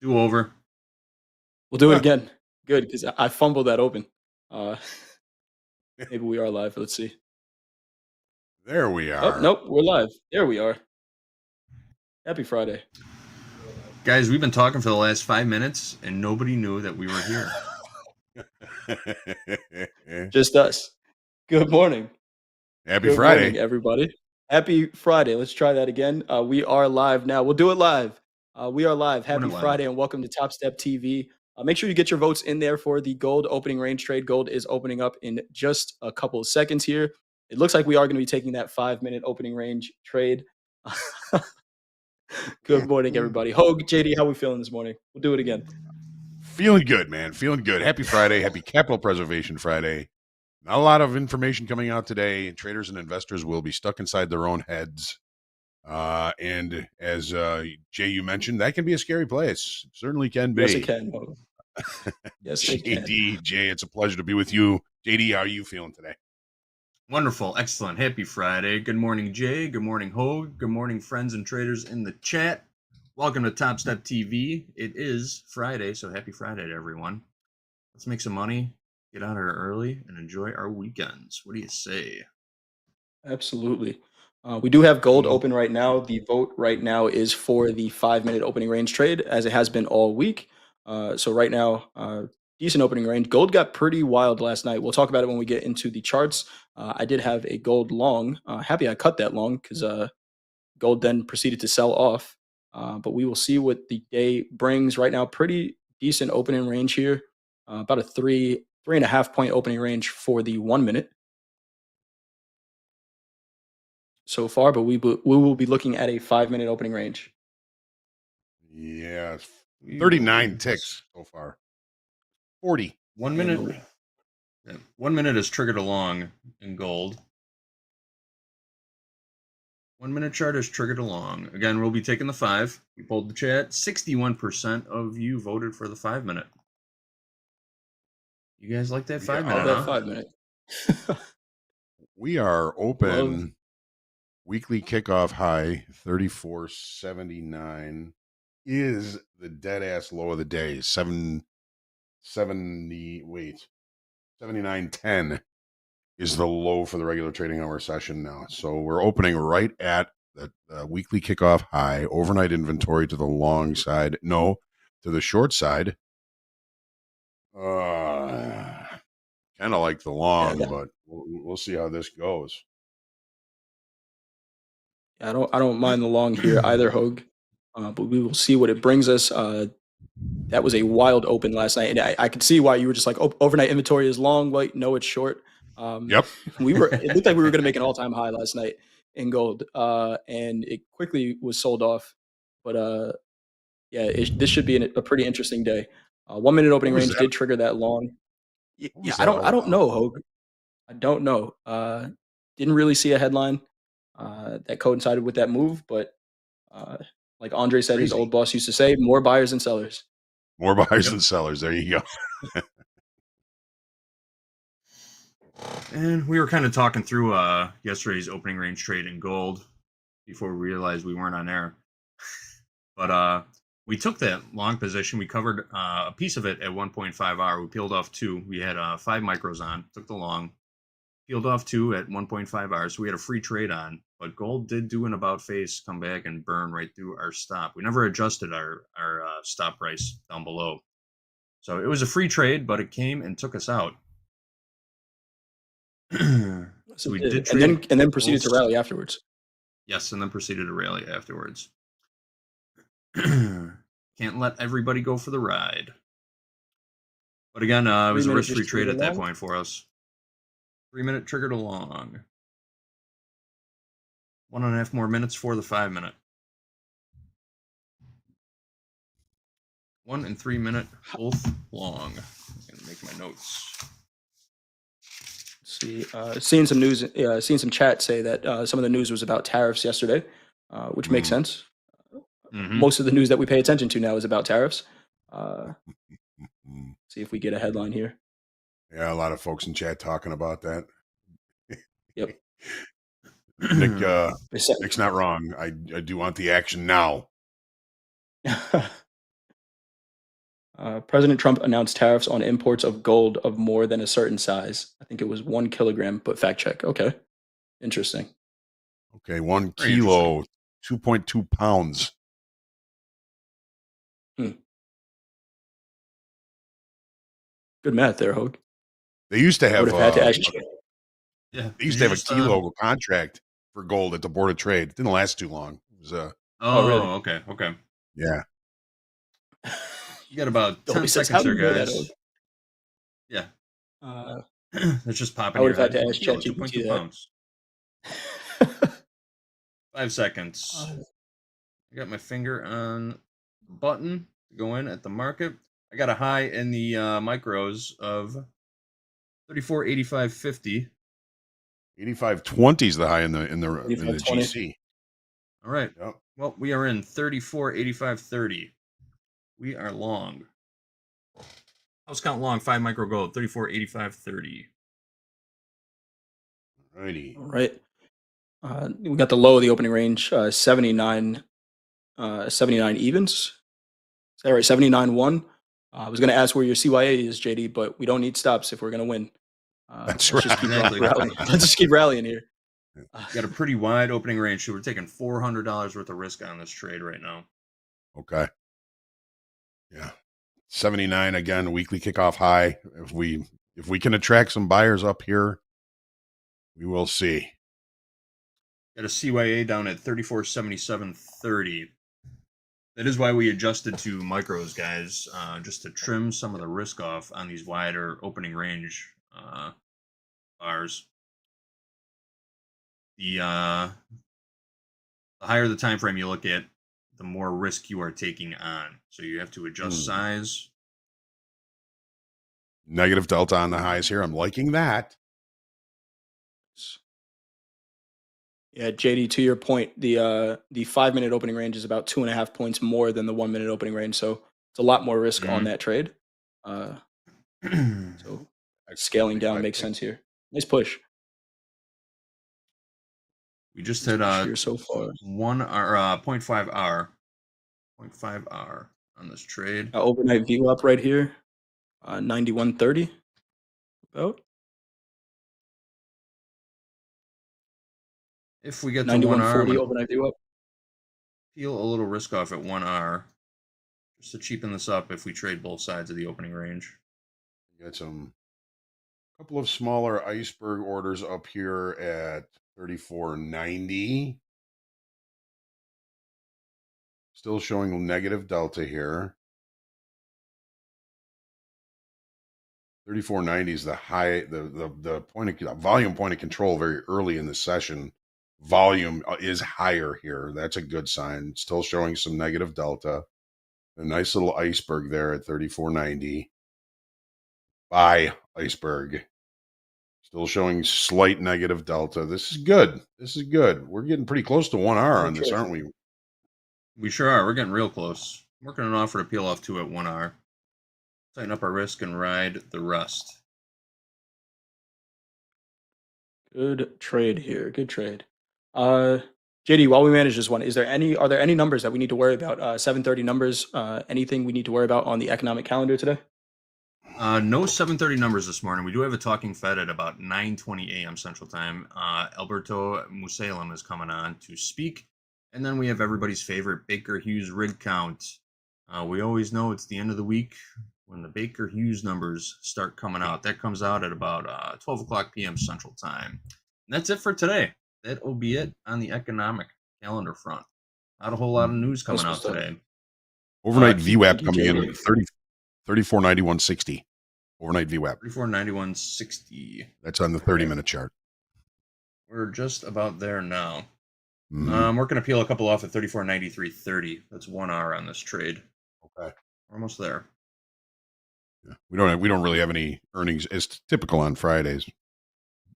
Do over. We'll do it again. Good, because I fumbled that open. Uh, maybe we are live. Let's see. There we Oh, are. nope, we're live. There we are. Happy Friday. Guys, we've been talking for the last 5 minutes and nobody knew that we were here. Just us. Good morning. Happy Good Friday. morning, everybody. Happy Friday. Let's try that again. We are live now. We'll do it live. We are live. Doing it Happy live. Friday and welcome to TopstepTV. Make sure you get your votes in there for the gold opening range trade. Gold is opening up in just a couple of seconds here. It looks like we are going to be taking that 5-minute opening range trade. Good morning, everybody. Hoag, JD, how we feeling this morning? We'll do it again. Feeling good, man. Feeling good. Happy Friday. Happy Capital Preservation Friday. Not a lot of information coming out today. Traders and investors will be stuck inside their own heads. And as Jay, you mentioned, that can be a scary place. It certainly can be. Yes, it can. Yes, it can. JD, Jay, it's a pleasure to be with you. JD, how are you feeling today? Wonderful. Excellent. Happy Friday. Good morning, Jay. Good morning, Hoag. Good morning, friends and traders in the chat. Welcome to TopstepTV. It is Friday, so happy Friday to everyone. Let's make some money, get out here early, and enjoy our weekends. What do you say? Absolutely. We do have gold open right now. The vote right now is for the 5-minute opening range trade, as it has been all week. So right now, decent opening range. Gold got pretty wild last night. We'll talk about it when we get into the charts. I did have a gold long. Happy I cut that long because gold then proceeded to sell off. But we will see what the day brings. Right now, pretty decent opening range here. About a 3.5 point opening range for the 1 minute so far, but we will be looking at a 5-minute opening range. Yeah, 39 ticks so far. 40. 1 minute. 1 minute is triggered along in gold. 1 minute chart is triggered along. Again, we'll be taking the 5. We pulled the chat. 61% of you voted for the 5-minute. You guys like that 5-minute? That 5-minute. We are open. Weekly kickoff high 34.79 is the dead ass low of the day. 79.10 is the low for the regular trading hour session now. So we're opening right at the weekly kickoff high. Overnight inventory to the long side. No, to the short side. Kind of like the long, but we'll see how this goes. I don't mind the long here either, Hoag. But we will see what it brings us. That was a wild open last night, and I could see why you were just like, overnight inventory is long. Wait, no, it's short. Yep. It looked like we were going to make an all-time high last night in gold, and it quickly was sold off. But yeah, this should be a pretty interesting day. 1 minute opening range did trigger that long. Yeah, I don't know, Hoag. I don't know. Didn't really see a headline that coincided with that move, but like Andre said, his old boss used to say, more buyers than sellers. More buyers than sellers. There you go. And we were kind of talking through yesterday's opening range trade in gold before we realized we weren't on air. But we took that long position. We covered a piece of it at 1.5 hour. We peeled off 2. We had 5 micros on, took the long, peeled off 2 at 1.5 hours. So we had a free trade on. But gold did do an about face, come back and burn right through our stop. We never adjusted our stop price down below. So it was a free trade, but it came and took us out. So we did trade and then proceeded to rally afterwards. Yes, and then proceeded to rally afterwards. Can't let everybody go for the ride. But again, it was a risk-free trade at that point for us. 3-minute triggered along. 1.5 more minutes for the 5-minute. 1 and 3 minute both long. I'm gonna make my notes. See, seeing some news, seeing some chat say that some of the news was about tariffs yesterday, which makes sense. Most of the news that we pay attention to now is about tariffs. See if we get a headline here. Yeah, a lot of folks in chat talking about that. Yep. Nick's not wrong. I do want the action now. President Trump announced tariffs on imports of gold of more than a certain size. I think it was 1 kilogram, but fact check. Okay. Interesting. Okay, 1 Very interesting. kilo, 2.2 pounds. Good math there, Hoag. They used to I have would have had to ask you. Yeah. they used Did to you have a just, kilo contract for gold at the Board of Trade. It didn't last too long. It was Oh, really? okay. Okay. yeah. You got about Dolby 10 says, how seconds do here, you know that, Hoag? guys. Yeah. Uh, Let's just pop I into would your have had head. to ask Kilo, ChatGPT 2.2 pounds. that. 5 seconds. I got my finger on the button to go in at the market. I got a high in the micros of 34.8550. 85.20 is the high in the 85.20. GC. All right. Yep. Well, we are in 34.8530. We are long. Let's count long. 5 micro gold. 34.8530. Righty. All right. We got the low of the opening range, 79 evens. Is that right? 79.1. I was going to ask where your CYA is, JD, but we don't need stops if we're going to win. That's let's just right. keep Exactly. rallying. Let's just keep rallying here. Got a pretty wide opening range, so we're taking $400 worth of risk on this trade right now. Okay. Yeah. 79 again, weekly kickoff high. If we can attract some buyers up here, we will see. Got a CYA down at 34.7730. That is why we adjusted to micros, guys, just to trim some of the risk off on these wider opening range bars. The higher the time frame you look at, the more risk you are taking on. So you have to adjust size. Negative delta on the highs here. I'm liking that. Yeah, JD, to your point, the 5-minute opening range is about 2.5 points more than the 1-minute opening range, so it's a lot more risk on that trade. So scaling down makes sense here. Nice push. We just Nice hit push here so far. 0.5 R. 0.5 R on this trade. Overnight VWAP right here, 91.30. About If we get to 1 R, 91.40 overnight VWAP. peel a little risk off at 1 R, just to cheapen this up if we trade both sides of the opening range. We got some couple of smaller iceberg orders up here at 34.90. Still showing negative delta here. 34.90 is the high, the point of volume point of control very early in the session. Volume is higher here. That's a good sign. Still showing some negative delta. A nice little iceberg there at 34.90. Buy iceberg. Still showing slight negative delta. This is good. This is good. We're getting pretty close to 1 R on this, aren't we? We sure are. We're getting real close. I'm working an offer to peel off 2 at 1 R. Tighten up our risk and ride the rest. Good trade here. Good trade. JD, while we manage this one, are there any numbers that we need to worry about? 7:30 numbers. Anything we need to worry about on the economic calendar today? No 7:30 numbers this morning. We do have a talking Fed at about 9:20 a.m. Central Time. Alberto Musalem is coming on to speak. And then we have everybody's favorite Baker Hughes rig count. We always know it's the end of the week when the Baker Hughes numbers start coming out. That comes out at about 12 o'clock p.m. Central Time. And that's it for today. That will be it on the economic calendar front. Not a whole lot of news coming out today. Overnight VWAP thank you, coming in JD. at 34.9160. Overnight VWAP. 34.9160. That's on the 30-minute chart. We're just about there now. Mhm. We're going to peel a couple off at 34.9330. That's 1 R on this trade. Okay. We're almost there. Yeah. We don't really have any earnings. It's typical on Fridays,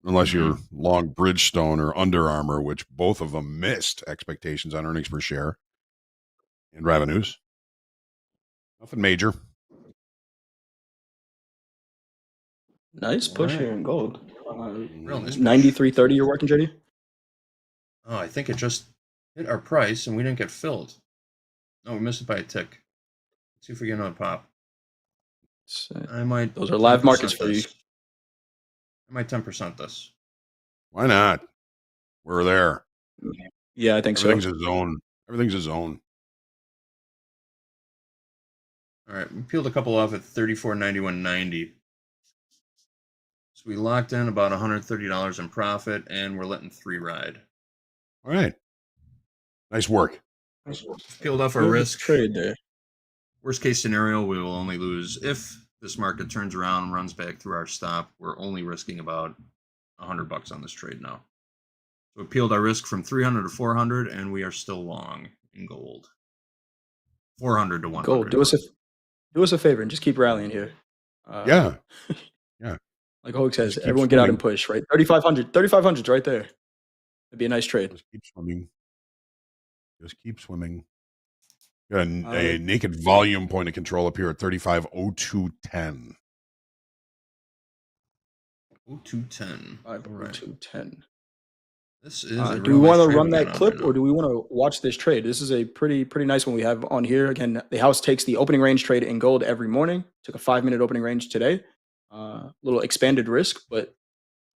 unless you're long Bridgestone or Under Armour, which both of them missed expectations on earnings per share and revenues. Nothing major. Nice push here in gold. Real nice push. 93.30 you're working, JD? Oh, I think it just hit our price and we didn't get filled. No, we missed it by a tick. Let's see if we get another pop. I might. Those are live 10% markets for you. this. I might 10% this. Why not? We're there. Yeah, I think Everything's so. a zone. Everything's a zone. All right, we peeled a couple off at 34.91.90. So we locked in about $130 in profit, and we're letting 3 ride. All right. Nice work. Peeled off our Good risk. trade there. Worst case scenario, we will only lose if this market turns around and runs back through our stop. We're only risking about $100 on this trade now. So we peeled our risk from 300 to 400, and we are still long in gold. 400 to 100. Gold, do us a favor and just keep rallying here. Yeah. Like Hoag says, Just keep everyone get out swimming. and push, right? 3,500. 3,500's right there. It'd be a nice trade. Just keep swimming. Just keep swimming. Got a naked volume point of control up here at 35.0210. 0210. 50210. This is. Do we want to run that clip, or do we want to watch this trade? This is a pretty nice one we have on here. Again, the house takes the opening range trade in gold every morning. Took a 5-minute opening range today. Little expanded risk, but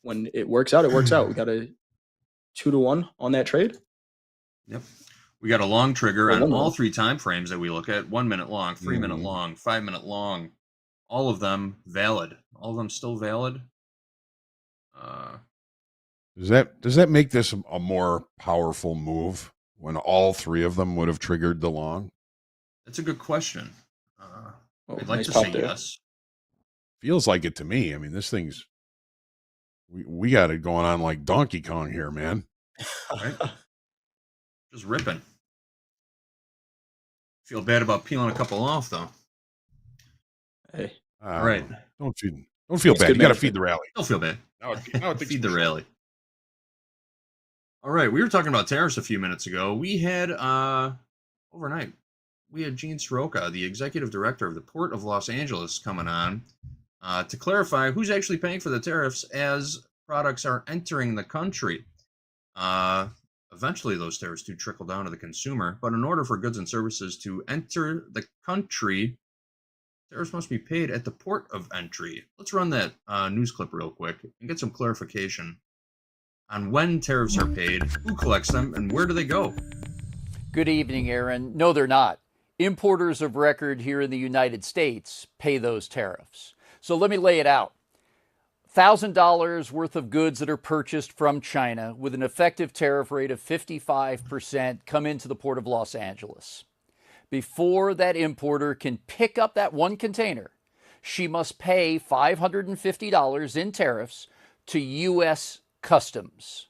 when it works out, it works out. We got a 2-to-1 on that trade. Yep. We got a long trigger Well, on one all minute. 3 time frames that we look at. 1 minute long, 3 minute long, 5 minute long. All of them valid. All of them still valid. Does that make this a more powerful move when all 3 of them would have triggered the long? That's a good question. I'd like Nice to pop say there. yes. Feels like it to me. I mean, this thing's we got it going on like Donkey Kong here, man. Right? Just ripping. Feel bad about peeling a couple off, though. Hey, All right. Don't feel It's bad. good You got to management. feed the rally. Don't feel bad. Now it Feed the rally. All right. We were talking about tariffs a few minutes ago. We had, overnight, we had Gene Soroka, the executive director of the Port of Los Angeles, coming on to clarify who's actually paying for the tariffs as products are entering the country. Eventually, those tariffs do trickle down to the consumer, but in order for goods and services to enter the country, tariffs must be paid at the port of entry. Let's run that news clip real quick and get some clarification on when tariffs are paid, who collects them, and where do they go? Good evening, Aaron. No, they're not. Importers of record here in the United States pay those tariffs. So let me lay it out. $1,000 worth of goods that are purchased from China with an effective tariff rate of 55% come into the Port of Los Angeles. Before that importer can pick up that one container, she must pay $550 in tariffs to U.S. Customs.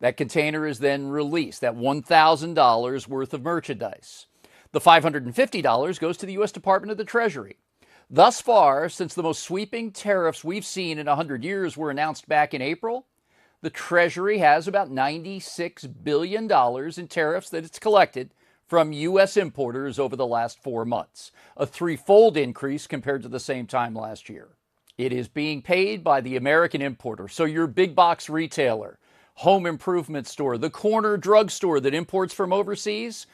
That container is then released, that $1,000 worth of merchandise. The $550 goes to the U.S. Department of the Treasury. Thus far, since the most sweeping tariffs we've seen in 100 years were announced back in April, the Treasury has about $96 billion in tariffs that it's collected from U.S. importers over the last 4 months, a 3-fold increase compared to the same time last year. It is being paid by the American importer, so your big box retailer, home improvement store, the corner drugstore that imports from overseas,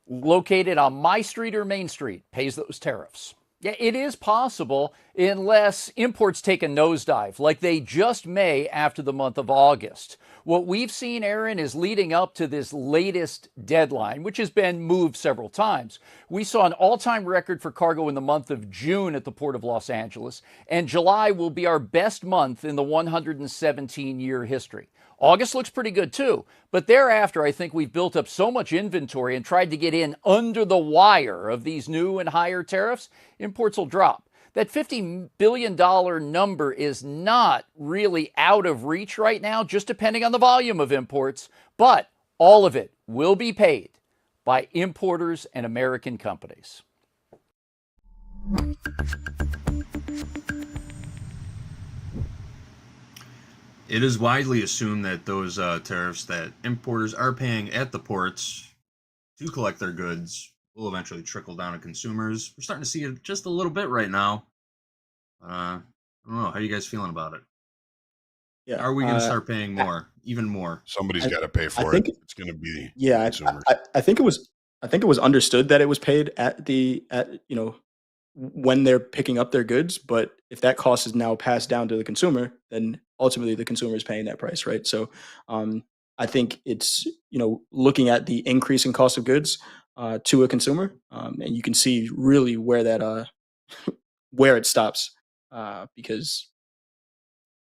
located on my street or Main Street, pays those tariffs. Yeah, it is possible unless imports take a nosedive like they just may after the month of August. What we've seen, Aaron, is leading up to this latest deadline, which has been moved several times. We saw an all-time record for cargo in the month of June at the Port of Los Angeles, and July will be our best month in the 117-year history. August looks pretty good too, but thereafter I think we've built up so much inventory and tried to get in under the wire of these new and higher tariffs, imports will drop. That $50 billion number is not really out of reach right now, just depending on the volume of imports, but all of it will be paid by importers and American companies. It is widely assumed that those tariffs that importers are paying at the ports to collect their goods will eventually trickle down to consumers. We're starting to see it just a little bit right now. I don't know. How are you guys feeling about it? Yeah. Are we going to start paying more, even more? Somebody's got to pay for it. It's going to be consumers. I think it was understood that it was paid at when they're picking up their goods. But if that cost is now passed down to the consumer, then ultimately the consumer is paying that price, right? So I think it's, looking at the increase in cost of goods to a consumer, and you can see really where that where it stops, because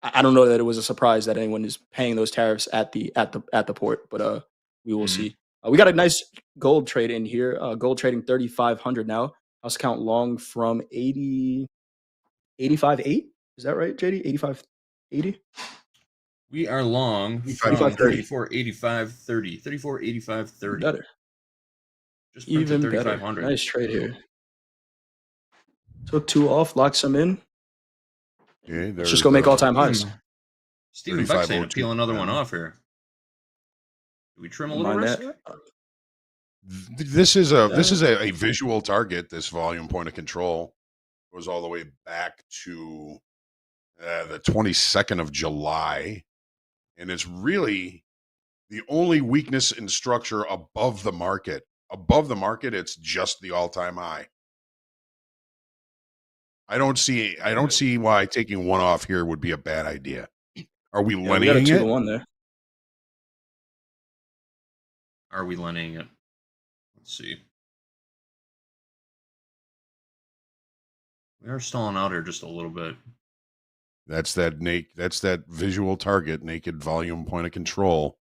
I don't know that it was a surprise that anyone is paying those tariffs at the port, but we will Mhm. see. We got a nice gold trade in here. Gold trading 3,500 now. House count long from 85.8. Is that right, JD? 85.80. We are long 85, from 30. 34.85.30. 34.85.30. Better. Just printed Even better. 3,500. Nice trade here. Took 2 off, locked some in. Okay, Let's just go make all-time highs. Stephen Buck saying to 35.02. peel another one off here. Do we trim a little Mind risk? that. This is a visual target. This volume point of control goes all the way back to the 22nd of July, and it's really the only weakness in structure above the market. Above the market, it's just the all-time high. I don't see why taking one off here would be a bad idea. Are we Yeah, we got a lineating 2 it? to 1 there. Are we lineating it? Let's see. We are stalling out here just a little bit. That's that visual target, naked volume point of control.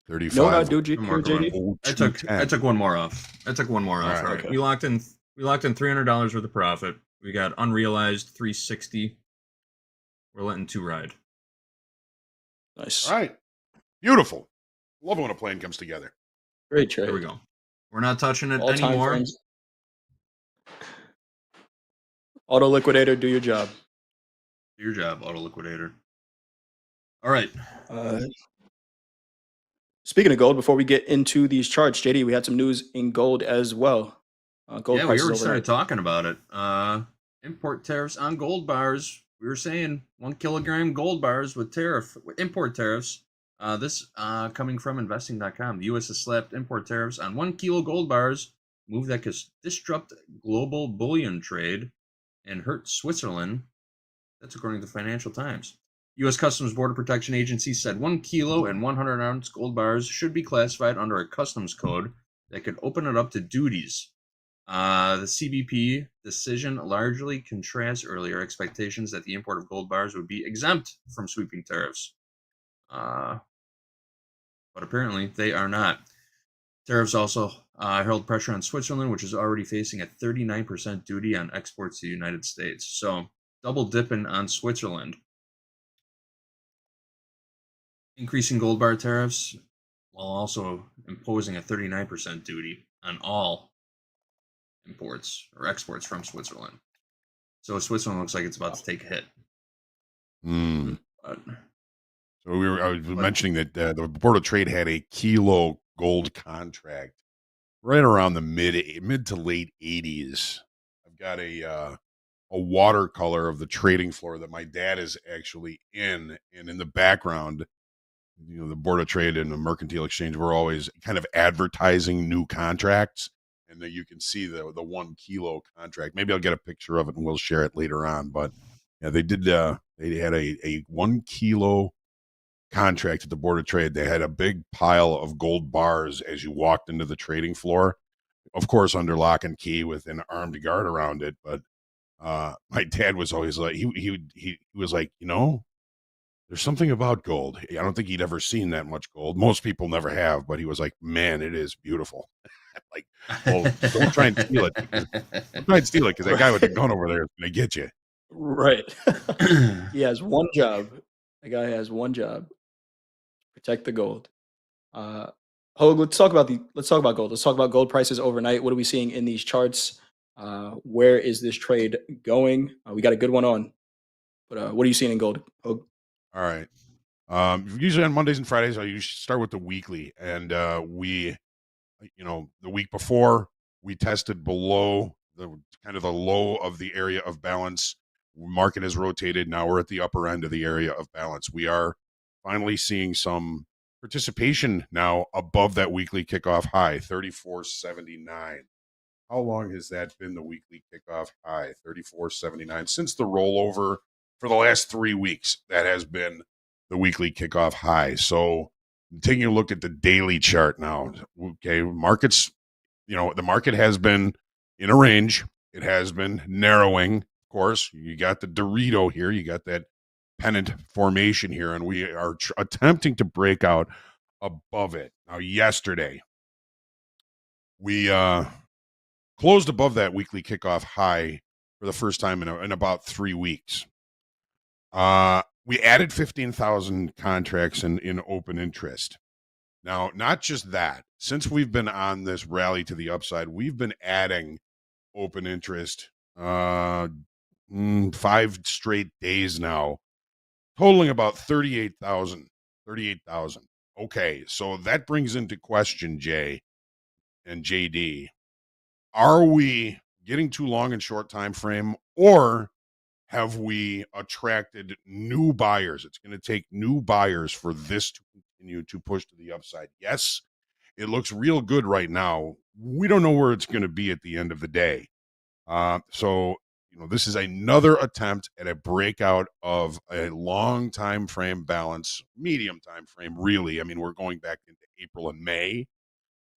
35. No, what I do, I'm marking JD? one. I took one more off. I took one more off. All All right. right. We locked in $300 worth of profit. We got unrealized 360. We're letting 2 ride. Nice. All right. Beautiful. Love it when a plan comes together. Great trade. There we go. We're not touching it All time anymore. frames. Auto liquidator, do your job. Do your job, auto liquidator. All right. Speaking of gold, before we get into these charts, JD, we had some news in gold as well. Gold Yeah, we prices already started overnight. talking about it. Import tariffs on gold bars. We were saying 1 kilogram gold bars with import tariffs. This coming from investing.com. The U.S. has slapped import tariffs on 1 kilo gold bars, move that could disrupt global bullion trade and hurt Switzerland. That's according to the Financial Times. U.S. Customs Border Protection Agency said 1 kilo and 100-ounce gold bars should be classified under a customs code that could open it up to duties. The CBP decision largely contrasts earlier expectations that the import of gold bars would be exempt from sweeping tariffs. But apparently they are not. Tariffs also held pressure on Switzerland, which is already facing a 39% duty on exports to the United States. So double dipping on Switzerland. Increasing gold bar tariffs while also imposing a 39% duty on all imports or exports from Switzerland. So Switzerland looks like it's about to take a hit. But, So I was mentioning that the Board of Trade had a kilo gold contract right around the mid to late 80s. I've got a watercolor of the trading floor that my dad is actually in, and in the background, the Board of Trade and the Mercantile Exchange were always kind of advertising new contracts, and then you can see the 1 kilo contract. Maybe I'll get a picture of it and we'll share it later on. But yeah, they did. They had a 1 kilo contract at the Board of Trade. They had a big pile of gold bars as you walked into the trading floor, of course under lock and key with an armed guard around it. But my dad was always like, he was like, there's something about gold. I don't think he'd ever seen that much gold. Most people never have, but he was like, man, it is beautiful. Like, well, don't try and steal it. Don't try and steal it because that guy with the gun over there is going to get you. Right. He has one job. The guy has one job. Protect the gold. Let's talk about gold. Let's talk about gold prices overnight. What are we seeing in these charts? Where is this trade going? We got a good one on. But what are you seeing in gold, Hoag? All right. Usually on Mondays and Fridays, I usually start with the weekly, and the week before we tested below the kind of the low of the area of balance. Market has rotated. Now we're at the upper end of the area of balance. We are finally seeing some participation now above that weekly kickoff high, 34.79. How long has that been the weekly kickoff high? 34.79. Since the rollover for the last 3 weeks, that has been the weekly kickoff high. So taking a look at the daily chart now. Okay, markets, the market has been in a range. It has been narrowing. Of course, you got the Dorito here. You got that pennant formation here, and we are attempting to break out above it. Now, yesterday, we closed above that weekly kickoff high for the first time in about 3 weeks. We added 15,000 contracts in open interest. Now, not just that, since we've been on this rally to the upside, we've been adding open interest 5 straight days now, totaling about 38,000. 38,000. Okay, so that brings into question, Jay and JD, are we getting too long in short time frame, or have we attracted new buyers? It's going to take new buyers for this to continue to push to the upside. Yes, it looks real good right now. We don't know where it's going to be at the end of the day. So this is another attempt at a breakout of a long time frame balance, medium time frame, really. I mean, we're going back into April and May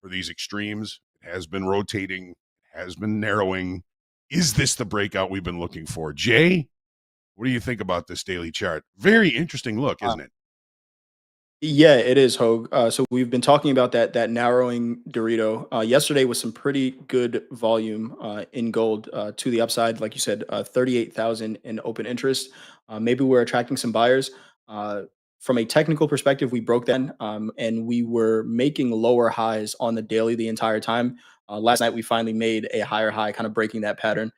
for these extremes. It has been rotating, it has been narrowing. Is this the breakout we've been looking for? Jay, what do you think about this daily chart? Very interesting look, isn't it? Yeah, it is, Hogue. So we've been talking about that narrowing Dorito. Yesterday was some pretty good volume in gold to the upside, like you said, 38,000 in open interest. Maybe we're attracting some buyers. From a technical perspective, we broke that, and we were making lower highs on the daily the entire time. Last night we finally made a higher high, kind of breaking that pattern.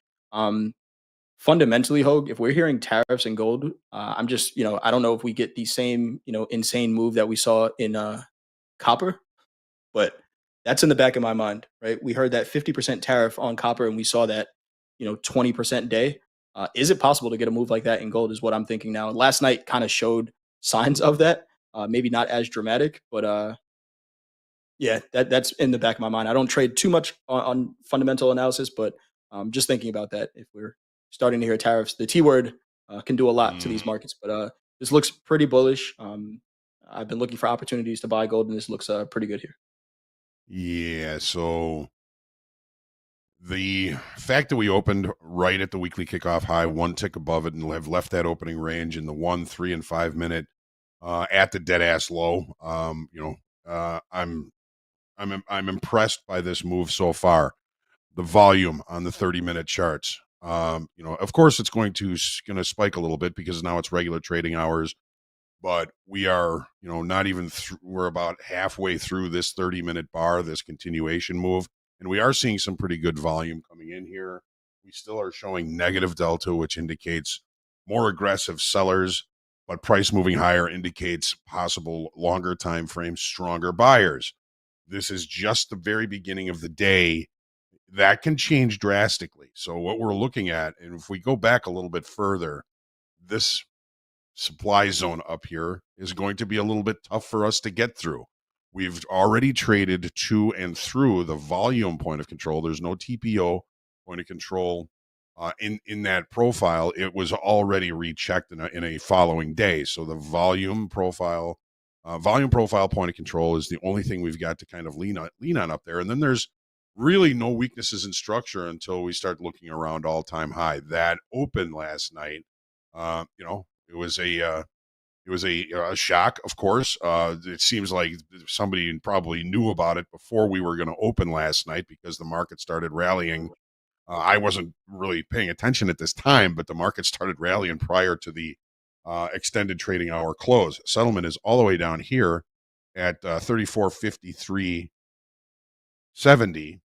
Fundamentally, Hogue, if we're hearing tariffs and gold, I'm just, I don't know if we get the same, insane move that we saw in copper, but that's in the back of my mind, right? We heard that 50% tariff on copper, and we saw that, 20% day. Is it possible to get a move like that in gold? Is what I'm thinking now. Last night kind of showed signs of that. Maybe not as dramatic, but yeah, that's in the back of my mind. I don't trade too much on fundamental analysis, but just thinking about that. If we're starting to hear tariffs, the T word can do a lot to these markets. But this looks pretty bullish. I've been looking for opportunities to buy gold, and this looks pretty good here. Yeah, so the fact that we opened right at the weekly kickoff high, one tick above it, and have left that opening range in the 1, 3, and 5 minute at the dead ass low. I'm impressed by this move so far. The volume on the 30-minute charts. Of course, it's going to spike a little bit because now it's regular trading hours. But we are, not even we're about halfway through this 30-minute bar, this continuation move, and we are seeing some pretty good volume coming in here. We still are showing negative delta, which indicates more aggressive sellers, but price moving higher indicates possible longer time frame, stronger buyers. This is just the very beginning of the day. That can change drastically. So what we're looking at, and if we go back a little bit further, this supply zone up here is going to be a little bit tough for us to get through. We've already traded to and through the volume point of control. There's no TPO point of control in that profile. It was already rechecked in a following day. So the volume profile point of control is the only thing we've got to kind of lean on up there. And then there's really no weaknesses in structure until we start looking around all-time high. That opened last night. It was a shock, of course. It seems like somebody probably knew about it before we were going to open last night because the market started rallying. I wasn't really paying attention at this time, but the market started rallying prior to the extended trading hour close. Settlement is all the way down here at 34.53.70.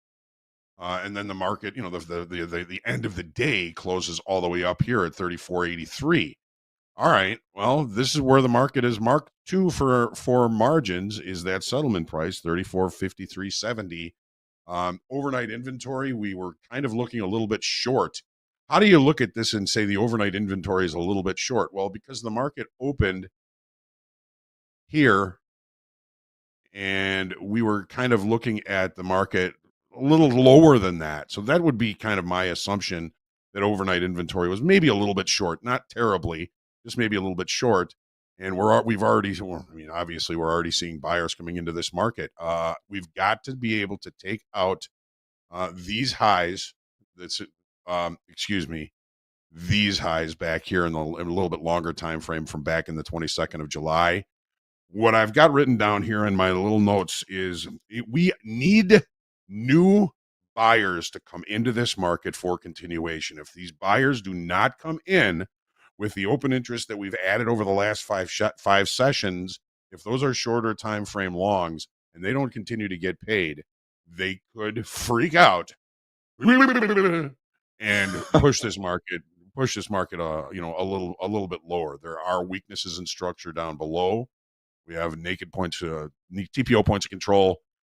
And then the market, the end of the day closes all the way up here at 34.83. All right. Well, this is where the market is marked to for margins is that settlement price, 34.53.70. Overnight inventory, we were kind of looking a little bit short. How do you look at this and say the overnight inventory is a little bit short? Well, because the market opened here and we were kind of looking at the market little lower than that. So that would be kind of my assumption, that overnight inventory was maybe a little bit short, not terribly, just maybe a little bit short. And we've already, well, I mean, obviously we're already seeing buyers coming into this market. We've got to be able to take out these highs. That's excuse me, these highs back here in a little bit longer time frame from back in the 22nd of July. What I've got written down here in my little notes is we need new buyers to come into this market for continuation. If these buyers do not come in with the open interest that we've added over the last five sessions, if those are shorter time frame longs and they don't continue to get paid, they could freak out and push this market a little bit lower. There are weaknesses in structure down below. We have naked points, TPO points of control,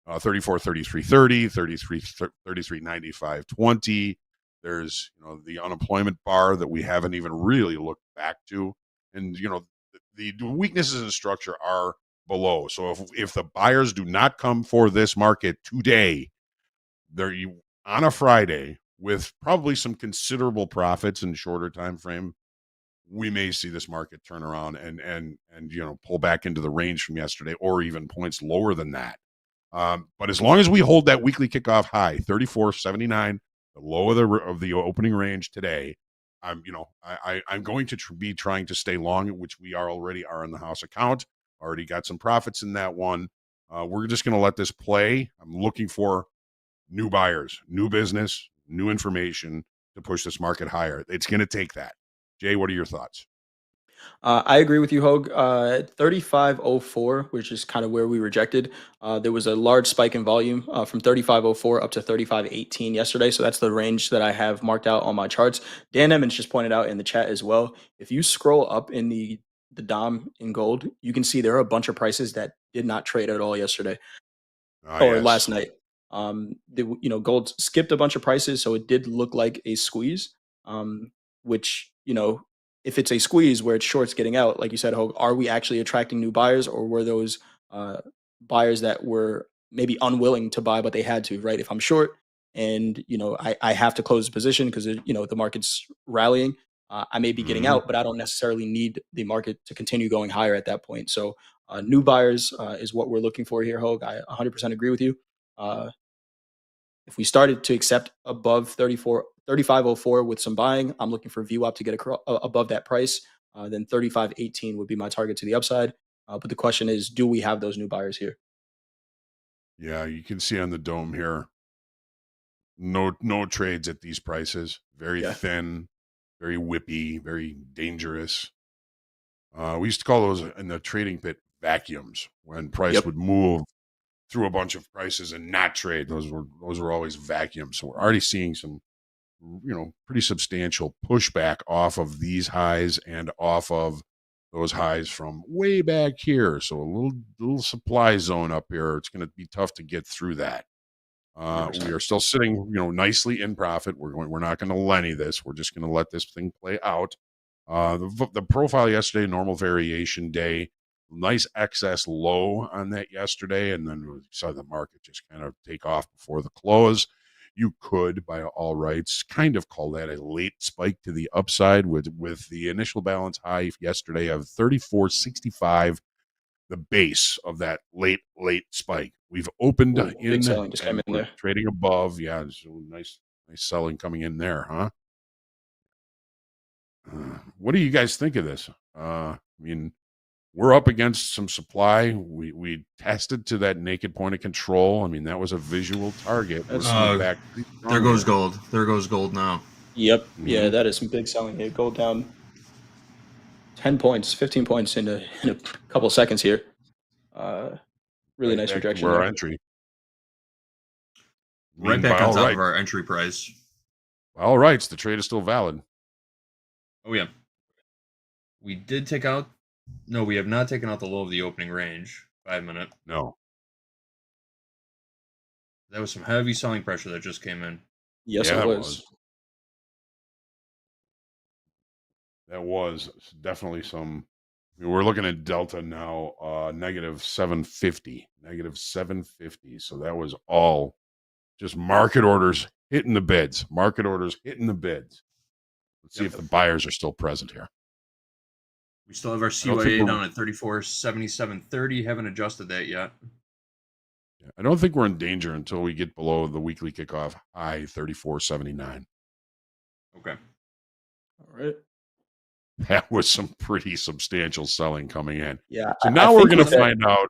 34, 33, 30, 33, 33, 95, 20. There's, the unemployment bar that we haven't even really looked back to. And, the weaknesses in structure are below. So if the buyers do not come for this market today, they're on a Friday with probably some considerable profits in shorter time frame, we may see this market turn around and pull back into the range from yesterday, or even points lower than that. But as long as we hold that weekly kickoff high, 34.79, the low of the opening range today, I'm going to be trying to stay long, which we already are in the house account. Already got some profits in that one. We're just going to let this play. I'm looking for new buyers, new business, new information to push this market higher. It's going to take that. Jay, what are your thoughts? I agree with you, Hogue. 3504, which is kind of where we rejected. There was a large spike in volume from 3504 up to 3518 yesterday. So that's the range that I have marked out on my charts. Dan Emmons just pointed out in the chat as well. If you scroll up in the DOM in gold, you can see there are a bunch of prices that did not trade at all yesterday or Yes. last night. Gold skipped a bunch of prices, so it did look like a squeeze. Which, if it's a squeeze where it's shorts getting out, like you said, Hogue, are we actually attracting new buyers, or were those buyers that were maybe unwilling to buy but they had to, right? If I'm short and I have to close the position because the market's rallying, I may be getting out, but I don't necessarily need the market to continue going higher at that point. So new buyers is what we're looking for here, Hogue. I 100% agree with you. If we started to accept above 3504 with some buying, I'm looking for VWAP to get above that price. Then 3518 would be my target to the upside. But the question is, do we have those new buyers here? Yeah, you can see on the dome here, no trades at these prices. Very thin, very whippy, very dangerous. We used to call those in the trading pit vacuums, when price would move through a bunch of prices and not trade. Those were always vacuums. So we're already seeing some, pretty substantial pushback off of these highs and off of those highs from way back here. So a little supply zone up here. It's going to be tough to get through that. We are still sitting, nicely in profit. We're not going to Lenny this. We're just going to let this thing play out. The profile yesterday, normal variation day, nice excess low on that yesterday, and then we saw the market just kind of take off before the close. You could, by all rights, kind of call that a late spike to the upside with the initial balance high yesterday of 34.65, the base of that late spike. We've opened in selling just came in there. trading above. Yeah, so nice selling coming in there, huh? What do you guys think of this? We're up against some supply. We tested to that naked point of control. That was a visual target. There goes gold. There goes gold now. Yep. Yeah, that is some big selling here. Gold down 10 points, 15 points in a couple seconds here. Really nice rejection where there. Our entry. Right back on top of our entry price. All right, the trade is still valid. Oh, yeah. We did take out... No, we have not taken out the low of the opening range. 5 minute. No. That was some heavy selling pressure that just came in. Yes, it was. That was definitely some... we're looking at Delta now, negative 750. So that was all just market orders hitting the bids. Market orders hitting the bids. Let's see if the buyers are still present here. We still have our don't think CYA we're- down at 34.7730. Haven't adjusted that yet. I don't think we're in danger until we get below the weekly kickoff high 34.79. Okay. All right. That was some pretty substantial selling coming in. Yeah. So I now we're think going with to that- find out.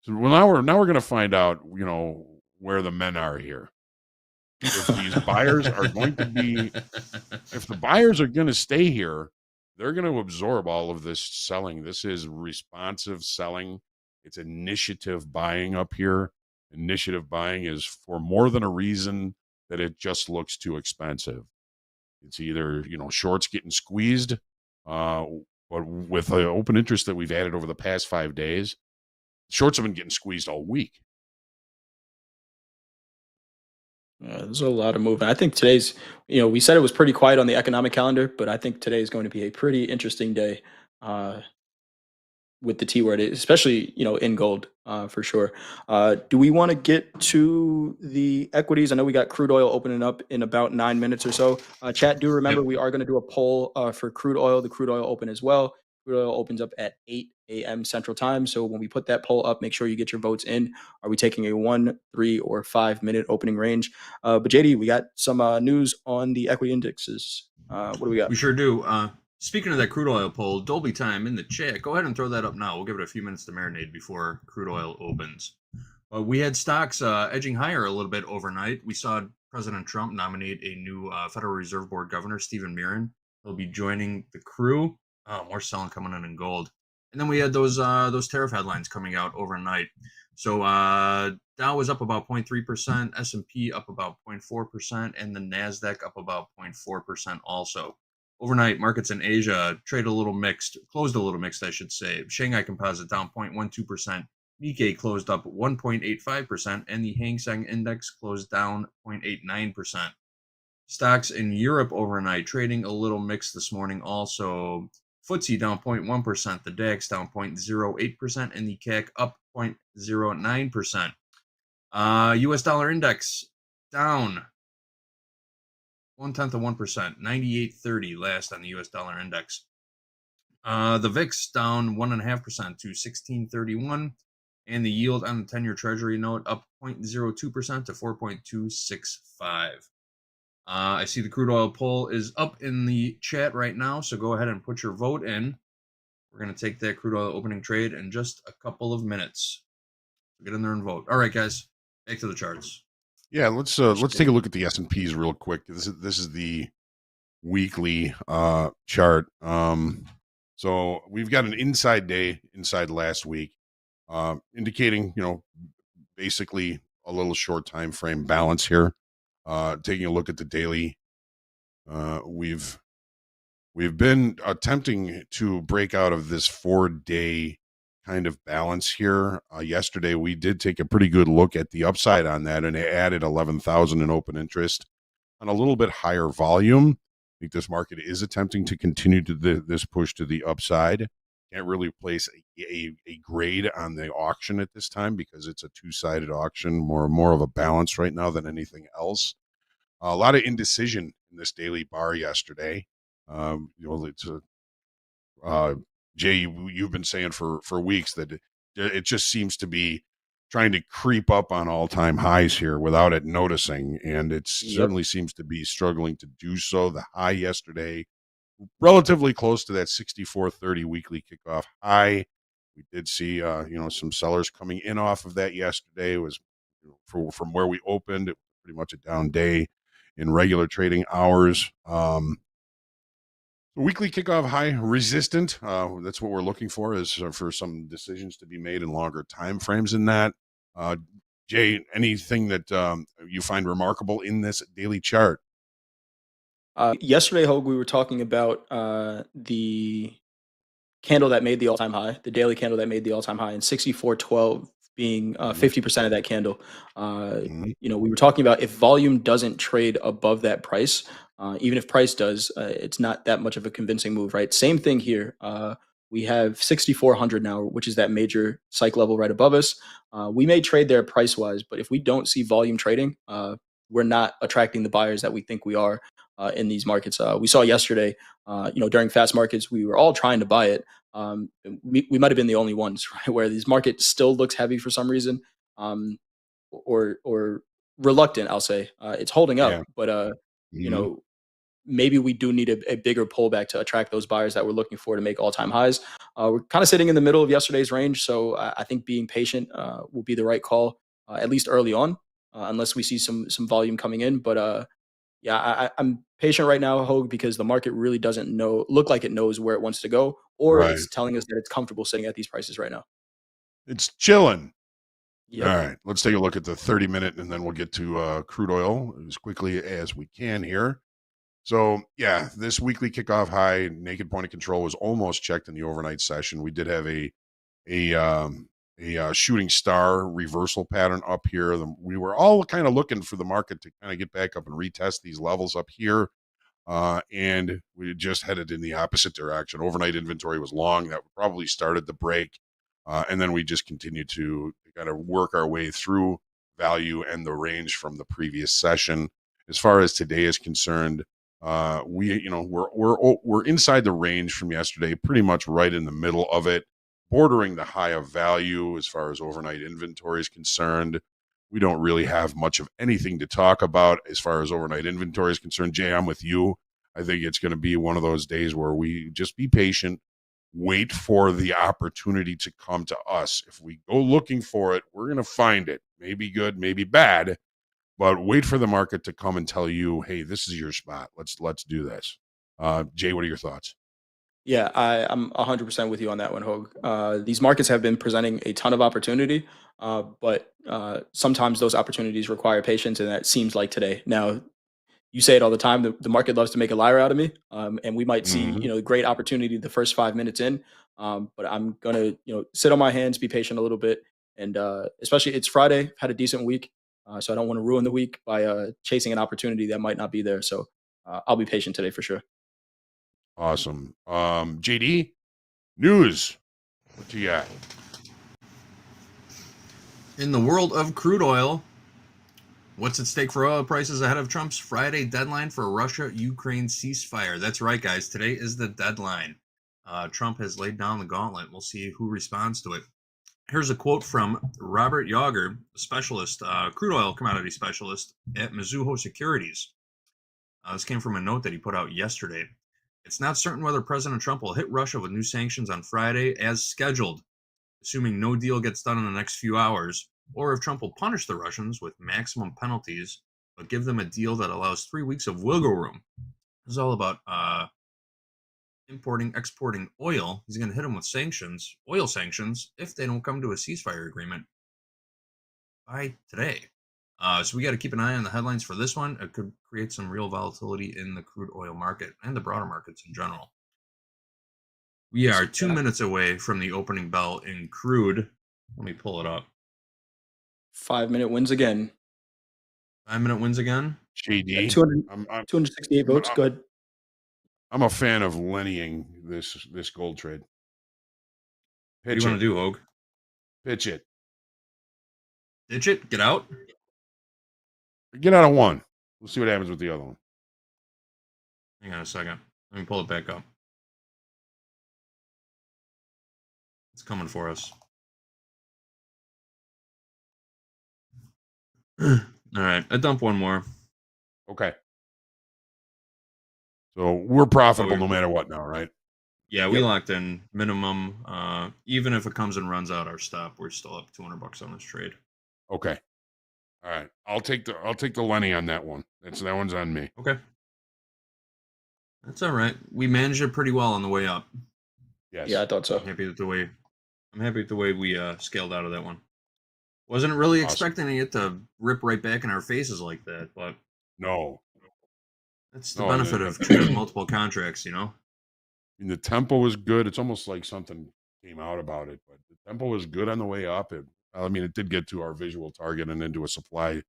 So now we're going to find out, you know, where the men are here. If these buyers are going to be, if the buyers are going to stay here, they're going to absorb all of this selling. This is responsive selling. It's initiative buying up here. Initiative buying is for more than a reason that it just looks too expensive. It's either, you know, shorts getting squeezed, but with the open interest that we've added over the past 5 days, shorts have been getting squeezed all week. There's a lot of movement. I think today's, we said it was pretty quiet on the economic calendar, but I think today is going to be a pretty interesting day with the T word, especially, in gold for sure. Do we want to get to the equities? I know we got crude oil opening up in about 9 minutes or so. Chat, do remember we are going to do a poll for crude oil. The crude oil open as well. Crude oil opens up at 8 a.m. Central Time. So when we put that poll up, make sure you get your votes in. Are we taking a 1, 3, or 5 minute opening range? But JD, we got some news on the equity indexes. What do we got? We sure do. Speaking of that crude oil poll, Dolby time in the chat. Go ahead and throw that up now. We'll give it a few minutes to marinate before crude oil opens. We had stocks edging higher a little bit overnight. We saw President Trump nominate a new Federal Reserve Board governor, Stephen Miran. He'll be joining the crew. More selling coming in gold. And then we had those tariff headlines coming out overnight. So Dow was up about 0.3%, S&P up about 0.4%, and the NASDAQ up about 0.4% also. Overnight, markets in Asia closed a little mixed, I should say. Shanghai Composite down 0.12%, Nikkei closed up 1.85%, and the Hang Seng Index closed down 0.89%. Stocks in Europe overnight trading a little mixed this morning also. FTSE down 0.1%, the DAX down 0.08%, and the CAC up 0.09%. US dollar index down 0.1%, 98.30 last on the US dollar index. The VIX down 1.5% to 1631, and the yield on the 10-year Treasury note up 0.02% to 4.265. I see the crude oil poll is up in the chat right now, so go ahead and put your vote in. We're going to take that crude oil opening trade in just a couple of minutes. Get in there and vote. All right, guys, back to the charts. Yeah, let's take a look at the S&Ps real quick. This is the weekly chart. So we've got an inside day inside last week, indicating, basically a little short time frame balance here. Taking a look at the daily, we've been attempting to break out of this 4-day kind of balance here. Yesterday, we did take a pretty good look at the upside on that, and it added 11,000 in open interest on a little bit higher volume. I think this market is attempting to continue to this push to the upside. Can't really place a grade on the auction at this time because it's a two-sided auction, more of a balance right now than anything else. A lot of indecision in this daily bar yesterday. Jay, you've been saying for weeks that it just seems to be trying to creep up on all-time highs here without it noticing, and it certainly seems to be struggling to do so. The high yesterday, relatively close to that 64.30 weekly kickoff high. We did see, some sellers coming in off of that yesterday. It was from where we opened, it was pretty much a down day in regular trading hours. Weekly kickoff high resistant. That's what we're looking for, is for some decisions to be made in longer time frames in that. Jay, anything that you find remarkable in this daily chart? Yesterday, Hoag, we were talking about the candle that made the all-time high, the daily candle that made the all-time high, and 64.12 being 50% of that candle. We were talking about if volume doesn't trade above that price, even if price does, it's not that much of a convincing move, right? Same thing here. We have 6,400 now, which is that major psych level right above us. We may trade there price wise, but if we don't see volume trading, we're not attracting the buyers that we think we are in these markets. We saw yesterday, during fast markets, we were all trying to buy it. We might have been the only ones, right, where this market still looks heavy for some reason, or reluctant. I'll say it's holding up, Yeah. but Mhm. maybe we do need a bigger pullback to attract those buyers that we're looking for to make all-time highs. We're kind of sitting in the middle of yesterday's range, so I think being patient will be the right call, at least early on, unless we see some volume coming in. But yeah, I'm patient right now, Hogue, because the market really doesn't look like it knows where it wants to go, or Right. it's telling us that it's comfortable sitting at these prices right now. It's chilling. All Yep. right. Let's take a look at the 30-minute, and then we'll get to crude oil as quickly as we can here. So, yeah, this weekly kickoff high, naked point of control, was almost checked in the overnight session. We did have a shooting star reversal pattern up here. We were all kind of looking for the market to kind of get back up and retest these levels up here. And we just headed in the opposite direction. Overnight inventory was long. That probably started the break. And then we just continued to kind of work our way through value and the range from the previous session. As far as today is concerned, we're inside the range from yesterday, pretty much right in the middle of it, bordering the high of value as far as overnight inventory is concerned. We don't really have much of anything to talk about as far as overnight inventory is concerned. Jay, I'm with you. I think it's going to be one of those days where we just be patient, wait for the opportunity to come to us. If we go looking for it, we're going to find it. Maybe good, maybe bad, but wait for the market to come and tell you, hey, this is your spot. Let's do this. Jay, what are your thoughts? Yeah, I'm 100% with you on that one, Hogue. These markets have been presenting a ton of opportunity, but sometimes those opportunities require patience, and that seems like today. Now, you say it all the time. The market loves to make a liar out of me, and we might see Mhm. great opportunity the first 5 minutes in, but I'm gonna sit on my hands, be patient a little bit, and especially it's Friday. Had a decent week, so I don't want to ruin the week by chasing an opportunity that might not be there. So I'll be patient today for sure. Awesome. JD, news. What you got? In the world of crude oil, what's at stake for oil prices ahead of Trump's Friday deadline for Russia-Ukraine ceasefire? That's right, guys. Today is the deadline. Trump has laid down the gauntlet. We'll see who responds to it. Here's a quote from Robert Yager, a specialist, crude oil commodity specialist at Mizuho Securities. This came from a note that he put out yesterday. It's not certain whether President Trump will hit Russia with new sanctions on Friday as scheduled, assuming no deal gets done in the next few hours, or if Trump will punish the Russians with maximum penalties, but give them a deal that allows 3 weeks of wiggle room. This is all about importing, exporting oil. He's going to hit them with sanctions, oil sanctions, if they don't come to a ceasefire agreement by today. So we got to keep an eye on the headlines for this one. It could create some real volatility in the crude oil market and the broader markets in general. We are 2 minutes away from the opening bell in crude. Let me pull it up. 5 minute wins again. 5 minute wins again. Yeah, JD. 200, I'm 268 votes. Go ahead. I'm a fan of Lennying this gold trade. What do Pitch you want it. to do, Hogue? Pitch it. Ditch it? Get out? Get out of one. We'll see what happens with the other one. Hang on a second. Let me pull it back up. It's coming for us. All right. I dump one more. Okay. So we're profitable no matter what now, right? Yeah, we Yep. locked in minimum. Even if it comes and runs out our stop, we're still up $200 on this trade. Okay. All right. I'll take the Lenny on that one. That one's on me. Okay. That's all right. We managed it pretty well on the way up. Yes. Yeah, I thought so. I'm happy with the way we scaled out of that one. Wasn't really Awesome. expecting it to rip right back in our faces like that, but No. that's the No, benefit of trading multiple contracts, you know? I mean, the tempo was good. It's almost like something came out about it, but the tempo was good on the way up. It did get to our visual target and into a supply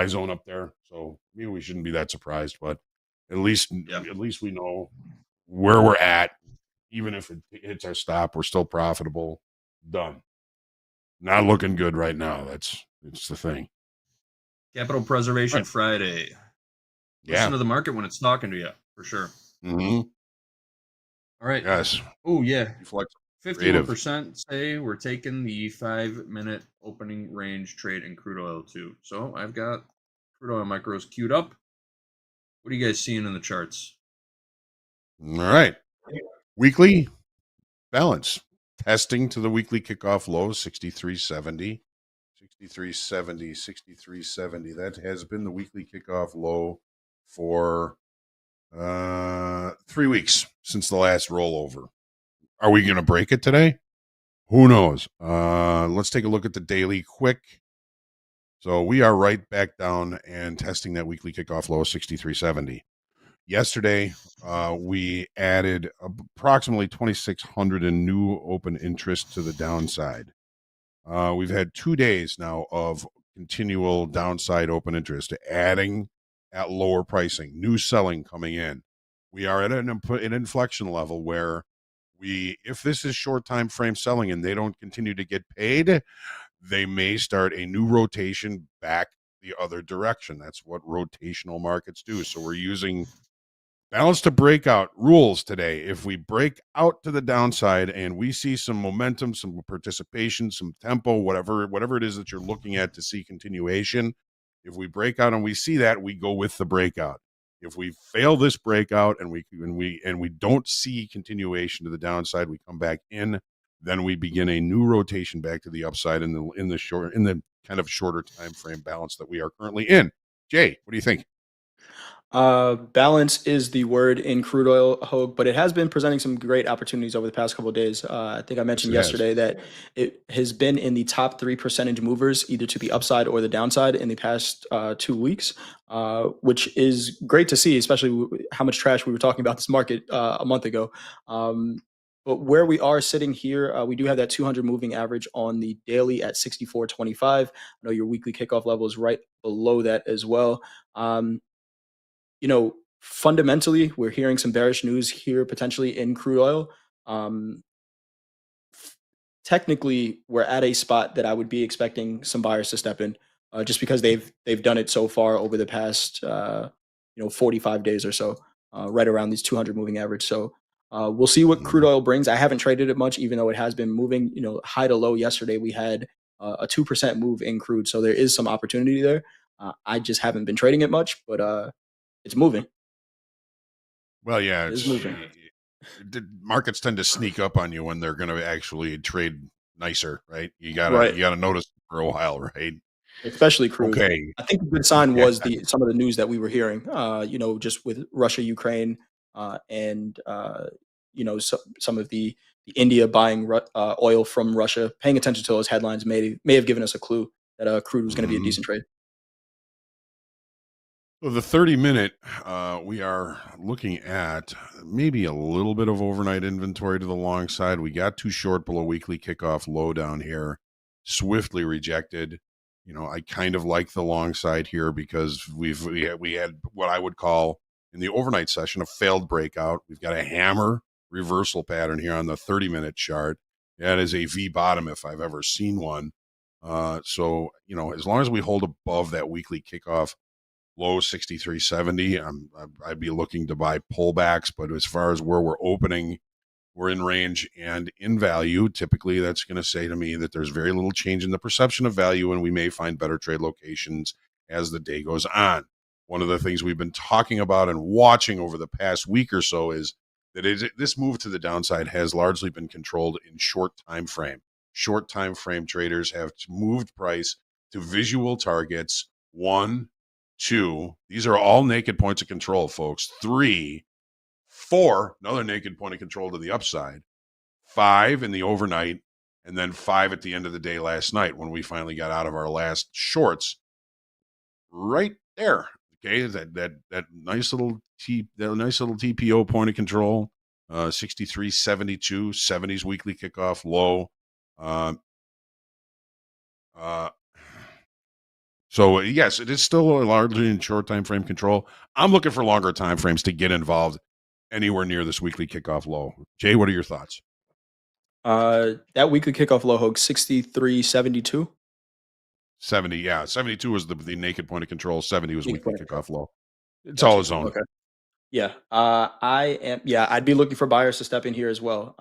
zone up there. So maybe we shouldn't be that surprised, but at least Yeah. we know where we're at. Even if it hits our stop, we're still profitable. Done. Not looking good right now. It's the thing. Capital Preservation Right. Friday. Yeah. Listen to the market when it's talking to you, for sure. Mm-hmm. All right. Yes. Oh, yeah. Reflex. 51% say we're taking the 5-minute opening range trade in crude oil too. So I've got crude oil micros queued up. What are you guys seeing in the charts? All right. Weekly balance. Testing to the weekly kickoff low, 63.70. 63.70, 63.70. That has been the weekly kickoff low for 3 weeks since the last rollover. Are we going to break it today? Who knows? Let's take a look at the daily quick. So we are right back down and testing that weekly kickoff low of 63.70. Yesterday, we added approximately 2,600 in new open interest to the downside. We've had 2 days now of continual downside open interest, adding at lower pricing, new selling coming in. We are at an inflection level where if this is short time frame selling and they don't continue to get paid, they may start a new rotation back the other direction. That's what rotational markets do. So we're using balance to breakout rules today. If we break out to the downside and we see some momentum, some participation, some tempo, whatever it is that you're looking at to see continuation, if we break out and we see that, we go with the breakout. If we fail this breakout and we don't see continuation to the downside, we come back in. Then we begin a new rotation back to the upside in the kind of shorter time frame balance that we are currently in. Jay, what do you think? Balance is the word in crude oil, Hoag, but it has been presenting some great opportunities over the past couple of days. I think I mentioned it has. yesterday that it has been in the top 3% movers, either to the upside or the downside in the past 2 weeks, which is great to see, especially how much trash we were talking about this market a month ago. But where we are sitting here, we do have that 200 moving average on the daily at 64.25. I know your weekly kickoff level is right below that as well. Fundamentally, we're hearing some bearish news here potentially in crude oil. Um, Technically, we're at a spot that I would be expecting some buyers to step in, just because they've done it so far over the past 45 days or so, right around these 200 moving average. So we'll see what crude oil brings. I haven't traded it much, even though it has been moving. High to low yesterday, we had a 2% move in crude, so there is some opportunity there. I just haven't been trading it much, but it's moving. Well, yeah, It's moving. the markets tend to sneak up on you when they're going to actually trade nicer, right? You Right. gotta notice for a while, right? Especially crude. Okay, I think a good sign yeah, was some of the news that we were hearing, just with Russia, Ukraine, and some of the India buying oil from Russia. Paying attention to those headlines may have given us a clue that crude was going to be a decent trade. So the 30-minute, we are looking at maybe a little bit of overnight inventory to the long side. We got too short below weekly kickoff low down here, swiftly rejected. I kind of like the long side here because we had what I would call in the overnight session a failed breakout. We've got a hammer reversal pattern here on the 30-minute chart. That is a V bottom if I've ever seen one. So as long as we hold above that weekly kickoff low 63.70, I'd be looking to buy pullbacks. But as far as where we're opening, we're in range and in value. Typically, that's going to say to me that there's very little change in the perception of value, and we may find better trade locations as the day goes on. One of the things we've been talking about and watching over the past week or so is that this move to the downside has largely been controlled in short time frame. Short time frame traders have moved price to visual targets. 1, 2, these are all naked points of control, folks. 3, 4, another naked point of control to the upside. 5 in the overnight, and then 5 at the end of the day last night when we finally got out of our last shorts. Right there, okay, that nice little TPO point of control, 63.72, 70s weekly kickoff low. So yes, it is still largely in short time frame control. I'm looking for longer time frames to get involved anywhere near this weekly kickoff low. Jay, what are your thoughts? That weekly kickoff low, Hoag, 63.72. 70, yeah. 72 was the naked point of control. 70 was Naked weekly point of control. kickoff low. It's all Gotcha. his own. Okay. Yeah. I'd be looking for buyers to step in here as well.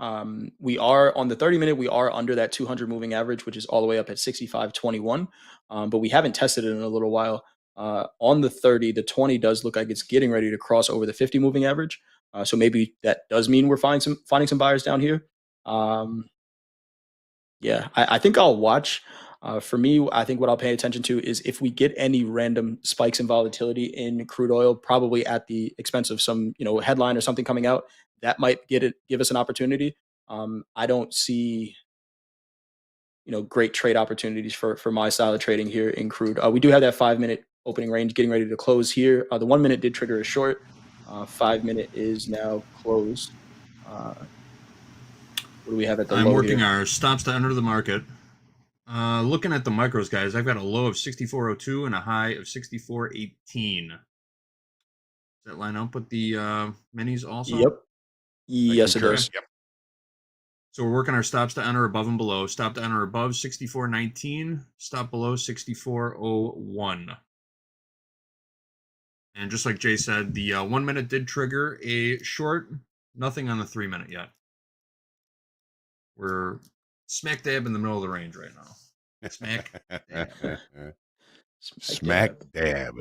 We are on the 30-minute, we are under that 200 moving average, which is all the way up at 65.21. But we haven't tested it in a little while. On the 30, the 20 does look like it's getting ready to cross over the 50 moving average. So maybe that does mean we're finding some buyers down here. Yeah, I think I'll watch. For me, I think what I'll pay attention to is if we get any random spikes in volatility in crude oil, probably at the expense of some, headline or something coming out, that might give us an opportunity. I don't see, great trade opportunities for my style of trading here in crude. We do have that 5-minute opening range getting ready to close here. The 1 minute did trigger a short. 5-minute is now closed. What do we have at the I'm low working here? our stops to enter the market. Looking at the micros, guys, I've got a low of 64.02 and a high of 64.18. Does that line up with the minis also? Yep. Yes, it Concur. does. Yep. So we're working our stops to enter above and below. Stop to enter above 64.19. Stop below 64.01. And just like Jay said, the 1 minute did trigger a short. Nothing on the 3 minute yet. We're smack dab in the middle of the range right now. Smack dab. Smack dab.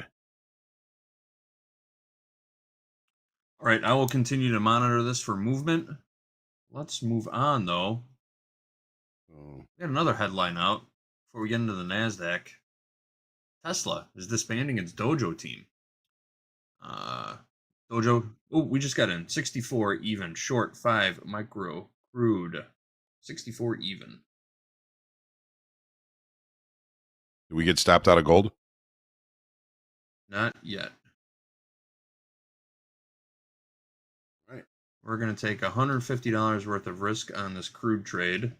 All right, I will continue to monitor this for movement. Let's move on, though. We got another headline out before we get into the NASDAQ. Tesla is disbanding its dojo team. Dojo, we just got in 64 even, short 5 micro, crude 64 even. Did we get stopped out of gold? Not yet. Right. We're going to take $150 worth of risk on this crude trade.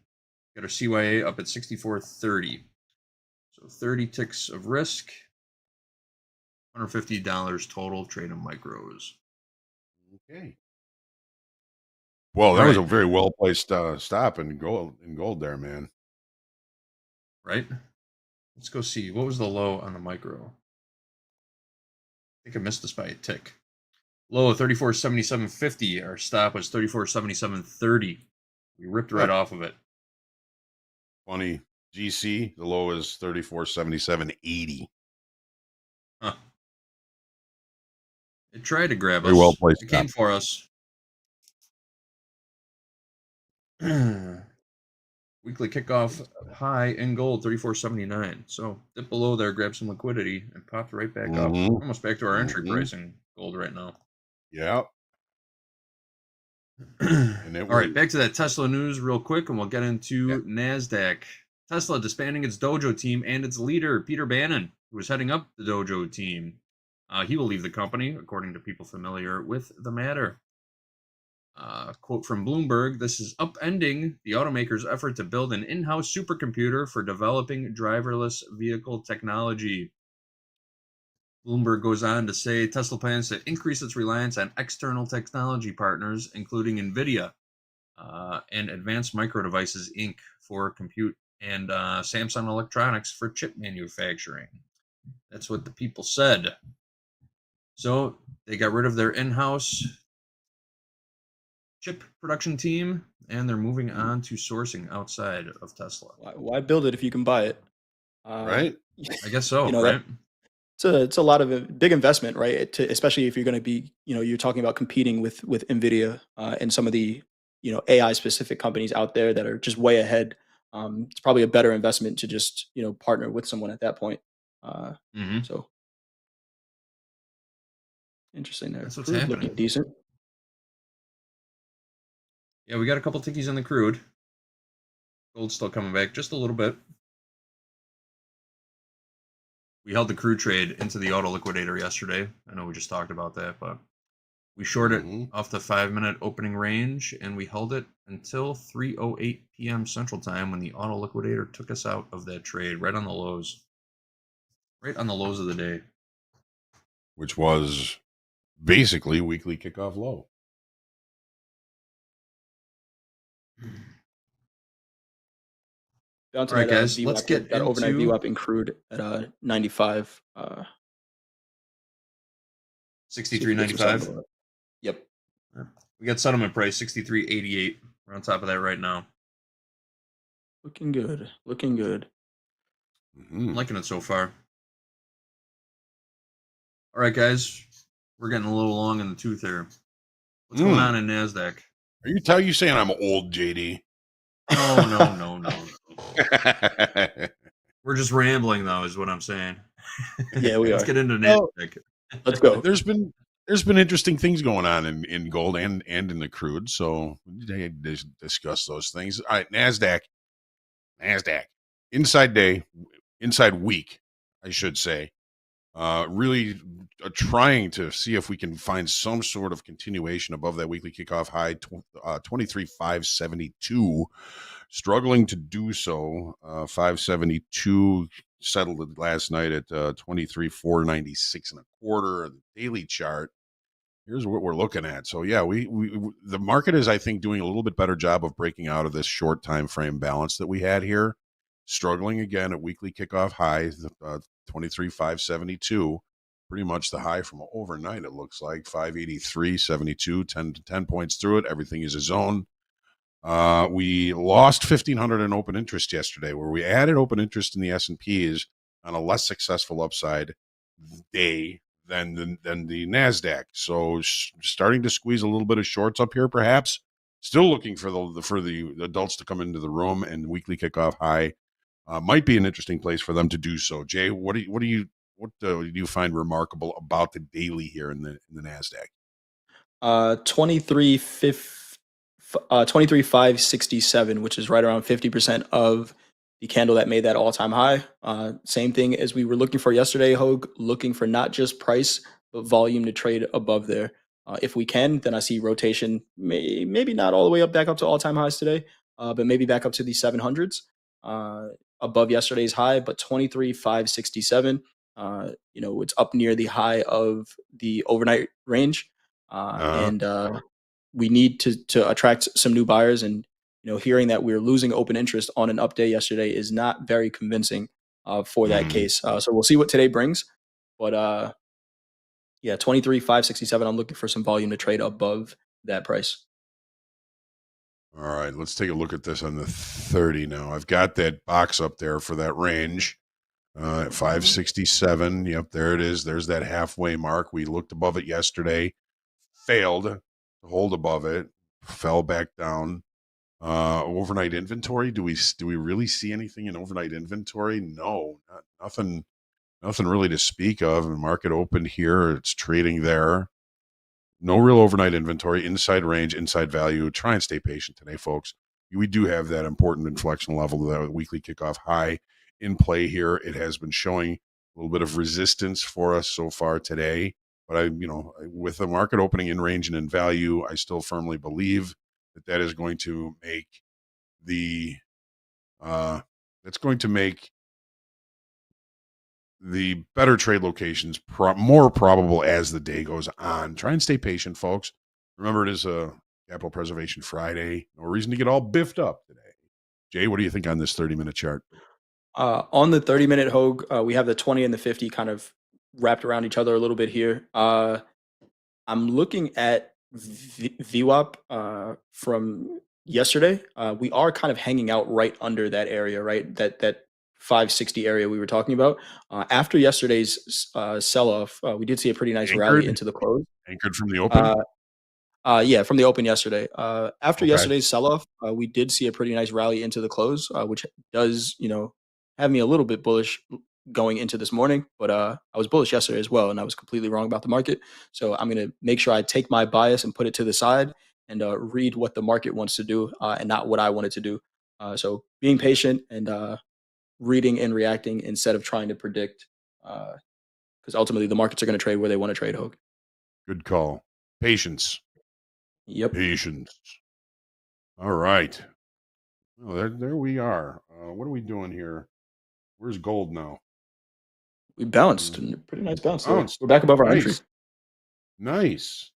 Got our CYA up at 64.30. So 30 ticks of risk. $150 total trade in micros. Okay. Well, that was a Right. very well placed stop in gold there, man. Right? Let's go see. What was the low on the micro? I think I missed this by a tick. Low of 34.7750. Our stop was 34.7730. We ripped right off of it. Funny. GC, the low is 34.7780. Huh. It tried to grab Very us. well placed It came stop. for us. Weekly kickoff high in gold, 34.79. So dip below there, grab some liquidity, and popped right back up. We're almost back to our entry price in gold right now. Yeah. All right, back to that Tesla news real quick, and we'll get into NASDAQ. Tesla disbanding its dojo team and its leader, Peter Bannon, who was heading up the dojo team. He will leave the company, according to people familiar with the matter. Quote from Bloomberg, this is upending the automaker's effort to build an in-house supercomputer for developing driverless vehicle technology. Bloomberg goes on to say Tesla plans to increase its reliance on external technology partners, including NVIDIA and Advanced Micro Devices, Inc. for compute and Samsung Electronics for chip manufacturing. That's what the people said. So they got rid of their in-house chip production team, and they're moving on to sourcing outside of Tesla. Why build it if you can buy it? Right? I guess so, right? It's a lot of a big investment, right? Especially if you're going to be, you're talking about competing with NVIDIA and some of the, AI specific companies out there that are just way ahead. It's probably a better investment to just, partner with someone at that point. So interesting there. That's what's Crude happening. looking decent. Yeah, we got a couple tickies on the crude. Gold's still coming back just a little bit. We held the crude trade into the auto liquidator yesterday. I know we just talked about that, but we shorted off the 5-minute opening range, and we held it until 3:08 p.m. Central Time when the auto liquidator took us out of that trade, right on the lows. Right on the lows of the day. Which was basically weekly kickoff low. Bouncing All right, at guys, let's VWAP here. get Got overnight into VWAP in crude at 95. See if we get some 63.95. settlement. Yep. We got settlement price 63.88. We're on top of that right now. Looking good. Looking good. I'm liking it so far. All right, guys, we're getting a little long in the tooth here. What's going on in NASDAQ? Are you saying I'm old, JD? No. We're just rambling, though, is what I'm saying. Yeah, we Let's are. get into Well, NASDAQ. Let's go. There's been interesting things going on in gold and in the crude, so we need to discuss those things. All right, NASDAQ, inside week, I should say. Really trying to see if we can find some sort of continuation above that weekly kickoff high, 23,572. Struggling to do so. 572 settled last night at 23,496 and a quarter. The daily chart. Here's what we're looking at. So yeah, we the market is, I think, doing a little bit better job of breaking out of this short time frame balance that we had here. Struggling again at weekly kickoff high, 23,572. Pretty much the high from overnight. It looks like 583.72, 10 points through it. Everything is a zone. We lost 1,500 in open interest yesterday, where we added open interest in the S&Ps on a less successful upside day than the NASDAQ. So starting to squeeze a little bit of shorts up here, perhaps. Still looking for the adults to come into the room, and weekly kickoff high might be an interesting place for them to do so. Jay, what do you find remarkable about the daily here in the NASDAQ? 23,567, which is right around 50% of the candle that made that all-time high. Same thing as we were looking for yesterday, Hoag, looking for not just price, but volume to trade above there. If we can, then I see rotation, maybe not all the way back up to all-time highs today, but maybe back up to the 700s above yesterday's high, but 23,567. It's up near the high of the overnight range. And we need to attract some new buyers. And hearing that we're losing open interest on an up day yesterday is not very convincing for that case. So we'll see what today brings. But yeah, 23,567. I'm looking for some volume to trade above that price. All right, let's take a look at this on the 30 now. I've got that box up there for that range at 567. Yep, there it is. There's that halfway mark. We looked above it yesterday, failed to hold above it, fell back down. Overnight inventory. Do we really see anything in overnight inventory? No, nothing really to speak of. The market opened here. It's trading there. No real overnight inventory, inside range, inside value. Try and stay patient today, folks. We do have that important inflection level, that weekly kickoff high in play here. It has been showing a little bit of resistance for us so far today. But with the market opening in range and in value, I still firmly believe that is going to make the better trade locations more probable as the day goes on. Try and stay patient, folks. Remember, it is a Capital Preservation Friday. No reason to get all biffed up today. Jay, what do you think on this 30-minute chart? On the 30-minute Hoag, we have the 20 and the 50 kind of wrapped around each other a little bit here. I'm looking at VWAP from yesterday. We are kind of hanging out right under that area, right? That 560 area we were talking about. After yesterday's sell-off, we did see a pretty nice rally into the close. Anchored from the open? Yeah, from the open yesterday. After yesterday's sell-off, we did see a pretty nice rally into the close, which does, have me a little bit bullish going into this morning. But I was bullish yesterday as well, and I was completely wrong about the market. So I'm going to make sure I take my bias and put it to the side and read what the market wants to do and not what I wanted to do. So being patient and reading and reacting instead of trying to predict, because ultimately the markets are going to trade where they want to trade, Hoag. Good call. Patience. Yep. Patience. All right. Well, there we are. What are we doing here? Where's gold now? We bounced. Pretty nice bounce. We're back above our entry. Nice.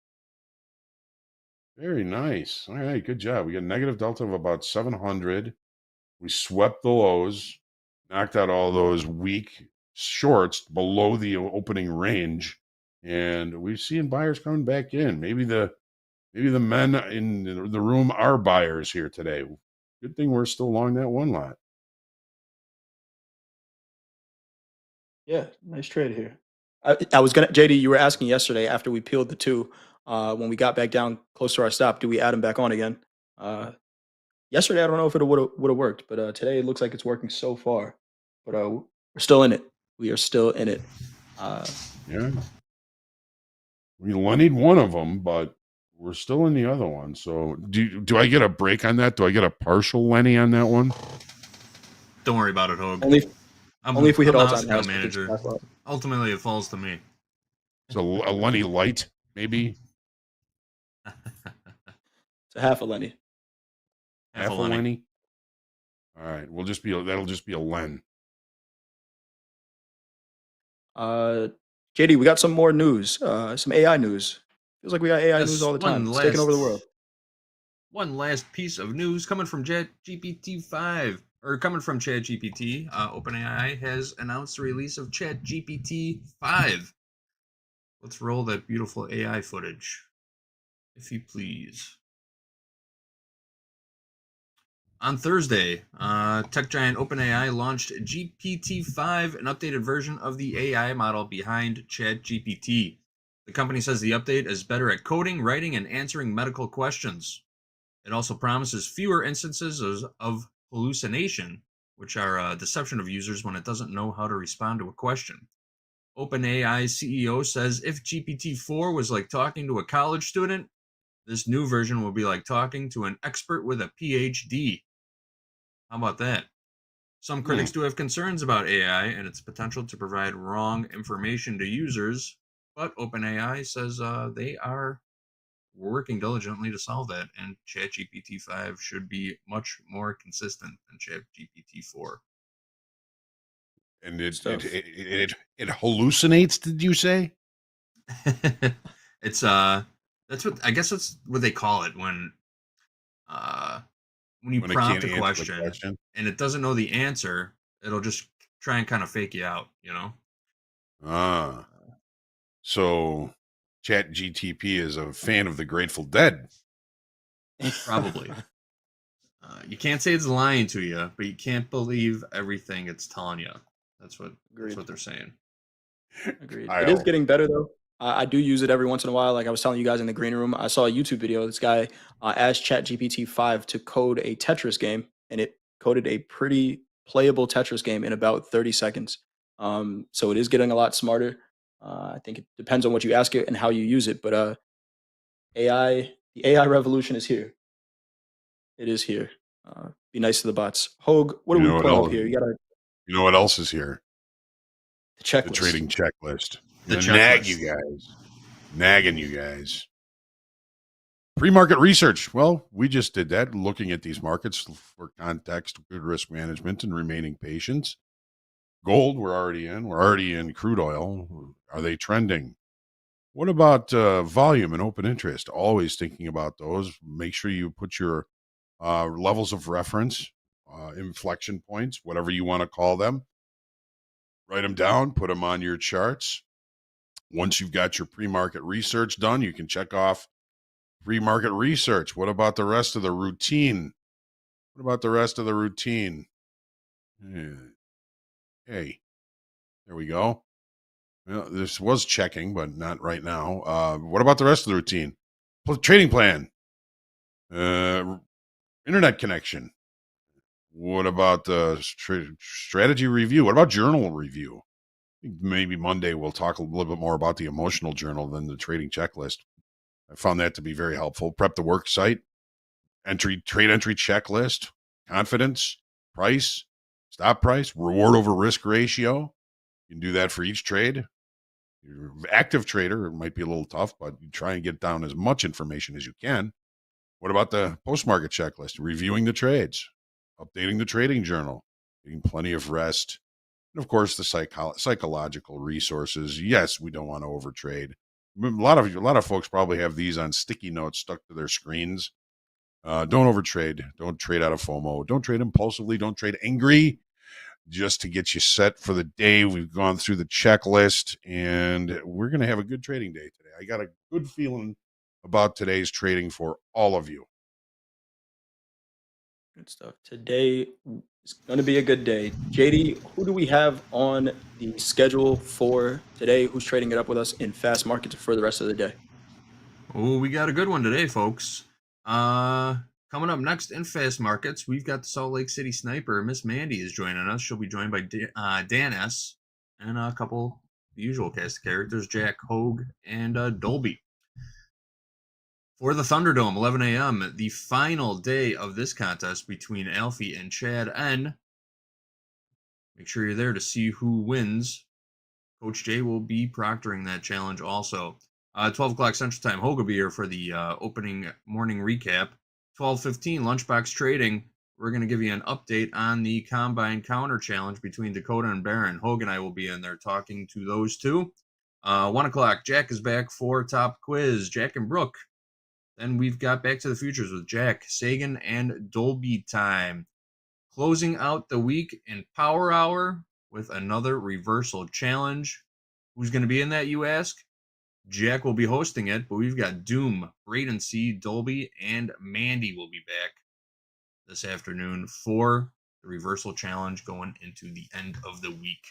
Very nice. All right. Good job. We got a negative delta of about 700. We swept the lows, knocked out all those weak shorts below the opening range, and we're seeing buyers coming back in. Maybe the men in the room are buyers here today. Good thing we're still long that one lot. Yeah, nice trade here. I was gonna, JD, you were asking yesterday after we peeled the two, when we got back down close to our stop, do we add them back on again? Yesterday, I don't know if it would have worked, but today it looks like it's working so far. But we're still in it. We are still in it. Yeah. We need one of them, but we're still in the other one. So do I get a break on that? Do I get a partial Lenny on that one? Don't worry about it, Hoag. Only if we hit I'm the all-time house account highs. manager. Ultimately, it falls to me. So a Lenny light, maybe. It's a half a Lenny. Half a Lenny. All right, that'll just be a Len. JD, we got some more news. Some AI news. Feels like we got AI news all the time. It's taking over the world. One last piece of news coming from ChatGPT 5, or coming from ChatGPT. OpenAI has announced the release of ChatGPT 5. Let's roll that beautiful AI footage, if you please. On Thursday, tech giant OpenAI launched GPT-5, an updated version of the AI model behind ChatGPT. The company says the update is better at coding, writing, and answering medical questions. It also promises fewer instances of hallucination, which are deception of users when it doesn't know how to respond to a question. OpenAI CEO says if GPT-4 was like talking to a college student, this new version will be like talking to an expert with a PhD. How about that? Some critics do have concerns about AI and its potential to provide wrong information to users, but OpenAI says they are working diligently to solve that, and ChatGPT 5 should be much more consistent than ChatGPT 4. And it hallucinates, did you say? It's that's what I guess that's what they call it when you prompt a question and it doesn't know the answer, it'll just try and kind of fake you out, you know? So ChatGTP is a fan of the Grateful Dead. Probably. You can't say it's lying to you, but you can't believe everything it's telling you. That's what they're saying. Agreed. It is getting better though. I do use it every once in a while. Like I was telling you guys in the green room, I saw a YouTube video. This guy asked ChatGPT 5 to code a Tetris game, and it coded a pretty playable Tetris game in about 30 seconds. So it is getting a lot smarter. I think it depends on what you ask it and how you use it. But the AI revolution is here. It is here. Be nice to the bots. Hoag, what are we pulling up here? You know what else is here? The checklist. The trading checklist. The checklist. Nagging you guys. Pre-market research. Well, we just did that, looking at these markets for context, good risk management, and remaining patience. Gold, we're already in. We're already in crude oil. Are they trending? What about volume and open interest? Always thinking about those. Make sure you put your levels of reference, inflection points, whatever you want to call them. Write them down, put them on your charts. Once you've got your pre-market research done, you can check off pre-market research. What about the rest of the routine? Hey, there we go. Well, this was checking, but not right now. What about the rest of the routine? Trading plan. Internet connection. What about the strategy review? What about journal review? Maybe Monday we'll talk a little bit more about the emotional journal than the trading checklist. I found that to be very helpful. Prep the work site, trade entry checklist, confidence, price, stop price, reward over risk ratio. You can do that for each trade. You're an active trader, it might be a little tough, but you try and get down as much information as you can. What about the post-market checklist? Reviewing the trades, updating the trading journal, getting plenty of rest, and of course the psychological resources. Yes, we don't want to overtrade. A lot of folks probably have these on sticky notes stuck to their screens. Don't overtrade. Don't trade out of FOMO. Don't trade impulsively. Don't trade angry. Just to get you set for the day. We've gone through the checklist, and we're going to have a good trading day today. I got a good feeling about today's trading for all of you. Good stuff. Today is going to be a good day. JD, who do we have on the schedule for today? Who's trading it up with us in fast markets for the rest of the day? Oh, we got a good one today, folks. Coming up next in fast markets, we've got the Salt Lake City Sniper. Miss Mandy is joining us. She'll be joined by Dan S. and a couple of the usual cast of characters, Jack, Hoag, and Dolby. For the Thunderdome, 11 a.m., the final day of this contest between Alfie and Chad N. Make sure you're there to see who wins. Coach Jay will be proctoring that challenge also. 12 o'clock Central Time, Hoag will be here for the opening morning recap. 12:15, Lunchbox Trading. We're going to give you an update on the Combine Counter Challenge between Dakota and Barron. Hoag and I will be in there talking to those two. 1 o'clock, Jack is back for Top Quiz. Jack and Brooke. Then we've got Back to the Futures with Jack, Sagan, and Dolby time. Closing out the week in Power Hour with another reversal challenge. Who's going to be in that, you ask? Jack will be hosting it, but we've got Doom, Braden C, Dolby, and Mandy will be back this afternoon for the reversal challenge going into the end of the week.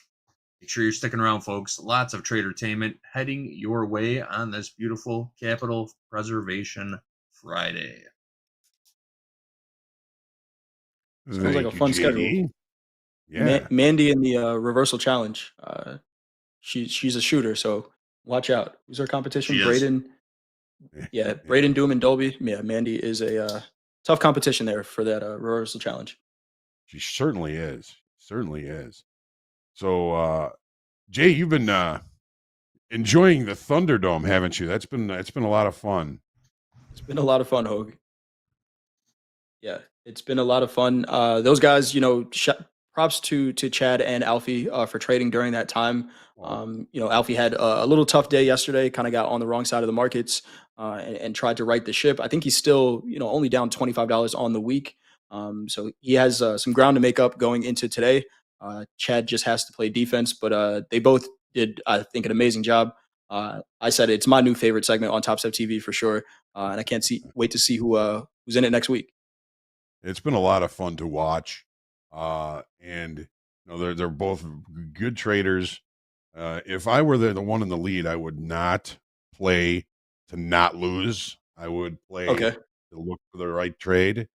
Make sure you're sticking around, folks. Lots of tradertainment heading your way on this beautiful Capital Preservation Friday. Sounds like a fun schedule. Yeah. Mandy in the reversal challenge. She's a shooter, so watch out. Who's our competition? Braden. Yeah, Braden, Doom, and Dolby. Yeah, Mandy is a tough competition there for that reversal challenge. She certainly is. Certainly is. So, Jay, you've been enjoying the Thunderdome, haven't you? It's been a lot of fun. It's been a lot of fun, Hoag. Yeah, it's been a lot of fun. Those guys, props to Chad and Alfie for trading during that time. Alfie had a little tough day yesterday, kind of got on the wrong side of the markets and tried to right the ship. I think he's still, only down $25 on the week. So he has some ground to make up going into today. Chad just has to play defense, but they both did, I think, an amazing job. I said it's my new favorite segment on TopstepTV for sure, and I can't wait to see who's in it next week. It's been a lot of fun to watch, and they're both good traders. If I were the one in the lead, I would not play to not lose. I would play to look for the right trade.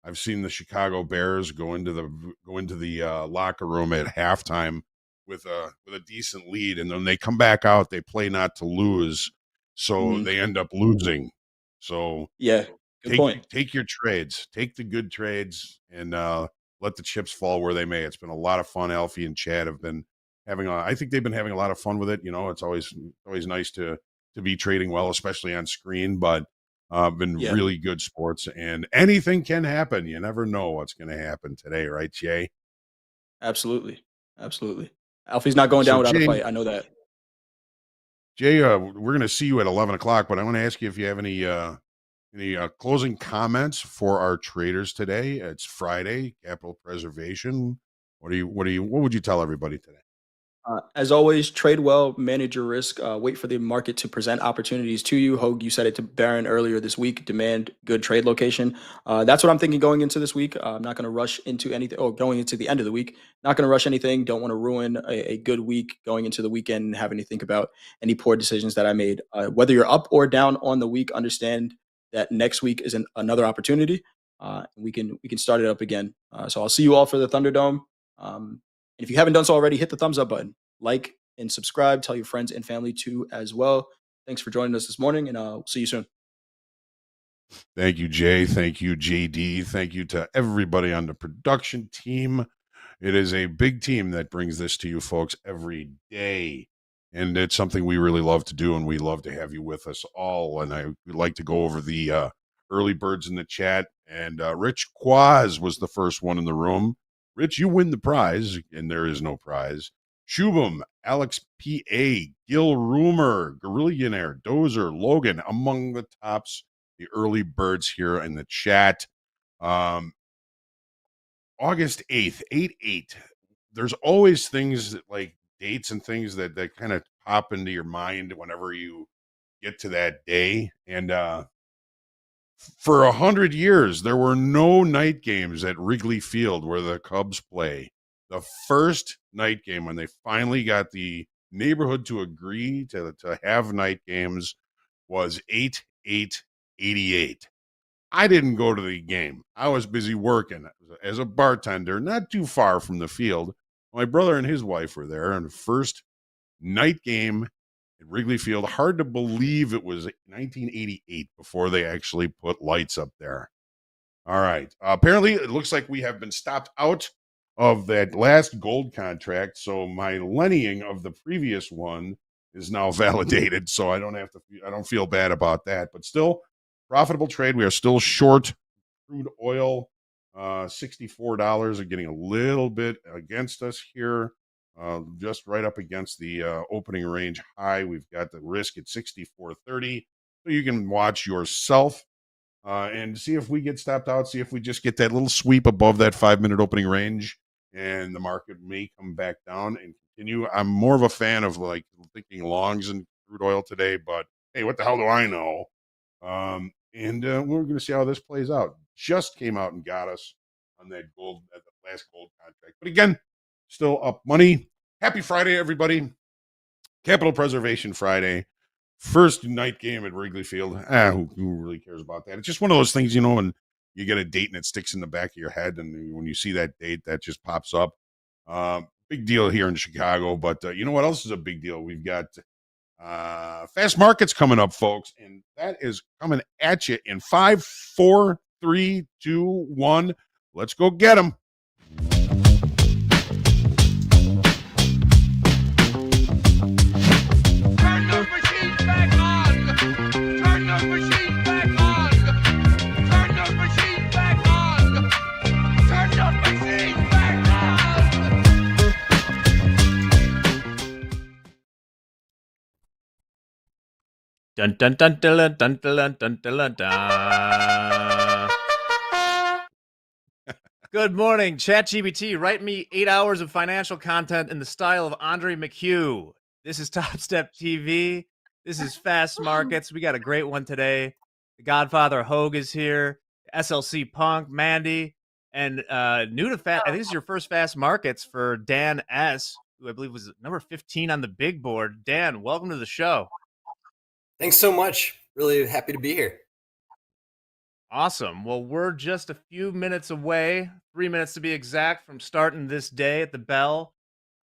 I've seen the Chicago Bears go into the locker room at halftime with a decent lead, and then they come back out. They play not to lose, so they end up losing. So yeah, good point. Take your trades, take the good trades, and let the chips fall where they may. It's been a lot of fun. Alfie and Chad have been I think they've been having a lot of fun with it. It's always nice to be trading well, especially on screen, but been really good sports, and anything can happen. You never know what's going to happen today, right, Jay? Absolutely. Alfie's not going down without a fight. I know that. Jay, we're going to see you at 11 o'clock, but I want to ask you if you have any closing comments for our traders today. It's Friday, capital preservation. What would you tell everybody today? As always, trade well, manage your risk, wait for the market to present opportunities to you. Hoag, you said it to Barron earlier this week, demand good trade location. That's what I'm thinking going into this week. I'm not going to rush into anything, going into the end of the week. Not going to rush anything. Don't want to ruin a good week going into the weekend and having to think about any poor decisions that I made. Whether you're up or down on the week, understand that next week is another opportunity. We can start it up again. So I'll see you all for the Thunderdome. And if you haven't done so already, hit the thumbs up button, like and subscribe. Tell your friends and family too as well. Thanks for joining us this morning, and I'll see you soon. Thank you, Jay. Thank you, JD. Thank you to everybody on the production team. It is a big team that brings this to you folks every day. And it's something we really love to do, and we love to have you with us all. And I would like to go over the early birds in the chat. And Rich Quaz was the first one in the room. Rich, you win the prize, and there is no prize. Shubham, Alex P.A., Gil Rumor, Gorillionaire, Dozer, Logan, among the tops the early birds here in the chat. August 8th, 8/8. There's always things that, like dates and things that kind of pop into your mind whenever you get to that day. And for 100 years, there were no night games at Wrigley Field where the Cubs play. The first night game, when they finally got the neighborhood to agree to have night games, was 8/8/88. I didn't go to the game. I was busy working as a bartender, not too far from the field. My brother and his wife were there, and the first night game at Wrigley Field. Hard to believe it was 1988 before they actually put lights up there. All right. Apparently, it looks like we have been stopped out of that last gold contract. So my lennying of the previous one is now validated. So I don't feel bad about that. But still, profitable trade. We are still short crude oil. $64 are getting a little bit against us here. Just right up against the opening range high. We've got the risk at 64.30. So you can watch yourself and see if we get stopped out, see if we just get that little sweep above that 5-minute opening range, and the market may come back down and continue. I'm more of a fan of like thinking longs in crude oil today, but hey, what the hell do I know? And we're going to see how this plays out. Just came out and got us on that gold, at the last gold contract. But again, still up money. Happy Friday, everybody. Capital Preservation Friday. First night game at Wrigley Field. Who really cares about that? It's just one of those things, when you get a date and it sticks in the back of your head, and when you see that date, that just pops up. Big deal here in Chicago, but you know what else is a big deal? We've got fast markets coming up, folks, and that is coming at you in 5, 4, 3, 2, 1. Let's go get them. Dun dun dun dun dun dun dun dun dun. Good morning, ChatGPT. Write me 8 hours of financial content in the style of Andre McHugh. This is TopstepTV. This is Fast Markets. We got a great one today. The Godfather Hoag is here. SLC Punk, Mandy, and new to Fast. I think this is your first Fast Markets for Dan S., who I believe was number 15 on the big board. Dan, welcome to the show. Thanks so much. Really happy to be here. Awesome. Well, we're just a few minutes away, 3 minutes to be exact, from starting this day at the bell.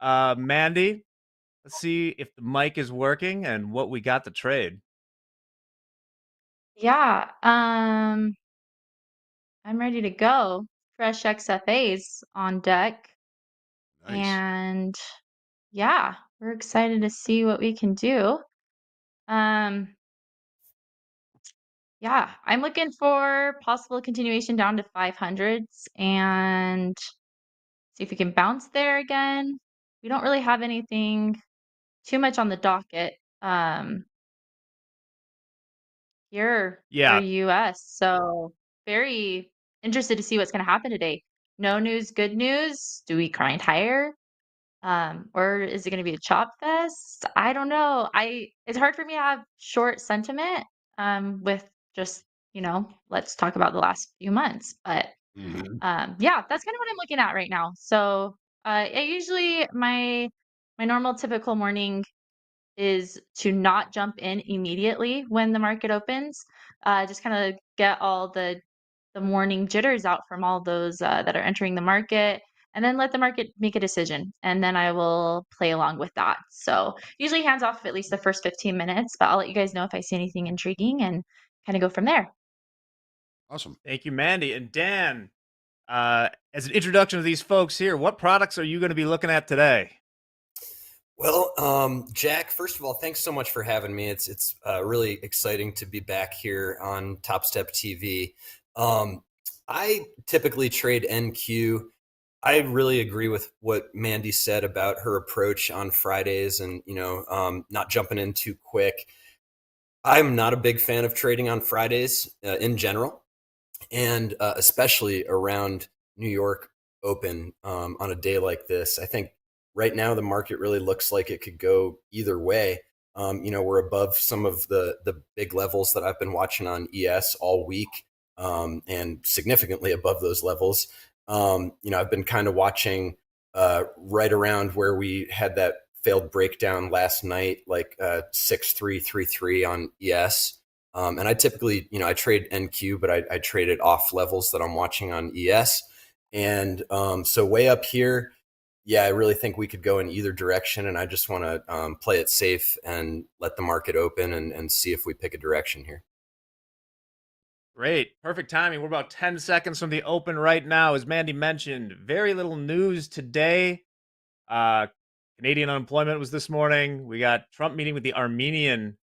Mandy, let's see if the mic is working and what we got to trade. Yeah, I'm ready to go. Fresh XFAs on deck. Nice. And yeah, we're excited to see what we can do. Yeah, I'm looking for possible continuation down to 500s and see if we can bounce there again. We don't really have anything too much on the docket here for US. So very interested to see what's going to happen today. No news, good news. Do we grind higher? Or is it going to be a chop fest? I don't know. It's hard for me to have short sentiment with just, let's talk about the last few months. But yeah, that's kind of what I'm looking at right now. So I usually my normal typical morning is to not jump in immediately when the market opens. Just kind of get all the morning jitters out from all those that are entering the market, and then let the market make a decision, and then I will play along with that. So usually hands off at least the first 15 minutes, but I'll let you guys know if I see anything intriguing and kind of go from there. Awesome. Thank you, Mandy. And Dan, as an introduction to these folks here, what products are you going to be looking at today? Well, Jack, first of all, thanks so much for having me. It's really exciting to be back here on TopstepTV. I typically trade NQ. I really agree with what Mandy said about her approach on Fridays and, not jumping in too quick. I'm not a big fan of trading on Fridays in general, and especially around New York Open on a day like this. I think right now the market really looks like it could go either way. We're above some of the big levels that I've been watching on ES all week, and significantly above those levels. I've been kind of watching right around where we had that failed breakdown last night, like 6333 on ES. And I typically, I trade NQ, but I trade it off levels that I'm watching on ES. And so way up here, yeah, I really think we could go in either direction. And I just want to play it safe and let the market open and see if we pick a direction here. Great. Perfect timing. We're about 10 seconds from the open right now. As Mandy mentioned, very little news today. Canadian unemployment was this morning. We got Trump meeting with the Armenian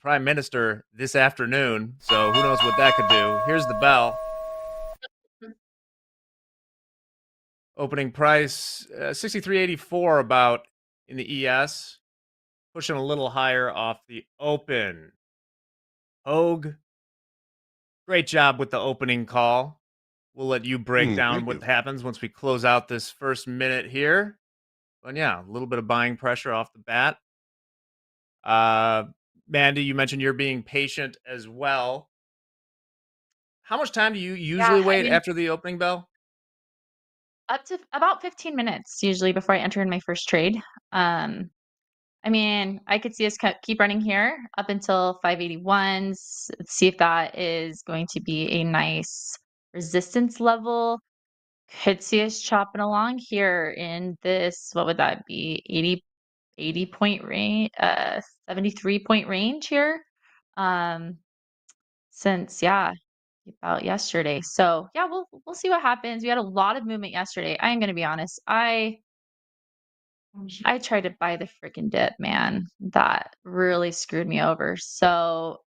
Prime Minister this afternoon. So who knows what that could do. Here's the bell. Opening price 63.84 about in the ES. Pushing a little higher off the open. Hoag, great job with the opening call. We'll let you break down what happens once we close out this first minute here. But yeah, a little bit of buying pressure off the bat. Mandy, you mentioned you're being patient as well. How much time do you usually wait after the opening bell? Up to about 15 minutes usually before I enter in my first trade. I could see us keep running here up until 581s. Let's see if that is going to be a nice resistance level. Could see us chopping along here in this, what would that be? 80 point range, 73 point range here. Since about yesterday. So yeah, we'll see what happens. We had a lot of movement yesterday. I am gonna be honest. I tried to buy the freaking dip, man. That really screwed me over. So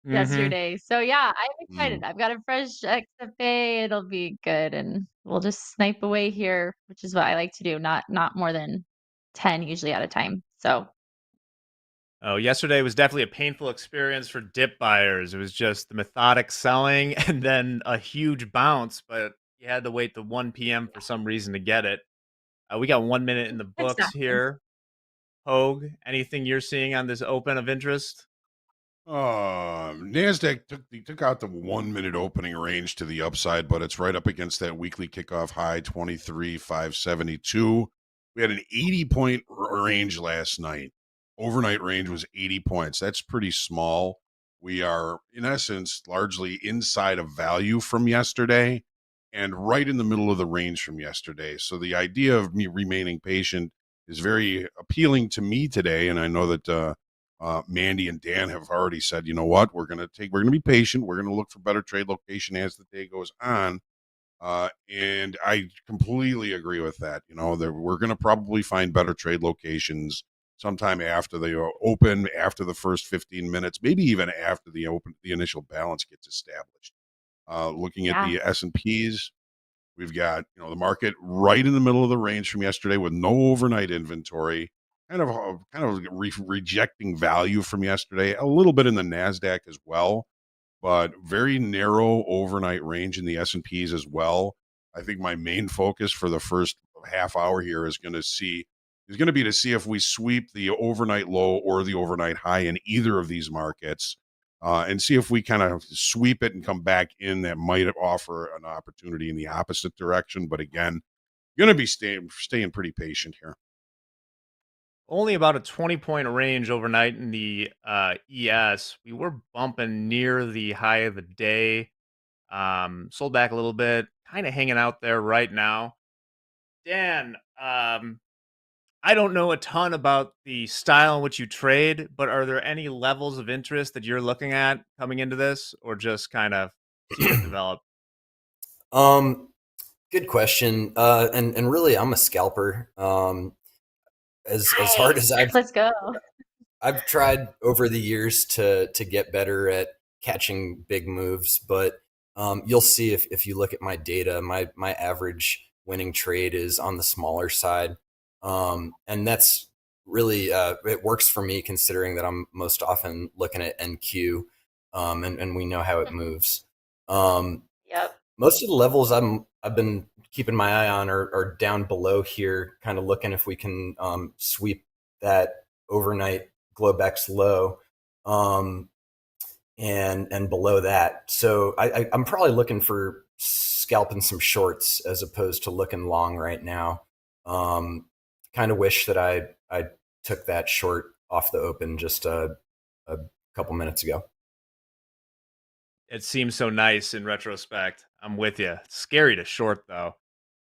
yesterday. So yeah, I'm excited. I've got a fresh XFA. It'll be good, and we'll just snipe away here, which is what I like to do. Not more than 10 usually at a time. So Yesterday was definitely a painful experience for dip buyers. It was just the methodic selling and then a huge bounce, but you had to wait to 1 p.m. for some reason to get it. We got 1 minute in the books here. Hoag, anything you're seeing on this open of interest? NASDAQ took out the 1 minute opening range to the upside, but it's right up against that weekly kickoff high 23,572. We had an 80-point range last night. Overnight range was 80 points. That's pretty small. We are, in essence, largely inside of value from yesterday and right in the middle of the range from yesterday. So the idea of me remaining patient is very appealing to me today. And I know that Mandy and Dan have already said, you know what, we're going to be patient. We're going to look for better trade location as the day goes on. And I completely agree with that. We're going to probably find better trade locations sometime after the open, after the first 15 minutes, maybe even after the initial balance gets established. Looking at the S&Ps, we've got, the market right in the middle of the range from yesterday with no overnight inventory, kind of rejecting value from yesterday, a little bit in the NASDAQ as well, but very narrow overnight range in the S&Ps as well. I think my main focus for the first half hour here is going to be to see if we sweep the overnight low or the overnight high in either of these markets, and see if we kind of sweep it and come back in. That might offer an opportunity in the opposite direction. But again, going to be staying pretty patient here. Only about a 20-point range overnight in the ES. We were bumping near the high of the day. Sold back a little bit, kind of hanging out there right now. Dan, I don't know a ton about the style in which you trade, but are there any levels of interest that you're looking at coming into this, or just kind of see it develop? Good question. And really, I'm a scalper. As hard as let's go. I've tried over the years to get better at catching big moves, but you'll see if you look at my data, my average winning trade is on the smaller side. And that's really it works for me, considering that I'm most often looking at NQ, and we know how it moves. Yep. Most of the levels I've been keeping my eye on are down below here, kind of looking if we can sweep that overnight Globex low, and below that. So I'm probably looking for scalping some shorts as opposed to looking long right now. Kind of wish that I took that short off the open just a couple minutes ago. It seems so nice in retrospect. I'm with you. It's scary to short though.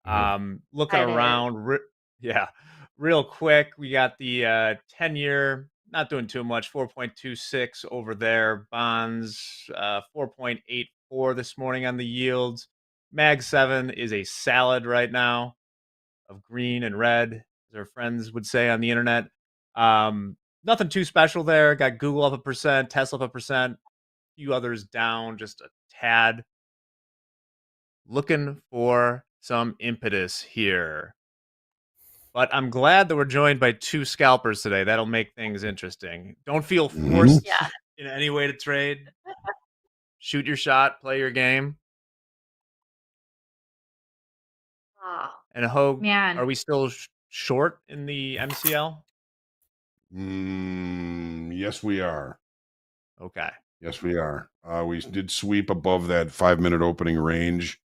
Looking It is. around, yeah, real quick. We got the 10-year, not doing too much, 4.26 over there. Bonds, 4.84 this morning on the yields. Mag 7 is a salad right now of green and red, as our friends would say on the internet. Nothing too special there. Got Google up 1%, Tesla up 1%, few others down just a tad. Looking for some impetus here. But I'm glad that we're joined by two scalpers today. That'll make things interesting. Don't feel forced Yeah. in any way to trade. Shoot your shot, play your game. Oh, And Hoag, man. are we still short in the MCL? Yes, we are. Okay. Yes, we are. We did sweep above that 5-minute opening range.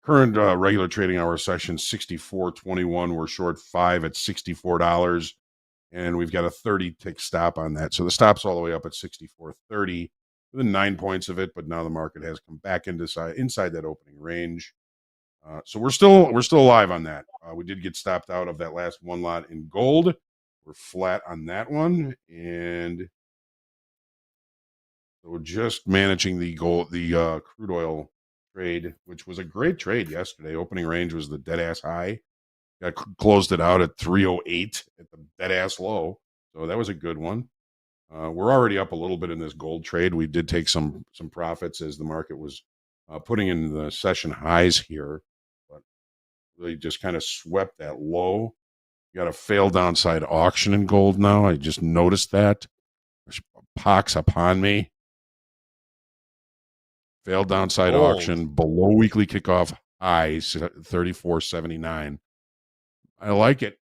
Current regular trading hour session 64.21. We're short 5 at $64, and we've got a 30 tick stop on that. So the stop's all the way up at 64.30, within 9 points of it. But now the market has come back inside that opening range. So we're still alive on that. We did get stopped out of that last one lot in gold. We're flat on that one, and so we're just managing the crude oil trade, which was a great trade yesterday. Opening range was the dead ass high. Got closed it out at 308 at the dead ass low. So that was a good one. We're already up a little bit in this gold trade. We did take some profits as the market was putting in the session highs here, but really just kind of swept that low. You got a failed downside auction in gold now. I just noticed that. There's pox upon me. Failed downside Gold. auction below weekly kickoff highs 34.79. I like it.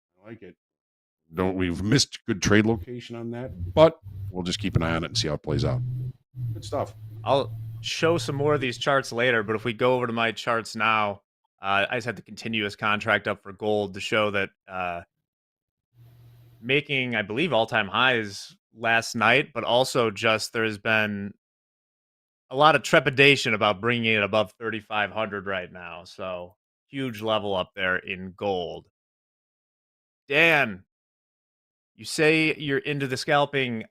We've missed good trade location on that, but we'll just keep an eye on it and see how it plays out. Good stuff. I'll show some more of these charts later, but if we go over to my charts now, I just had the continuous contract up for gold to show that making, I believe, all-time highs last night, but also just there's been a lot of trepidation about bringing it above 3,500 right now. So huge level up there in gold. Dan, you say you're into the scalping.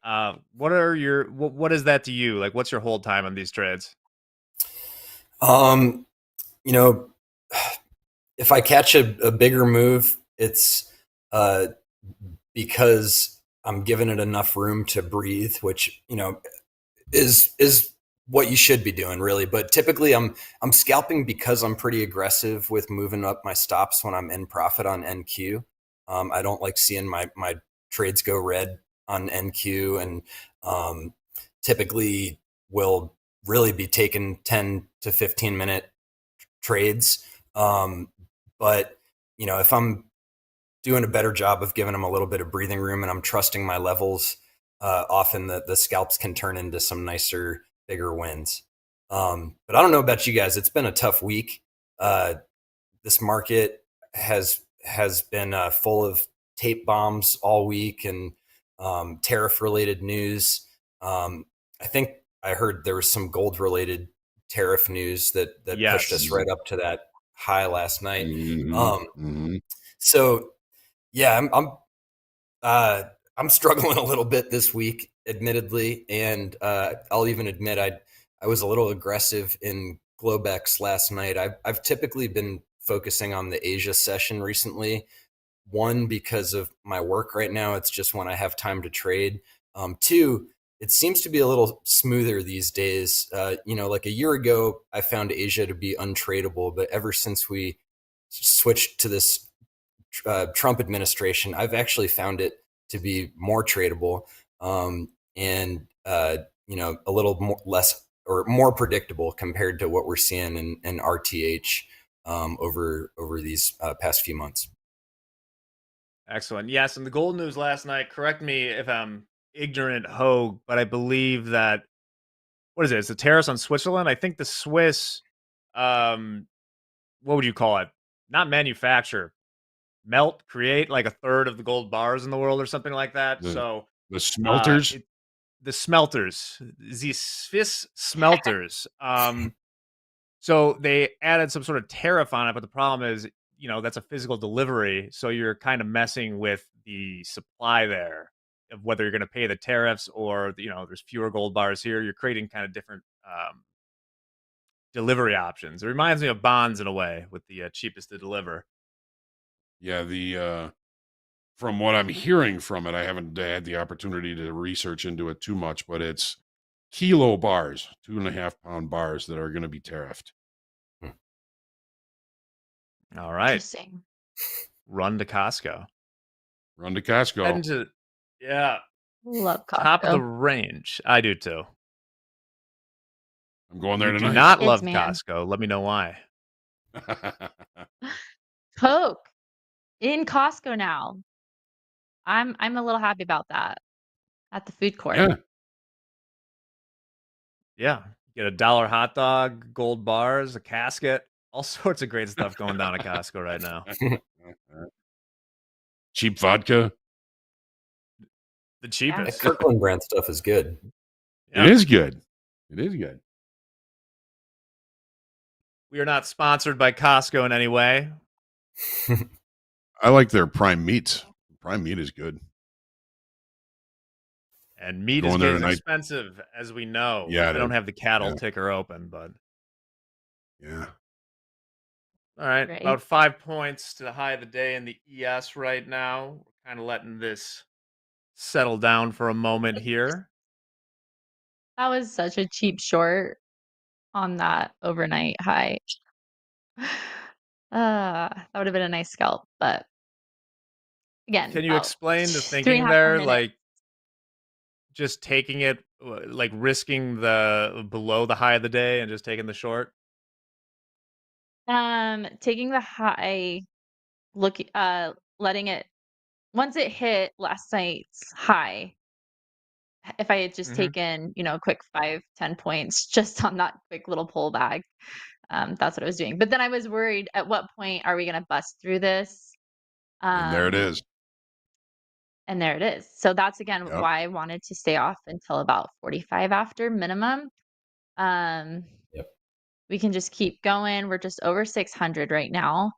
What is that to you? Like, what's your hold time on these trades? You know, if I catch a bigger move, it's because I'm giving it enough room to breathe, which, you know, is what you should be doing, really. But typically I'm scalping because I'm pretty aggressive with moving up my stops when I'm in profit on NQ. I don't like seeing my trades go red on NQ, and typically will really be taking 10 to 15 minute trades. But, you know, if I'm doing a better job of giving them a little bit of breathing room and I'm trusting my levels, often the scalps can turn into some nicer, bigger wins. But I don't know about you guys. It's been a tough week. This market has been full of tape bombs all week and tariff related news. I think I heard there was some gold related tariff news that Yes. pushed us right up to that high last night. Mm-hmm. So yeah, I'm struggling a little bit this week, admittedly, and I'll even admit I was a little aggressive in Globex last night. I've typically been focusing on the Asia session recently. One, because of my work right now, it's just when I have time to trade. Two, it seems to be a little smoother these days. You know, like a year ago, I found Asia to be untradeable, but ever since we switched to this Trump administration, I've actually found it to be more tradable, and a little more less or more predictable compared to what we're seeing in RTH over these past few months. Excellent. Yes, and the gold news last night, correct me if I'm ignorant, Hoag, but I believe that, what is it? It's the tariffs on Switzerland. I think the Swiss, what would you call it? Not manufacture, create like a third of the gold bars in the world or something like that. The So smelters. the smelters, the Swiss smelters. So they added some sort of tariff on it, but the problem is, that's a physical delivery. So you're kind of messing with the supply there of whether you're going to pay the tariffs or, there's fewer gold bars here. You're creating kind of different delivery options. It reminds me of bonds in a way with the cheapest to deliver. Yeah, the from what I'm hearing from it, I haven't had the opportunity to research into it too much, but it's kilo bars, 2.5-pound bars that are going to be tariffed. All right. Interesting. Run to Costco. Run to Costco. Heading to, yeah, Love top of the Costco. range. I do too. I'm going there You do tonight. not Kids, love man. Costco. Let me know why. Coke in Costco now. I'm a little happy about that at the food court. Yeah. Yeah. Get $1 hot dog, gold bars, a casket, all sorts of great stuff going down at Costco right now. Cheap vodka. The The cheapest. Kirkland brand stuff is good. Yeah. It is good. It is good. We are not sponsored by Costco in any way. I like their prime meats. Prime meat is good. And meat Going is there getting tonight. expensive, as we know. Yeah, I it don't is. have the cattle Yeah. ticker open, but Yeah. all right. Right. About 5 points to the high of the day in the ES right now. We're kind of letting this settle down for a moment here. That was such a cheap short on that overnight high. That would have been a nice scalp, but again, Can you about explain the 3.5 thinking more there? minutes. Like just taking it, like risking the below the high of the day and just taking the short? Taking the high, letting it once it hit last night's high. If I had just Mhm. taken, a quick 5-10 points just on that quick little pullback, that's what I was doing. But then I was worried, at what point are we going to bust through this? And there it Um, is. And there it is. So that's again Yep. why I wanted to stay off until about 45 after minimum. Yep. We can just keep going. We're just over 600 right now.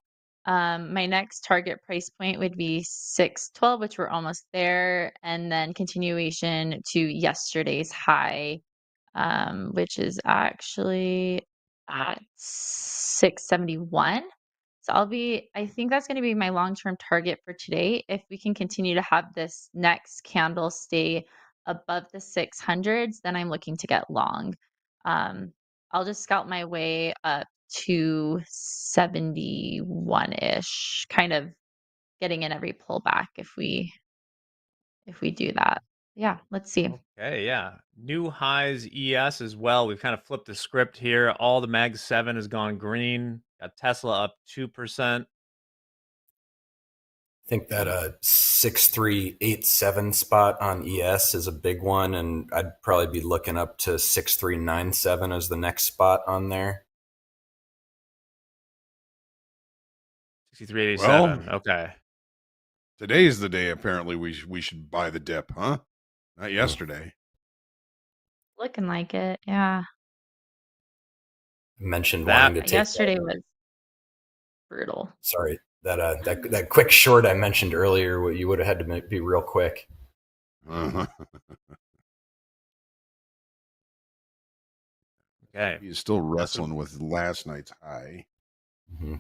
My next target price point would be 612, which we're almost there, and then continuation to yesterday's high, which is actually at 671. So I think that's going to be my long-term target for today. If we can continue to have this next candle stay above the 600s, then I'm looking to get long. I'll just scalp my way up to 71-ish, kind of getting in every pullback if we do that. Yeah, let's see. Okay, yeah. New highs ES as well. We've kind of flipped the script here. All the Mag 7 has gone green. Got Tesla up 2%. I think that 6387 spot on ES is a big one, and I'd probably be looking up to 6397 as the next spot on there. 6387. Well, Okay. today's the day apparently we should buy the dip, huh? Not yesterday. Looking like it, yeah. I mentioned That- wanting to take Yesterday that. was brutal. Sorry, that quick short I mentioned earlier, you would have had to be real quick. Uh-huh. Okay. He's still wrestling with last night's high. Mm-hmm.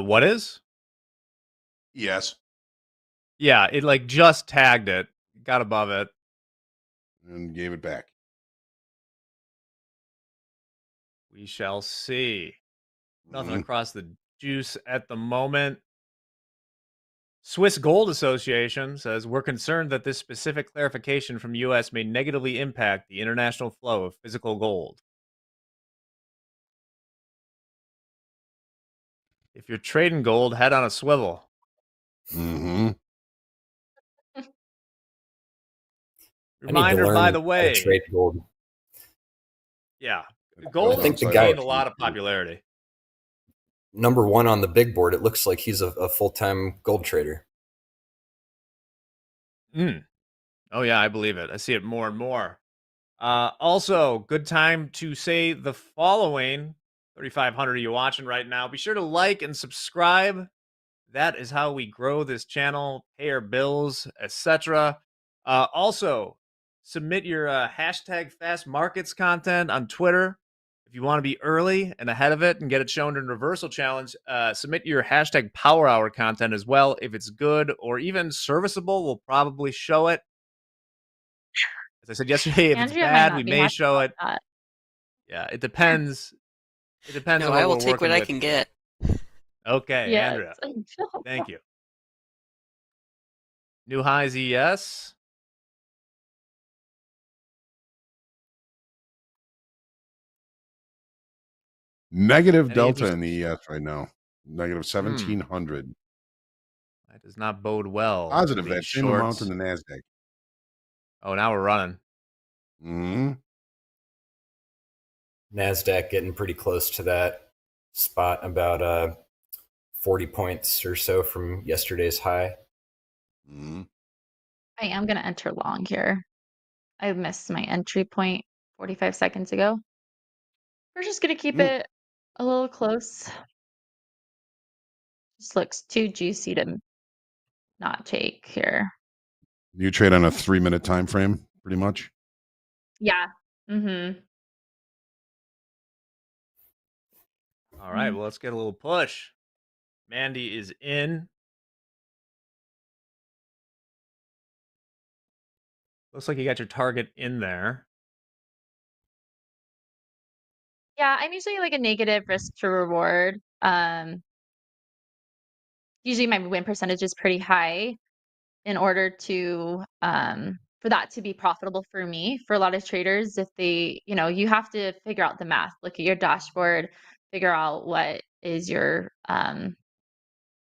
What is? Yes. Yeah, it like just tagged it, got above it. And gave it back. We shall see. Nothing Mhm. across the juice at the moment. Swiss Gold Association says we're concerned that this specific clarification from U.S. may negatively impact the international flow of physical gold. If you're trading gold, head on a swivel. Mm-hmm. Reminder, by the way, trade gold. Yeah, gold I think the has guy gained a lot of popularity. Number one on the big board, it looks like he's a full-time gold trader. Oh yeah, I believe it. I see it more and more. Also, good time to say the following. 3,500 of you watching right now. Be sure to like and subscribe. That is how we grow this channel, pay our bills, etc. Also, submit your hashtag fast markets content on Twitter. If you want to be early and ahead of it and get it shown in reversal challenge, submit your hashtag power hour content as well. If it's good or even serviceable, we'll probably show it. As I said yesterday, if Andrea it's might bad, not we be may happy show about it. that. Yeah, it depends. It depends No, on what I will we're take what working I with. can get. Okay, Yes. Andrea. Thank you. New highs, ES. Negative Any delta in interest- the ES right now. Negative 1,700. That does not bode well. Positive for that these same amount shorts. in the NASDAQ. Oh, now we're running. Mm-hmm. NASDAQ getting pretty close to that spot, about 40 points or so from yesterday's high. Mm-hmm. I am going to enter long here. I missed my entry point 45 seconds ago. We're just going to keep it a little close. Just looks too juicy to not take here. You trade on a 3-minute time frame, pretty much. Yeah. Mm-hmm. All right, well, let's get a little push. Mandy is in. Looks like you got your target in there. Yeah, I'm usually like a negative risk to reward. Usually my win percentage is pretty high in order to for that to be profitable for me. For a lot of traders, if they, you have to figure out the math, look at your dashboard, figure out what is your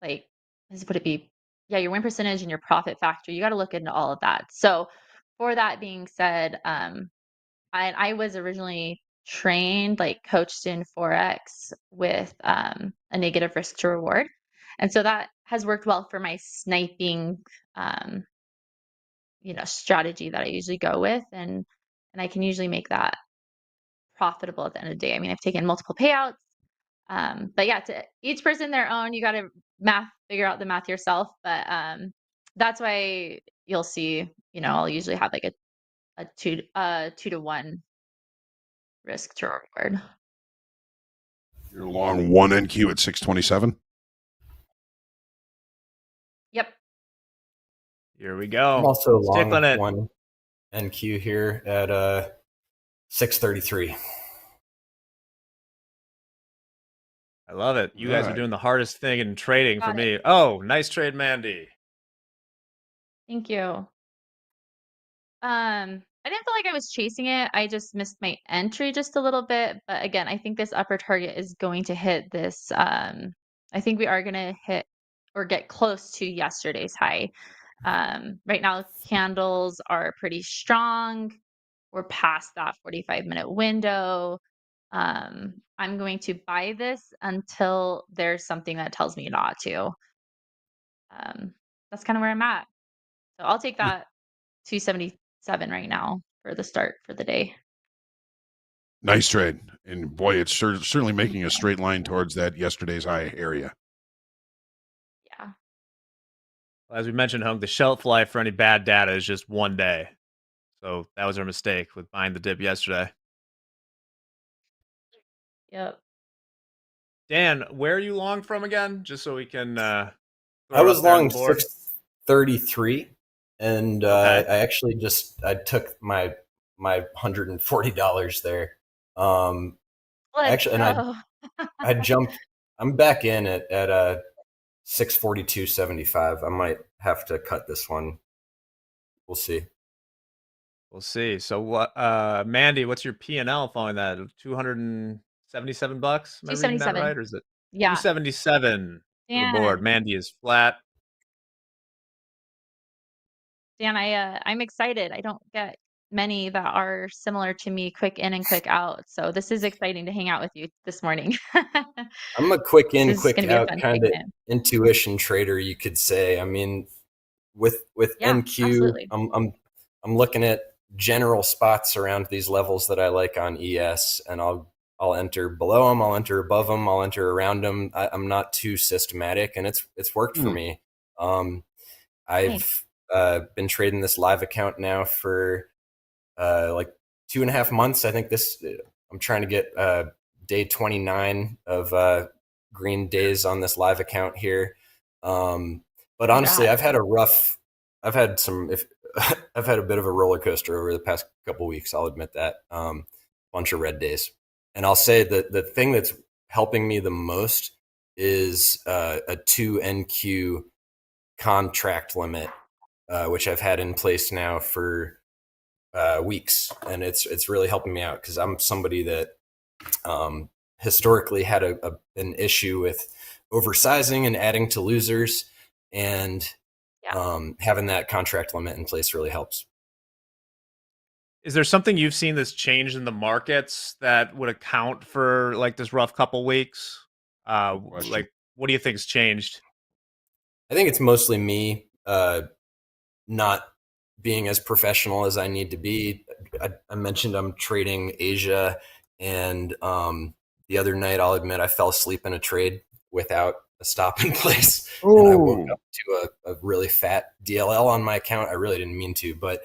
like would it be your win percentage and your profit factor. You got to look into all of that. So for that being said, I was originally trained, like coached in Forex with a negative risk to reward. And so that has worked well for my sniping, strategy that I usually go with. And I can usually make that profitable at the end of the day. I mean, I've taken multiple payouts. But yeah, to each person their own, you got to figure out the math yourself. But that's why you'll see, I'll usually have like a 2-to-1 risk to reward. You're long 1 NQ at 627. Yep. Here we go. I'm also Stick long on it. 1 NQ here at 633. I love it. You guys are Right. doing the hardest thing in trading for Got me. Oh, nice trade, Mandy. Thank you. I didn't feel like I was chasing it. I just missed my entry just a little bit. But again, I think this upper target is going to hit this. I think we are going to hit or get close to yesterday's high. Right now, candles are pretty strong. We're past that 45-minute window. I'm going to buy this until there's something that tells me not to. That's kind of where I'm at. So I'll take that 277 right now for the start for the day. Nice trade. And boy, it's certainly making a straight line towards that yesterday's high area. Yeah. As we mentioned, Hunk, the shelf life for any bad data is just 1 day. So that was our mistake with buying the dip yesterday. Yep. Dan, where are you long from again? Just so we can. I was long 633, and Okay. I actually I took my $140 there. Let's Actually, and go. I jumped. I'm back in at 642.75. I might have to cut this one. We'll see. We'll see. So what, Mandy, what's your P&L following that? $277? Am I reading that 277. right? Or is it Yeah. 277 for the board? Dan, Mandy is flat. Dan, I'm excited. I don't get many that are similar to me, quick in and quick out. So this is exciting to hang out with you this morning. I'm a quick This in, is quick gonna be a out fun kind of segment. intuition trader, you could say. I mean, with Yeah, NQ, absolutely. I'm looking at general spots around these levels that I like on ES, and I'll enter below them, I'll enter above them, I'll enter around them. I'm not too systematic, and it's worked for me. I've been trading this live account now for like 2.5 months. I think I'm trying to get day 29 of green days on this live account here. But honestly, I've had I've had a bit of a roller coaster over the past couple weeks. I'll admit that. Bunch of red days. And I'll say that the thing that's helping me the most is a 2 NQ contract limit, which I've had in place now for weeks, and it's really helping me out because I'm somebody that historically had an issue with oversizing and adding to losers, and having that contract limit in place really helps. Is there something you've seen that's changed in the markets that would account for like this rough couple weeks? Like, what do you think's changed? I think it's mostly me not being as professional as I need to be. I mentioned I'm trading Asia, and the other night, I'll admit, I fell asleep in a trade without a stop in place. Ooh. And I woke up to a really fat DLL on my account. I really didn't mean to, but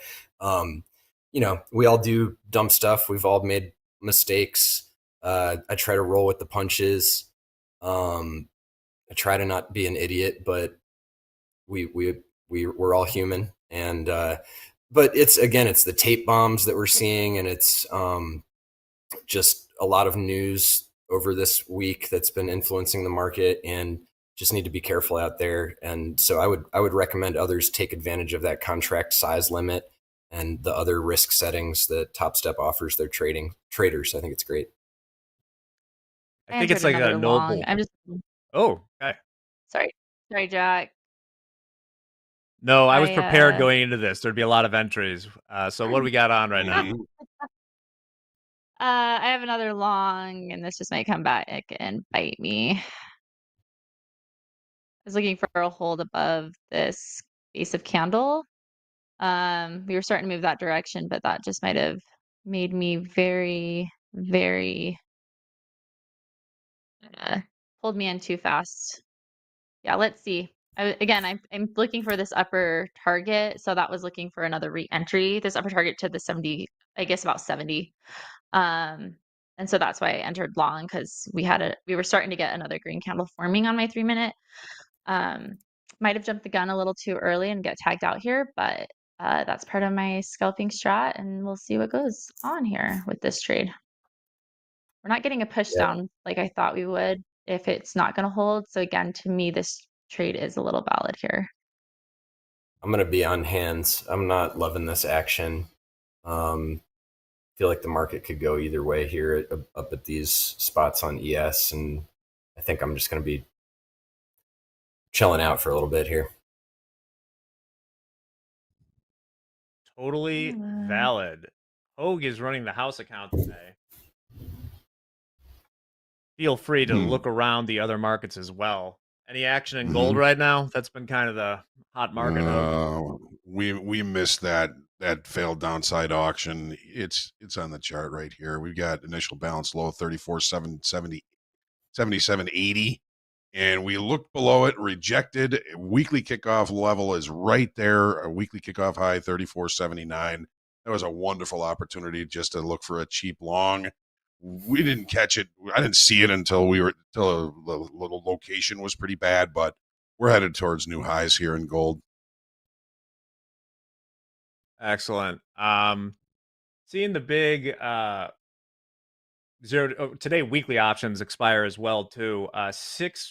we all do dumb stuff. We've all made mistakes. I try to roll with the punches. I try to not be an idiot, but we're all human. And but it's the tape bombs that we're seeing, and it's just a lot of news over this week that's been influencing the market, and just need to be careful out there. And so I would recommend others take advantage of that contract size limit and the other risk settings that Topstep offers their traders. I think it's great. I think it's like a noble. I'm just. Oh, okay. Sorry, Jack. No, I was prepared going into this. There'd be a lot of entries. So what do we got on right now? I have another long, and this just might come back and bite me. I was looking for a hold above this base of candle. We were starting to move that direction, but that just might have made me very, very pulled me in too fast. Yeah, let's see. I'm looking for this upper target, so that was looking for another re-entry. This upper target to the 70, I guess about 70. And so that's why I entered long, because we were starting to get another green candle forming on my 3-minute. Might have jumped the gun a little too early and get tagged out here, but that's part of my scalping strat, and we'll see what goes on here with this trade. We're not getting a push down like I thought we would if it's not going to hold. So again, to me, this trade is a little valid here. I'm going to be on hands. I'm not loving this action. Feel like the market could go either way here up at these spots on ES, and I think I'm just going to be chilling out for a little bit here. Totally valid. Hoag is running the house account today. Feel free to look around the other markets as well. Any action in gold right now? That's been kind of the hot market. We missed that failed downside auction. It's on the chart right here. We've got initial balance low 34,770, 77.80, and we looked below it, rejected. Weekly kickoff level is right there. A weekly kickoff high 34.79. That was a wonderful opportunity just to look for a cheap long. We didn't catch it. I didn't see it until the little location was pretty bad, but we're headed towards new highs here in gold. Excellent. Seeing the big today weekly options expire as well too.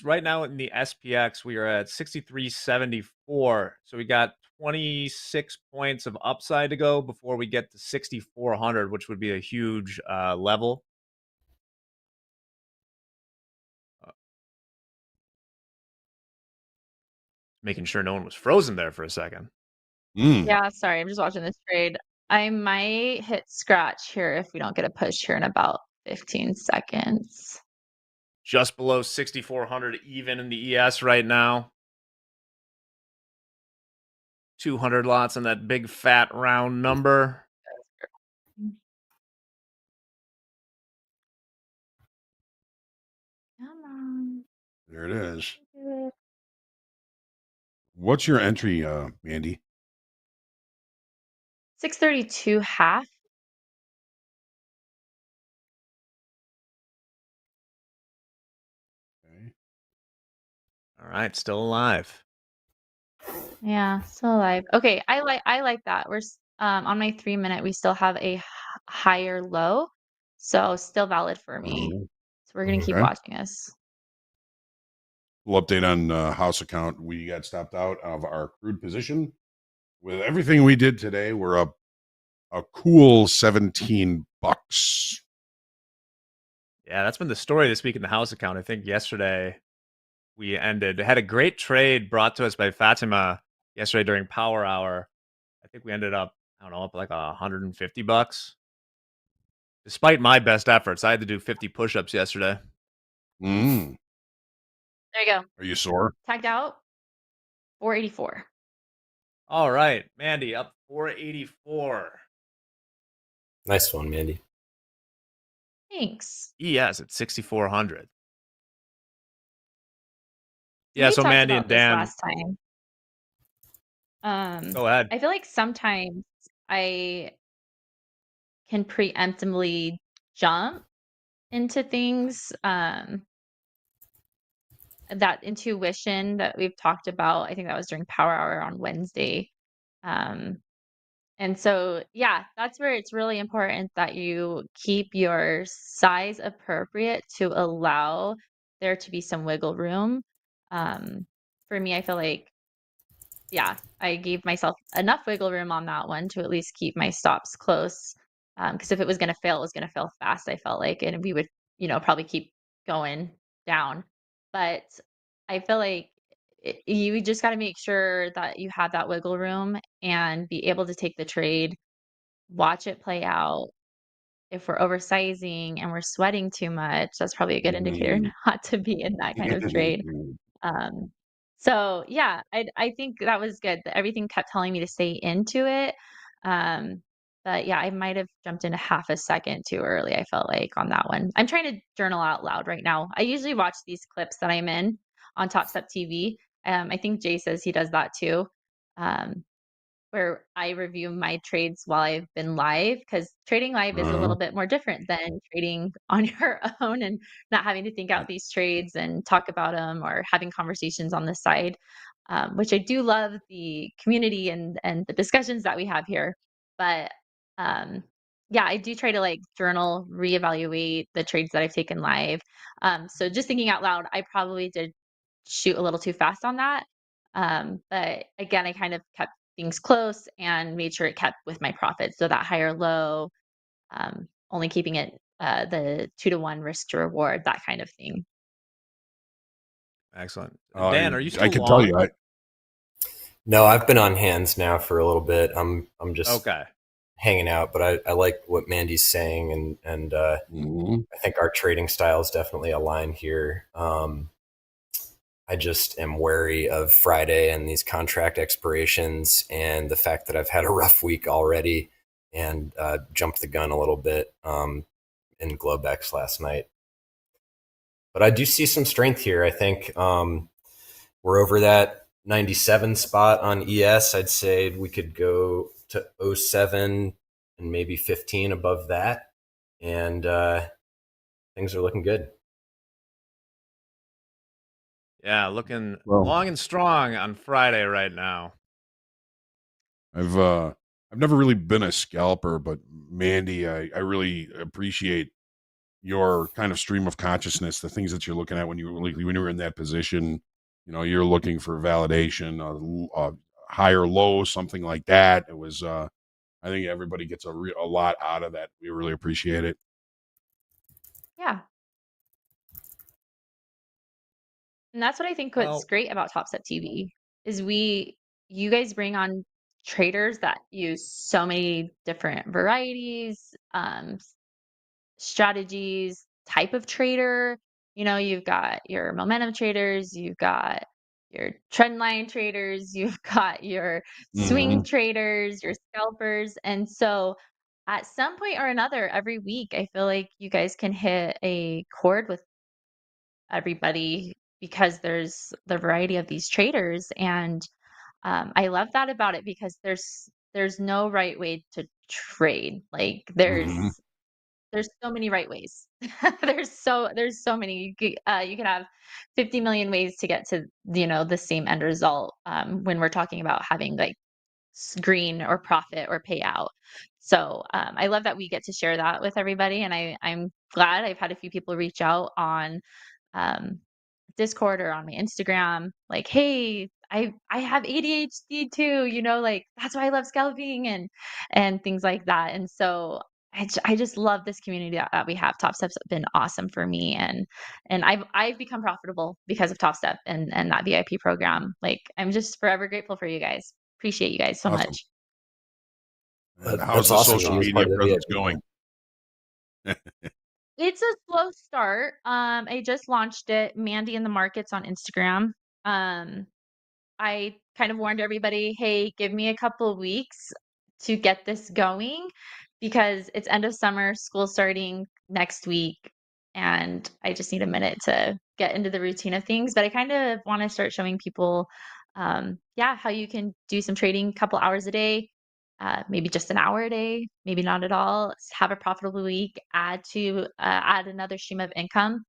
Right now in the SPX we are at 63.74, so we got 26 points of upside to go before we get to 6,400, which would be a huge level. Making sure no one was frozen there for a second. Yeah, sorry, I'm just watching this trade. I might hit scratch here if we don't get a push here in about 15 seconds. Just below 6,400 even in the ES right now. 200 lots on that big fat round number. Come on. There it is. What's your entry, Mandy? 632 half. Okay. All right, still alive. Yeah, still alive. Okay, I like that. We're on my 3-minute. We still have a higher low, so still valid for me. So we're gonna keep Okay. watching this. Little update on house account. We got stopped out of our crude position. With everything we did today, we're up a cool $17. Yeah, that's been the story this week in the house account. I think yesterday we had a great trade brought to us by Fatima yesterday during power hour. I think we ended up, I don't know, up like $150. Despite my best efforts, I had to do 50 push-ups yesterday. There you go. Are you sore? Tagged out. 484. All right, Mandy up 484. Nice one, Mandy. Thanks. ES at 6,400. We Yeah, so talked Mandy about and this Dan. last time. Go ahead. I feel like sometimes I can preemptively jump into things. That intuition that we've talked about, I think that was during power hour on Wednesday. And so, yeah, that's where it's really important that you keep your size appropriate to allow there to be some wiggle room. For me, I feel like, yeah, I gave myself enough wiggle room on that one to at least keep my stops close. Because if it was going to fail, it was going to fail fast, I felt like, and we would, probably keep going down. But I feel like you just got to make sure that you have that wiggle room and be able to take the trade, watch it play out. If we're oversizing and we're sweating too much, that's probably a good indicator not to be in that kind of trade. So yeah, I think that was good. Everything kept telling me to stay into it. But yeah, I might have jumped in a half a second too early, I felt like, on that one. I'm trying to journal out loud right now. I usually watch these clips that I'm in on TopstepTV. I think Jay says he does that too. Where I review my trades while I've been live, because trading live is a little bit more different than trading on your own and not having to think out these trades and talk about them or having conversations on the side, which I do love the community and the discussions that we have here. But yeah, I do try to like journal, reevaluate the trades that I've taken live. So just thinking out loud, I probably did shoot a little too fast on that. But again, I kind of kept things close and made sure it kept with my profits. So that higher low, only keeping it the 2-to-1 risk to reward, that kind of thing. Excellent. Dan, are you still I can long? tell you. No, I've been on hands now for a little bit. I'm just okay. Hanging out, but I like what Mandy's saying, and I think our trading styles definitely align here. I just am wary of Friday and these contract expirations and the fact that I've had a rough week already and jumped the gun a little bit in Globex last night. But I do see some strength here. I think we're over that 97 spot on ES. I'd say we could go to 07 and maybe 15 above that. And things are looking good. Yeah, looking long and strong on Friday right now. I've never really been a scalper, but Mandy, I really appreciate your kind of stream of consciousness, the things that you're looking at when you were in that position. You know, you're looking for validation, a higher low, something like that. It was, I think everybody gets a lot out of that. We really appreciate it. Yeah. And that's what I think what's great about Topstep TV is you guys bring on traders that use so many different varieties, strategies, type of trader. You know, you've got your momentum traders, you've got your trend line traders, you've got your swing traders, your scalpers. And so at some point or another, every week, I feel like you guys can hit a chord with everybody because there's the variety of these traders. And I love that about it because there's no right way to trade. Like there's so many right ways. there's so many. You can have 50 million ways to get to the same end result when we're talking about having like green or profit or payout. So I love that we get to share that with everybody, and I'm glad I've had a few people reach out on um, Discord or on my Instagram, like, hey, I have ADHD too, like that's why I love scalping and things like that. And so I just love this community that we have. Topstep's been awesome for me, and I've become profitable because of Topstep and that VIP program. Like I'm just forever grateful for you guys. Appreciate you guys so Awesome. much. And how's That's the awesome. social He was media part of the presence VIP going? It's a slow start. I just launched it, Mandy in the Markets on Instagram. I kind of warned everybody, hey, give me a couple of weeks to get this going because it's end of summer, school starting next week, and I just need a minute to get into the routine of things. But I kind of want to start showing people, how you can do some trading a couple hours a day, maybe just an hour a day, maybe not at all. Have a profitable week, add another stream of income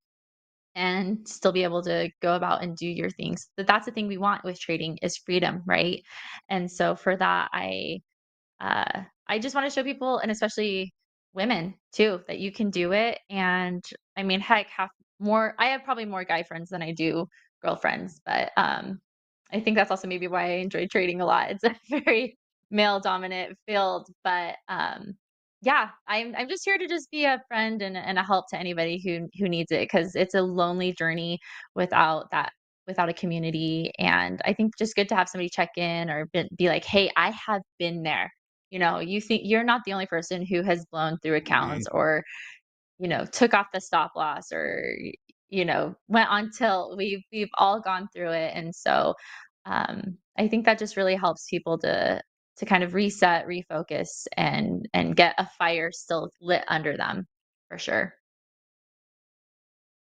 and still be able to go about and do your things. But that's the thing we want with trading is freedom, right? And so for that, I just want to show people, and especially women too, that you can do it. And I mean, heck, I have probably more guy friends than I do girlfriends, but I think that's also maybe why I enjoy trading a lot. It's a very male dominant field, but yeah, I'm just here to just be a friend and a help to anybody who needs it because it's a lonely journey without a community. And I think just good to have somebody check in or be like, hey, I have been there. You think you're not the only person who has blown through accounts or, took off the stop loss or, went on tilt. We've all gone through it. And so I think that just really helps people to kind of reset, refocus and get a fire still lit under them for sure.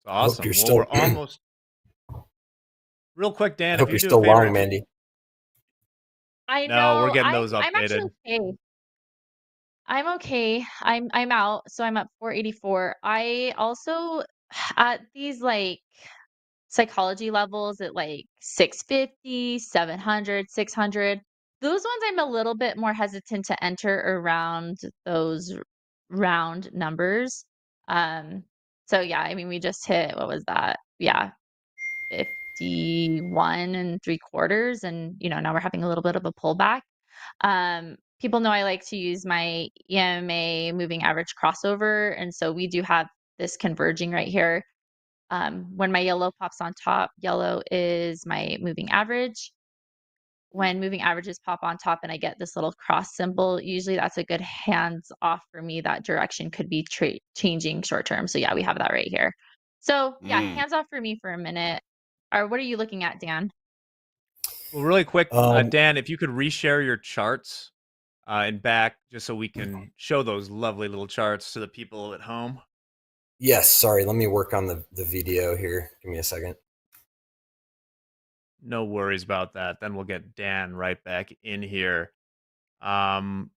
Awesome. you're Well, still- we're almost real quick, Dan. I hope If you're you do still a favor, long, Mandy. I No, we're know. getting I'm those I'm actually updated. okay. I'm okay. I'm out, so I'm up 484. I also at these like psychology levels at like 650, 700, 600. Those ones I'm a little bit more hesitant to enter around those round numbers. So yeah, I mean we just hit what was that? Yeah, 51 and 3/4 and now we're having a little bit of a pullback. People know I like to use my EMA moving average crossover, and so we do have this converging right here. When my yellow pops on top, yellow is my moving average. When moving averages pop on top and I get this little cross symbol, usually that's a good hands off for me. That direction could be changing short term. So yeah, we have that right here. So yeah, hands off for me for a minute. Or what are you looking at, Dan? Well, really quick, Dan, if you could reshare your charts and back just so we can show those lovely little charts to the people at home. Yes, sorry. Let me work on the video here. Give me a second. No worries about that. Then we'll get Dan right back in here. Came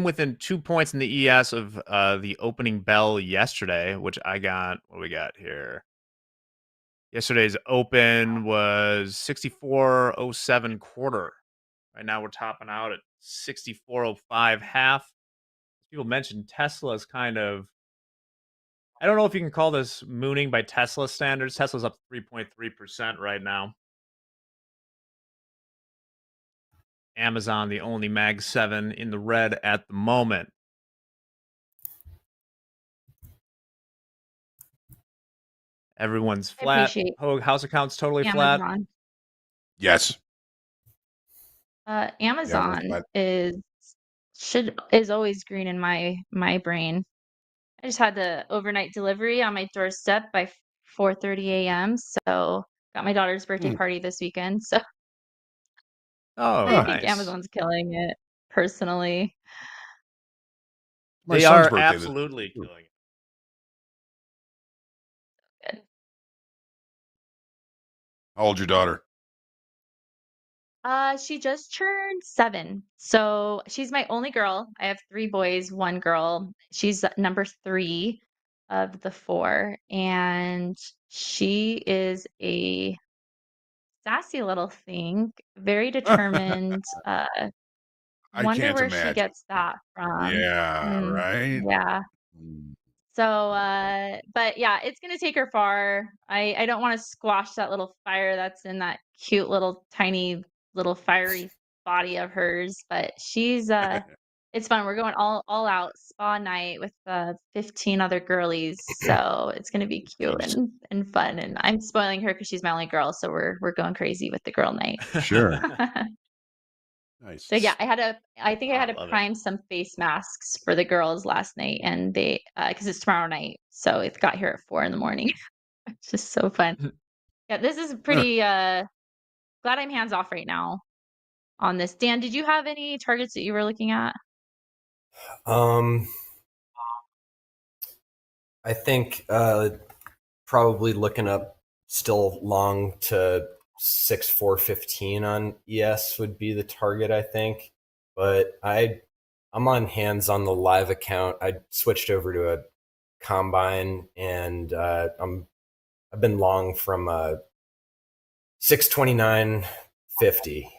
within 2 points in the ES of the opening bell yesterday, which I got. What do we got here? Yesterday's open was 64.07 quarter. Right now we're topping out at 64.05 half. People mentioned Tesla's kind of I don't know if you can call this mooning by Tesla standards. Tesla's up 3.3% right now. Amazon, the only Mag 7 in the red at the moment. Everyone's I flat. appreciate House account's totally flat. Amazon. Yes. Uh, Yeah, we're Amazon flat. is always green in my brain. I just had the overnight delivery on my doorstep by 4:30 a.m. So got my daughter's birthday Hmm. party this weekend. So Oh, I Huh. think nice. Amazon's killing it personally. My They son's are birthday this absolutely week, too. killing it. Good. How old's your daughter? She just turned 7. So she's my only girl. I have 3 boys, 1 girl. She's number 3 of the 4, and she is a sassy little thing, very determined. I Wonder can't where she imagine. gets that from. Yeah, right? Yeah. Mm. So, but yeah, it's gonna take her far. I don't want to squash that little fire that's in that cute little tiny little fiery body of hers. But she's it's fun. We're going all out spa night with 15 other girlies. So it's gonna be cute Jeez. and fun. And I'm spoiling her because she's my only girl. So we're going crazy with the girl night. Sure. Nice. So yeah, I think I had to love it. prime some face masks for the girls last night, and they because it's tomorrow night, so it got here at 4 in the morning. It's just so fun. Yeah, this is pretty glad I'm hands off right now on this. Dan, did you have any targets that you were looking at? I think probably looking up still long to 6,415 on ES would be the target, I think. But I'm on hands on the live account. I switched over to a combine, and I've been long from 629.50,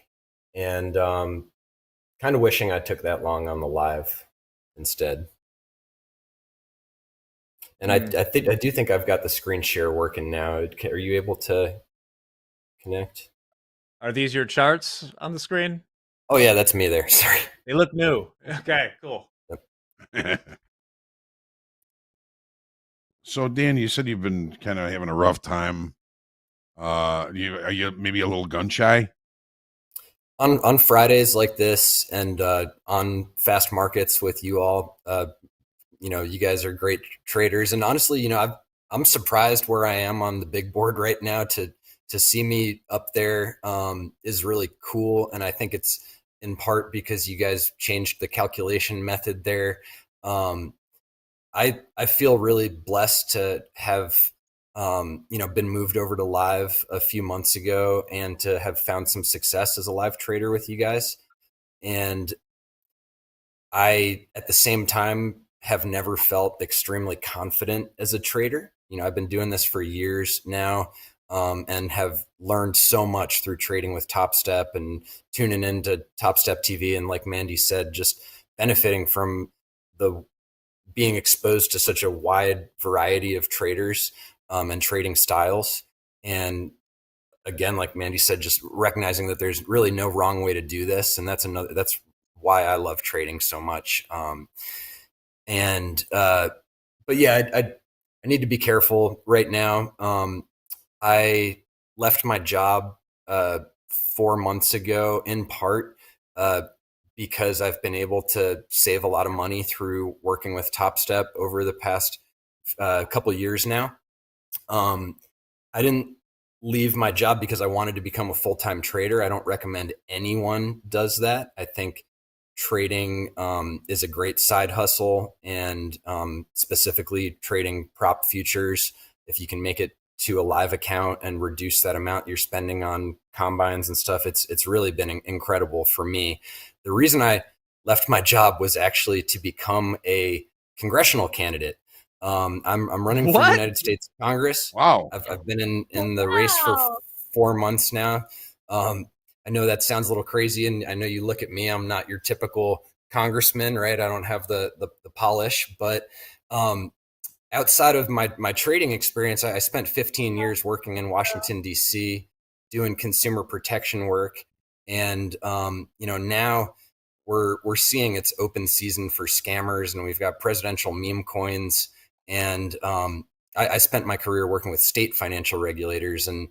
and kind of wishing I took that long on the live instead. And I do think I've got the screen share working now. Are you able to connect? Are these your charts on the screen? Oh yeah, that's me there. Sorry. They look new. Okay, cool. So, Dan, you said you've been kind of having a rough time. Are you maybe a little gun shy? On Fridays like this, and on fast markets with you all, you guys are great traders, and honestly, I'm surprised where I am on the big board right now. To see me up there is really cool, and I think it's in part because you guys changed the calculation method there. I feel really blessed to have been moved over to live a few months ago, and to have found some success as a live trader with you guys. And I, at the same time, have never felt extremely confident as a trader. I've been doing this for years now, and have learned so much through trading with Topstep and tuning into TopstepTV. And like Mandy said, just benefiting from the being exposed to such a wide variety of traders and trading styles. And again, like Mandy said, just recognizing that there's really no wrong way to do this. And that's why I love trading so much. But yeah, I need to be careful right now. I left my job 4 months ago, in part because I've been able to save a lot of money through working with Topstep over the past couple of years now. I didn't leave my job because I wanted to become a full-time trader. I don't recommend anyone does that. I think trading is a great side hustle, and specifically trading prop futures, if you can make it to a live account and reduce that amount you're spending on combines and stuff, it's really been incredible for me. The reason I left my job was actually to become a congressional candidate. I'm running for United States Congress. Wow. I've been in the race for 4 months now. I know that sounds a little crazy, and I know you look at me, I'm not your typical congressman, right? I don't have the polish, but outside of my trading experience, I spent 15 years working in Washington, D.C., doing consumer protection work. And, now we're seeing it's open season for scammers, and we've got presidential meme coins. And I spent my career working with state financial regulators and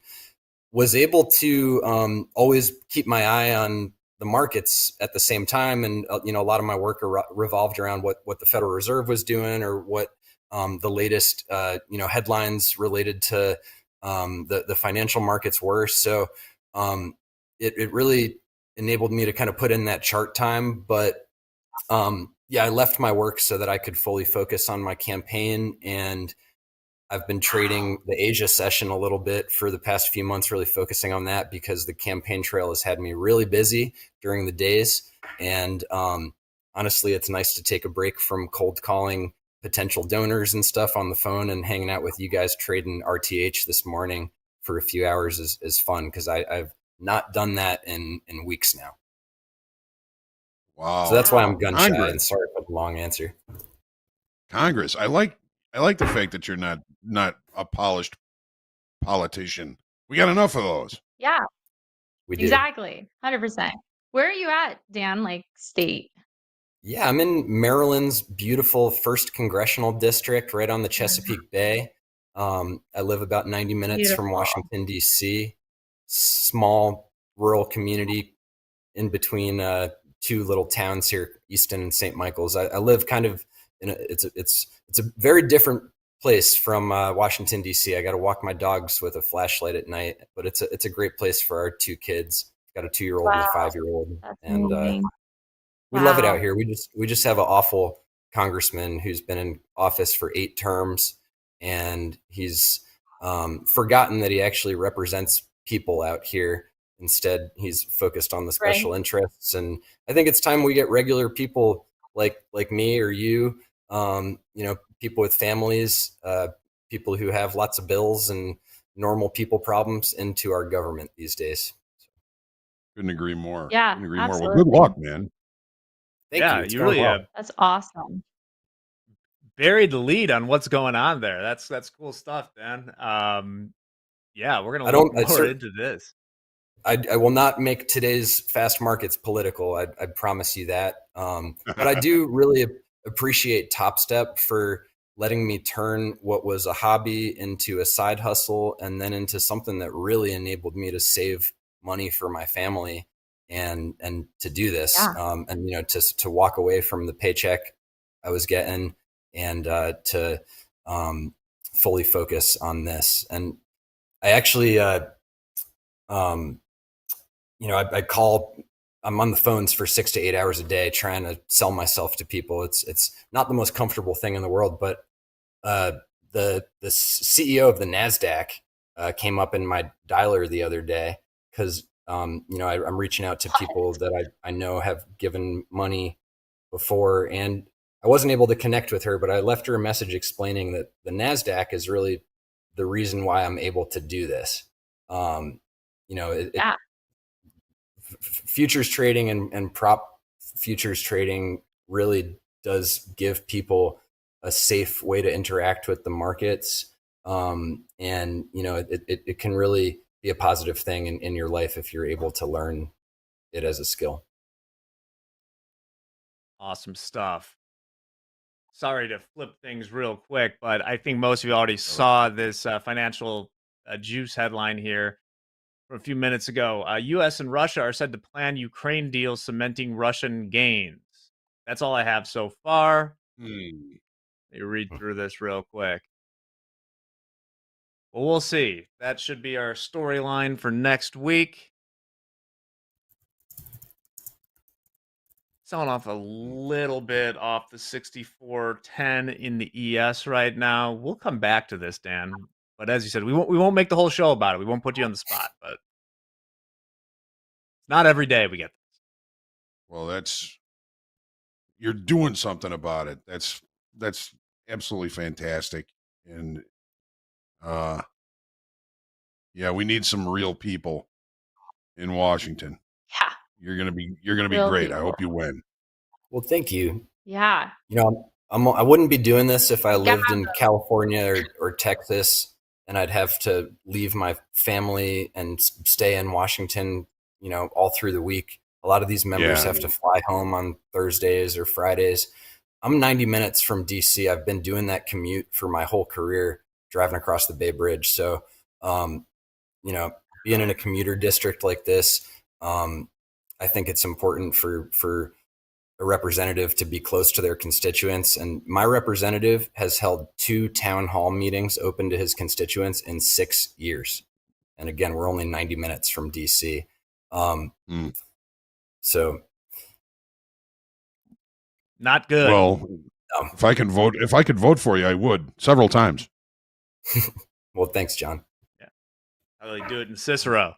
was able to always keep my eye on the markets at the same time. And, a lot of my work revolved around what the Federal Reserve was doing, or what the latest, headlines related to the financial markets were. So it really enabled me to kind of put in that chart time. But I left my work so that I could fully focus on my campaign. And I've been trading the Asia session a little bit for the past few months, really focusing on that because the campaign trail has had me really busy during the days. And honestly, it's nice to take a break from cold calling potential donors and stuff on the phone, and hanging out with you guys trading RTH this morning for a few hours is fun, because I've not done that in weeks now. Wow. So that's why I'm gun shy, Congress. and sorry for the long answer. Congress. I like the fact that you're not a polished politician. We got enough of those. Yeah, We do. exactly. 100%. Where are you at, Dan? Like state? Yeah, I'm in Maryland's beautiful 1st Congressional District, right on the Chesapeake Bay. I live about 90 minutes from Beautiful. Washington, D.C. Small rural community in between 2 little towns here, Easton and St. Michael's. I live kind of in it's a very different place from Washington, D.C. I got to walk my dogs with a flashlight at night, but it's a great place for our 2 kids. Got a 2-year-old and a 5-year-old, That's and amazing. we love it Wow. out here. We just have an awful congressman who's been in office for 8 terms, and he's forgotten that he actually represents people out here. Instead, he's focused on the special interests. And I think it's time we get regular people like me or you, people with families, people who have lots of bills and normal people problems into our government these days. Couldn't agree more. Yeah, Couldn't agree more. Well, absolutely. good luck, man. Thank Yeah, you. It's you going really well. That's awesome. buried the lead on what's going on there. That's cool stuff, Dan. Yeah, we're gonna look more into this. I will not make today's fast markets political. I promise you that. But I do really appreciate Topstep for letting me turn what was a hobby into a side hustle, and then into something that really enabled me to save money for my family, and to do this, and to walk away from the paycheck I was getting, and to fully focus on this. And I actually I'm on the phones for 6 to 8 hours a day trying to sell myself to people. It's not the most comfortable thing in the world, but the CEO of the NASDAQ came up in my dialer the other day, because I'm reaching out to people that I know have given money before, and I wasn't able to connect with her, but I left her a message explaining that the NASDAQ is really the reason why I'm able to do this. Futures trading and prop futures trading really does give people a safe way to interact with the markets. And it can really be a positive thing in your life if you're able to learn it as a skill. Awesome stuff. Sorry to flip things real quick, but I think most of you already saw this financial juice headline here from a few minutes ago. U.S. and Russia are said to plan Ukraine deal, cementing Russian gains. That's all I have so far. Let me read through this real quick. Well, we'll see. That should be our storyline for next week. Selling off a little bit off the 64.10 in the ES right now. We'll come back to this, Dan. But as you said, we won't make the whole show about it. We won't put you on the spot, but not every day we get this. Well, you're doing something about it. That's absolutely fantastic. And we need some real people in Washington. Yeah. You're gonna be Real great. I people. hope you win. Well, thank you. Yeah. I wouldn't be doing this if I You gotta lived in California or Texas, and I'd have to leave my family and stay in Washington, all through the week. A lot of these members Yeah. have to fly home on Thursdays or Fridays. I'm 90 minutes from DC. I've been doing that commute for my whole career, driving across the Bay Bridge. So, being in a commuter district like this, I think it's important for a representative to be close to their constituents. And my representative has held 2 town hall meetings open to his constituents in 6 years. And again, we're only 90 minutes from DC. So not good. Well, if I could vote for you, I would several times. Well, thanks, John. Yeah. How do they do it in Cicero?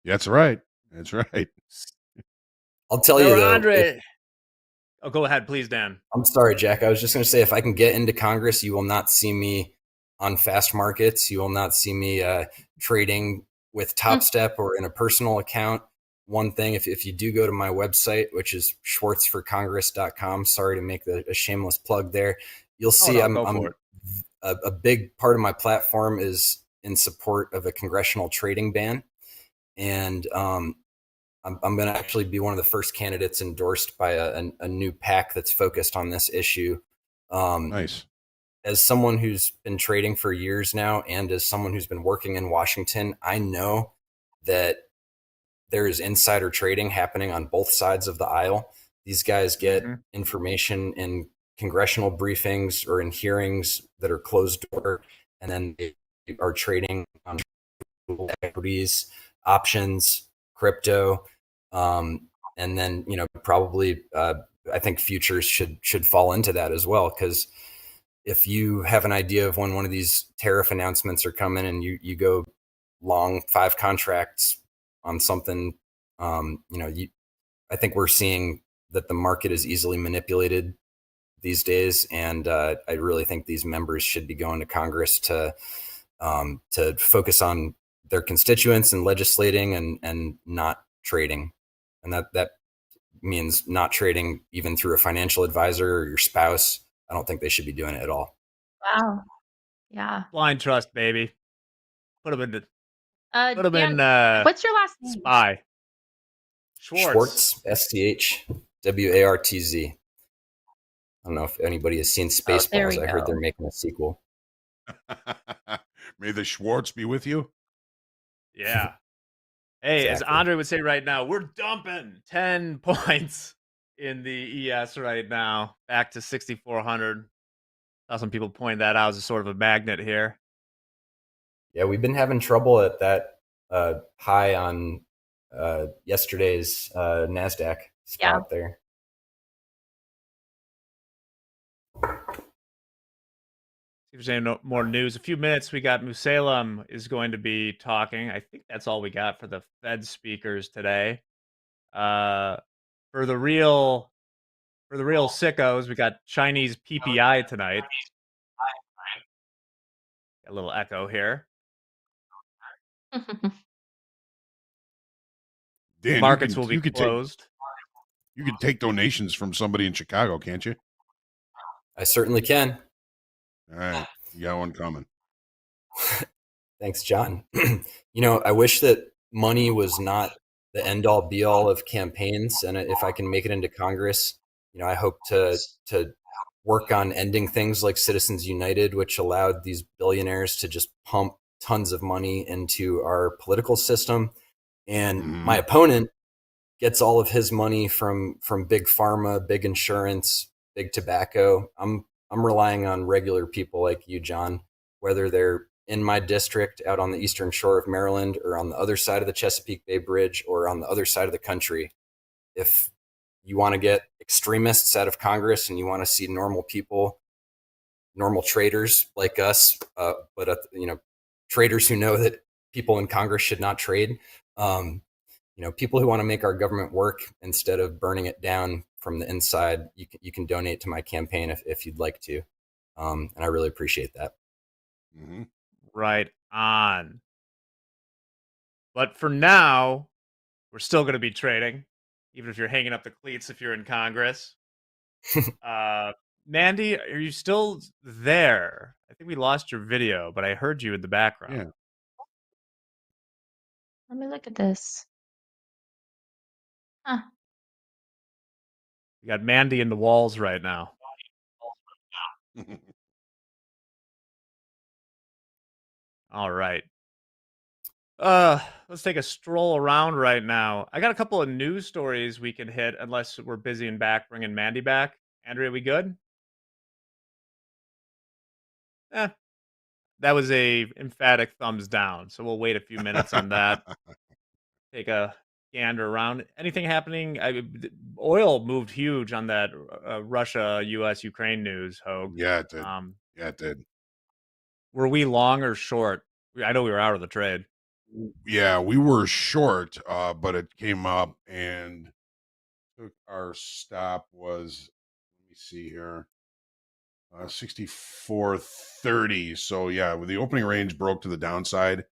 That's right. That's right. I'll tell you though. Andre. Oh, go ahead, please, Dan. I'm sorry, Jack. I was just going to say, if I can get into Congress, you will not see me on fast markets. You will not see me trading with Topstep or in a personal account. One thing, if you do go to my website, which is schwartzforcongress.com, sorry to make a shameless plug there, you'll see a big part of my platform is in support of a congressional trading ban. And I'm going to actually be one of the first candidates endorsed by a new PAC that's focused on this issue. Nice. As someone who's been trading for years now, and as someone who's been working in Washington, I know that there is insider trading happening on both sides of the aisle. These guys get information in congressional briefings or in hearings that are closed door, and then they are trading on equities, options, crypto, and then probably I think futures should fall into that as well, because if you have an idea of when one of these tariff announcements are coming and you go long 5 contracts on something, I think we're seeing that the market is easily manipulated these days, and I really think these members should be going to Congress to focus on their constituents and legislating and not trading. And that means not trading even through a financial advisor or your spouse. I don't think they should be doing it at all. Wow. Yeah. Blind trust, baby. Put them in Dan, what's your last name? SPY. Schwartz, SCHWARTZ. I don't know if anybody has seen Spaceballs. I heard they're making a sequel. May the Schwartz be with you. Yeah. Hey, exactly. As Andre would say right now, we're dumping 10 points in the ES right now, back to 6,400. Saw some people point that out as a sort of a magnet here. Yeah, we've been having trouble at that high on yesterday's NASDAQ spot there. See if there's any more news. A few minutes. We got Musalem is going to be talking. I think that's all we got for the Fed speakers today. For the real sickos, we got Chinese PPI tonight. A little echo here. Dan, markets will be closed. You could take donations from somebody in Chicago, can't you? I certainly can. All right. You got one coming. Thanks, John. I wish that money was not the end all be all of campaigns. And if I can make it into Congress, I hope to work on ending things like Citizens United, which allowed these billionaires to just pump tons of money into our political system. And my opponent gets all of his money from big pharma, big insurance, big tobacco. I'm relying on regular people like you, John, whether they're in my district out on the eastern shore of Maryland or on the other side of the Chesapeake Bay Bridge or on the other side of the country. If you want to get extremists out of Congress and you want to see normal people, normal traders like us, but traders who know that people in Congress should not trade, people who want to make our government work instead of burning it down from the inside, you can donate to my campaign if you'd like to. And I really appreciate that. Mm-hmm. Right on. But for now, we're still going to be trading, even if you're hanging up the cleats if you're in Congress. Mandy, are you still there? I think we lost your video, but I heard you in the background. Yeah. Let me look at this. Huh. You got Mandy in the walls right now. All right. Let's take a stroll around right now. I got a couple of news stories we can hit, unless we're busy and back bringing Mandy back. Andrea, we good? That was a emphatic thumbs down. So we'll wait a few minutes on that. Take a gander around. Anything happening? Oil moved huge on that Russia, U.S., Ukraine news, Hoag. Yeah, it did. Yeah, it did. Were we long or short? I know we were out of the trade. Yeah, we were short, but it came up and took our stop was, let me see here, 64.30. So yeah, with the opening range broke to the downside,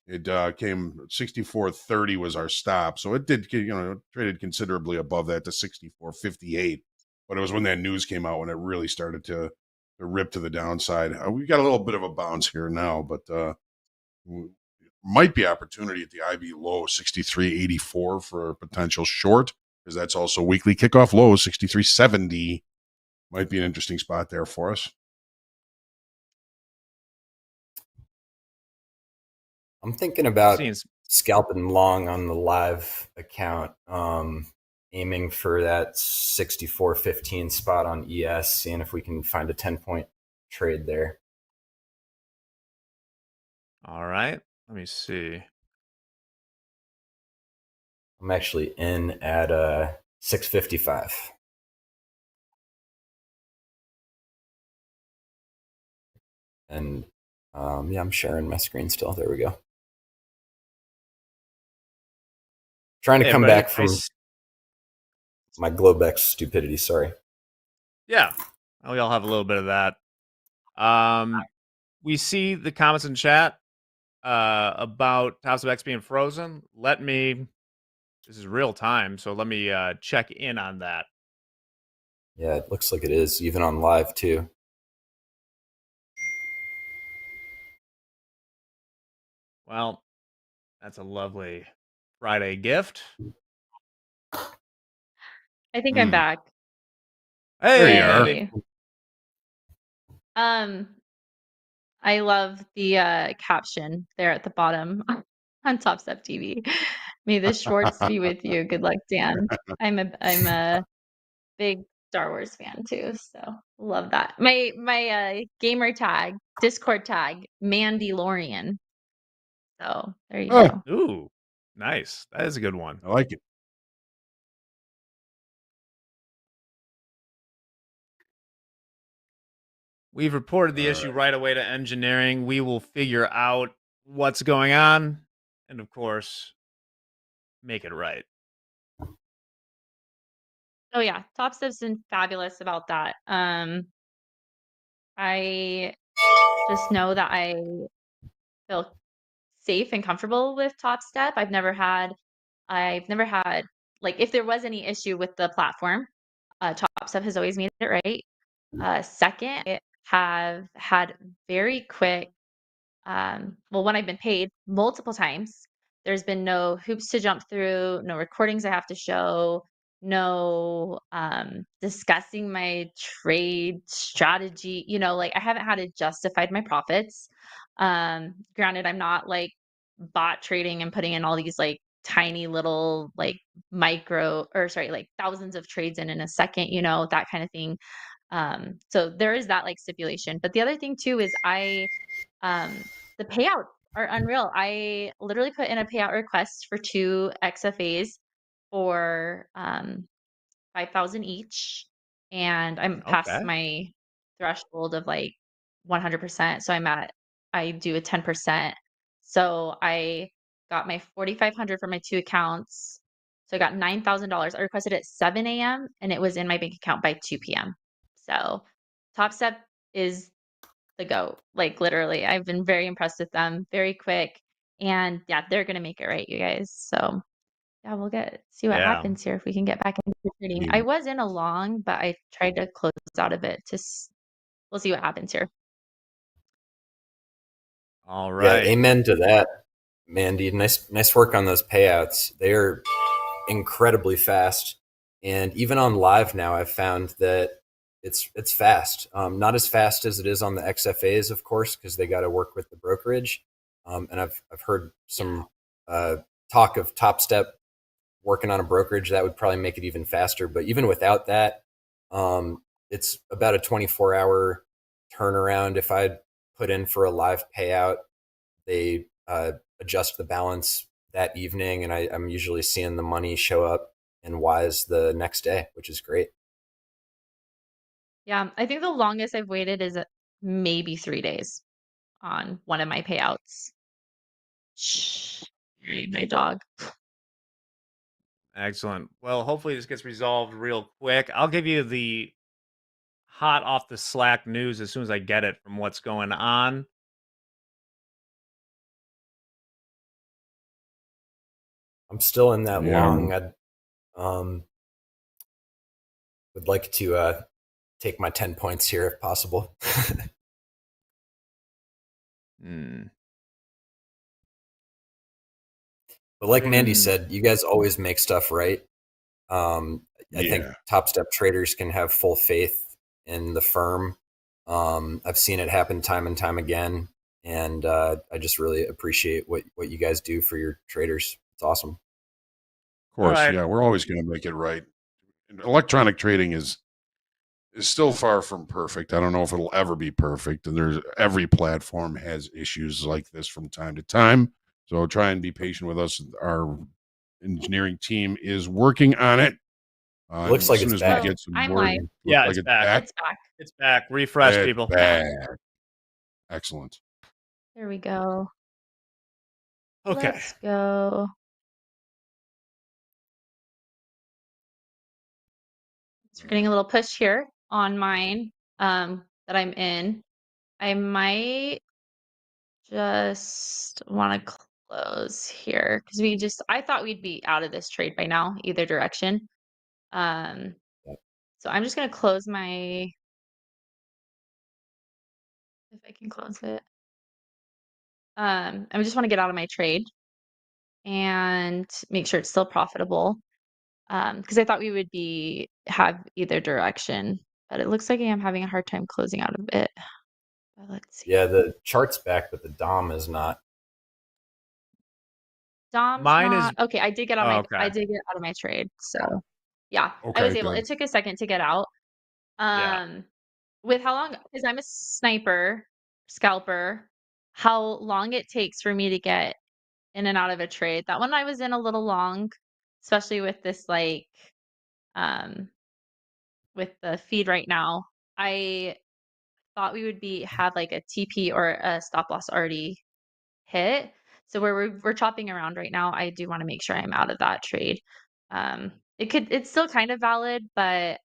it came 64.30 was our stop. So it did, traded considerably above that to 64.58. But it was when that news came out when it really started to rip to the downside. We've got a little bit of a bounce here now, but might be opportunity at the IB low 63.84 for a potential short, because that's also weekly kickoff low 63.70. Might be an interesting spot there for us. I'm thinking about scalping long on the live account, aiming for that 64.15 spot on ES, seeing if we can find a 10-point trade there. All right. Let me see. I'm actually in at 655. And yeah, I'm sharing my screen still. There we go. Trying to come back from my Globex stupidity. Sorry. Yeah, we all have a little bit of that. We see the comments in chat about Topstep X being frozen. This is real time, so let me check in on that. Yeah, it looks like it is, even on live too. Well, that's a lovely Friday gift. I think I'm back. Hey, there you are. I love the caption there at the bottom on Topstep TV. May the shorts be with you. Good luck, Dan. I'm a big Star Wars fan too, so love that. My gamer tag, Discord tag, Mandalorian. So there you go. Ooh, nice. That is a good one. I like it. We've reported the issue right away to engineering. We will figure out what's going on and, of course, make it right. Oh yeah, Topstep's been fabulous about that. I just know that I feel safe and comfortable with Topstep. I've never had like, if there was any issue with the platform, Topstep has always made it right. Second, I have had very quick, when I've been paid multiple times, there's been no hoops to jump through, no recordings I have to show, no discussing my trade strategy. Like, I haven't had to justify my profits. Granted, I'm not like bot trading and putting in all these like tiny little like like thousands of trades in a second, that kind of thing. So there is that like stipulation. But the other thing too is the payouts are unreal. I literally put in a payout request for 2 XFAs for 5,000 each, and I'm past my threshold of like 100%. So I do a 10%. So I got my 4,500 for my 2 accounts. So I got $9,000. I requested it at 7 a.m. and it was in my bank account by 2 p.m. So Topstep is the GOAT. Like, literally, I've been very impressed with them. Very quick, and yeah, they're gonna make it right, you guys. So yeah, we'll see what happens here if we can get back into trading. I was in a long, but I tried to close out of it. We'll see what happens here. All Yeah, right. amen to that, Mandy. Nice work on those payouts. They are incredibly fast, and even on live now, I've found that it's fast. Not as fast as it is on the XFAs, of course, because they got to work with the brokerage. And I've heard some talk of Topstep working on a brokerage that would probably make it even faster. But even without that, it's about a 24-hour turnaround. If I put in for a live payout, they adjust the balance that evening, and I'm usually seeing the money show up in Wise the next day, which is great. Yeah, I think the longest I've waited is maybe 3 days on one of my payouts. Shh, my dog. Excellent. Well, hopefully this gets resolved real quick. I'll give you the hot off the Slack news as soon as I get it from what's going on. I'm still in that Yeah. long. I'd would like to take my 10 points here if possible. But like Mandy said, you guys always make stuff right. I think Topstep traders can have full faith in the firm. I've seen it happen time and time again, and I just really appreciate what you guys do for your traders. It's awesome. Of course, right. yeah, we're always going to make it right. Electronic trading is still far from perfect. I don't know if it'll ever be perfect, and every platform has issues like this from time to time. So try and be patient with us. Our engineering team is working on it. Looks like as soon it's as back. we get some I'm word, live. Yeah, like it's back. It's back. It's back. Refresh, It's people. back. Excellent. There we go. Okay. Let's go. So we're getting a little push here on mine that I'm in. I might just want to close here because I thought we'd be out of this trade by now, either direction. So I'm just gonna close my, if I can close it. I just want to get out of my trade and make sure it's still profitable. Because I thought we would have either direction, but it looks like I am having a hard time closing out of it. But let's see. Yeah, the chart's back, but the DOM is not. Dom's Mine not is okay. I did get okay. out of my trade. So yeah, I Okay, was able. good. It took a second to get out. Yeah. With how long? Because I'm a scalper. How long it takes for me to get in and out of a trade? That one I was in a little long, especially with this um, with the feed right now. I thought we would have like a TP or a stop loss already hit. So we're chopping around right now. I do want to make sure I'm out of that trade. It's still kind of valid, but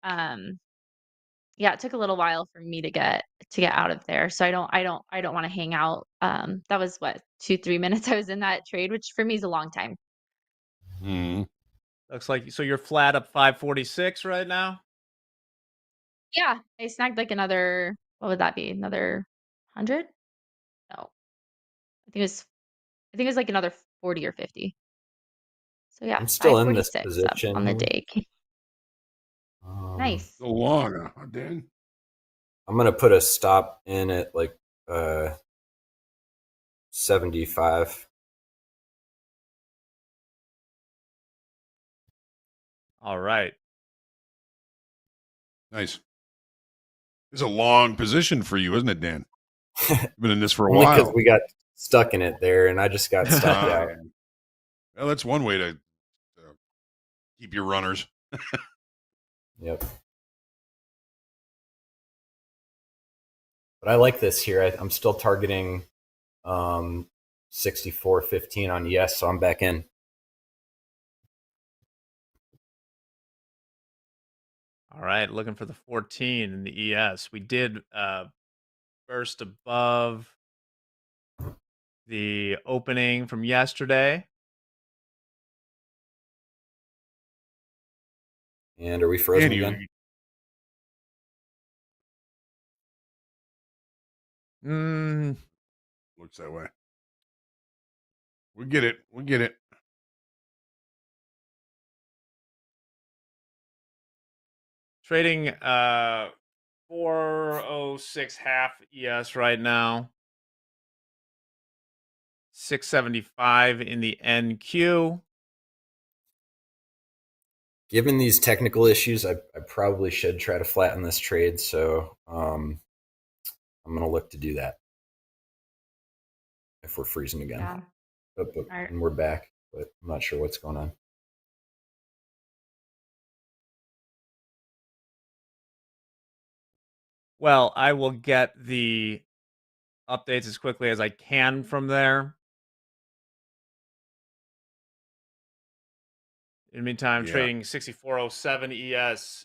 yeah, it took a little while for me to get out of there. So I don't want to hang out. That was what 2-3 minutes I was in that trade, which for me is a long time. Looks like so you're flat up 546 right now. Yeah, I snagged like another. What would that be? Another 100? No, I think it was like another 40 or 50. So yeah, I'm still in this 546 up on the position. day. Nice. So long, Dan. I'm gonna put a stop in at like 75. All right. Nice. It's a long position for you, isn't it, Dan? You've been in this for a Only while. because we got stuck in it there, and I just got stopped out. Well, that's one way to keep your runners. Yep. But I like this here. I'm still targeting 64.15 on yes, so I'm back in. All right, looking for the 14 in the ES. We did burst above the opening from yesterday. And are we frozen again? Looks that way. We get it. We get it. Trading 406 half ES right now. 675 in the NQ. Given these technical issues, I probably should try to flatten this trade. So I'm going to look to do that if we're freezing again. Yeah. And we're back, but I'm not sure what's going on. Well, I will get the updates as quickly as I can from there. In the meantime, trading 6407 ES,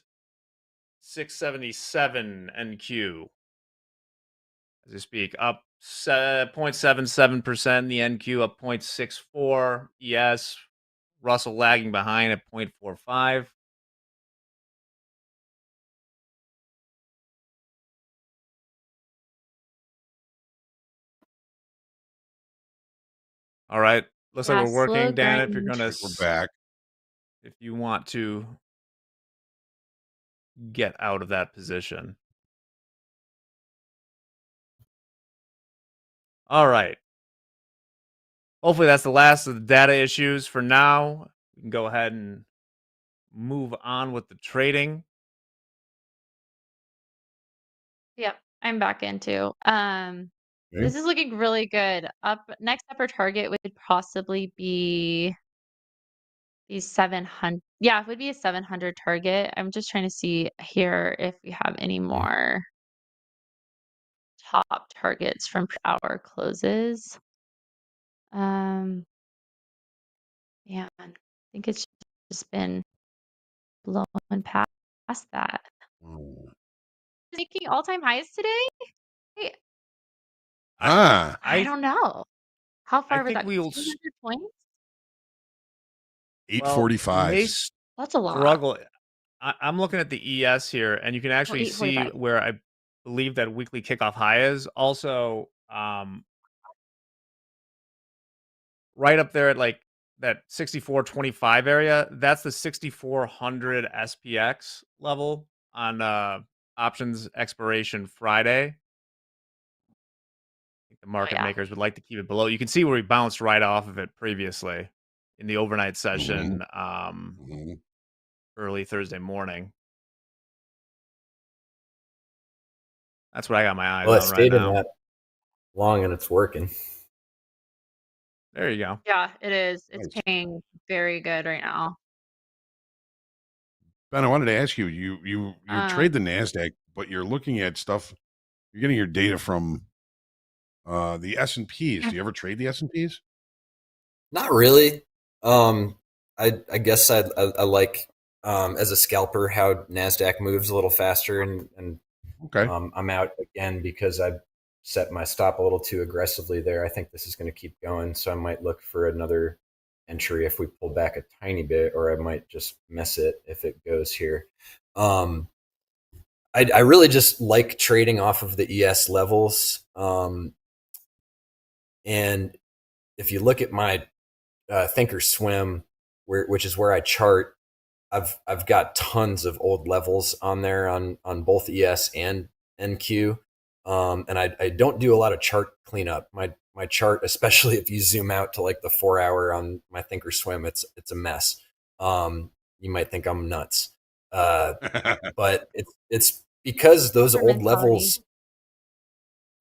677 NQ. As I speak, up 0.77%, the NQ up 0.64, ES, Russell lagging behind at 0.45. All right, looks like we're working. Dan, if you're gonna, we're back. If you want to get out of that position. All right. Hopefully that's the last of the data issues for now. We can go ahead and move on with the trading. Yep, I'm back into. This is looking really good. Next upper target would possibly be the 700. Yeah, it would be a 700 target. I'm just trying to see here if we have any more top targets from our closes. Yeah, I think it's just been blown past that. Making all-time highs today? Hey, I don't know. How far was that? 200 points? 845. That's a lot. Struggle. I'm looking at the ES here, and you can actually see 845. where I believe that weekly kickoff high is. Also, right up there at like that 6425 area, that's the 6400 SPX level on options expiration Friday. I think the market makers would like to keep it below. You can see where we bounced right off of it previously in the overnight session early Thursday morning. That's what I got my eyes on right now. That long and it's working. There you go. Yeah, it is. It's paying very good right now. Ben, I wanted to ask you, you trade the NASDAQ, but you're looking at stuff, you're getting your data from the S&Ps. Do you ever trade the S&Ps? Not really. I guess I like as a scalper how NASDAQ moves a little faster, and I'm out again because I set my stop a little too aggressively there. I think this is going to keep going, so I might look for another entry if we pull back a tiny bit, or I might just miss it if it goes here. I really just like trading off of the ES levels. And if you look at my Thinkorswim, which is where I chart, I've got tons of old levels on there on both ES and NQ. And I don't do a lot of chart cleanup. My chart, especially if you zoom out to like the 4 hour on my Thinkorswim, it's a mess. You might think I'm nuts. But it's because those old levels,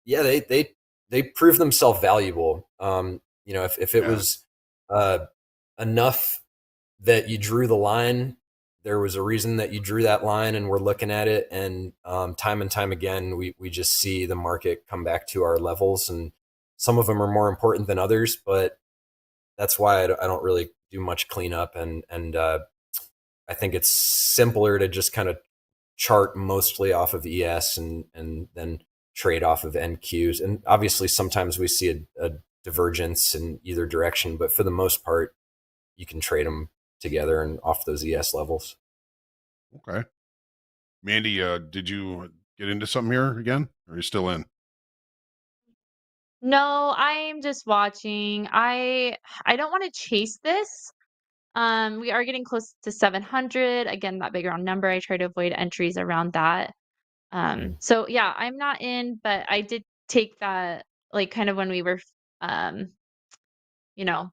they prove themselves valuable. If it was enough that you drew the line, there was a reason that you drew that line, and we're looking at it, and time and time again, we just see the market come back to our levels, and some of them are more important than others, but that's why I don't really do much cleanup, and I think it's simpler to just kind of chart mostly off of ES and then trade off of NQs. And obviously sometimes we see a divergence in either direction, but for the most part, you can trade them together and off those ES levels. Okay. Mandy, did you get into something here again, or are you still in? No, I'm just watching. I don't want to chase this. We are getting close to 700. Again, that big round number. I try to avoid entries around that. So yeah, I'm not in, but I did take that like kind of when we were um, you know,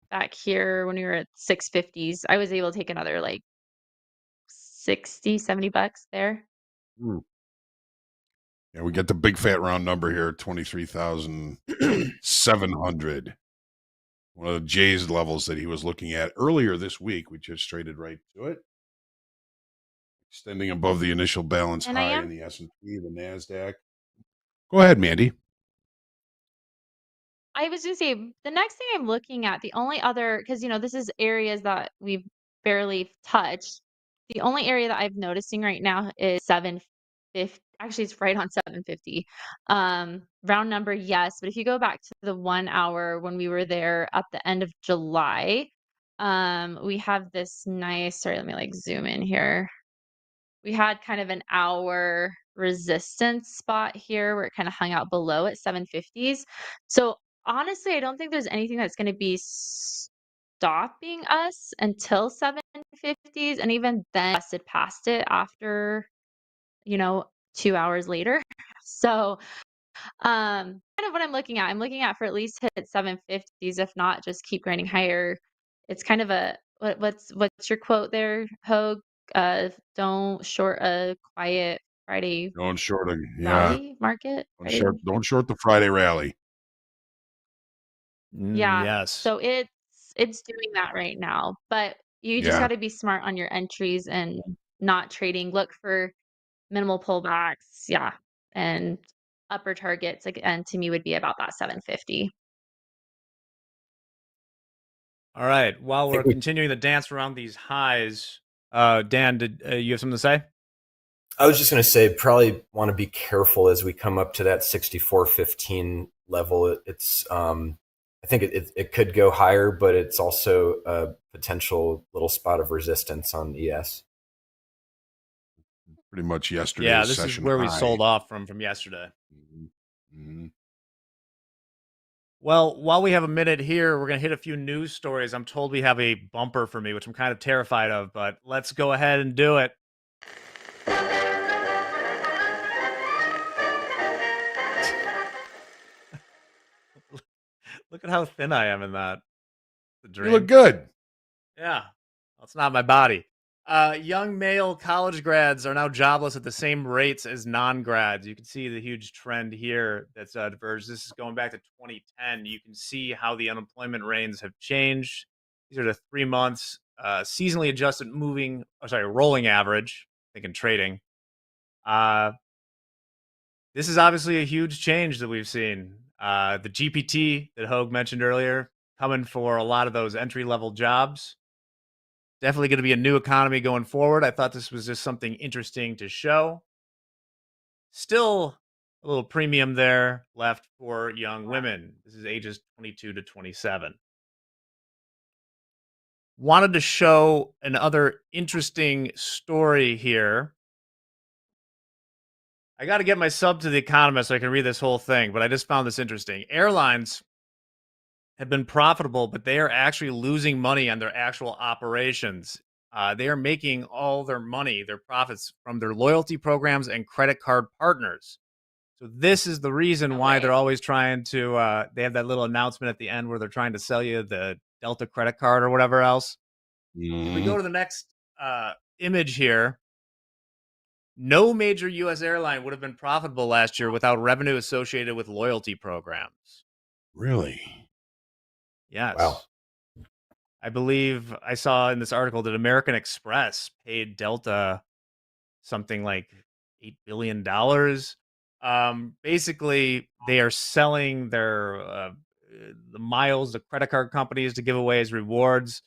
back here when we were at 650s. I was able to take another like 60, $70 there. Mm. Yeah, we get the big fat round number here, 23,700. One of the Jay's levels that he was looking at earlier this week. We just traded right to it. Extending above the initial balance And I high am in the S&P, the NASDAQ. Go ahead, Mandy. I was gonna say the next thing I'm looking at, the only other because this is areas that we've barely touched. The only area that I'm noticing right now is 750. Actually, it's right on 750. Round number, yes, but if you go back to the 1 hour when we were there at the end of July, we have this nice. Sorry, let me like zoom in here. We had kind of an hour resistance spot here where it kind of hung out below at 750s. So honestly, I don't think there's anything that's going to be stopping us until 750s. And even then, busted past it after, 2 hours later. So kind of what I'm looking at. I'm looking at for at least hit 750s, if not just keep grinding higher. It's kind of a what's your quote there, Hogue? Don't short a quiet Friday Don't short it. Yeah. rally market. Don't short the Friday rally. Yeah. Yes. So it's doing that right now. But you just Yeah. got to be smart on your entries and not trading. Look for minimal pullbacks. Yeah. And upper targets again to me would be about that 750. All right. While we're think we- continuing the dance around these highs, Dan, did you have something to say? I was just going to say, probably want to be careful as we come up to that 64.15 level. It's, I think it could go higher, but it's also a potential little spot of resistance on ES. Pretty much yesterday's Yeah, this is session where we high. sold off from yesterday. Mm-hmm. Well, while we have a minute here, we're going to hit a few news stories. I'm told we have a bumper for me, which I'm kind of terrified of, but let's go ahead and do it. Look at how thin I am in that. The dream. You look good. Yeah, well, it's not my body. Young male college grads are now jobless at the same rates as non-grads. You can see the huge trend here that's diverged. This is going back to 2010. You can see how the unemployment rates have changed. These are the 3 months seasonally adjusted rolling average. I think in trading. This is obviously a huge change that we've seen. The GPT that Hogue mentioned earlier coming for a lot of those entry-level jobs. Definitely going to be a new economy going forward. I thought this was just something interesting to show. Still a little premium there left for young women. This is ages 22 to 27. Wanted to show another interesting story here. I got to get my sub to The Economist so I can read this whole thing, but I just found this interesting. Airlines have been profitable, but they are actually losing money on their actual operations. They are making all their money, their profits from their loyalty programs and credit card partners. So this is the reason why they're always trying to, they have that little announcement at the end where they're trying to sell you the Delta credit card or whatever else. If we go to the next image here, no major U.S. airline would have been profitable last year without revenue associated with loyalty programs. Really? Yes. Wow. I believe I saw in this article that American Express paid Delta something like $8 billion. Basically, they are selling their the miles to credit card companies to give away as rewards.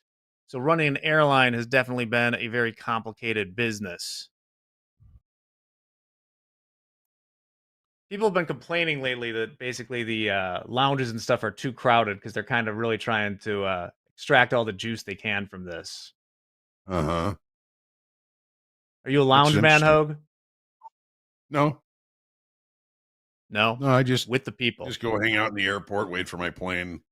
So running an airline has definitely been a very complicated business. People have been complaining lately that basically the lounges and stuff are too crowded because they're kind of really trying to extract all the juice they can from this. Uh-huh. Are you a lounge man, Hogue? No. No, No, I just with the people. just go hang out in the airport, wait for my plane.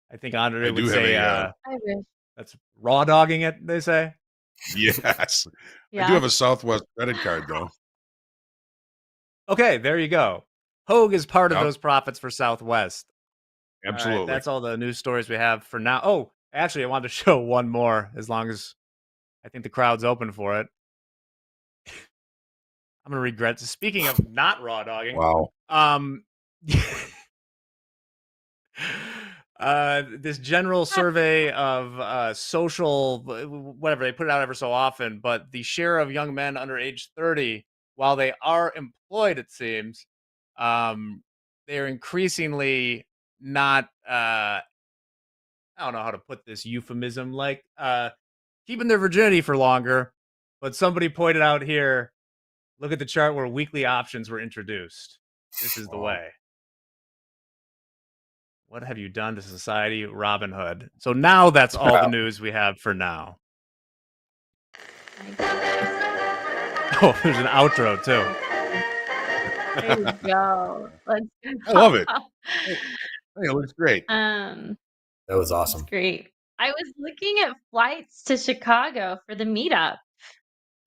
I think Andre I would do have say a I wish. that's raw dogging it. They say. yes. I do Yeah. have a Southwest credit card though. Okay, there you go. Hoag is part of Yep. those profits for Southwest. All Absolutely. right, that's all the news stories we have for now. Oh, actually, I wanted to show one more as long as I think the crowd's open for it. I'm gonna regret. Speaking of not raw dogging, Wow. This general survey of social, whatever, they put it out ever so often, but the share of young men under age 30, while they are employed, it seems, they're increasingly not, I don't know how to put this euphemism, like keeping their virginity for longer. But somebody pointed out here, look at the chart where weekly options were introduced. This is the Wow. way. What have you done to society, Robin Hood? So now that's all the news we have for now. Oh, there's an outro too. There you go. Let's I love it. Hey, it looks great. That was awesome. That's great. I was looking at flights to Chicago for the meetup.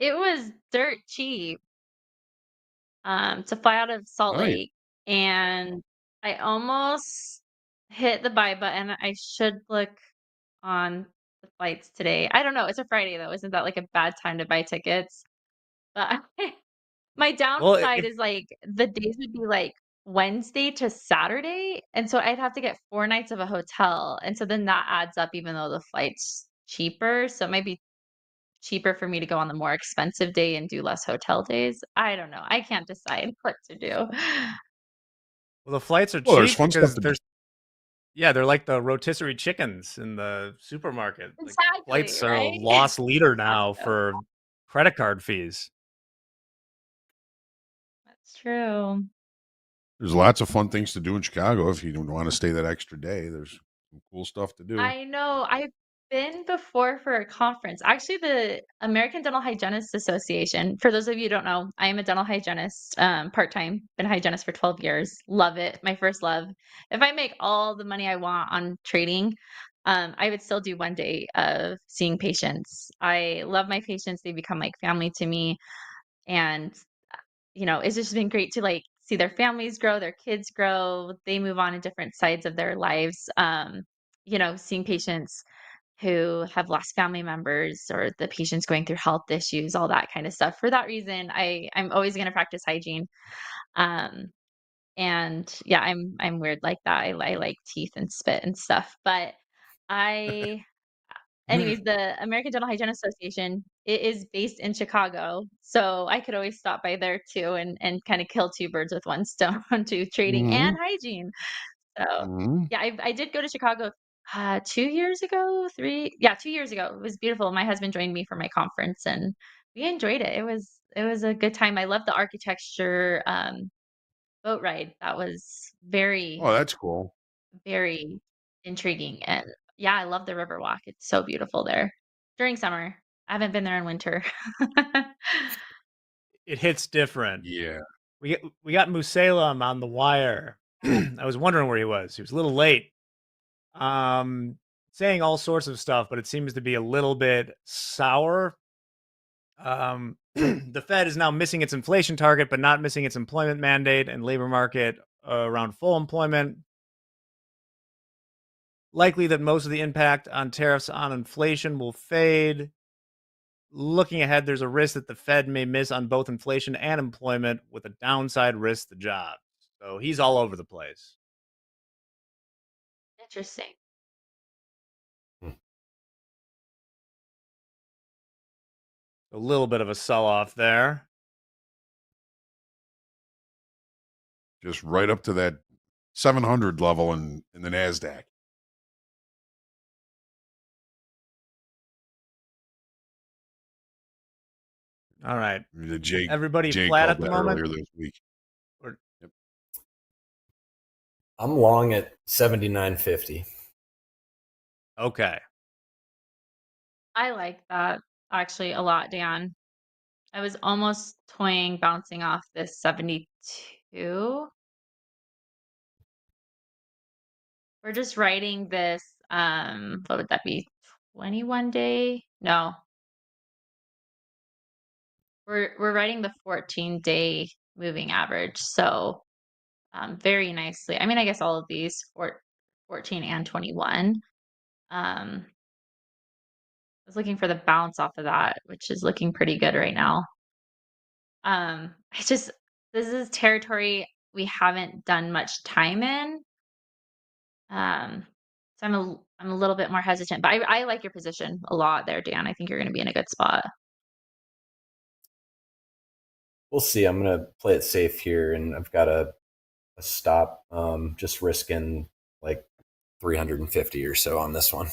It was dirt cheap to fly out of Salt Nice. Lake, and I almost hit the buy button. I should look on the flights today. I don't know. It's a Friday though. Isn't that like a bad time to buy tickets? But my Well, downside is like the days would be like Wednesday to Saturday, and so I'd have to get 4 nights of a hotel, and so then that adds up even though the flight's cheaper. So it might be cheaper for me to go on the more expensive day and do less hotel days. I don't know. I can't decide what to do. well, the flights are Well, there's cheap fun stuff because to do. they're like the rotisserie chickens in the supermarket. Like, Exactly, flights are a right? loss leader now for credit card fees. That's true. There's lots of fun things to do in Chicago if you don't want to stay that extra day. There's some cool stuff to do. I know. I've been before for a conference. Actually, the American Dental Hygienists Association. For those of you who don't know, I am a dental hygienist, part-time. Been a hygienist for 12 years. Love it. My first love. If I make all the money I want on trading, I would still do one day of seeing patients. I love my patients. They become like family to me. And it's just been great to like see their families grow, their kids grow, they move on in different sides of their lives. Seeing patients who have lost family members or the patients going through health issues, all that kind of stuff. For that reason, I'm always going to practice hygiene. Um, and yeah, I'm weird like that. I like teeth and spit and stuff, but I anyways, the American Dental Hygiene Association, it is based in Chicago, so I could always stop by there too and kind of kill two birds with one stone to trading and hygiene. So yeah, I did go to Chicago 2 years ago, 2 years ago. It was beautiful. My husband joined me for my conference, and we enjoyed it. It was a good time. I love the architecture. Boat ride that was very Oh, that's cool. very intriguing. And yeah, I love the Riverwalk. It's so beautiful there during summer. I haven't been there in winter. It hits different. Yeah. We got Musalem on the wire. I was wondering where he was. He was a little late. Saying all sorts of stuff, but it seems to be a little bit sour. The Fed is now missing its inflation target, but not missing its employment mandate and labor market around full employment. Likely that most of the impact on tariffs on inflation will fade. Looking ahead, there's a risk that the Fed may miss on both inflation and employment, with a downside risk to jobs. So he's all over the place. Interesting. A little bit of a sell-off there. Just right up to that 700 level in the NASDAQ. All right. The Jay, Everybody Jay flat called at the that moment? earlier this week. Yep. I'm long at 79.50. Okay. I like that actually a lot, Dan. I was almost toying bouncing off this 72. We're just writing this, what would that be? 21 day? No. We're writing the 14-day moving average. So very nicely. I mean, I guess all of these 14 and 21. I was looking for the bounce off of that, which is looking pretty good right now. This is territory we haven't done much time in. So I'm a little bit more hesitant, but I like your position a lot there, Dan. I think you're going to be in a good spot. We'll see. I'm going to play it safe here, and I've got a stop, just risking like 350 or so on this one.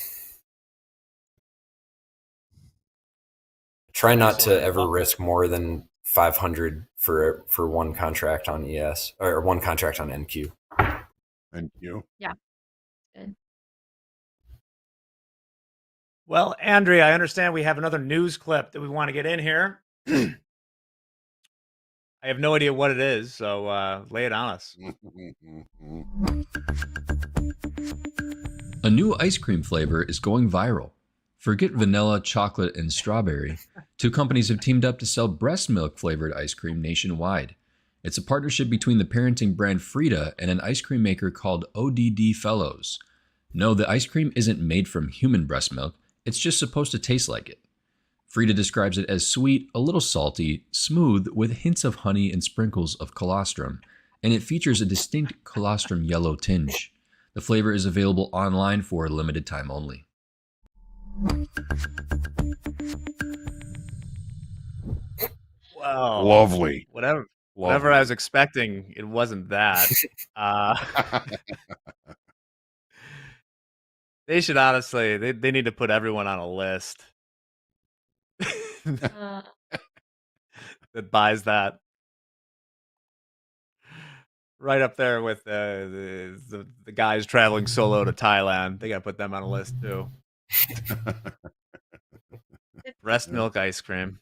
Try not to ever risk more than 500 for one contract on ES or one contract on NQ. NQ. Yeah. Good. Well, Andrea, I understand we have another news clip that we want to get in here. I have no idea what it is, so lay it on us. A new ice cream flavor is going viral. Forget vanilla, chocolate, and strawberry. Two companies have teamed up to sell breast milk flavored ice cream nationwide. It's a partnership between the parenting brand Frida and an ice cream maker called ODD Fellows. No, the ice cream isn't made from human breast milk. It's just supposed to taste like it. Frida describes it as sweet, a little salty, smooth, with hints of honey and sprinkles of colostrum, and it features a distinct colostrum yellow tinge. The flavor is available online for a limited time only. Wow. Lovely. Whatever I was expecting, it wasn't that. They should honestly, they need to put everyone on a list that buys that. Right up there with the guys traveling solo to Thailand. They got to put them on a list too. Breast milk ice cream.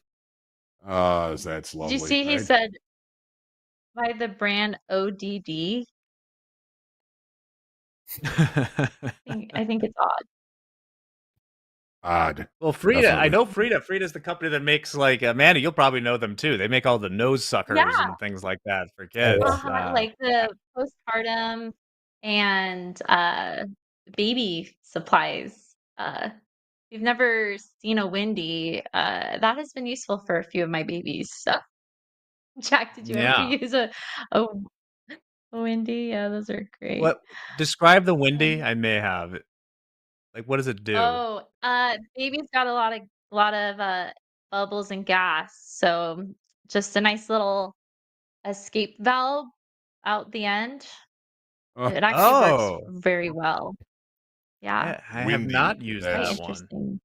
That's lovely. Did you see he said by the brand ODD? I think it's odd. Odd. Well, Frida, Definitely. I know Frida. Frida's the company that makes like Manny. You'll probably know them too. They make all the nose suckers and things like that for kids. Like the postpartum and baby supplies. You've never seen a Windy. That has been useful for a few of my babies. So, Jack, did you ever use a Windy? Yeah, those are great. What? Describe the Windy. I may have. Like, what does it do? Oh, baby's got a lot of bubbles and gas. So just a nice little escape valve out the end. It actually works very well. Yeah. I have not used Very that interesting.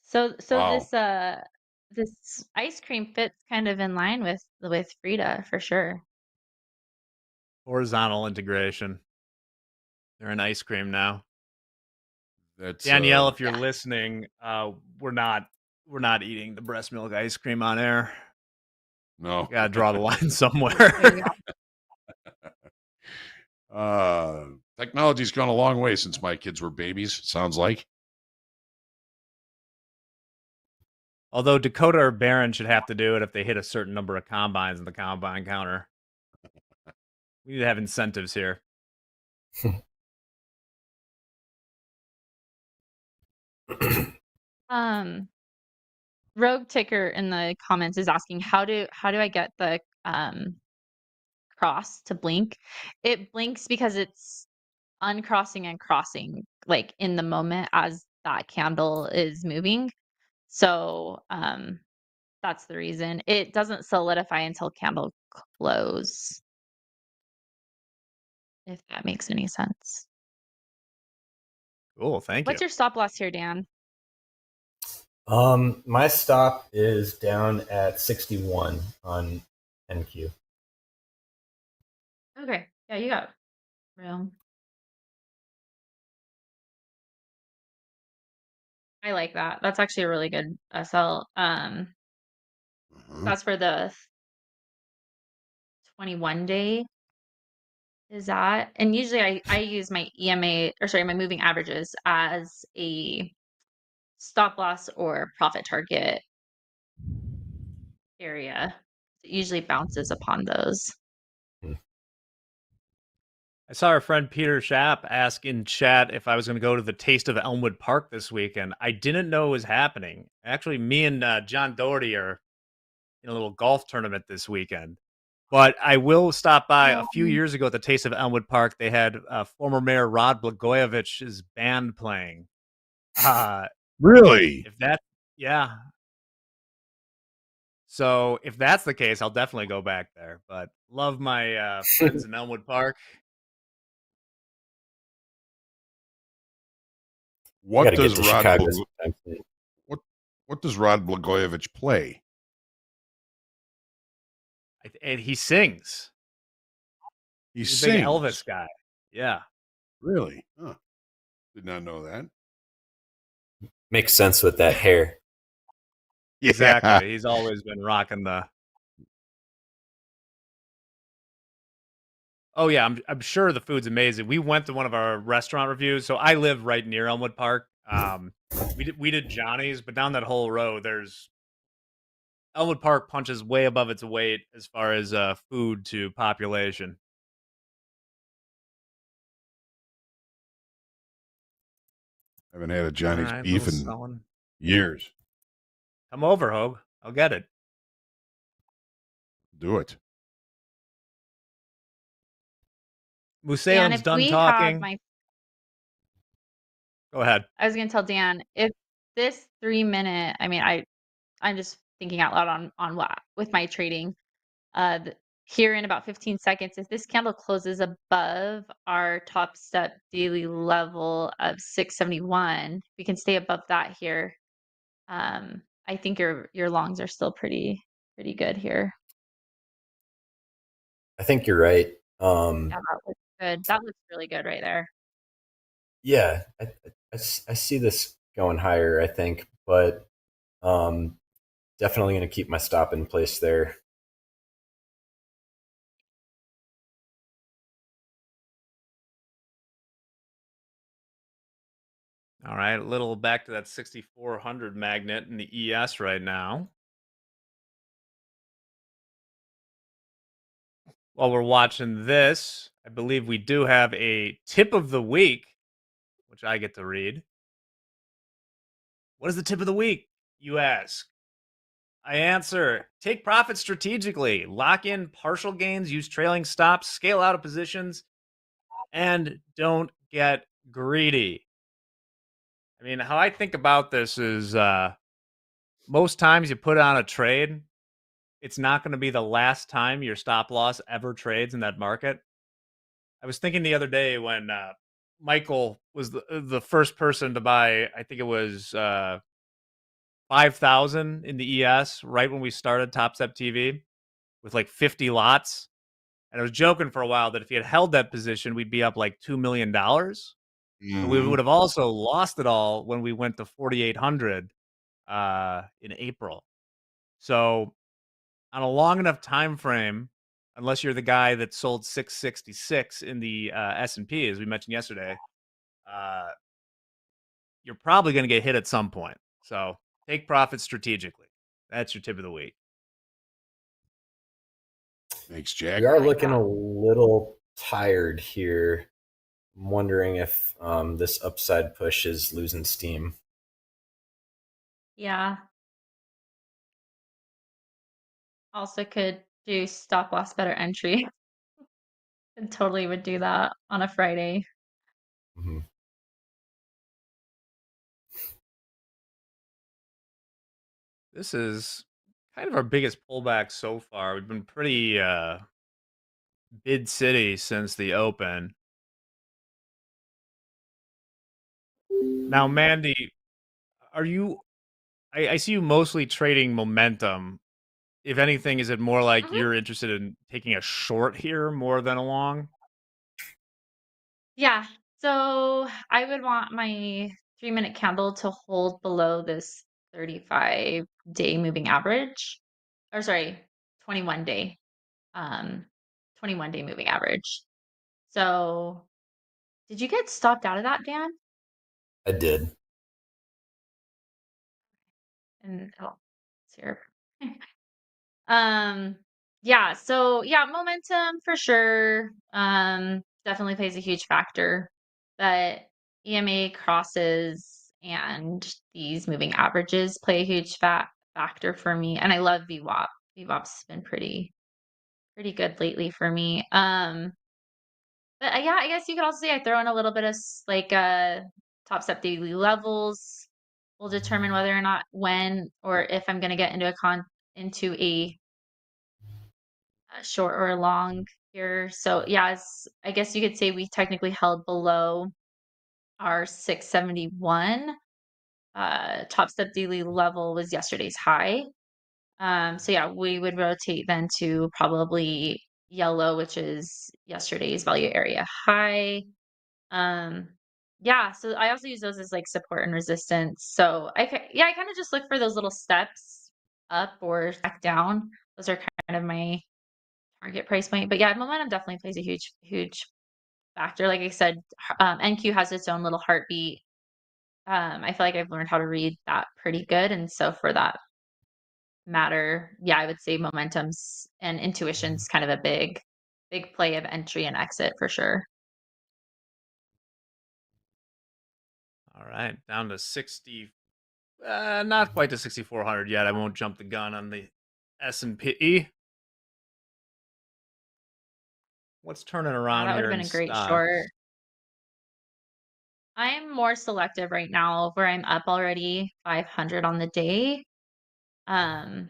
So Wow. this ice cream fits kind of in line with Frida for sure. Horizontal integration. They're an ice cream now. That's Danielle, if you're listening, we're not eating the breast milk ice cream on air. No. Gotta draw the line somewhere. Technology's gone a long way since my kids were babies, sounds like. Although Dakota or Barron should have to do it if they hit a certain number of combines in the combine counter. We need to have incentives here. Rogue Ticker in the comments is asking how do I get the cross to blink? It blinks because it's uncrossing and crossing like in the moment as that candle is moving. So that's the reason. It doesn't solidify until candle close. If that makes any sense. Cool, thank you. What's your stop loss here, Dan? My stop is down at 61 on NQ. Okay. Yeah, you got room. I like that. That's actually a really good SL. That's for the 21 day. Is that? And usually I use my my moving averages as a stop loss or profit target area. It usually bounces upon those. I saw our friend Peter Schapp ask in chat if I was going to go to the Taste of Elmwood Park this weekend. I didn't know it was happening. Actually, me and John Doherty are in a little golf tournament this weekend. But I will stop by. A few years ago at the Taste of Elmwood Park, they had former Mayor Rod Blagojevich's band playing. Really? Yeah. So if that's the case, I'll definitely go back there. But love my friends in Elmwood Park. What does what does Rod Blagojevich play? And he sings. He's a big Elvis guy. Yeah. Really? Huh. Did not know that. Makes sense with that hair. Exactly. Yeah. He's always been rocking the. Oh yeah, I'm sure the food's amazing. We went to one of our restaurant reviews. So I live right near Elmwood Park. We did Johnny's, but down that whole road, there's Elmwood Park punches way above its weight as far as food to population. I haven't had a Johnny's beef in years. Come over, Hoag. I'll get it. Do it. Museum's done talking. Go ahead. I was going to tell Dan, if this 3 minute, I'm just thinking out loud on what with my trading. Here in about 15 seconds, if this candle closes above our Topstep daily level of 671, we can stay above that here. I think your longs are still pretty good here. I think you're right. Yeah, that looks good. That looks really good right there. Yeah, I see this going higher, I think, but definitely going to keep my stop in place there. All right, a little back to that 6,400 magnet in the ES right now. While we're watching this, I believe we do have a tip of the week, which I get to read. What is the tip of the week, you ask? I answer, take profits strategically, lock in partial gains, use trailing stops, scale out of positions, and don't get greedy. I mean, how I think about this is most times you put on a trade, it's not going to be the last time your stop loss ever trades in that market. I was thinking the other day when Michael was the first person to buy, I think it was 5,000 in the ES right when we started TopstepTV with like 50 lots. And I was joking for a while that if he had held that position, we'd be up like $2 million. Mm-hmm. We would have also lost it all when we went to 4,800 in April. So on a long enough time frame, unless you're the guy that sold 666 in the S&P, as we mentioned yesterday, you're probably going to get hit at some point. So take profits strategically. That's your tip of the week. Thanks, Jack. We are looking a little tired here. I'm wondering if this upside push is losing steam. Yeah. Also could do stop loss better entry. I totally would do that on a Friday. Mm-hmm. This is kind of our biggest pullback so far. We've been pretty bid city since the open. Now, Mandy, are you? I see you mostly trading momentum. If anything, is it more like you're interested in taking a short here more than a long? Yeah. So I would want my 3 minute candle to hold below this 35-day moving average. or sorry, 21 day, 21 day moving average. So did you get stopped out of that, Dan? I did. And oh, it's here. Yeah, so yeah, momentum for sure. Definitely plays a huge factor. But EMA crosses and these moving averages play a huge factor for me. And I love VWAP. VWAP's been pretty good lately for me. But yeah, I guess you could also say I throw in a little bit of top step daily levels will determine whether or not when or if I'm going to get into a short or long here. So yeah, I guess you could say we technically held below our 671. Top step daily level was yesterday's high. So yeah, we would rotate then to probably yellow, which is yesterday's value area high. Yeah, so I also use those as like support and resistance. So I kind of just look for those little steps up or back down. Those are kind of my target price point. But yeah, momentum definitely plays a huge factor. Like I said, NQ has its own little heartbeat. I feel like I've learned how to read that pretty good, and so for that matter, yeah, I would say momentum's and intuition's kind of a big play of entry and exit for sure. All right, down to 60. Not quite to 6,400 yet. I won't jump the gun on the S&P. What's turning around That would here have in been a great stocks? short. I'm more selective right now where I'm up already 500 on the day. I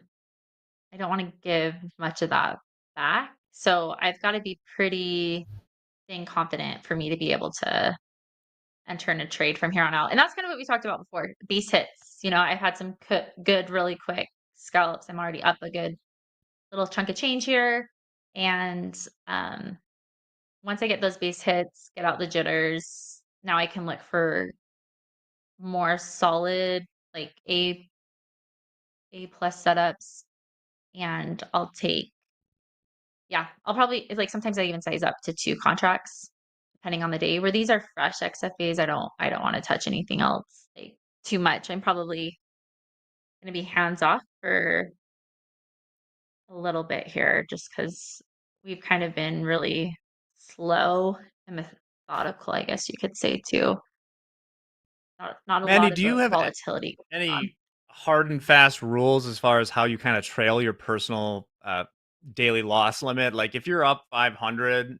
don't want to give much of that back. So I've got to be pretty dang confident for me to be able to enter in a trade from here on out. And that's kind of what we talked about before. Base hits. I've had some good, really quick scallops. I'm already up a good little chunk of change here. And once I get those base hits, get out the jitters, now I can look for more solid, like A plus setups. And I'll probably, like, sometimes I even size up to 2 contracts depending on the day. Where these are fresh XFAs, I don't want to touch anything else like too much. I'm probably going to be hands off for a little bit here just because we've kind of been really slow and methodical, I guess you could say, too. Not a Mandy, lot do of you have volatility going on. any hard and fast rules as far as how you kind of trail your personal daily loss limit? Like if you're up 500,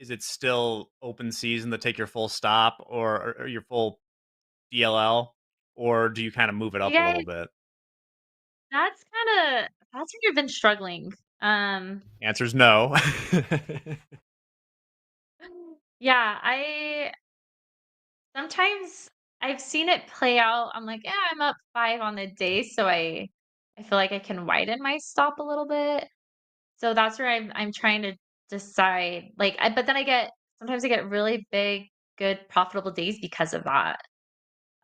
is it still open season to take your full stop or your full DLL, or do you kind of move it You up a guys, little bit? that's where you've been struggling. Answer's no. Yeah, sometimes I've seen it play out. I'm like, yeah, I'm up 5 on the day, so I feel like I can widen my stop a little bit. So that's where I'm trying to decide. Like, but then sometimes I get really big, good, profitable days because of that.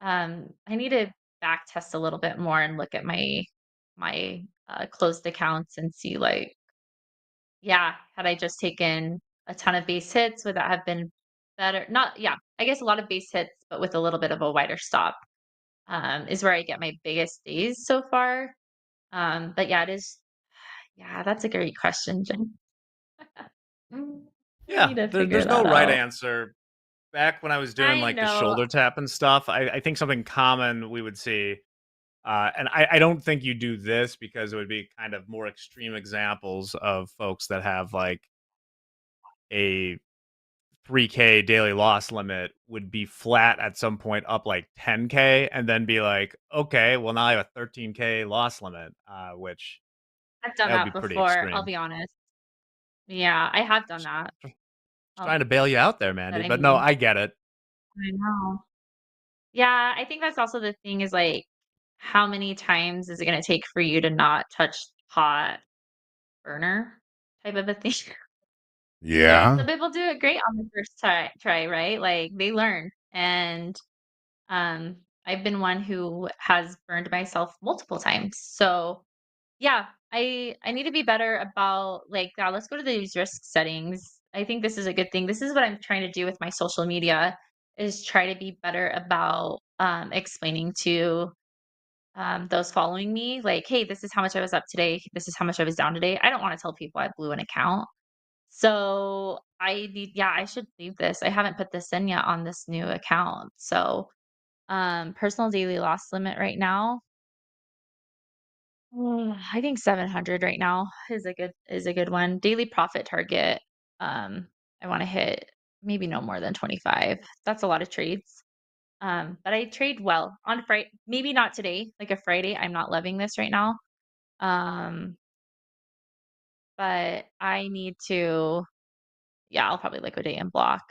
I need to back test a little bit more and look at my closed accounts and see, like, yeah, had I just taken a ton of base hits, would that have been better? Not, yeah, I guess a lot of base hits, but with a little bit of a wider stop, is where I get my biggest days so far. But yeah, it is. Yeah, that's a great question, Jen. I Yeah, need to figure there's no that right out. answer. Back when I was doing I like the know. shoulder tap and stuff, I think something common we would see, and I don't think you do this because it would be kind of more extreme examples of folks that have like a 3K daily loss limit would be flat at some point up like 10K and then be like, okay, well now I have a 13K loss limit, which I've done that would be that pretty before, I'll extreme. be honest. Yeah, I have done that. Just trying to bail you out there, But Mandy. I But no, mean, I get it. I know. Yeah, I think that's also the thing is, like, how many times is it gonna take for you to not touch hot burner type of a thing? Yeah. Some people do it great on the first try, right? Like, they learn, and, um, I've been one who has burned myself multiple times, so Yeah, I need to be better about like let's go to these risk settings. I think this is a good thing. This is what I'm trying to do with my social media is try to be better about explaining to those following me like, hey, this is how much I was up today. This is how much I was down today. I don't want to tell people I blew an account. So I should leave this. I haven't put this in yet on this new account. So personal daily loss limit right now. I think 700 right now is a good one. Daily profit target. I want to hit maybe no more than 25. That's a lot of trades. But I trade well on Friday. Maybe not today, like a Friday. I'm not loving this right now. Um, but I need to. Yeah, I'll probably liquidate and block.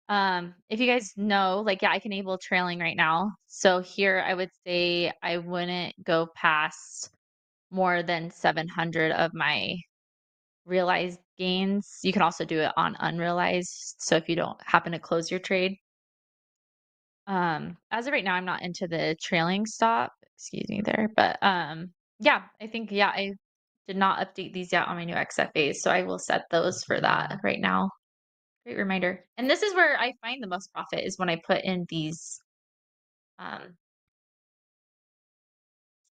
If you guys know, like, yeah, I can enable trailing right now. So here I would say I wouldn't go past more than 700 of my realized gains. You can also do it on unrealized. So if you don't happen to close your trade. As of right now, I'm not into the trailing stop. Excuse me there. But yeah, I think I did not update these yet on my new XFAs. So I will set those for that right now. Great reminder. And this is where I find the most profit is when I put in these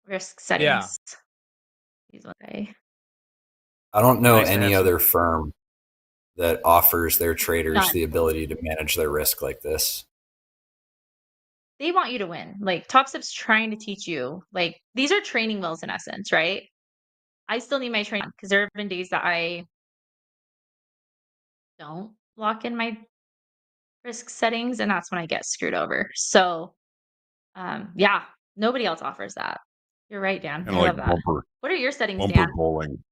risk settings. These ones. I don't know Nice to any have some- other firm that offers their traders None. the ability to manage their risk like this. They want you to win. Like Topstep's trying to teach you. Like these are training wheels in essence, right? I still need my training because there have been days that I don't lock in my risk settings, and that's when I get screwed over. So, yeah, nobody else offers that. You're right, Dan. Kind I of love like that. What are your settings, bumper Dan? bowling.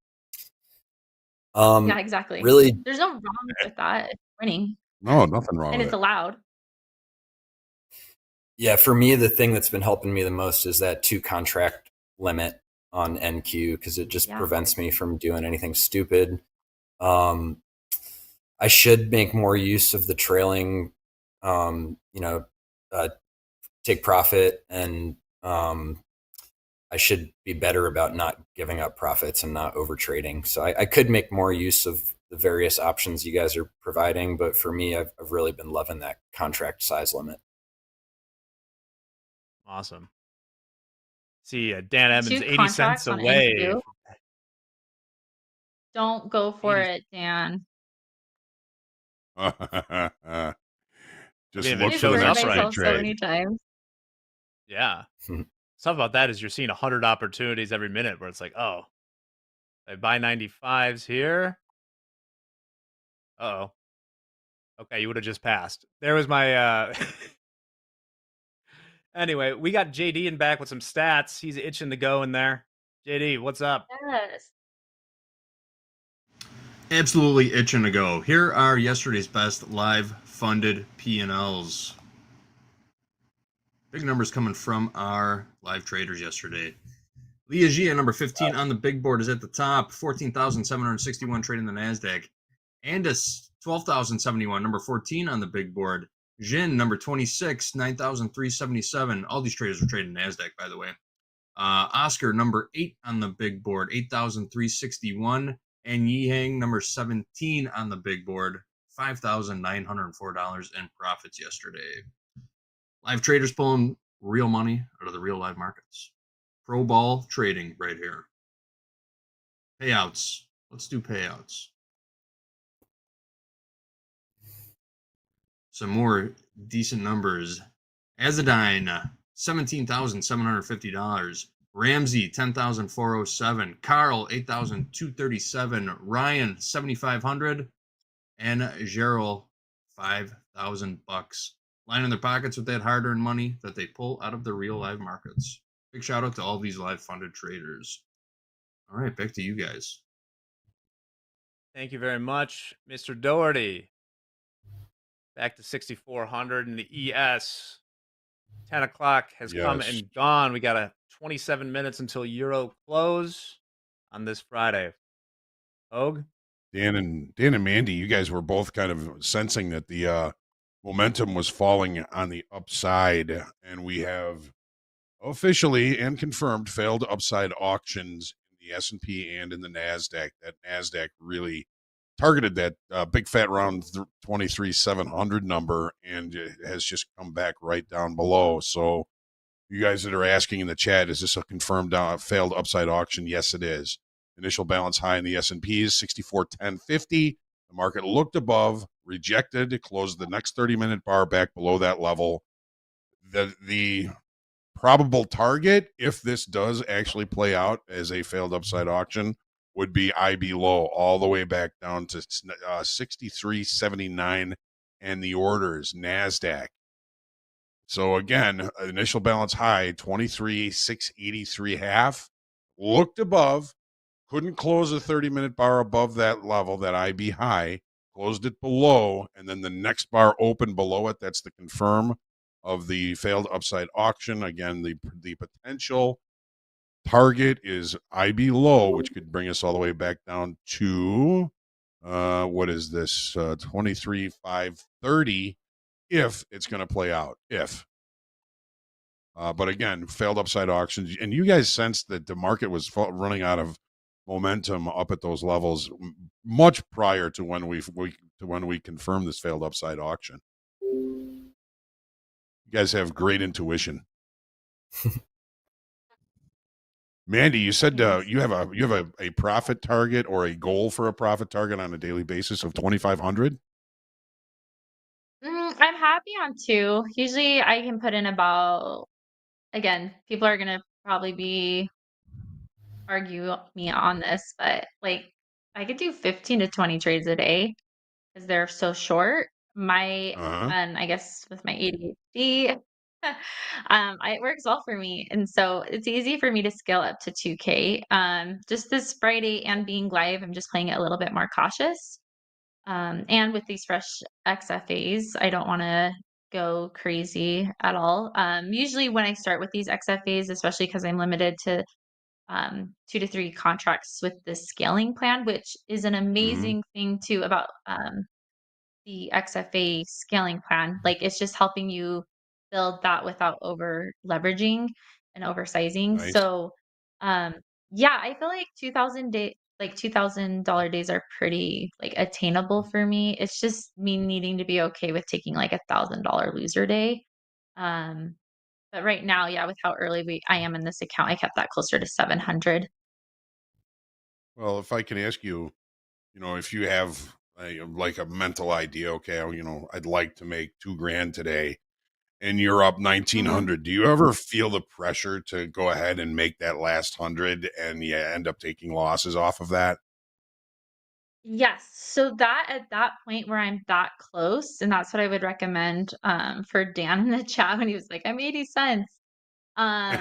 Yeah, exactly. Really, There's no wrong with that. It's winning, No, nothing wrong and with it's it. allowed. yeah, for me, the thing that's been helping me the most is that 2 contract limit on NQ because it just prevents me from doing anything stupid. I should make more use of the trailing, take profit, and I should be better about not giving up profits and not over trading. So I could make more use of the various options you guys are providing, but for me, I've really been loving that contract size limit. Awesome. See, Dan Evans, 2 80 cents contracts on away. NQ. Don't go for 80. it, Dan. Just I mean, look it for the shows next up big right. myself so trade. many times. Yeah. Stuff about that is you're seeing 100 opportunities every minute where it's like, oh, I buy 95s here. Uh-oh. Okay, you would have just passed. There was my Anyway, we got JD in back with some stats. He's itching to go in there. JD, what's up? Yes. Absolutely itching to go. Here are yesterday's best live funded P&Ls. Big numbers coming from our live traders yesterday. Liagia, number 15 on the big board, is at the top. 14,761 trading the NASDAQ. Andis, 12,071, number 14 on the big board. Jin, number 26, 9,377. All these traders are trading NASDAQ, by the way. Oscar, number 8 on the big board, 8,361. And Yihang, number 17 on the big board, $5,904 in profits yesterday. Live traders pulling real money out of the real live markets. Pro ball trading right here. Payouts. Let's do payouts. Some more decent numbers. Azadine, $17,750. Ramsey, $10,407. Carl, $8,237. Ryan, $7,500. And Gerald, $5,000. Line in their pockets with that hard-earned money that they pull out of the real live markets. Big shout out to all these live funded traders. All right, back to you guys. Thank you very much, Mr. Doherty. Back to 6,400 in the ES. 10 o'clock has come and gone. We got 27 minutes until Euro close on this Friday. Hoag? Dan and Mandy, you guys were both kind of sensing that the momentum was falling on the upside, and we have officially and confirmed failed upside auctions the S&P and in the NASDAQ. That NASDAQ really targeted that big fat round 23,700 number, and it has just come back right down below. So you guys that are asking in the chat, is this a confirmed failed upside auction? Yes, it is. Initial balance high in the S&P is 64.1050. The market looked above, rejected, it closed the next 30-minute bar back below that level. The probable target, if this does actually play out as a failed upside auction, would be IB low all the way back down to 63.79, and the orders NASDAQ. So again, initial balance high 23,683 half, looked above, couldn't close a 30-minute bar above that level, that IB high, closed it below, and then the next bar opened below it. That's the confirm of the failed upside auction. Again, the potential target is IB low, which could bring us all the way back down to what is this 23,530 if it's going to play out. But again, failed upside auctions, and you guys sensed that the market was running out of momentum up at those levels much prior to when we confirmed this failed upside auction. You guys have great intuition. Mandy, you said you have a profit target or a goal for a profit target on a daily basis of 2,500. I'm happy on 2. Usually I can put in about, again, people are gonna probably argue me on this, but like I could do 15 to 20 trades a day because they're so short. And I guess with my ADHD, it works well for me. And so it's easy for me to scale up to 2K. Just this Friday and being live, I'm just playing it a little bit more cautious. And with these fresh XFAs, I don't want to go crazy at all. Usually when I start with these XFAs, especially because I'm limited to 2 to 3 contracts with the scaling plan, which is an amazing thing too about the XFA scaling plan. Like it's just helping you build that without over leveraging and oversizing. Nice. So yeah, I feel like $2,000 days are pretty like attainable for me. It's just me needing to be okay with taking like $1,000 loser day. But right now, yeah, with how early I am in this account, I kept that closer to 700. Well, if I can ask you, if you have like a mental idea, okay, I'd like to make $2,000 today, and you're up 1,900. Do you ever feel the pressure to go ahead and make that last 100 and you end up taking losses off of that? Yes. So that at that point where I'm that close, and that's what I would recommend for Dan in the chat when he was like, I'm 80 cents. Um,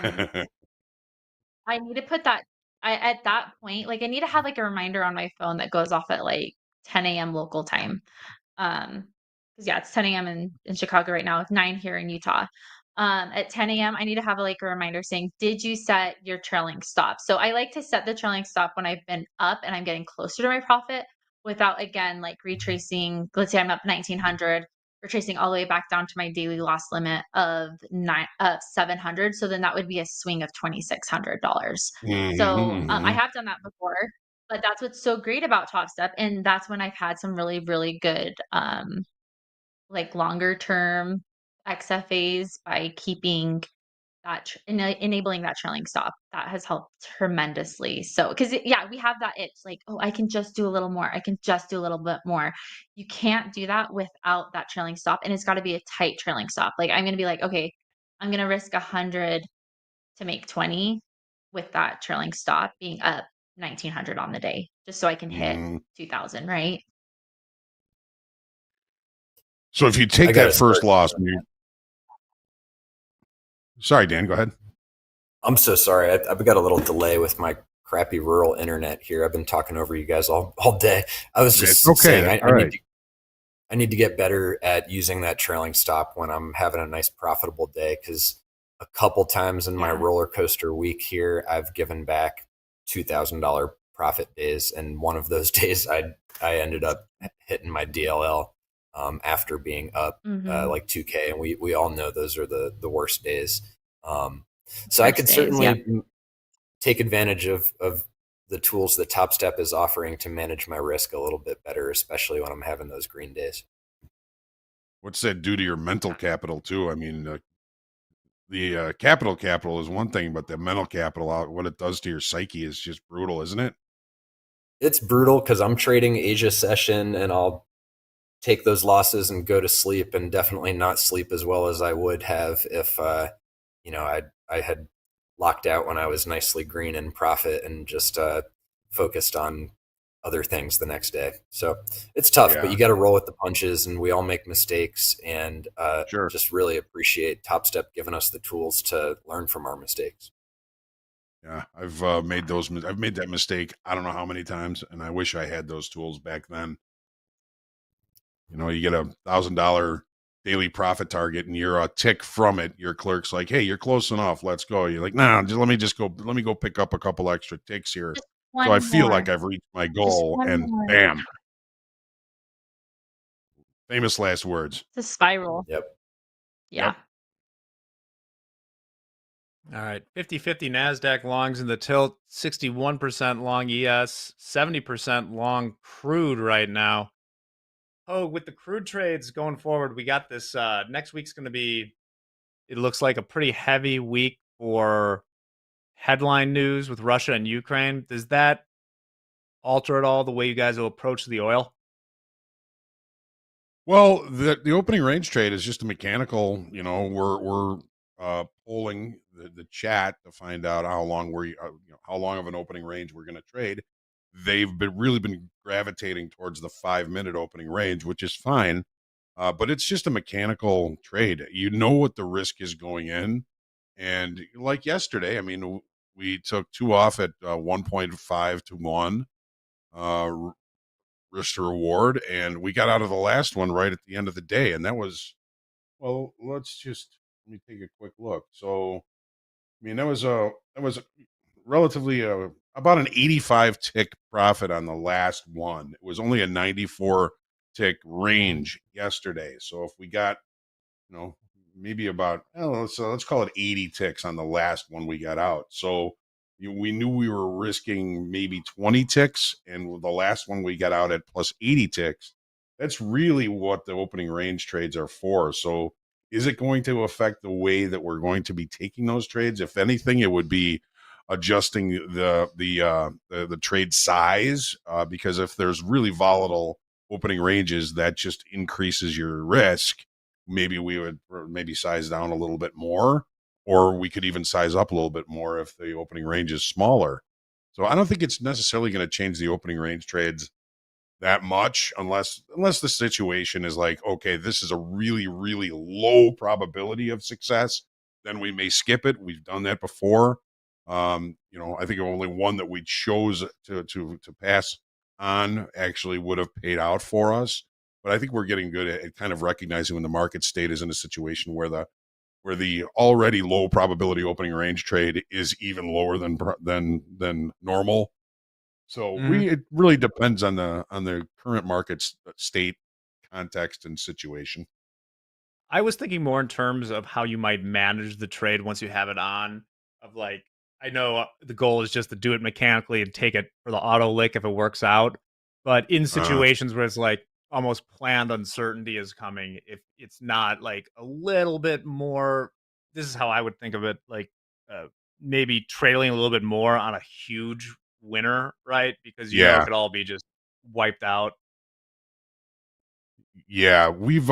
I need to put that at that point, like I need to have like a reminder on my phone that goes off at like 10 a.m. local time. Because yeah, it's 10 a.m. in Chicago right now. It's 9 here in Utah. At 10 a.m., I need to have like a reminder saying, did you set your trailing stop? So I like to set the trailing stop when I've been up and I'm getting closer to my profit without, again, like retracing. Let's say I'm up 1,900, retracing all the way back down to my daily loss limit of 700. So then that would be a swing of $2,600. So I have done that before, but that's what's so great about Topstep, and that's when I've had some really, really good like longer term XFAs by keeping that enabling that trailing stop. That has helped tremendously. So because yeah, we have that itch like, oh, I can just do a little more, I can just do a little bit more. You can't do that without that trailing stop, and it's got to be a tight trailing stop. Like I'm gonna be like, okay, I'm gonna risk 100 to make 20 with that trailing stop being up 1,900 on the day, just so I can hit 2,000, right? So if you take that first loss, sorry, Dan, go ahead. I'm so sorry. I've got a little delay with my crappy rural internet here. I've been talking over you guys all day. I was just saying I need to get better at using that trailing stop when I'm having a nice profitable day, because a couple times in my roller coaster week here, I've given back $2,000 profit days, and one of those days I ended up hitting my DLL after being up like 2K, and we all know those are the worst days. So I could certainly take advantage of the tools that Topstep is offering to manage my risk a little bit better, especially when I'm having those green days. What's that do to your mental capital too? I mean, the capital is one thing, but the mental capital, what it does to your psyche is just brutal, isn't it? It's brutal because I'm trading Asia session and I'll take those losses and go to sleep, and definitely not sleep as well as I would have if, you know, I had locked out when I was nicely green in profit and just focused on other things the next day. So it's tough, but you got to roll with the punches, and we all make mistakes, and Sure. just really appreciate Topstep giving us the tools to learn from our mistakes. Yeah, I've made that mistake I don't know how many times, and I wish I had those tools back then. You know, you get $1,000 daily profit target, and you're a tick from it. Your clerk's like, "Hey, you're close enough. Let's go." You're like, "Nah, let me go pick up a couple extra ticks here, Just so I one feel more. like I've reached my Just goal." one And more. bam, famous last words. It's a spiral. Yep. Yeah. Yep. All right. 50-50 NASDAQ longs in the tilt, 61% long ES, 70% long crude right now. Oh, with the crude trades going forward, we got this. Next week's going to be, it looks like, a pretty heavy week for headline news with Russia and Ukraine. Does that alter at all the way you guys will approach the oil? Well, the opening range trade is just a mechanical. You know, we're polling the chat to find out how long how long of an opening range we're going to trade. They've really been gravitating towards the 5-minute opening range, which is fine, but it's just a mechanical trade. You know what the risk is going in, and like yesterday, I mean, we took 2 off at 1.5 to 1. Risk to reward, and we got out of the last one right at the end of the day, and that was, well, let me take a quick look. So I mean, that was relatively about an 85 tick profit on the last one. It was only a 94 tick range yesterday, so if we got, you know, maybe about, let's call it 80 ticks on the last one we got out. So we knew we were risking maybe 20 ticks, and the last one we got out at plus 80 ticks. That's really what the opening range trades are for. So is it going to affect the way that we're going to be taking those trades? If anything, it would be adjusting the trade size, because if there's really volatile opening ranges, that just increases your risk. Maybe we would size down a little bit more, or we could even size up a little bit more if the opening range is smaller. So I don't think it's necessarily going to change the opening range trades that much, unless the situation is like, okay, this is a really, really low probability of success, then we may skip it. We've done that before. You know, I think only one that we chose to pass on actually would have paid out for us. But I think we're getting good at kind of recognizing when the market state is in a situation where the already low probability opening range trade is even lower than normal. So it really depends on the current market state, context, and situation. I was thinking more in terms of how you might manage the trade once you have it on. Of like, I know the goal is just to do it mechanically and take it for the auto lick if it works out. But in situations where it's like almost planned uncertainty is coming, if it's not like a little bit more, this is how I would think of it, like maybe trailing a little bit more on a huge winner, right? Because you know it Yeah, could all be just wiped out. yeah, we've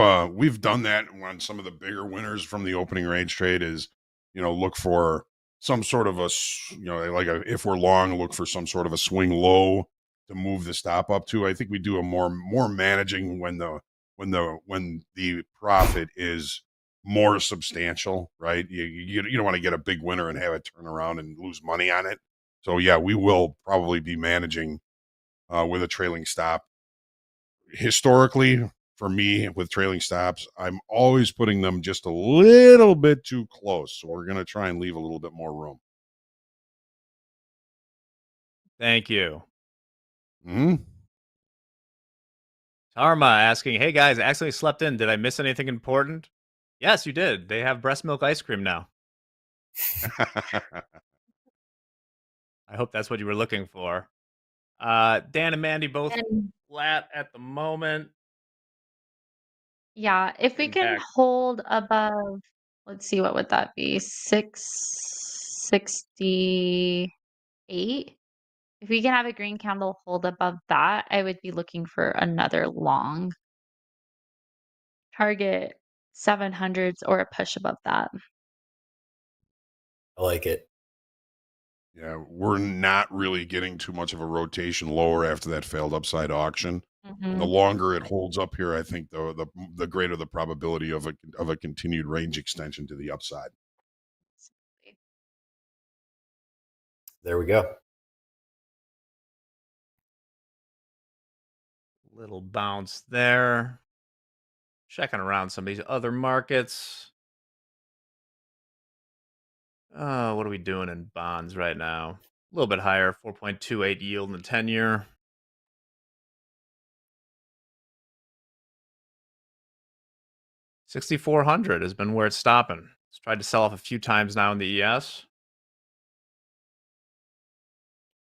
done that on some of the bigger winners from the opening range trade. Is, you know, look for some sort of if we're long, look for some sort of a swing low to move the stop up to. I think we do a more managing when the profit is more substantial, right? You don't want to get a big winner and have it turn around and lose money on it. So yeah, we will probably be managing with a trailing stop. Historically, for me, with trailing stops, I'm always putting them just a little bit too close. So we're going to try and leave a little bit more room. Thank you. Hmm. Tarma asking, hey guys, I accidentally slept in. Did I miss anything important? Yes, you did. They have breast milk ice cream now. I hope that's what you were looking for. Dan and Mandy both And flat at the moment. yeah, if we Getting can back. hold above, let's see, what would that be? 668. If we can have a green candle hold above that, I would be looking for another long target 700s or a push above that. I like it. Yeah, we're not really getting too much of a rotation lower after that failed upside auction. And the Mhm. longer it holds up here, I think the greater the probability of a continued range extension to the upside. There we go. Little bounce there. Checking around some of these other markets. What are we doing in bonds right now? A little bit higher, 4.28 yield in the 10-year. $6,400 has been where it's stopping. It's tried to sell off a few times now in the ES.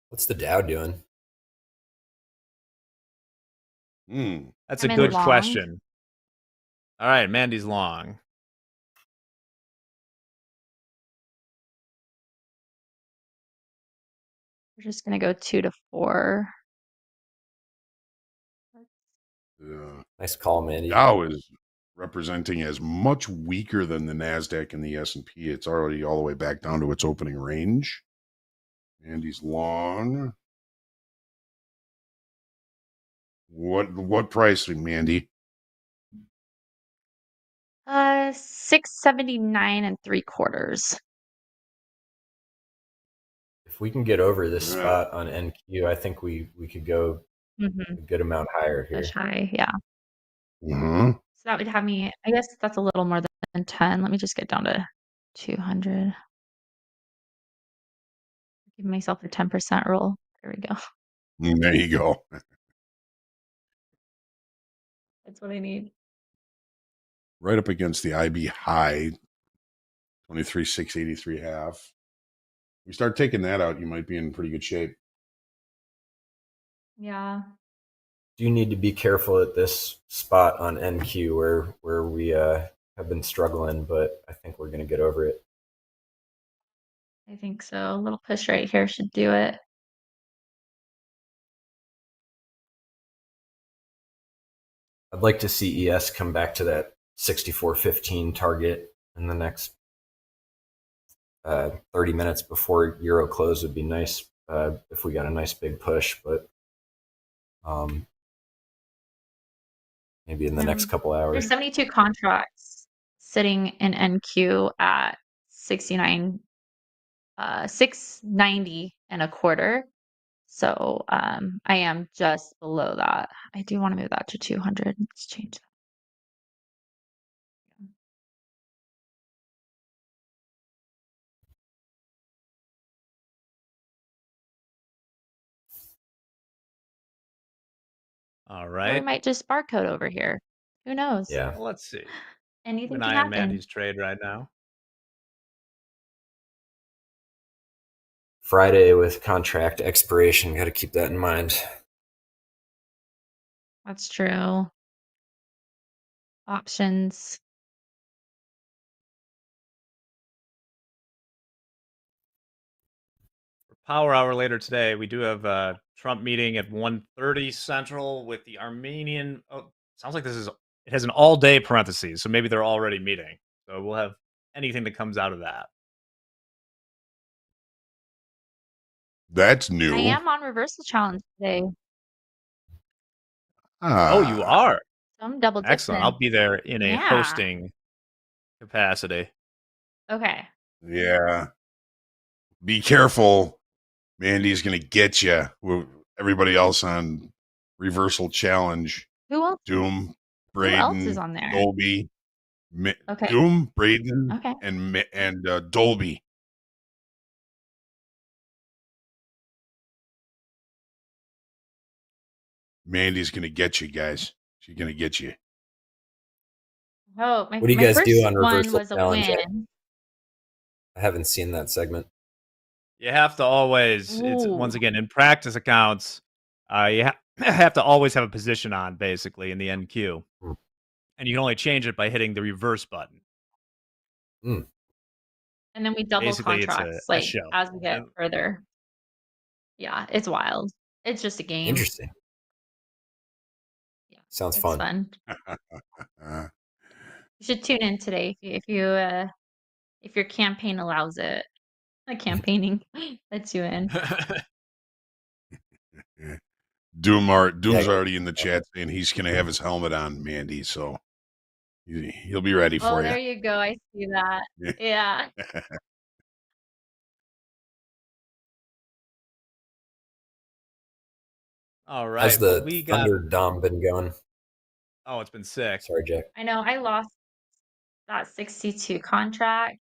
What's the Dow doing? That's I'm a in good long. question. All right, Mandy's long. We're just gonna go 2 to 4. Nice call, Mandy. Dow is representing as much weaker than the NASDAQ and the S&P. It's already all the way back down to its opening range. Andy's long. What price, Mandy? 679 3/4. If we can get over this Yeah. spot on NQ, I think we could go a good amount higher here. Push high, yeah. Mm-hmm. So that would have me, I guess that's a little more than 10. Let me just get down to 200. Give myself a 10% rule. There we go. There you go. That's what I need. Right up against the IB high, 23,683.5. We start taking that out, you might be in pretty good shape. Yeah. Do you need to be careful at this spot on NQ where we have been struggling, but I think we're going to get over it. I think so. A little push right here should do it. I'd like to see ES come back to that 64.15 target in the next 30 minutes before Euro close would be nice if we got a nice big push, but maybe in the next couple hours. There's 72 contracts sitting in NQ at 69, 690 and a quarter. So I am just below that. I do want to move that to 200. Let's change that. All Or we right. might just barcode over here. Who knows? Yeah. Well, let's see. Anything Keep an can eye on happen. Mandy's trade right now. Friday with contract expiration. Got to keep that in mind. That's true. Options. For Power Hour later today, we do have a Trump meeting at 1:30 Central with the Armenian. Oh, sounds like it has an all-day parentheses, so maybe they're already meeting. So we'll have anything that comes out of that. That's new. I am on reversal challenge today. Oh, you are? So I'm double dipping. Excellent. I'll be there in a Yeah. hosting capacity. Okay. Yeah. Be careful. Mandy's going to get you. Everybody else on reversal challenge. Who else? Doom, Who else is Braden, on there? Dolby. Okay. Doom, Braden, Okay. and Dolby. Mandy's going to get you, guys. She's going to get you. Oh, What do you guys do on one reversal was a challenge? win. I haven't seen that segment. You have to always, it's Ooh. once again in practice accounts, you have to always have a position on basically in the NQ. Mm. And you can only change it by hitting the reverse button. Mm. And then we double Basically, it's contracts, a like, show. as we get And further. Yeah, it's wild. It's just a game. Interesting. Yeah, Sounds it's fun. fun. Uh, You should tune in today if your campaign allows it. Not campaigning lets you in. yeah. Doom's Yeah. already in the chat saying he's going to have his helmet on, Mandy. So he'll be ready Oh, for there you go. I see that. you. Yeah. all How's right. Well, the we got. Thunderdome been going? Oh, it's been sick. Sorry, Jack. I know. I lost that 62 contract.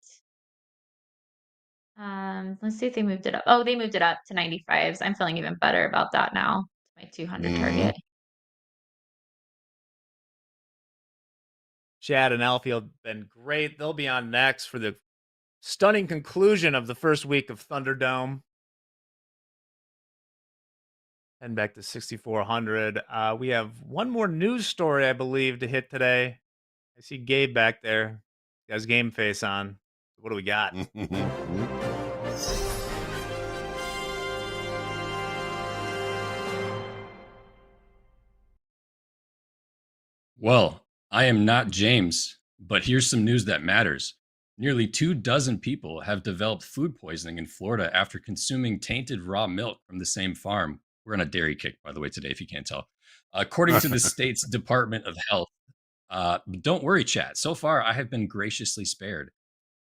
Let's see if they moved it up. Oh, they moved it up to 95s. I'm feeling even better about that now. My 200 Mhm. target. Chad and Alfie have been great. They'll be on next for the stunning conclusion of the first week of Thunderdome. Heading back to 6,400. We have one more news story, I believe, to hit today. I see Gabe back there. He has game face on. What do we got? Well, I am not James, but here's some news that matters. Nearly 24 people have developed food poisoning in Florida after consuming tainted raw milk from the same farm. We're on a dairy kick, by the way, today, if you can't tell. According to the state's Department of Health. Don't worry, chat. So far, I have been graciously spared.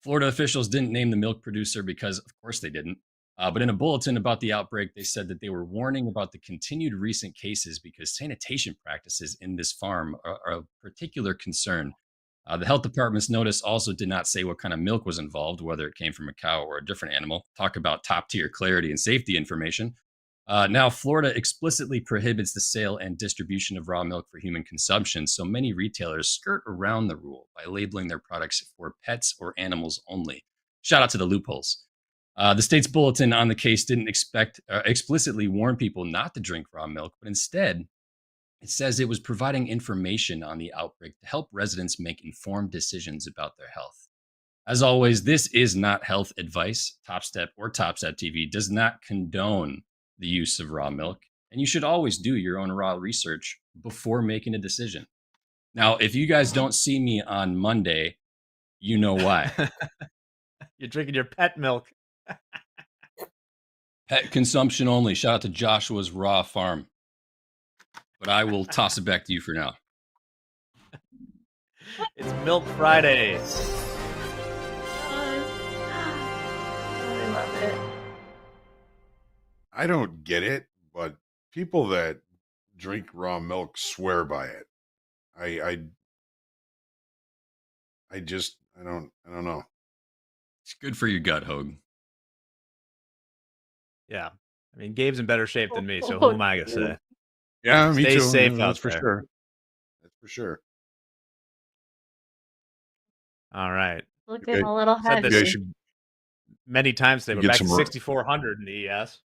Florida officials didn't name the milk producer because, of course, they didn't. But in a bulletin about the outbreak, they said that they were warning about the continued recent cases because sanitation practices in this farm are of particular concern. The health department's notice also did not say what kind of milk was involved, whether it came from a cow or a different animal. Talk about top tier clarity and safety information. Now, Florida explicitly prohibits the sale and distribution of raw milk for human consumption, so many retailers skirt around the rule by labeling their products for pets or animals only. Shout out to the loopholes. The state's bulletin on the case didn't explicitly warn people not to drink raw milk, but instead, it says it was providing information on the outbreak to help residents make informed decisions about their health. As always, this is not health advice. Topstep or Topstep TV does not condone the use of raw milk, and you should always do your own raw research before making a decision. Now, if you guys don't see me on Monday, you know why. You're drinking your pet milk. Pet consumption only. Shout out to Joshua's Raw Farm. But I will toss it back to you for now. It's Milk Friday. I love it. I don't get it, but people that drink raw milk swear by it. I don't know. It's good for your gut, Hoag. Yeah. I mean, Gabe's in better shape than me, so who am I going to say? Yeah, me Stay too. safe out That's for there. sure. That's for sure. All right. Looking Okay. a little Said heavy. this You should many times today. You We're get back to some 6,400 in the ES.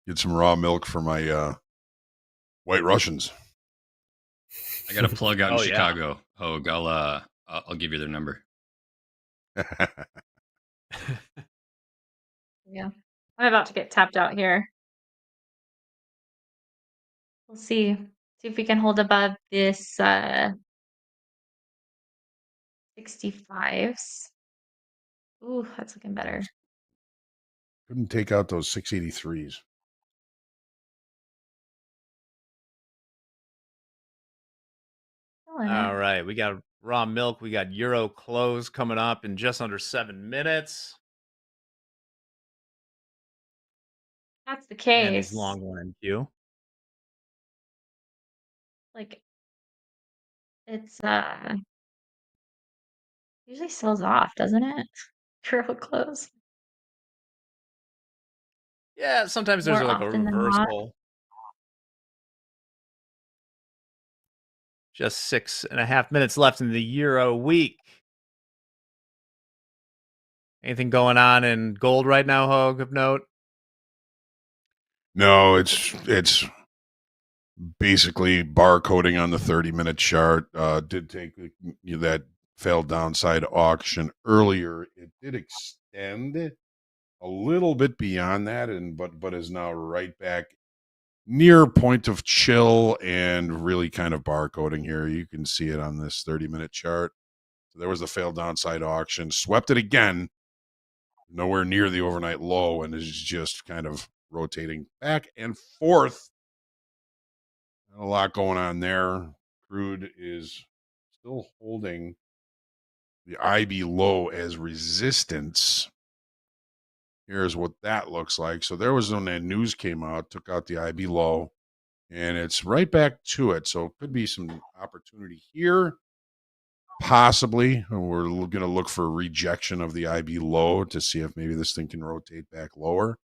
get some raw milk for my White Russians. I got a plug out in Oh, yeah. Chicago, Hoag. I'll give you their number. Yeah. I'm about to get tapped out here. We'll see. See if we can hold above this 65s. Ooh, that's looking better. Couldn't take out those 683s. Feeling All it. right. We got raw milk. We got Euro close coming up in just under 7 minutes. That's the And these case. long one in queue. Like, it's usually sells off, doesn't it? Euro close. Yeah, sometimes there's More like a often than not. reversal. Just 6.5 minutes left in the Euro week. Anything going on in gold right now, Hoag, of note? No, it's basically barcoding on the 30-minute chart. Did take that failed downside auction earlier. It did extend a little bit beyond that, but is now right back near point of chill and really kind of barcoding here. You can see it on this 30-minute chart. So there was the failed downside auction, swept it again, nowhere near the overnight low, and is just kind of rotating back and forth. A lot going on there. Crude is still holding the IB low as resistance. Here's what that looks like. So there was when that news came out, took out the IB low, and it's right back to it. So it could be some opportunity here, possibly. We're going to look for rejection of the IB low to see if maybe this thing can rotate back lower.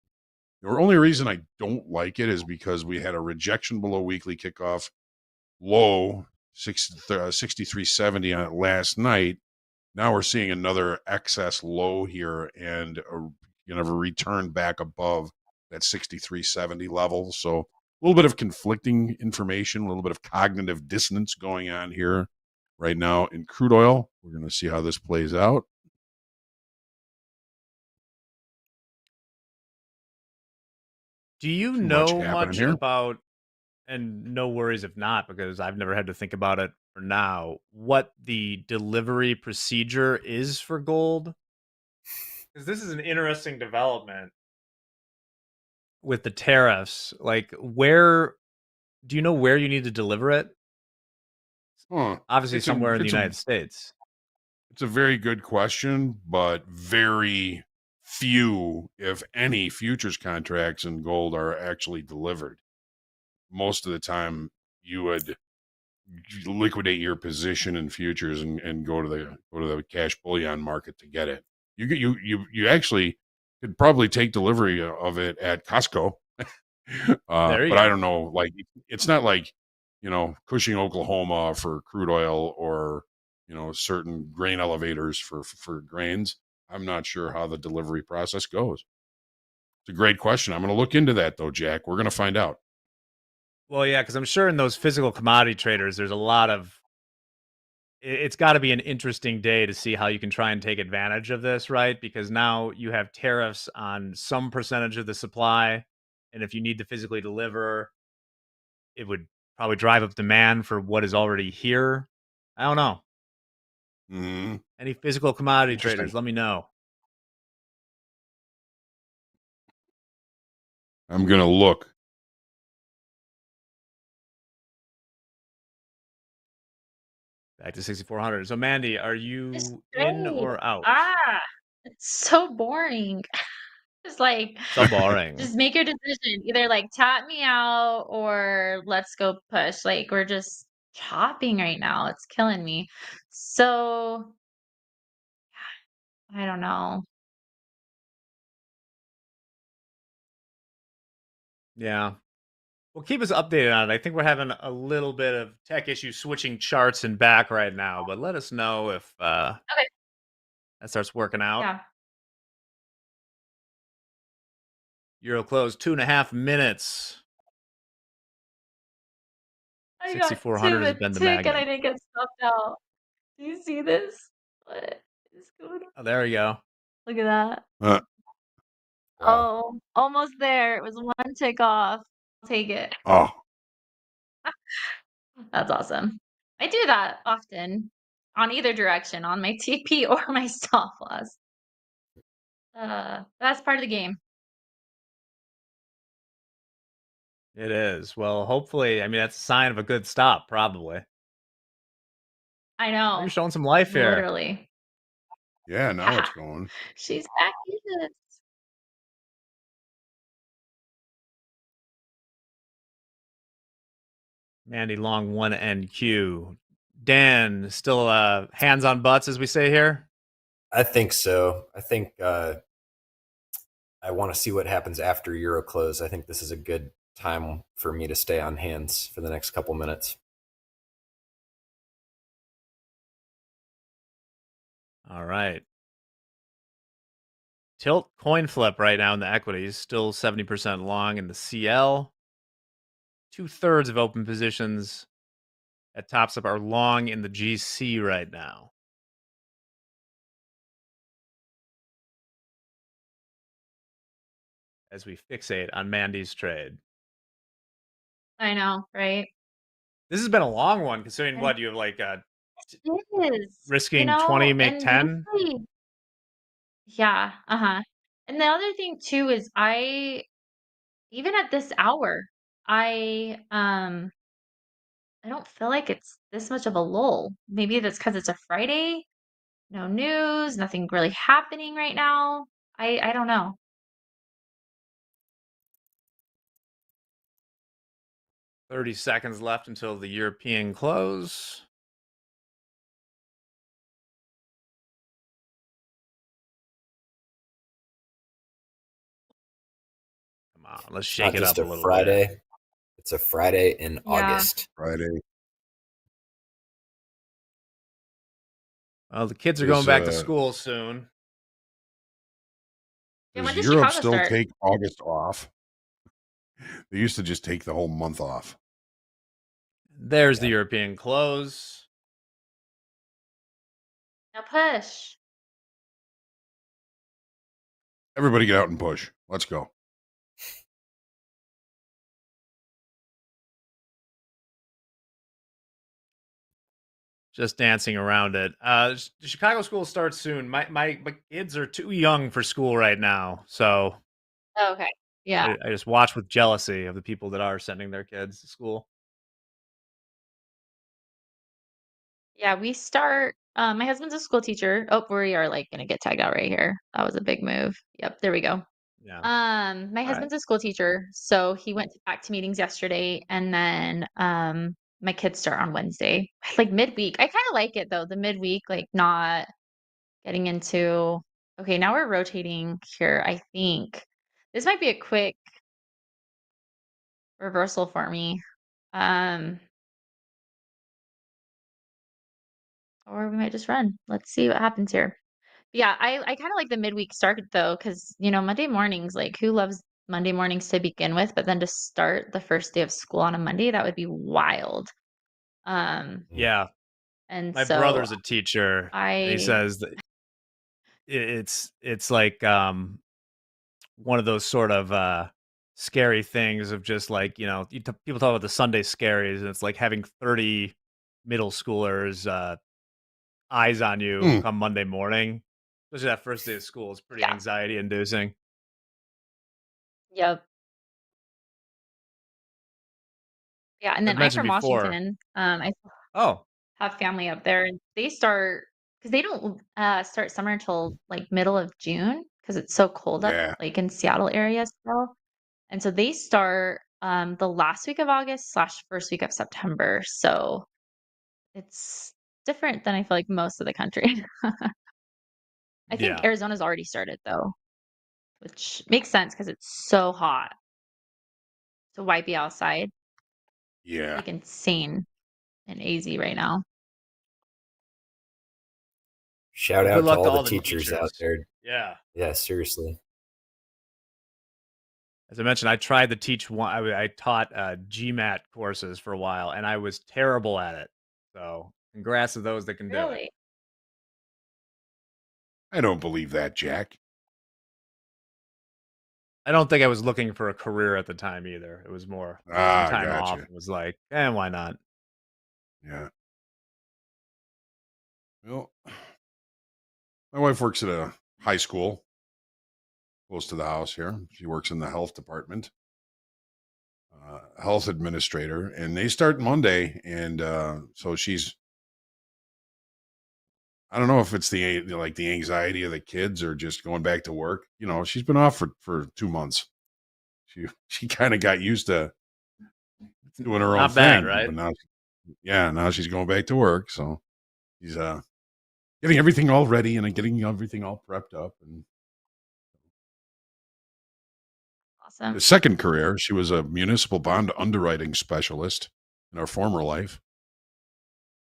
The only reason I don't like it is because we had a rejection below weekly kickoff low 63.70 on it last night. Now we're seeing another excess low here and a return back above that 63.70 level. So a little bit of conflicting information, a little bit of cognitive dissonance going on here right now in crude oil. We're going to see how this plays out. Do you know much about, and no worries if not, because I've never had to think about it for now, what the delivery procedure is for gold? Because this is an interesting development with the tariffs. Like, do you know where you need to deliver it? Obviously, somewhere in the United States. It's a very good question, but very few, if any, futures contracts in gold are actually delivered. Most of the time, you would liquidate your position in futures and go to the cash bullion market to get it. You actually could probably take delivery of it at Costco. But I don't know, like it's not like, Cushing, Oklahoma for crude oil or, certain grain elevators for grains. I'm not sure how the delivery process goes. It's a great question. I'm going to look into that though, Jack. We're going to find out. Well, yeah, because I'm sure in those physical commodity traders, there's a lot of, it's got to be an interesting day to see how you can try and take advantage of this, right? Because now you have tariffs on some percentage of the supply. And if you need to physically deliver, it would probably drive up demand for what is already here. I don't know. Mm-hmm. Any physical commodity traders, let me know. I'm going to look. Back to 6,400. So, Mandy, are you in or out? It's so boring. Just like, so boring. Just make your decision. Either like tap me out or let's go push. Like we're just chopping right now. It's killing me. So I don't know. Yeah. Well, keep us updated on it. I think we're having a little bit of tech issues switching charts and back right now, but let us know if that starts working out. Yeah. Euro close 2.5 minutes. 6,400 has been the magnet. And I didn't get stuffed out. Do you see this? What is going on? Oh, there we go. Look at that. Oh, almost there. It was one tick off. I'll take it. Oh. That's awesome. I do that often on either direction, on my TP or my stop loss. That's part of the game. It is. Well, hopefully, I mean, that's a sign of a good stop, probably. I know. You're showing some life here. Literally. Yeah, now it's going. She's back in it. Mandy long 1 NQ. Dan, still hands on butts, as we say here? I think so. I think I want to see what happens after Euro close. I think this is a good time for me to stay on hands for the next couple minutes. All right. Tilt coin flip right now in the equities, still 70% long in the CL. 2/3 of open positions at Topstep are long in the GC right now. As we fixate on Mandy's trade. I know, right? This has been a long one, considering And what you have like it is, risking 20, make and 10. usually, yeah, And the other thing too is even at this hour, I don't feel like it's this much of a lull. Maybe that's because it's a Friday, no news, nothing really happening right now. I don't know. 30 seconds left until the European close. Come on, let's It's shake not it just up a a little Friday. bit. It's a Friday in Yeah. August. Friday. Well, the kids are Is, going back to school soon. Yeah, Does when does Europe Chicago still start? take August off? They used to just take the whole month off. There's the European close. Now push. Everybody get out and push. Let's go. Just dancing around it. The Chicago school starts soon. My kids are too young for school right now, so Oh, okay. Yeah. I just watch with jealousy of the people that are sending their kids to school. Yeah, we start my husband's a school teacher. Oh, we are like gonna get tagged out right here. That was a big move. Yep, there we go. Yeah. My husband's a school teacher, so he went back to meetings yesterday, and then my kids start on Wednesday, like midweek. I kind of like it though, the midweek, like not getting into. Okay, now we're rotating here. I think this might be a quick reversal for me, or we might just run. Let's see what happens here. Yeah, I kind of like the midweek start though, because Monday mornings, like who loves Monday mornings to begin with, but then to start the first day of school on a Monday, that would be wild. Yeah. And My so brother's a teacher, and he I says that it's like one of those sort of scary things of just like, people talk about the Sunday scaries, and it's like having 30 middle schoolers eyes on you come Monday morning, especially that first day of school. Is pretty yeah, anxiety inducing. yep, yeah. And I've then I'm mentioned from before. Washington. I Oh, have family up there, and they start because they don't start summer until like middle of June because it's so cold up Yeah. like in Seattle area still. And so they start the last week of August / first week of September. So it's different than I feel like most of the country. I think yeah. Arizona's already started though, which makes sense because it's so hot. So why be outside? Yeah. Like insane and AZ right now. Shout Well, out good to luck to all the all the teachers out teachers. there. Yeah. Yeah, seriously. As I mentioned, I tried to teach one. I taught GMAT courses for a while, and I was terrible at it. So, congrats to those that can do it. Really? I don't believe that, Jack. I don't think I was looking for a career at the time either. It was more some time off. Gotcha. It was like, why not? Yeah. Well, my wife works at a high school close to the house here. She works in the health department, health administrator, and they start Monday. And so she's, I don't know if it's the anxiety of the kids or just going back to work. She's been off for 2 months. She kind of got used to doing her own Not bad, thing, right? but now she's going back to work. So she's getting everything all ready and getting everything all prepped up. And Awesome. the second career, she was a municipal bond underwriting specialist in her former life.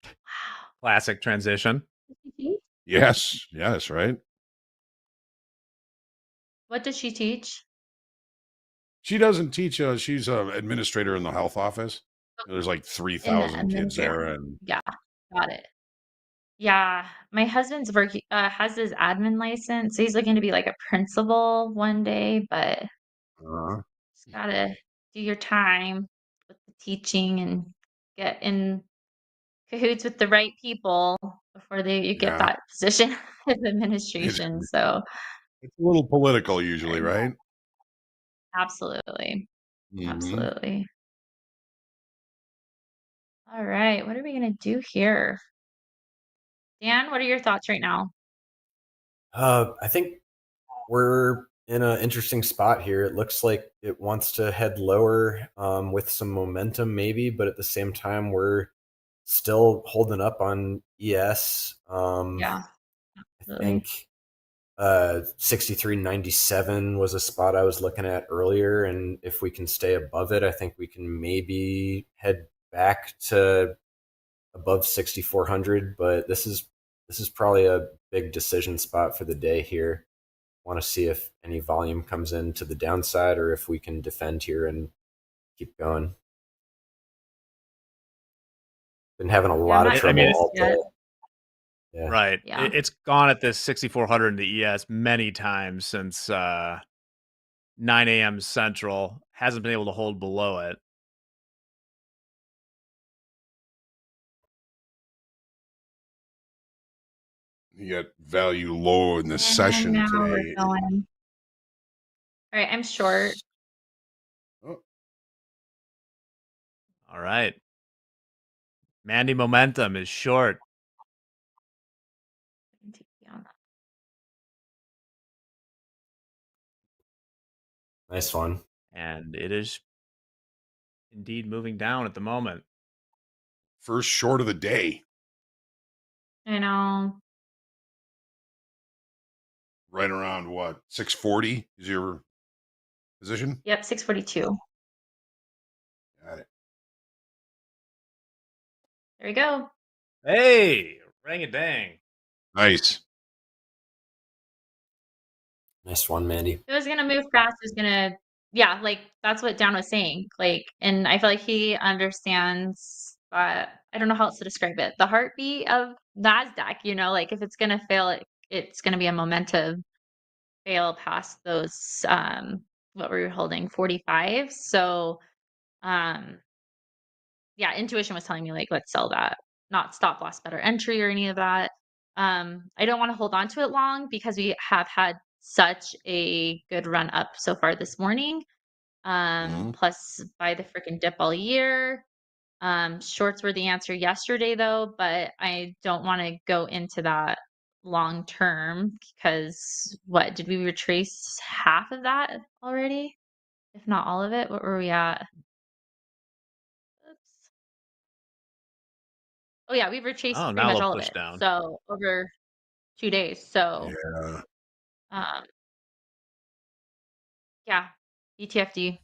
Wow. Classic transition. Yes, right. What does she teach? She doesn't teach. She's an administrator in the health office. There's like In the 3,000 kids administrative. there, and Yeah, got it. Yeah, my husband's working has his admin license, so he's looking to be like a principal one day, but uh, just gotta do your time with the teaching and get in cahoots with the right people before you get yeah, that position of it, administration. So, it's a little political usually, right? absolutely, Hmm. absolutely. All right, what are we gonna do here? Dan, what are your thoughts right now? I think we're in an interesting spot here. It looks like it wants to head lower with some momentum, maybe, but at the same time, we're still holding up on ES. Yeah, I absolutely. think 63.97 was a spot I was looking at earlier, and if we can stay above it, I think we can maybe head back to above 6,400. But this is probably a big decision spot for the day here. Want to see if any volume comes in to the downside or if we can defend here and keep going. Been having a Yeah, I'm lot of not trouble it's- all yet. day. Yeah. Right. Yeah. It's gone at this 6,400 in the ES many times since 9 a.m. Central. Hasn't been able to hold below it. You got value low in the session And now we're today. going. All right, I'm short. Oh, All right. Mandy momentum is short. Nice one. And it is indeed moving down at the moment. first short of the day. I know. Right around what? 640 is your position? Yep, 642. Got it. There we go. Hey, rang a dang. Nice. Nice one, Mandy. It was gonna move fast. It was gonna, yeah, like that's what Dan was saying. Like, and I feel like he understands. I don't know how else to describe it. The heartbeat of NASDAQ. Like if it's gonna fail, it's gonna be a momentum fail past those. What were we holding? 45. So, yeah, intuition was telling me like let's sell that, not stop loss better entry or any of that. I don't want to hold on to it long because we have had such a good run up so far this morning. Plus by the freaking dip all year. Shorts were the answer yesterday though, but I don't want to go into that long term because what did we retrace half of that already? If not all of it, what were we at? Oops. Oh yeah, we've retraced Oh, pretty now much they'll all of push it. down. So over 2 days. So Yeah. um yeah, ETFD.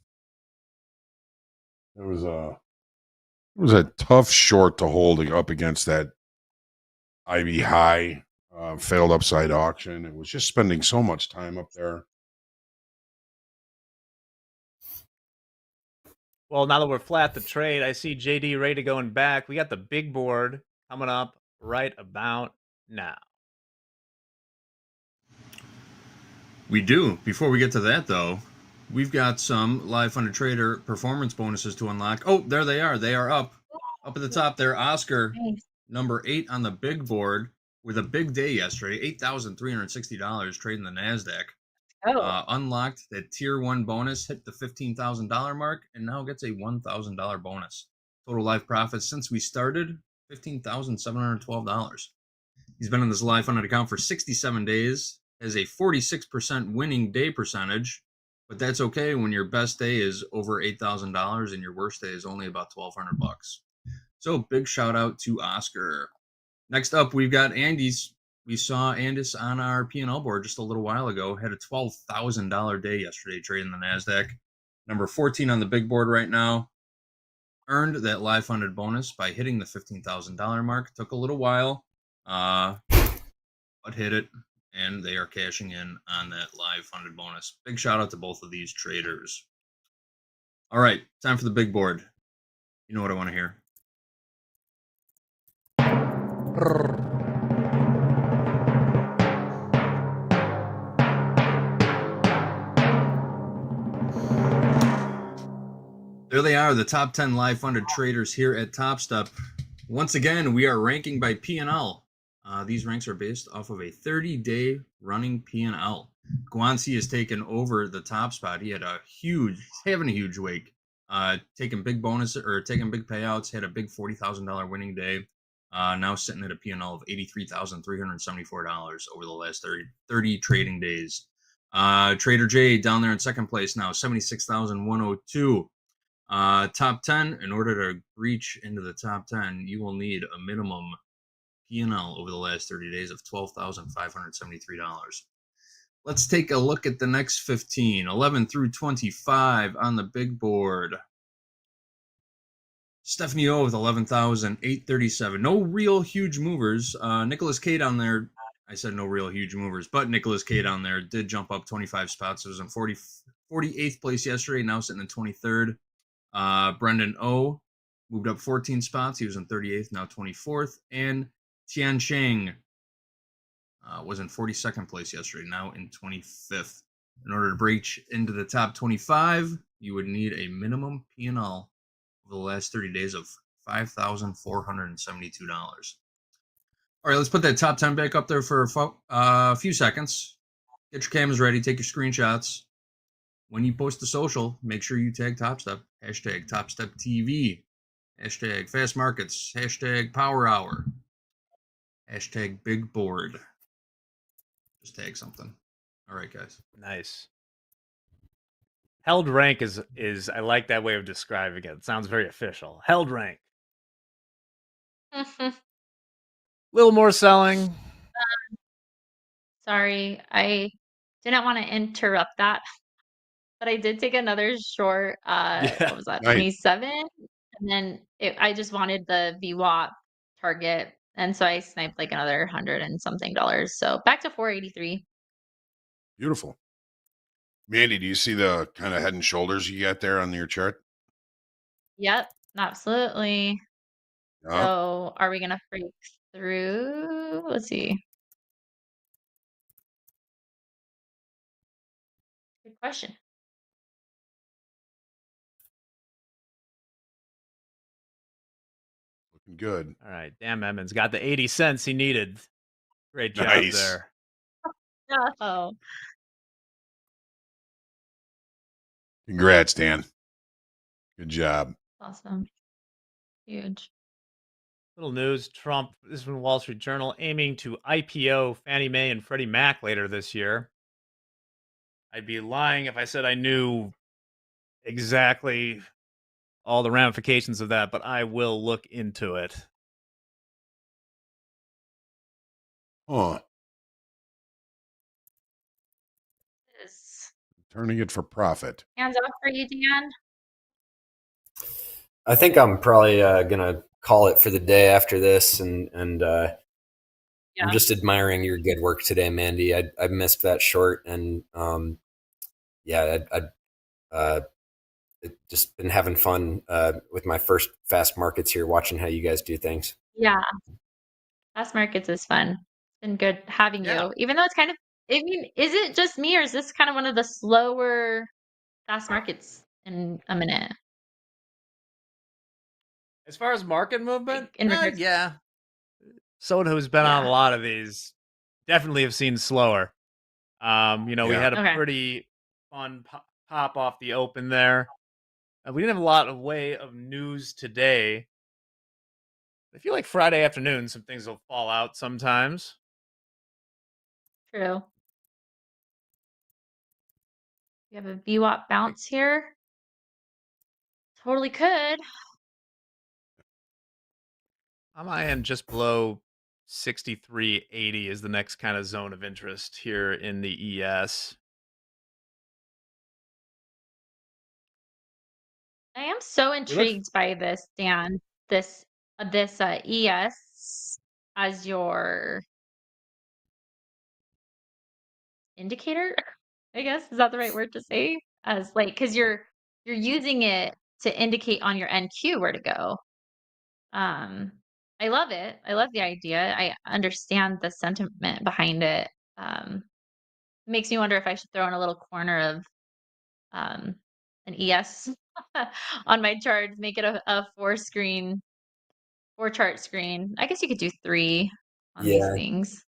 It was a tough short to hold up against that Ivy high failed upside auction. It was just spending so much time up there. Well, now that we're flat the trade, I see JD ready to going back. We got the big board coming up right about now. We do. Before we get to that, though, we've got some live funded trader performance bonuses to unlock. Oh, there they are. They are up at the top there. Oscar, Nice. number 8 on the big board with a big day yesterday. $8,360 trading the NASDAQ. Oh, Unlocked that tier 1 bonus, hit the $15,000 mark, and now gets a $1,000 bonus. Total live profits since we started, $15,712. He's been in this live funded account for 67 days, has a 46% winning day percentage, but that's okay when your best day is over $8,000 and your worst day is only about $1,200. So big shout out to Oscar. Next up, we've got Andy's. We saw Andis on our P&L board just a little while ago. Had a $12,000 day yesterday trading the NASDAQ. Number 14 on the big board right now. Earned that live funded bonus by hitting the $15,000 mark. Took a little while, but hit it. and they are cashing in on that live funded bonus. Big shout out to both of these traders. All right, time for the big board. You know what I want to hear. There they are, the top 10 live funded traders here at Topstep. Once again, we are ranking by P&L. These ranks are based off of a 30-day running P&L. Guanxi has taken over the top spot. He had he's having a huge week. Taking big bonus or taking big payouts. Had a big $40,000 winning day. Now sitting at a P&L of $83,374 over the last 30 trading days. Trader J down there in second place now, $76,102. Top 10, in order to reach into the top 10, you will need a minimum P&L over the last 30 days of $12,573. Let's take a look at the next 15, 11 through 25 on the big board. Stephanie O with 11,837. No real huge movers. Nicholas K down there, I said no real huge movers, but Nicholas K down there did jump up 25 spots. It was in 48th place yesterday, now sitting in 23rd. Brendan O moved up 14 spots. He was in 38th, now 24th. And Tian Cheng was in 42nd place yesterday, now in 25th. In order to breach into the top 25, you would need a minimum P&L over the last 30 days of $5,472. All right, let's put that top 10 back up there for a few seconds. Get your cameras ready, take your screenshots. When you post to social, make sure you tag Topstep. Hashtag TopstepTV. Hashtag Fast Markets. Hashtag Power Hour. Hashtag Big Board. Just tag something. All right, guys. Nice. Held rank is I like that way of describing it. It sounds very official. Held rank. Little more selling. Sorry, I didn't want to interrupt that, but I did take another short. What was that? Nice. 27, and then I just wanted the VWAP target, and so I sniped like another $100 and something. So back to 483. Beautiful. Mandy, do you see the kind of head and shoulders you got there on your chart? Yep, absolutely. Yep. So are we gonna break through? Let's see. Good question. Looking good. All right, Dan Emmons got the 80 cents he needed. Great job Nice. there. Oh, Congrats, Dan. Good job. awesome. Huge. Little news, Trump, this is from Wall Street Journal, aiming to IPO Fannie Mae and Freddie Mac later this year. I'd be lying if I said I knew exactly all the ramifications of that, but I will look into it. Huh. Is Turning it for profit. hands off for you, Dan? I think I'm probably gonna call it for the day after this, and Yeah. I'm just admiring your good work today, Mandy. I missed that short, and yeah, I'd just been having fun with my first fast markets here, watching how you guys do things. Yeah. Fast markets is fun. It's been good having Yeah. you, even though it's kind of, I mean, is it just me or is this kind of one of the slower fast markets in a minute? As far as market movement, Like, in regards- yeah. Soda, who's been on a Yeah. lot of these, definitely have seen slower. We had a Okay. pretty fun pop off the open there. We didn't have a lot of way of news today. I feel like Friday afternoon, some things will fall out sometimes. True. We have a VWAP bounce here. Totally could. On my end, just below 63.80 is the next kind of zone of interest here in the ES. I am so intrigued by this, Dan. This ES as your indicator, I guess. Is that the right word to say? As like, because you're using it to indicate on your NQ where to go. I love it. I love the idea. I understand the sentiment behind it. Makes me wonder if I should throw in a little corner of an ES on my charts, make it a four chart screen. I guess you could do 3 on these Yeah, things.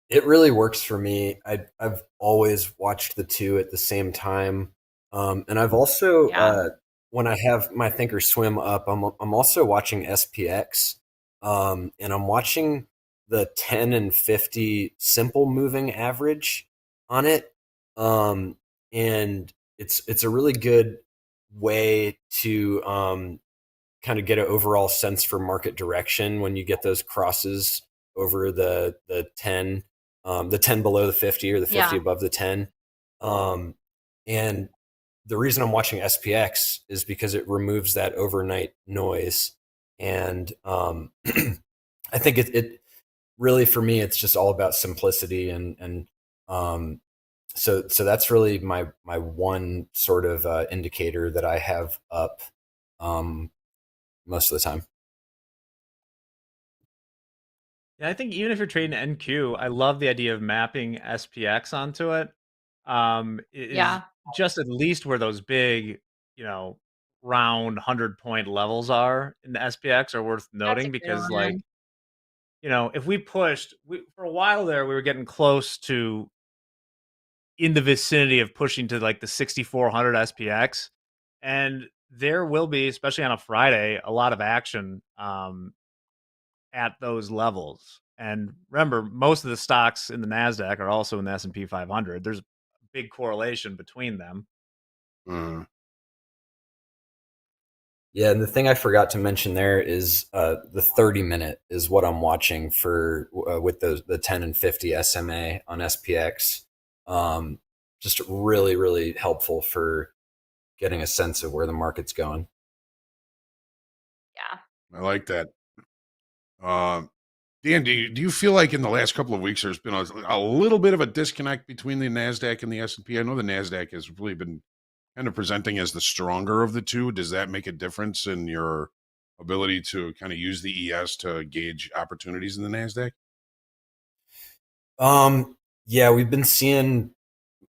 it really works for me. I've always watched the two at the same time, and I've also Yeah. when I have my Thinkorswim up, I'm also watching SPX, and I'm watching the 10 and 50 simple moving average on it, and it's a really good way to kind of get an overall sense for market direction when you get those crosses over the 10, the 10 below the 50 or the 50 Yeah. above the 10. And the reason I'm watching SPX is because it removes that overnight noise. And I think it really, for me, it's just all about simplicity. So that's really my one sort of indicator that I have up most of the time. Yeah, I think even if you're trading NQ, I love the idea of mapping SPX onto it. It is Yeah. just at least where those big, round 100-point levels are in the SPX are worth That's a noting good because, like, one. if we pushed, for a while there, we were getting close to in the vicinity of pushing to like the 6,400 SPX, and there will be, especially on a Friday, a lot of action at those levels. And remember, most of the stocks in the NASDAQ are also in the S&P 500. There's a big correlation between them. Yeah, and the thing I forgot to mention there is the 30-minute is what I'm watching for with the 10 and 50 SMA on SPX. Just really, really helpful for getting a sense of where the market's going. Yeah. I like that. Dan, do you feel like in the last couple of weeks there's been a little bit of a disconnect between the NASDAQ and the S&P? I know the NASDAQ has really been kind of presenting as the stronger of the two. Does that make a difference in your ability to kind of use the ES to gauge opportunities in the NASDAQ? Yeah, we've been seeing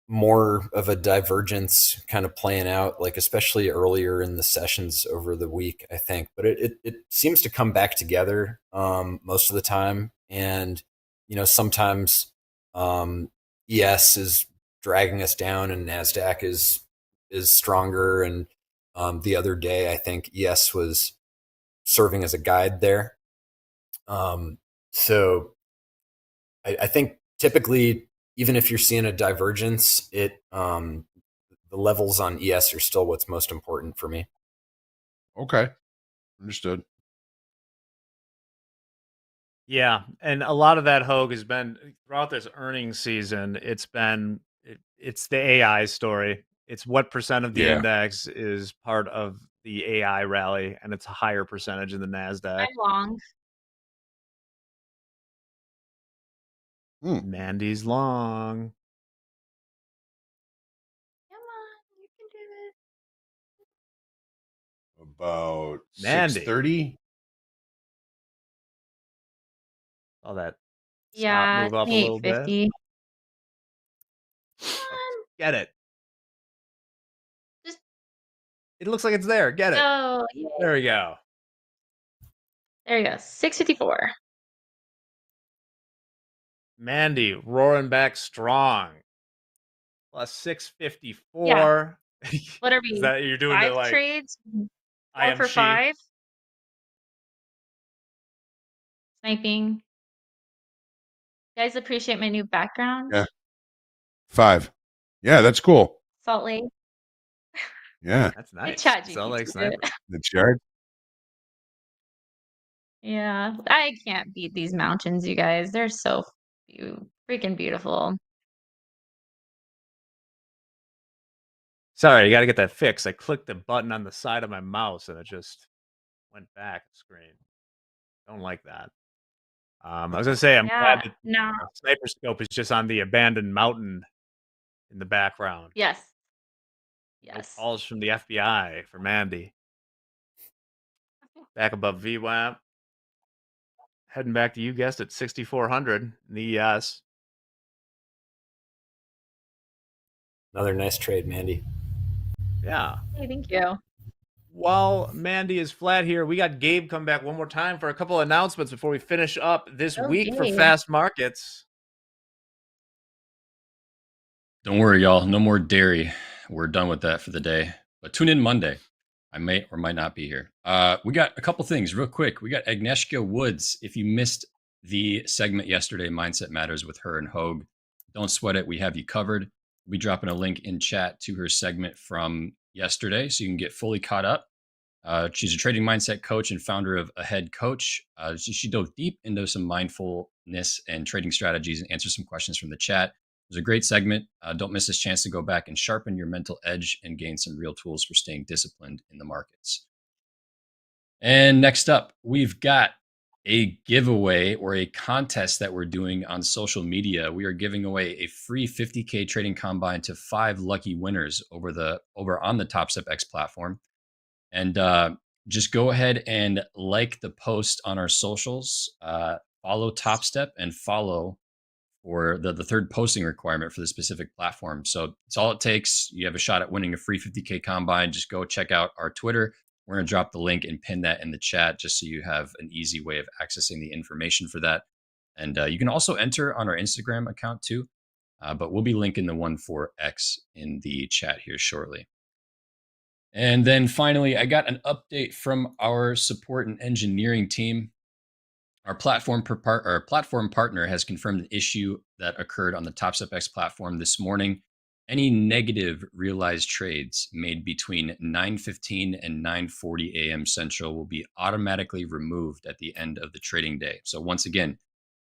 more of a divergence kind of playing out, like especially earlier in the sessions over the week, I think. But it seems to come back together most of the time. And, sometimes ES is dragging us down and NASDAQ is stronger. And the other day, I think ES was serving as a guide there. So I think typically, even if you're seeing a divergence, the levels on ES are still what's most important for me. Okay, understood. Yeah, and a lot of that, Hoag, has been throughout this earnings season. It's the AI story. It's what percent of the Yeah. index is part of the AI rally, and it's a higher percentage in the NASDAQ. I'm long. Mandy's long. Come on, you can do it. About Mandy. 6:30. All that stop Yeah, move up a little bit. 2850. Oh, get it. Just It looks like it's there. Get it. oh, yay. There we go. There you go. 654. Mandy roaring back strong. Plus 654. Yeah. What are we? Is that you're doing 5 it like trades? I 4 am for she? 5? Sniping. You guys appreciate my new background? Yeah. 5. Yeah, that's cool. Salt Lake. Yeah. That's nice. Chat So like GPT. sniper. The chart. Yeah, I can't beat these mountains, you guys. They're so freaking beautiful. Sorry, you got to get that fixed. I clicked the button on the side of my mouse and it just went back screen. Don't like that. I was gonna say I'm glad that No. sniper scope is just on the abandoned mountain in the background. Yes. No Yes. calls from the FBI for Mandy. Back above VWAP. Heading back to, you guessed it, 6,400 in the ES. Another nice trade, Mandy. Yeah. Hey, thank you. While Mandy is flat here, we got Gabe come back one more time for a couple of announcements before we finish up this week for Gabe. Fast Markets. Don't worry, y'all. No more dairy. We're done with that for the day. But tune in Monday. I may or might not be here. We got a couple things real quick. We got Agnieszka Woods. If you missed the segment yesterday, Mindset Matters with her and Hoag, don't sweat it. We have you covered. We'll be dropping a link in chat to her segment from yesterday so you can get fully caught up. She's a trading mindset coach and founder of Ahead Coach. She dove deep into some mindfulness and trading strategies and answered some questions from the chat. It was a great segment. Don't miss this chance to go back and sharpen your mental edge and gain some real tools for staying disciplined in the markets. And next up, we've got a giveaway or a contest that we're doing on social media. We are giving away a free 50K trading combine to 5 lucky winners over on the Topstep X platform. And just go ahead and like the post on our socials, follow Topstep, and follow for the third posting requirement for the specific platform. So it's all it takes. You have a shot at winning a free 50K combine. Just go check out our Twitter. We're going to drop the link and pin that in the chat just so you have an easy way of accessing the information for that. And you can also enter on our Instagram account too, but we'll be linking the one for X in the chat here shortly. And then finally, I got an update from our support and engineering team. Our platform partner has confirmed an issue that occurred on the Topstep X platform this morning. Any negative realized trades made between 9:15 and 9:40 a.m. Central will be automatically removed at the end of the trading day. So once again,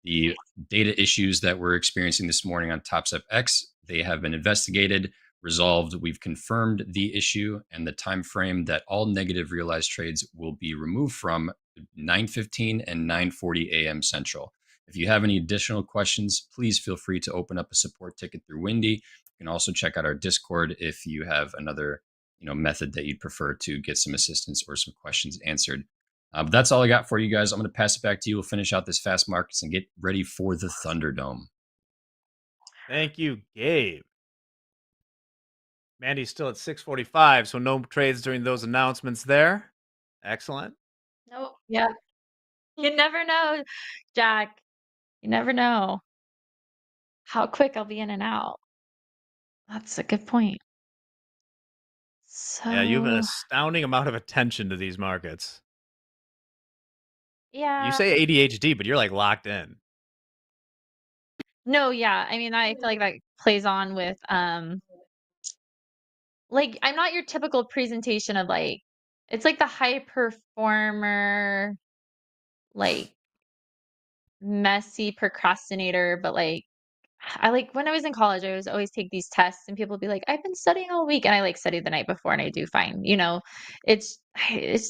the data issues that we're experiencing this morning on Topstep X, they have been investigated, resolved. We've confirmed the issue and the time frame that all negative realized trades will be removed from 9:15 and 9:40 a.m. Central. If you have any additional questions, please feel free to open up a support ticket through Windy. You can also check out our Discord if you have another method that you'd prefer to get some assistance or some questions answered. But that's all I got for you guys. I'm going to pass it back to you. We'll finish out this fast markets and get ready for the Thunderdome. Thank you, Gabe. Mandy's still at 6:45, so no trades during those announcements there. Excellent. Nope. Yeah. You never know, Jack. You never know how quick I'll be in and out. That's a good point. Yeah, you have an So, astounding amount of attention to these markets. You yeah. say ADHD, but you're like locked in. No, yeah. I mean, I feel like that plays on with like I'm not your typical presentation of like it's like the high performer, like messy procrastinator, but like I like when I was in college, I was always take these tests and people would be like, I've been studying all week and I like study the night before and I do fine. It's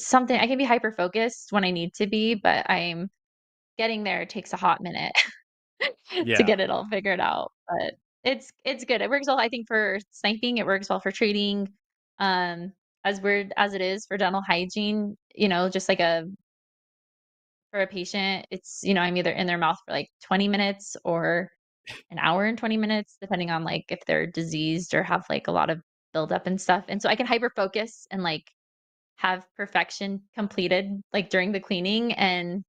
something I can be hyper focused when I need to be, but I'm getting there. It takes a hot minute to Yeah. get it all figured out. But it's good. It works well, I think, for sniping. It works well for trading. As weird as it is for dental hygiene, just like for a patient, it's I'm either in their mouth for like 20 minutes or an hour and 20 minutes, depending on like if they're diseased or have like a lot of buildup and stuff. And so I can hyper focus and like have perfection completed like during the cleaning and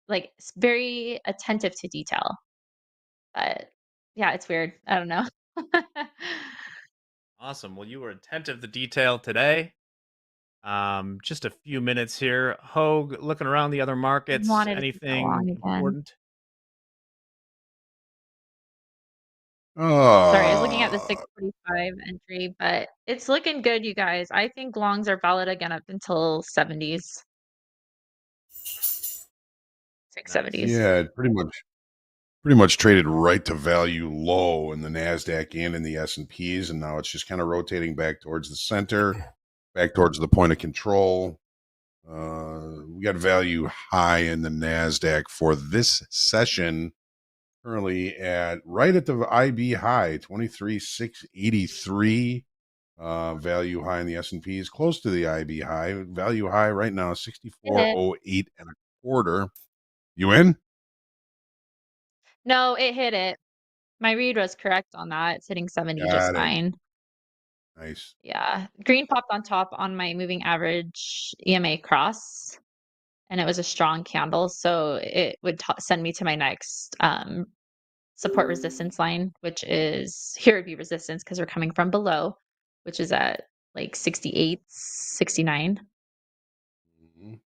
like very attentive to detail. But yeah, it's weird. I don't know. Awesome. Well, you were attentive to detail today. Just a few minutes here. Hoag, looking around the other markets, Wanted to keep it long anything again. important? Sorry, I was looking at the 645 entry, but it's looking good, you guys. I think longs are valid again up until 70s. 670s. Yeah, it pretty much traded right to value low in the NASDAQ and in the S&Ps, and now it's just kind of rotating back towards the center, back towards the point of control. We got value high in the NASDAQ for this session, currently right at the IB high, 23,683. Value high in the S&P is close to the IB high. Value high right now, 64.08 and a quarter. You in? No, it hit it. My read was correct on that. It's hitting 70 just Got it. fine. Nice. Yeah. Green popped on top on my moving average EMA cross, and it was a strong candle. So it would send me to my next support resistance line, which is here would be resistance because we're coming from below, which is at like 68, 69. Mhm.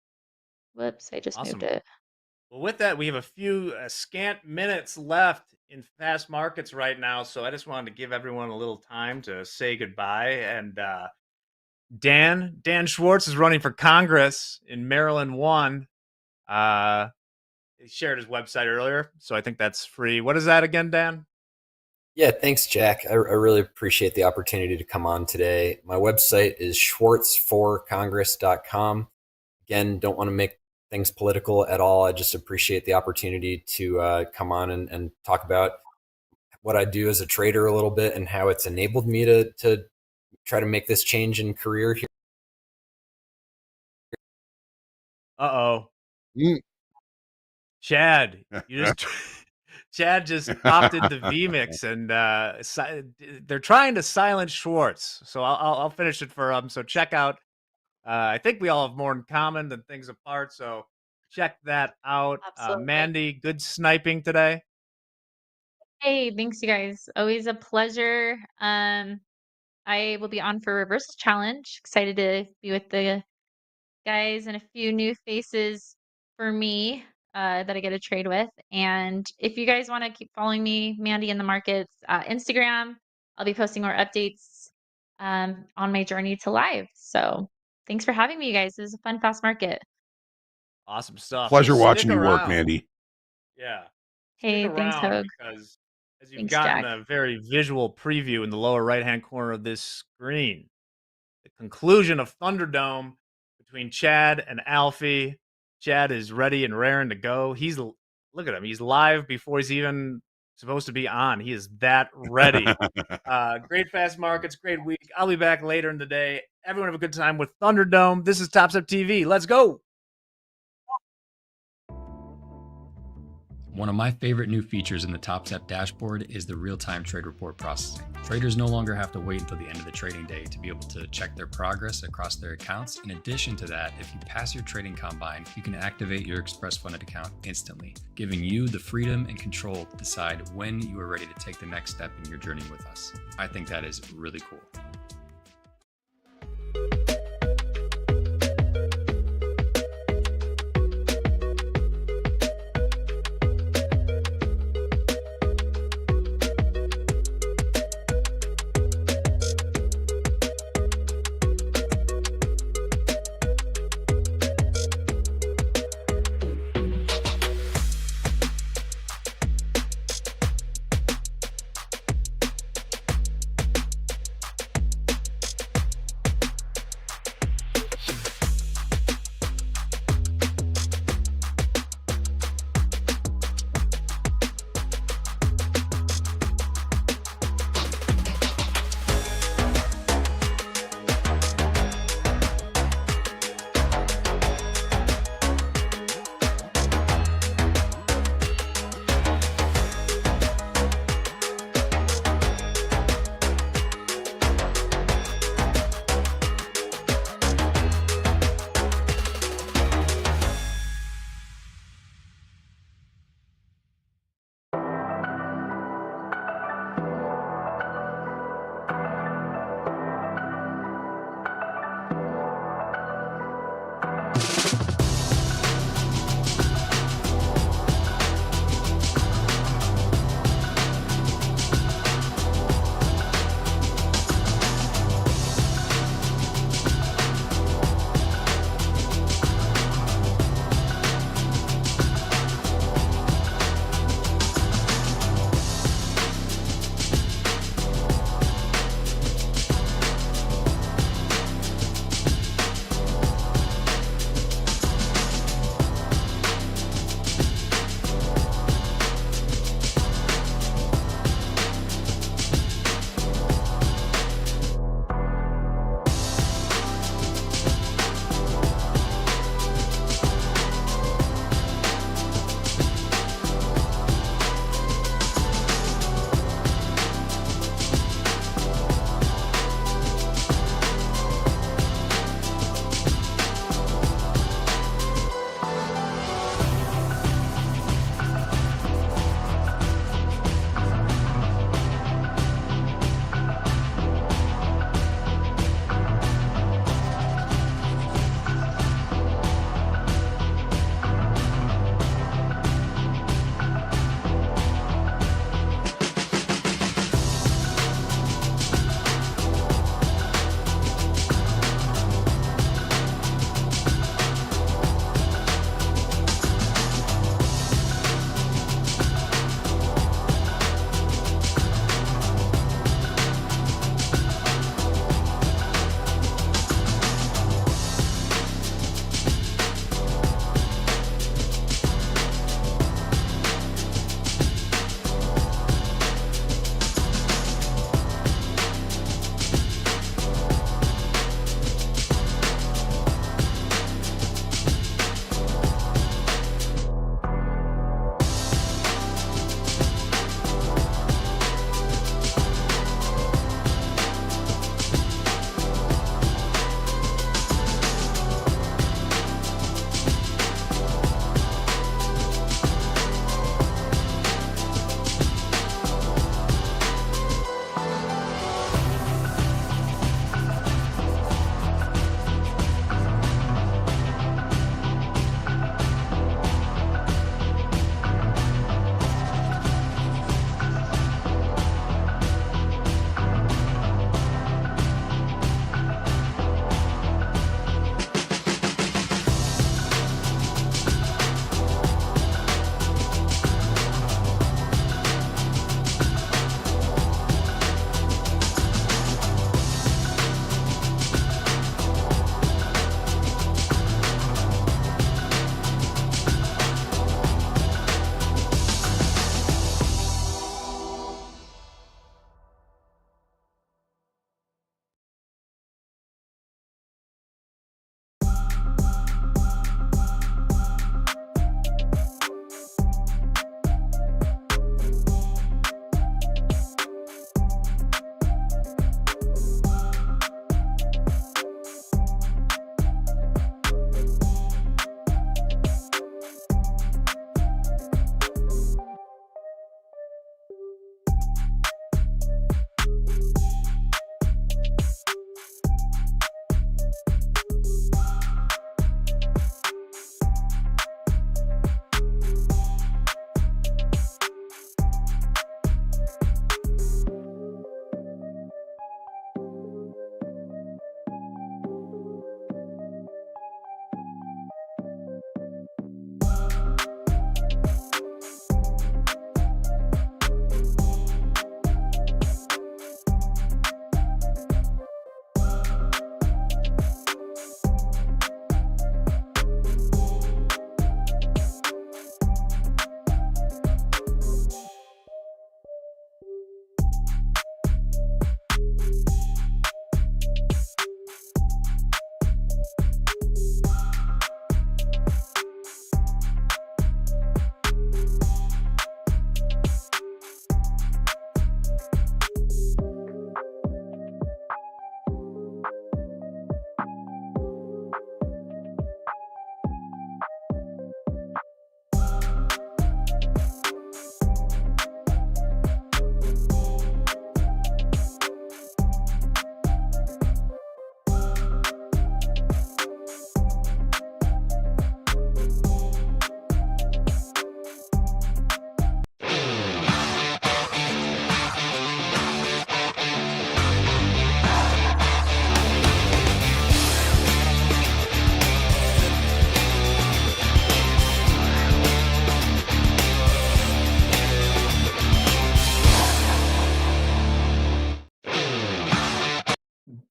Whoops, I just Awesome. moved it. Well, with that, we have a few scant minutes left in fast markets right now. So I just wanted to give everyone a little time to say goodbye. And Dan Schwartz is running for Congress in Maryland 1. He shared his website earlier, so I think that's free. What is that again, Dan? Yeah, thanks, Jack. I really appreciate the opportunity to come on today. My website is schwartzforcongress.com. Again, don't want to make things political at all. I just appreciate the opportunity to come on and talk about what I do as a trader a little bit and how it's enabled me to try to make this change in career here. Uh-oh. Mm. Chad, Chad just popped into VMix, and they're trying to silence Schwartz. So I'll finish it for them. So check out. I think we all have more in common than things apart. So check that out. Absolutely. Mandy, good sniping today. Hey, thanks, you guys. Always a pleasure. I will be on for Reversal Challenge. Excited to be with the guys and a few new faces for me that I get to trade with. And if you guys want to keep following me, Mandy in the Markets, Instagram, I'll be posting more updates on my journey to live. So thanks for having me, you guys. This is a fun, fast market. Awesome stuff. Pleasure So watching stick you work, around. Mandy. Yeah. Hey, Stick thanks, around Hoag. because as you've Thanks, gotten Jack. a very visual preview in the lower right-hand corner of this screen, the conclusion of Thunderdome between Chad and Alfie. Chad is ready and raring to go. Look at him. He's live before he's even supposed to be on. He is that ready. Great fast markets, great week. I'll be back later in the day. Everyone have a good time with Thunderdome. This is TopstepTV. Let's go. One of my favorite new features in the Topstep dashboard is the real-time trade report processing. Traders no longer have to wait until the end of the trading day to be able to check their progress across their accounts. In addition to that, if you pass your trading combine, you can activate your express funded account instantly, giving you the freedom and control to decide when you are ready to take the next step in your journey with us. I think that is really cool.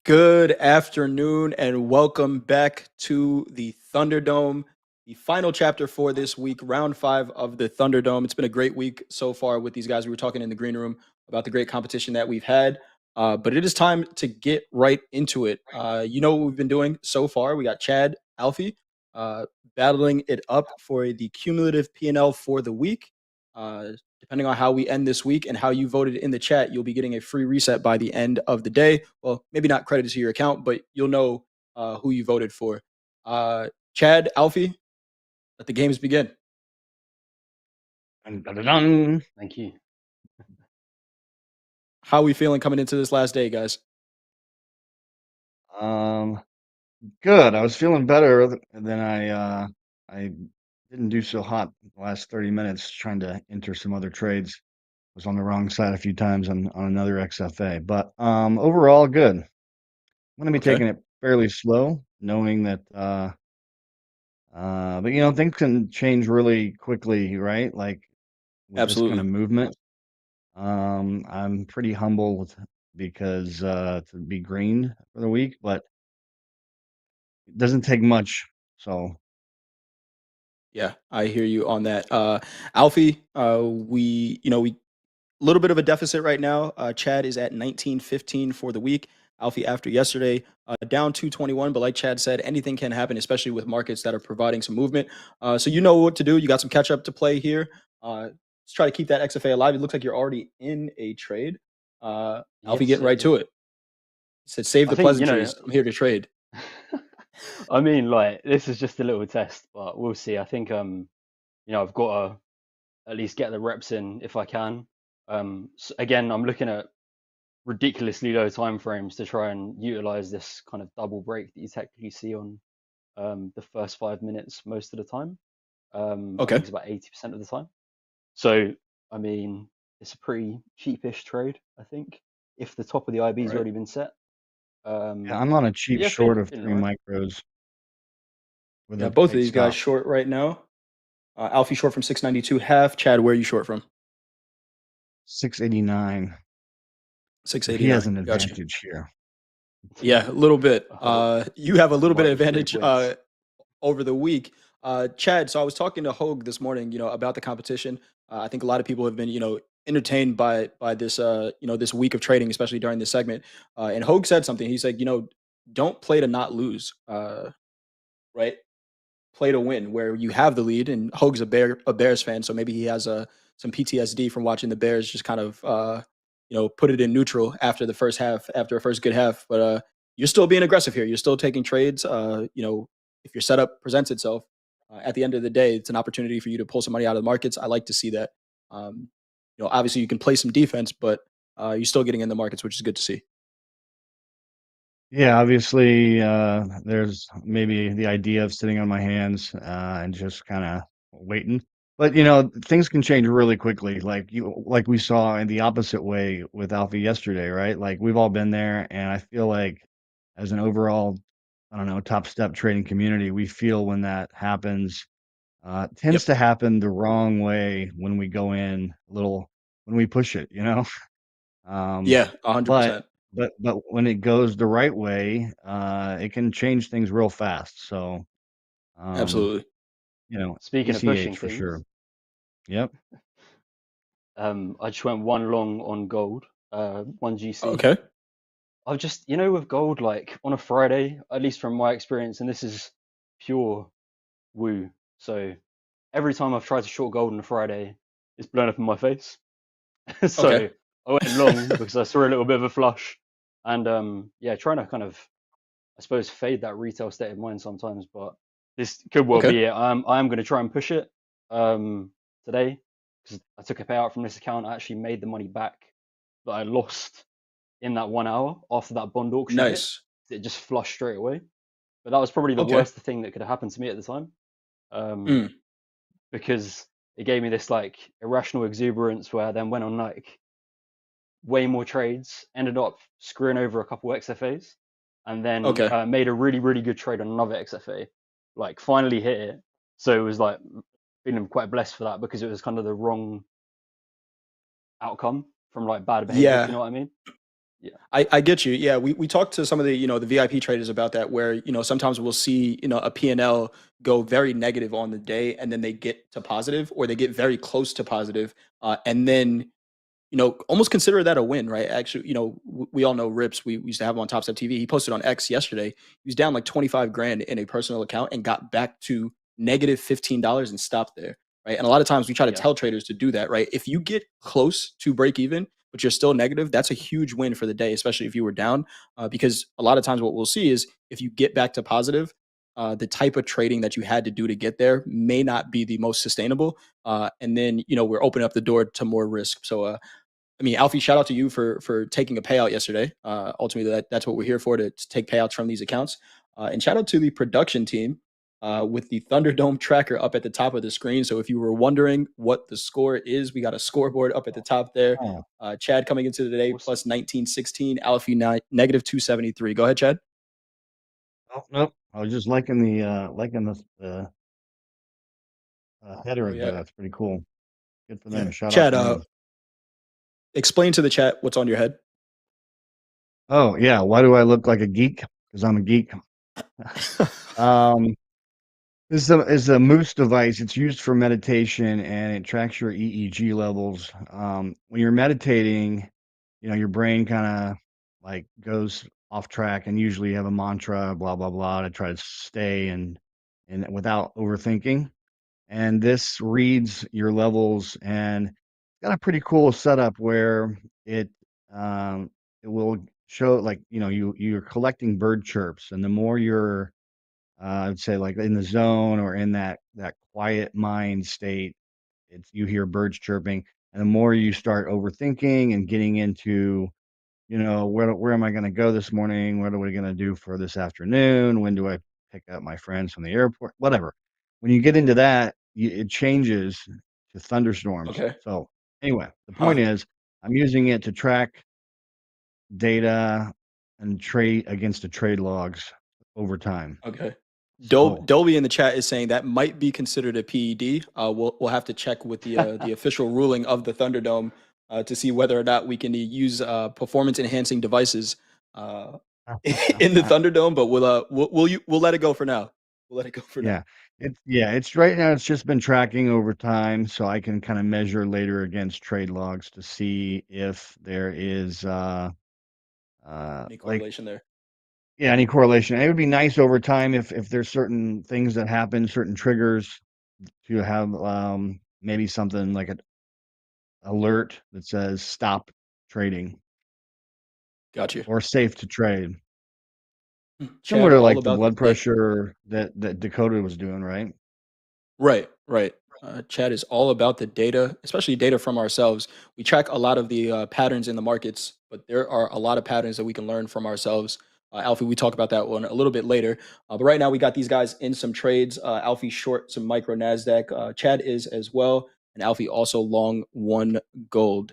Good afternoon and welcome back to the Thunderdome, the final chapter for this week, round 5 of the Thunderdome. It's been a great week so far with these guys. We were talking in the green room about the great competition that we've had, but it is time to get right into it. You know what we've been doing so far. We got Chad, Alfie, battling it up for the cumulative P&L for the week. Depending on how we end this week and how you voted in the chat, you'll be getting a free reset by the end of the day. Well, maybe not credited to your account, but you'll know who you voted for. Chad, Alfie, let the games begin. Thank you. How are we feeling coming into this last day, guys? Good. I was feeling better, and then I didn't do so hot the last 30 minutes trying to enter some other trades. Was on the wrong side a few times on another XFA, but overall good. I'm going to be taking it fairly slow, knowing that but you know, things can change really quickly, right? Like with this kind of movement. I'm pretty humbled because to be green for the week, but it doesn't take much. So yeah, I hear you on that. Alfie, we a little bit of a deficit right now. Chad is at 19.15 for the week. Alfie, after yesterday, down 221. But like Chad said, anything can happen, especially with markets that are providing some movement. So you know what to do. You got some catch up to play here. Let's try to keep that XFA alive. It looks like you're already in a trade. Alfie, getting right to it. He said, "Save the pleasantries. I'm here to trade." I mean, like, this is just a little test, but we'll see. I think I've got to at least get the reps in if I can. So again, I'm looking at ridiculously low time frames to try and utilize this kind of double break that you technically see on the first 5 minutes most of the time. I think it's about 80% of the time. So, I mean, it's a pretty cheapish trade, I think, if the top of the IB's already been set. yeah, I'm on a cheap short of 3 micros. Yeah, both of these guys short right now. Alfie short from 692 half. Chad, where are you short from? 689. 689. He has an advantage here. Yeah, a little bit. You have a little bit of advantage over the week. Chad, so I was talking to Hoag this morning, about the competition. I think a lot of people have been, entertained by this, this week of trading, especially during this segment. And Hoag said something. He said, don't play to not lose, right? Play to win, where you have the lead. And Hoag's a Bears fan, so maybe he has some PTSD from watching the Bears just kind of, put it in neutral after the first half, after a first good half. But you're still being aggressive here. You're still taking trades. If your setup presents itself, at the end of the day, it's an opportunity for you to pull some money out of the markets. I like to see that. Obviously you can play some defense, but you're still getting in the markets, which is good to see. Yeah, obviously, there's maybe the idea of sitting on my hands and just kind of waiting. But things can change really quickly, like we saw in the opposite way with Alfie yesterday, right? Like we've all been there, and I feel like as an overall, I don't know, top step trading community, we feel when that happens. It tends to happen the wrong way when we go in when we push it, Yeah, 100%. But when it goes the right way, it can change things real fast. So, absolutely. Speaking of pushing for things, sure. Yep. I just went one long on gold, one GC. Okay. I've just, with gold, like on a Friday, at least from my experience, and this is pure woo. So every time I've tried to short gold on a Friday, it's blown up in my face. So I went long because I saw a little bit of a flush, and trying to kind of, I suppose, fade that retail state of mind sometimes. But this could well be it. I am going to try and push it today because I took a payout from this account. I actually made the money back that I lost in that 1 hour after that bond auction. Nice. It just flushed straight away. But that was probably the worst thing that could have happened to me at the time. Because it gave me this like irrational exuberance where I then went on like way more trades, ended up screwing over a couple XFAs, and then made a really, really good trade on another XFA, like finally hit it. So it was like feeling quite blessed for that because it was kind of the wrong outcome from like bad behavior, if you know what I mean? I get you. Yeah, we talked to some of the the VIP traders about that, where sometimes we'll see a P&L go very negative on the day, and then they get to positive, or they get very close to positive, and then almost consider that a win, right? Actually, we all know Rips. We used to have him on Topstep TV. He posted on X yesterday. He was down like 25 grand in a personal account and got back to negative $15 and stopped there, right? And a lot of times we try to tell traders to do that, right? If you get close to break even, but you're still negative, that's a huge win for the day, especially if you were down, because a lot of times what we'll see is if you get back to positive, the type of trading that you had to do to get there may not be the most sustainable. And then, we're opening up the door to more risk. So, I mean, Alfie, shout out to you for taking a payout yesterday. Ultimately, that's what we're here for, to take payouts from these accounts. And shout out to the production team with the Thunderdome tracker up at the top of the screen. So if you were wondering what the score is, we got a scoreboard up at the top there. Chad coming into the day plus 1916, Alfie negative 273. Go ahead, Chad. Oh, nope. I was just liking the header of that. That's pretty cool. Good for them. Shout Chad, out to them. Explain to the chat what's on your head. Oh, yeah. Why do I look like a geek? Because I'm a geek. This is a Moose device. It's used for meditation, and it tracks your EEG levels. When you're meditating, your brain kind of like goes off track, and usually you have a mantra, blah, blah, blah, to try to stay and without overthinking. And this reads your levels, and it's got a pretty cool setup where it will show, like, you're collecting bird chirps, and the more you're I'd say, like, in the zone or in that quiet mind state, you hear birds chirping, and the more you start overthinking and getting into, where am I going to go this morning? What are we going to do for this afternoon? When do I pick up my friends from the airport? Whatever. When you get into that, it changes to thunderstorms. Okay. So anyway, the point is, I'm using it to track data and trade against the trade logs over time. Okay. So, Dolby in the chat is saying that might be considered a PED. We'll have to check with the official ruling of the Thunderdome to see whether or not we can use performance enhancing devices in the Thunderdome. But we'll let it go for now. We'll let it go for now. It's right now. It's just been tracking over time, so I can kind of measure later against trade logs to see if there is Any correlation there? Yeah, any correlation. And it would be nice over time if there's certain things that happen, certain triggers, to have maybe something like an alert that says stop trading. Got you. Or safe to trade. Chad, Similar to all like the about blood pressure that Dakota was doing, right? Right. Chad is all about the data, especially data from ourselves. We track a lot of the patterns in the markets, but there are a lot of patterns that we can learn from ourselves. Alfie, we talk about that one a little bit later. But right now, we got these guys in some trades. Alfie short some micro NASDAQ. Chad is as well. And Alfie also long one gold.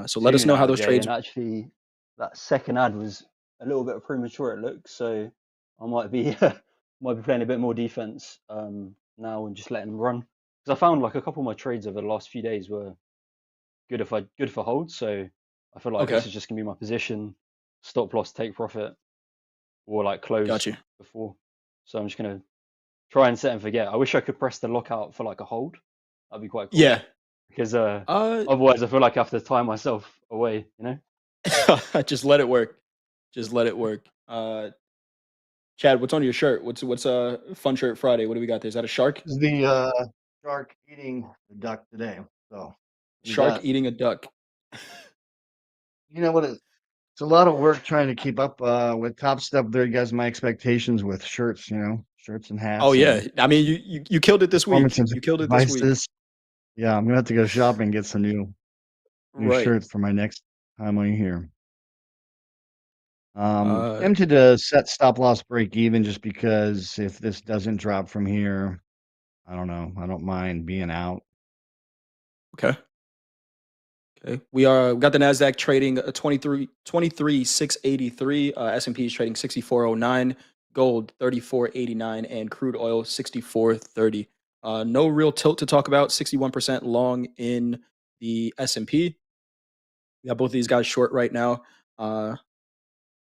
So let us know how those trades. And actually, that second ad was a little bit premature, it looks. So I might be playing a bit more defense now and just letting them run. Because I found like a couple of my trades over the last few days were good for hold. So I feel like this is just gonna be my position, stop loss, take profit, or like close before. So I'm just gonna try and set and forget. I wish I could press the lockout for like a hold. That'd be quite cool. Yeah. Because otherwise I feel like I have to tie myself away, Just let it work. Chad, what's on your shirt? What's Fun Shirt Friday? What do we got there? Is that a shark? This is the shark eating the duck today. So shark eating a duck. You know what? It's a lot of work trying to keep up with Topstep. There, you guys, my expectations with shirts, shirts and hats. Oh yeah, I mean you killed it this week. You killed it this week. Yeah, I'm gonna have to go shopping and get some new shirts for my next time on here. Tempted to set stop loss break even, just because if this doesn't drop from here, I don't know. I don't mind being out. Okay. We got the NASDAQ trading 23,683. S&P is trading 6409. Gold 3489, and crude oil 6430. No real tilt to talk about. 61% long in the S&P. We got both of these guys short right now.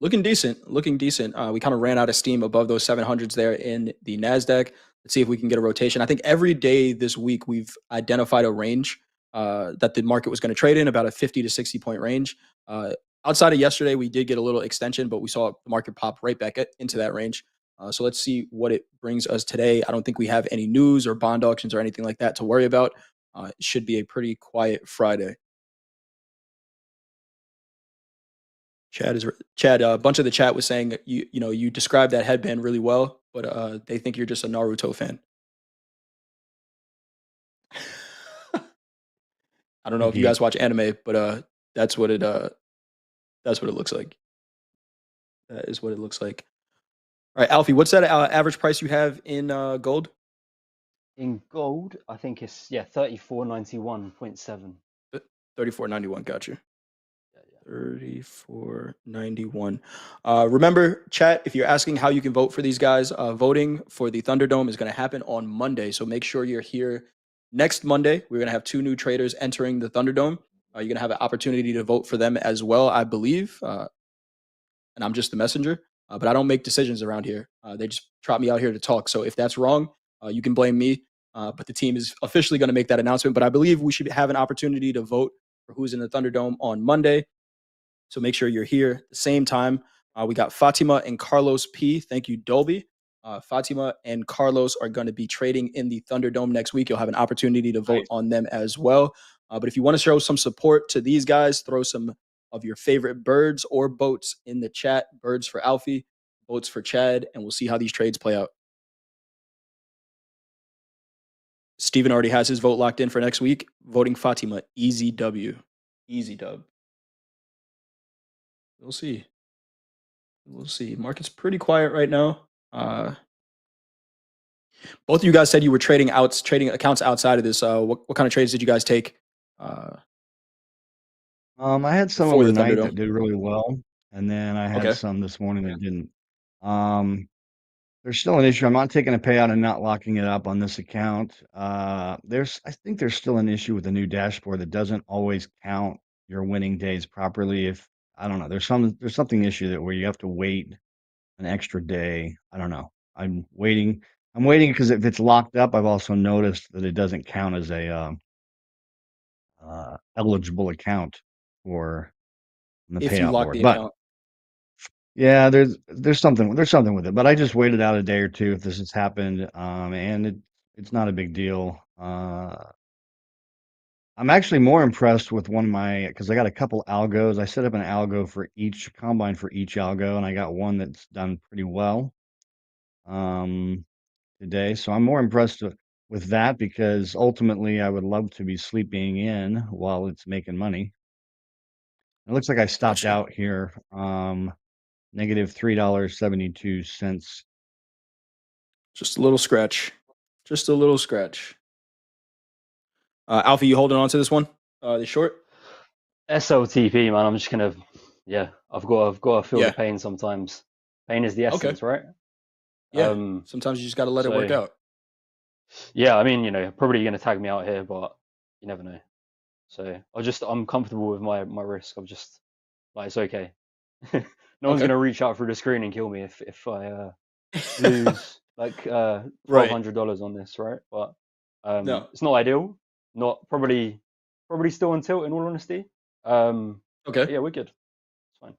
looking decent. Looking decent. We kind of ran out of steam above those 700s there in the NASDAQ. Let's see if we can get a rotation. I think every day this week we've identified a range that the market was going to trade in, about a 50 to 60 point range. Outside of yesterday, we did get a little extension, but we saw the market pop right back into that range. So let's see what it brings us today. I don't think we have any news or bond auctions or anything like that to worry about. It should be a pretty quiet Friday. Chad. A bunch of the chat was saying you described that headband really well, but they think you're just a Naruto fan. I don't know if you guys watch anime, but that's what it looks like. That is what it looks like. All right, Alfie, what's that average price you have in gold? In gold, I think it's 34.91.7. 34.91. Got you. 34.91. Remember, chat, if you're asking how you can vote for these guys, voting for the Thunderdome is going to happen on Monday. So make sure you're here next Monday. We're going to have 2 new traders entering the Thunderdome. You're going to have an opportunity to vote for them as well, I believe. And I'm just the messenger, but I don't make decisions around here. They just trot me out here to talk. So if that's wrong, you can blame me. But the team is officially going to make that announcement. But I believe we should have an opportunity to vote for who's in the Thunderdome on Monday. So make sure you're here at the same time. We got Fatima and Carlos P. Thank you, Dolby. Fatima and Carlos are going to be trading in the Thunderdome next week. You'll have an opportunity to vote on them as well. But if you want to show some support to these guys, throw some of your favorite birds or boats in the chat. Birds for Alfie, boats for Chad, and we'll see how these trades play out. Steven already has his vote locked in for next week. Voting Fatima, easy W. Easy dub. We'll see. We'll see. Market's pretty quiet right now. Both of you guys said you were trading accounts outside of this. What kind of trades did you guys take? I had some overnight that did really well, and then I had some this morning that didn't. There's still an issue. I'm not taking a payout and not locking it up on this account. I think there's still an issue with the new dashboard that doesn't always count your winning days properly. I don't know. There's something issue where you have to wait an extra day. I don't know. I'm waiting because if it's locked up, I've also noticed that it doesn't count as a eligible account for the if payout you lock board. The but account. Yeah, there's something with it. But I just waited out a day or two if this has happened, and it's not a big deal. I'm actually more impressed with one of my because I got a couple algos. I set up an algo for each combine for each algo, and I got one that's done pretty well today. So I'm more impressed with that because ultimately I would love to be sleeping in while it's making money. It looks like I stopped out here, negative $3.72. Just a little scratch. Just a little scratch. Alfie, you holding on to this one? The short? SLTP, man. I'm just gonna, I've got to feel the pain sometimes. Pain is the essence, right? Yeah. Sometimes you just got to let it work out. Yeah, I mean, probably gonna tag me out here, but you never know. So I'm comfortable with my risk. I'm just like, it's okay. No one's gonna reach out through the screen and kill me if I lose like $1,200 on this, right? But no, it's not ideal. Not probably still on tilt in all honesty. Yeah, we're good. It's fine.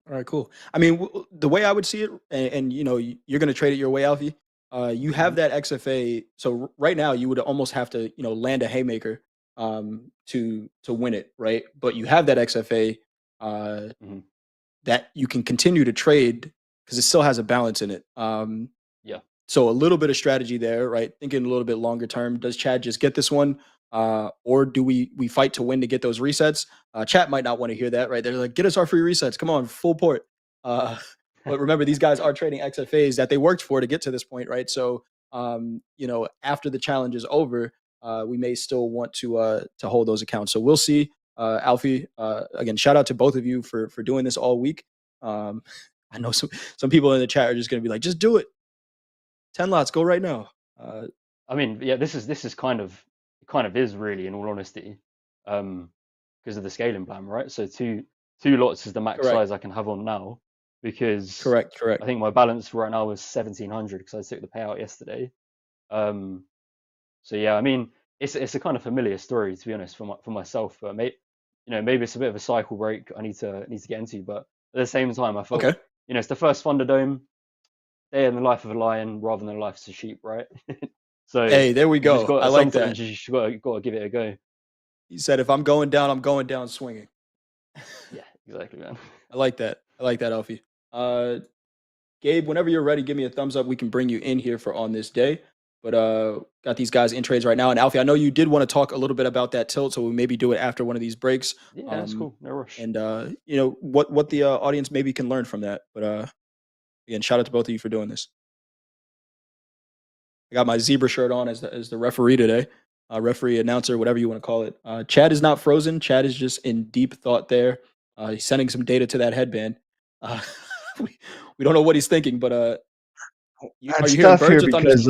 All right, cool. I mean, the way I would see it, and you're going to trade it your way, Alfie. You have that XFA. So right now, you would almost have to, land a haymaker to win it, right? But you have that XFA that you can continue to trade because it still has a balance in it. Yeah. So a little bit of strategy there, right? Thinking a little bit longer term. Does Chad just get this one? Or do we fight to win to get those resets? Chat might not want to hear that, right? They're like, get us our free resets. Come on, full port. But remember, these guys are trading XFAs that they worked for to get to this point, right? So, after the challenge is over, we may still want to hold those accounts. So we'll see. Alfie, again, shout out to both of you for doing this all week. I know some people in the chat are just going to be like, just do it. 10 lots, go right now. I mean, yeah, this is kind of is really, in all honesty, because of the scaling plan, right? So two 2 lots is the max Correct. size I can have on now, because Correct. I think my balance right now is 1700 because I took the payout yesterday. So yeah, I mean, it's a kind of familiar story, to be honest, for myself. But maybe it's a bit of a cycle break I need to get into. But at the same time, I felt Okay. it's the first Thunderdome, day in the life of a lion rather than the life of a sheep, right? So Hey, there we you just go. got I like that. sometimes you just got to give it a go. He said, "If I'm going down swinging." Yeah, exactly, man. I like that. I like that, Alfie. Gabe, whenever you're ready, give me a thumbs up. We can bring you in here for on this day. But got these guys in trades right now. And Alfie, I know you did want to talk a little bit about that tilt, so we maybe do it after one of these breaks. Yeah, that's cool. No rush. And what the audience maybe can learn from that. But again, shout out to both of you for doing this. I got my zebra shirt on as the referee today. Referee, announcer, whatever you want to call it. Chad is not frozen. Chad is just in deep thought there. He's sending some data to that headband. We don't know what he's thinking, but are you hearing tough here birds or thunder? because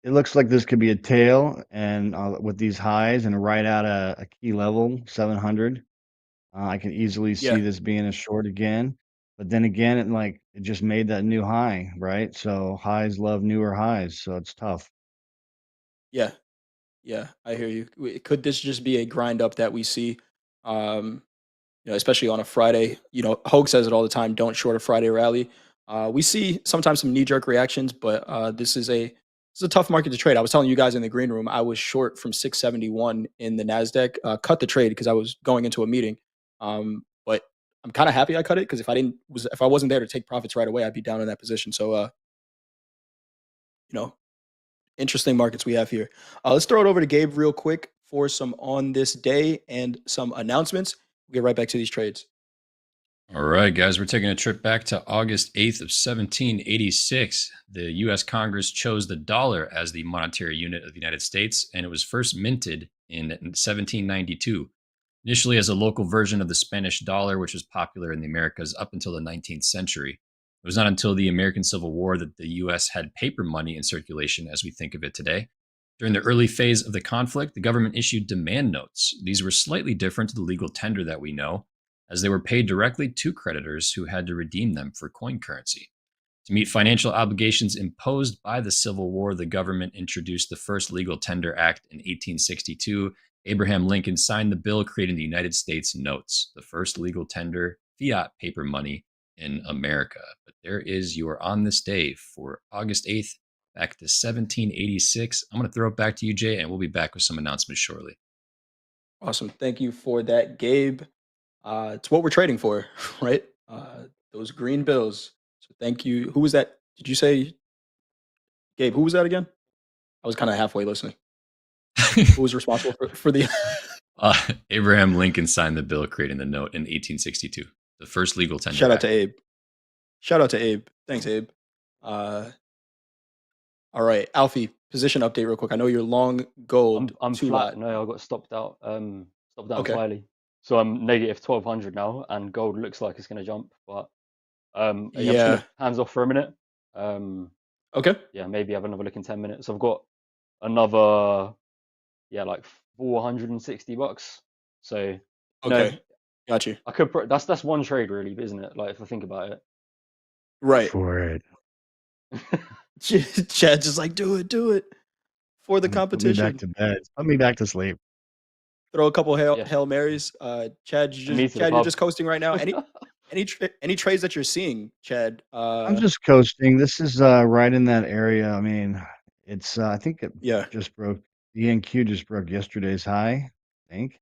it looks like this could be a tail, and with these highs and right at a key level 700, I can easily see Yeah. this being a short again. But then again, it just made that new high, right? So highs love newer highs, so it's tough. Yeah. Yeah, I hear you. Could this just be a grind up that we see? Especially on a Friday. Hoag says it all the time, don't short a Friday rally. We see sometimes some knee-jerk reactions, but this is a tough market to trade. I was telling you guys in the green room, I was short from 671 in the NASDAQ, cut the trade because I was going into a meeting. But I'm kind of happy I cut it because if I wasn't there to take profits right away, I'd be down in that position. So, interesting markets we have here. Let's throw it over to Gabe real quick for some on this day and some announcements. We'll get right back to these trades. All right, guys, we're taking a trip back to August 8th of 1786. The U.S. Congress chose the dollar as the monetary unit of the United States, and it was first minted in 1792, initially as a local version of the Spanish dollar, which was popular in the Americas up until the 19th century. It was not until the American Civil War that the U.S. had paper money in circulation as we think of it today. During the early phase of the conflict, the government issued demand notes. These were slightly different to the legal tender that we know, as they were paid directly to creditors who had to redeem them for coin currency. To meet financial obligations imposed by the Civil War, the government introduced the first Legal Tender Act in 1862. Abraham Lincoln signed the bill creating the United States notes, the first legal tender fiat paper money in America. But there is your on this day for August 8th, back to 1786. I'm going to throw it back to you, Jay, and we'll be back with some announcements shortly. Awesome. Thank you for that, Gabe. It's what we're trading for, right? Those green bills. So thank you. Who was that? Did you say, Gabe, who was that again? I was kind of halfway listening. Who was responsible for the... Abraham Lincoln signed the bill creating the note in 1862, the first legal tender. Shout out to Abe. Shout out to Abe. Thanks, Abe. All right, Alfie, position update real quick. I know you're long gold. I'm flat. No, I got stopped out. Stopped out slightly. So I'm negative 1200 now, and gold looks like it's going to jump. But I'm just gonna hands off for a minute. Okay. Yeah, maybe have another look in 10 minutes. I've got another, like $460. So okay, got you. I could. That's one trade, really, isn't it? Like if I think about it. Right. For it. Chad's just like, do it for the competition. Put me back to bed. Put me back to sleep. Throw a couple Hail Marys. Chad, you're just coasting right now. Any trades that you're seeing, Chad? I'm just coasting. This is right in that area. I mean, it's I think it just broke. The NQ just broke yesterday's high, I think.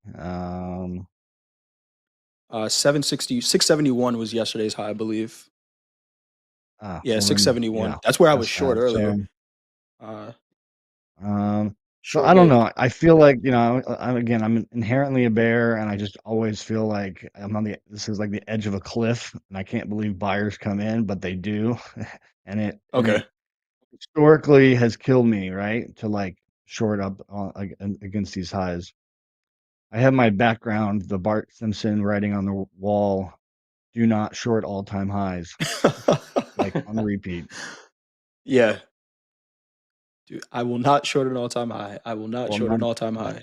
671 was yesterday's high, I believe. Yeah, 671. Yeah, that's where I was short earlier. So I don't know. I feel like, I'm inherently a bear, and I just always feel like this is like the edge of a cliff, and I can't believe buyers come in, but they do. and it historically has killed me, right? To like short up against these highs. I have my background, the Bart Simpson writing on the wall, do not short all-time highs, like on repeat. Yeah. Dude, I will not short an all-time high. I will not short an all-time high.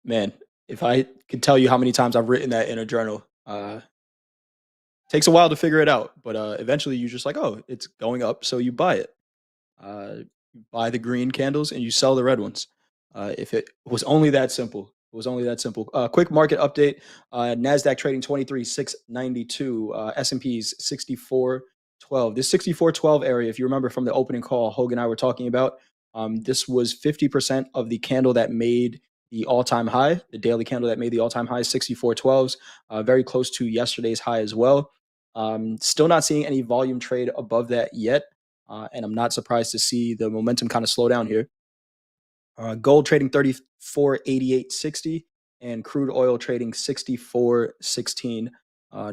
Man, if I could tell you how many times I've written that in a journal, Takes a while to figure it out, but eventually you're just like, oh, it's going up, so you buy it. You buy the green candles and you sell the red ones. If it was only that simple, it was only that simple. Quick market update: Nasdaq trading 23,692, S&P's 64.12. This 64.12 area, if you remember from the opening call, Hogan and I were talking about. This was 50% of the candle that made the all-time high, the daily candle that made the all-time high, 64.12s, very close to yesterday's high as well. Still not seeing any volume trade above that yet. And I'm not surprised to see the momentum kind of slow down here. Gold trading 34.8860 and crude oil trading 64.16.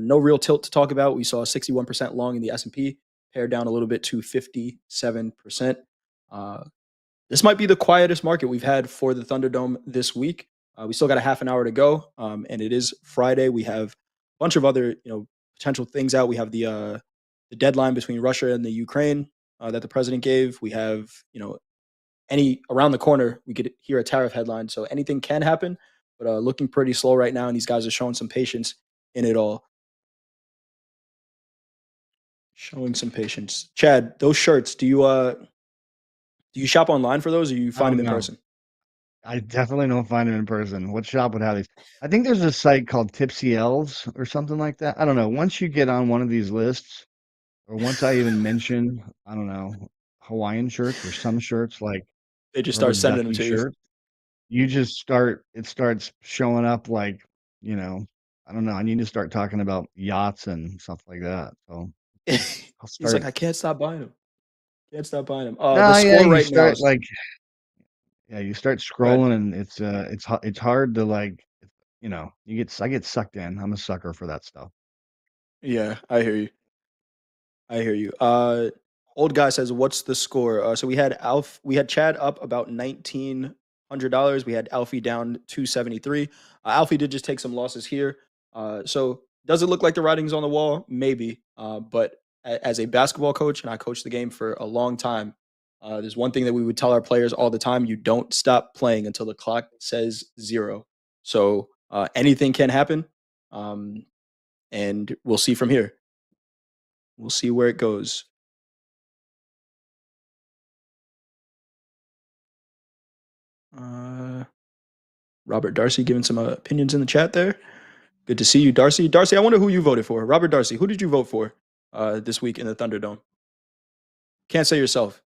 No real tilt to talk about. We saw 61% long in the S&P, pared down a little bit to 57%. This might be the quietest market we've had for the Thunderdome this week. We still got a half an hour to go, and it is Friday. We have a bunch of other, potential things out. We have the deadline between Russia and the Ukraine that the president gave. We have, any around the corner, we could hear a tariff headline. So anything can happen, but looking pretty slow right now. And these guys are showing some patience in it all. Showing some patience. Chad, those shirts, do you shop online for those, or you find them in person? I definitely don't find them in person. What shop would have these? I think there's a site called Tipsy Elves or something like that. I don't know. Once you get on one of these lists, or once I even mention, I don't know, Hawaiian shirts or some shirts like they just start sending them to shirt, you just start. It starts showing up like, I don't know. I need to start talking about yachts and stuff like that. So he's like, I can't stop buying them. Can't stop buying them. No, the score you right start now. You start scrolling and it's hard to I get sucked in. I'm a sucker for that stuff. Yeah, I hear you. Old guy says, "What's the score?" So we had Chad up about $1,900. We had Alfie down 273. Alfie did just take some losses here. So does it look like the writing's on the wall? Maybe. But as a basketball coach, and I coached the game for a long time, there's one thing that we would tell our players all the time: you don't stop playing until the clock says 0. So anything can happen, and we'll see from here. We'll see where it goes. Robert Darcy giving some opinions in the chat there. Good to see you, Darcy. Darcy, I wonder who you voted for. Robert Darcy, who did you vote for this week in the Thunderdome? Can't say yourself.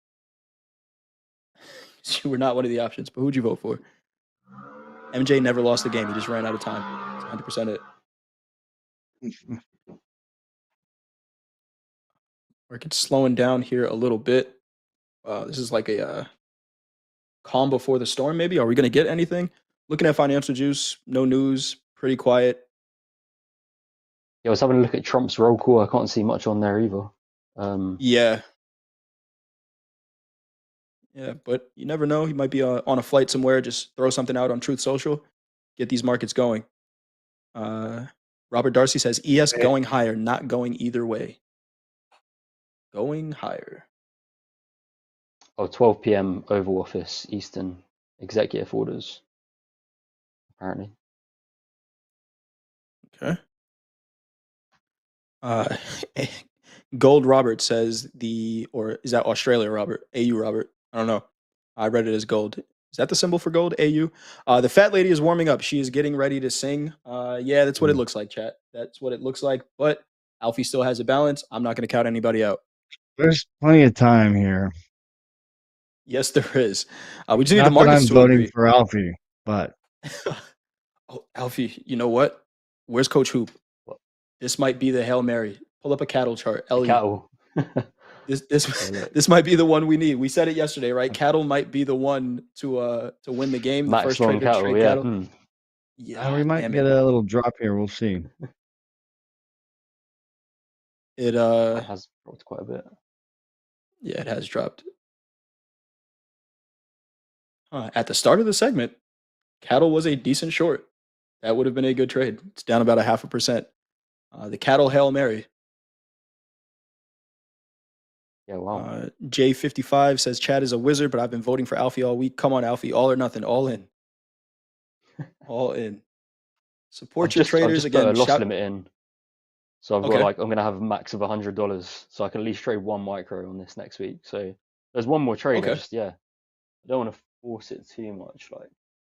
You were not one of the options, but who'd you vote for? MJ never lost the game. He just ran out of time. It's 100% it. Market's slowing down here a little bit. This is like a calm before the storm, maybe. Are we going to get anything? Looking at financial juice, no news, pretty quiet. Yeah, I was having a look at Trump's roll call. I can't see much on there either. Yeah, but you never know. He might be on a flight somewhere. Just throw something out on Truth Social, get these markets going. Robert Darcy says ES going higher, not going either way. Going higher. 12 p.m. Oval Office Eastern executive orders, apparently. Okay. Gold Robert says or is that Australia Robert? AU Robert? I don't know. I read it as gold. Is that the symbol for gold? AU? The fat lady is warming up. She is getting ready to sing. Yeah, that's what it looks like, chat. That's what it looks like. But Alfie still has a balance. I'm not going to count anybody out. There's plenty of time here. Yes, there is. We just need Not the markets that I'm to voting agree. for Alfie, but Oh, Alfie, you know what? Where's Coach Hoop? This might be the Hail Mary. Pull up a cattle chart. Cattle. This might be the one we need. We said it yesterday, right? Cattle might be the one to win the game. The first trader to trade cattle. Yeah, we might get a little drop here. We'll see. It has dropped quite a bit. Yeah, it has dropped. At the start of the segment, cattle was a decent short. That would have been a good trade. It's down about 0.5%. The cattle Hail Mary. Yeah, wow. J55 says Chad is a wizard, but I've been voting for Alfie all week. Come on, Alfie, all or nothing, all in. All in. Support I've your just traders put a again. loss Shout. limit in, so I've got Okay. like I'm gonna have a max of $100, so I can at least trade one micro on this next week. So there's one more trade. Okay. I don't want to force it too much. Like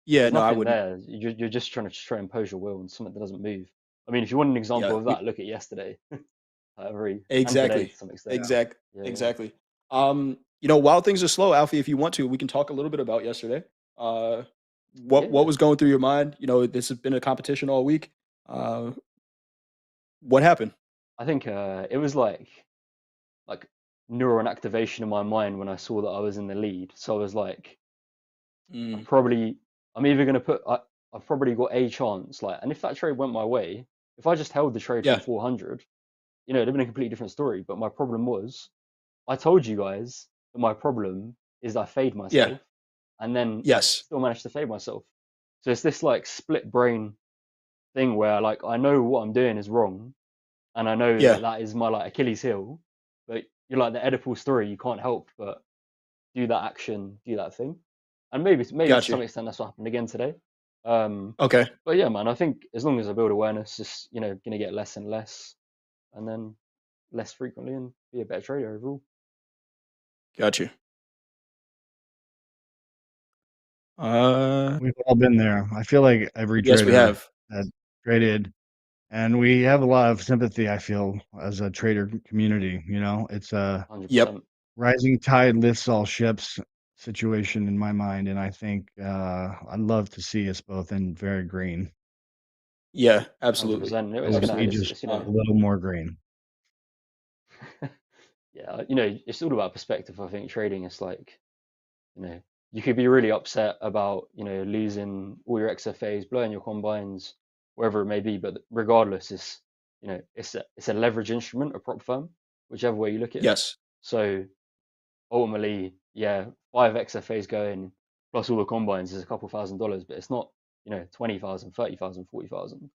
Yeah. there's No, I nothing wouldn't. there. You're just trying to impose your will on something that doesn't move. I mean, if you want an example Yeah. of that, look at yesterday. And today Exactly. to some extent. Yeah. Exactly. While things are slow, Alfie, if you want to, we can talk a little bit about yesterday. What Yeah. was going through your mind? This has been a competition all week. What happened? I think it was like neuron activation in my mind when I saw that I was in the lead. So I was like, Mm, I'm either gonna I've probably got a chance. Like, and if that trade went my way, if I just held the trade yeah. from 400, it'd have been a completely different story. But my problem was, I told you guys that my problem is that I fade myself, Yeah. and then Yes. still managed to fade myself. So it's this like split brain thing where like I know what I'm doing is wrong, and I know Yeah. that is my like Achilles heel, but you're like the Oedipal story. You can't help but do that action, do that thing, and maybe to Got some you. extent that's what happened again today. Okay. But yeah, man, I think as long as I build awareness, just gonna get less and less, and then less frequently, and be a better trader overall. Got you. We've all been there. I feel like every Yes, we trader have. that traded, and we have a lot of sympathy, I feel, as a trader community. It's a 100%. Yep. rising tide lifts all ships situation in my mind, and I think I'd love to see us both in very green. Yeah, absolutely. 100%. I It's would gonna see happen. just It's, a little more green. yeah, it's all about perspective. I think trading is like, you could be really upset about, losing all your XFAs, blowing your combines, wherever it may be. But regardless, it's a leverage instrument, a prop firm, whichever way you look at it. Yes. So ultimately, yeah, 5 XFAs going plus all the combines is a couple $1,000, but it's not, 20,000, 30,000, 40,000.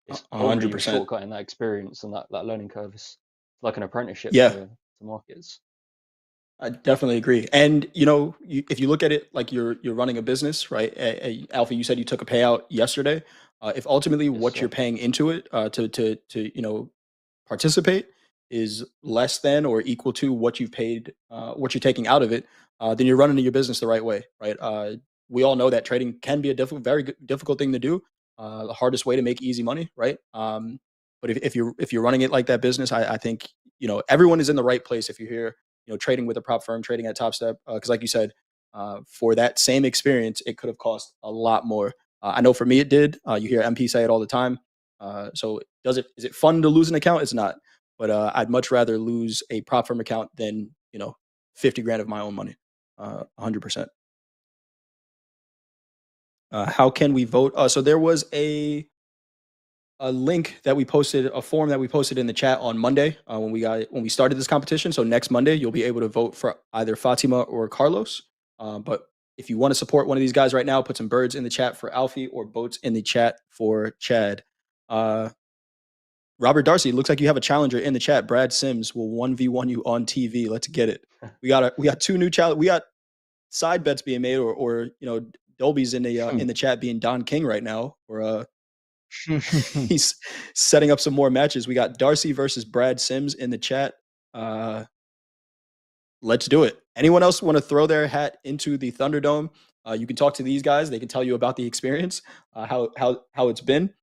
It's ultimately you're 100%. shortcutting that experience and that learning curve. It's like an apprenticeship Yeah. to markets. I definitely agree. And if you look at it like you're running a business, right? Alpha, you said you took a payout yesterday. If ultimately Yes, what sir. you're paying into it to participate is less than or equal to what you've paid, what you're taking out of it, then you're running your business the right way, right? We all know that trading can be a very difficult thing to do, the hardest way to make easy money, right? But if you're running it like that business, I think everyone is in the right place if you're here, trading with a prop firm, trading at Topstep, because like you said, for that same experience, it could have cost a lot more. I know for me it did. You hear MP say it all the time. So is it fun to lose an account? It's not, but I'd much rather lose a prop firm account than 50 grand of my own money. 100%. How can we vote? So there was a link that we posted, a form that we posted in the chat on Monday when we started this competition. So next Monday you'll be able to vote for either Fatima or Carlos. But if you want to support one of these guys right now, put some birds in the chat for Alfie or boats in the chat for Chad. Robert Darcy, looks like you have a challenger in the chat. Brad Sims will 1v1 you on TV. Let's get it. We got 2 new challenge. We got side bets being made, or Dolby's in the chat being Don King right now. Or he's setting up some more matches. We got Darcy versus Brad Sims in the chat. Let's do it. Anyone else want to throw their hat into the Thunderdome? You can talk to these guys. They can tell you about the experience, how it's been.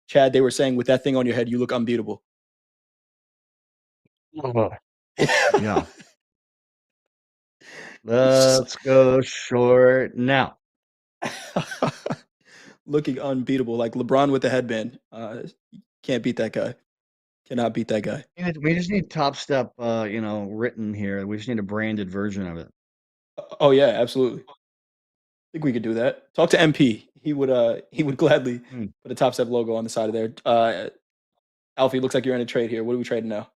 Chad, they were saying with that thing on your head, you look unbeatable. Yeah. Let's go short now. Looking unbeatable, like LeBron with the headband. Can't beat that guy. Cannot beat that guy. We just need Topstep, written here. We just need a branded version of it. Oh yeah, absolutely. I think we could do that. Talk to MP. He would gladly put a Topstep logo on the side of there. Alfie, looks like you're in a trade here. What are we trading now?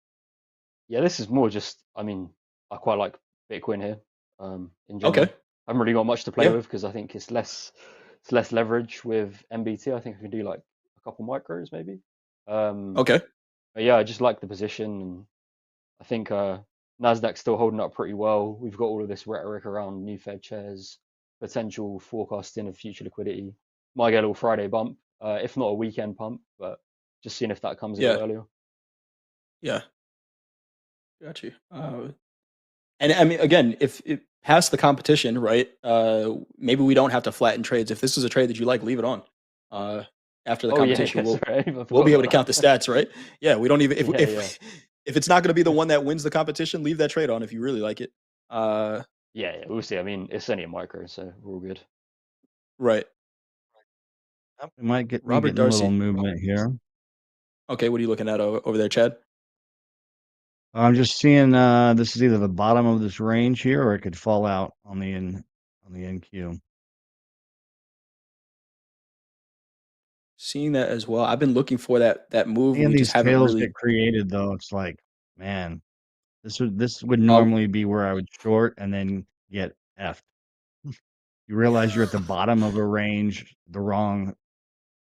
Yeah, this is more just. I mean, I quite like Bitcoin here. In general, Okay. I haven't really got much to play with because I think it's less leverage with MBT. I think I can do like a couple micros maybe. Okay. But yeah, I just like the position, and I think NASDAQ's still holding up pretty well. We've got all of this rhetoric around new Fed chairs, potential forecasting of future liquidity. Might get a little Friday bump. if not a weekend pump, but just seeing if that comes a Yeah. little earlier. Yeah. Got you. And I mean, again, if it past the competition, right? Maybe we don't have to flatten trades. If this is a trade that you like, leave it on. After the Oh yeah, competition, sorry, I even we'll forgot be able to about count the that. stats, right? Yeah, we don't even if Yeah, if yeah. if it's not going to be the one that wins the competition, leave that trade on if you really like it. Yeah, yeah, we'll see. I mean, it's only a micro, so we're all good. Right. We might be Robert getting a little Darcy. movement here. Okay, what are you looking at over there, Chad? I'm just seeing this is either the bottom of this range here, or it could fall out on the NQ. Seeing that as well. I've been looking for that move. Seeing We just these haven't tails really. get created, though, it's like, man, this would Uh, normally be where I would short and then get F'd. You realize you're at the bottom of a range, the wrong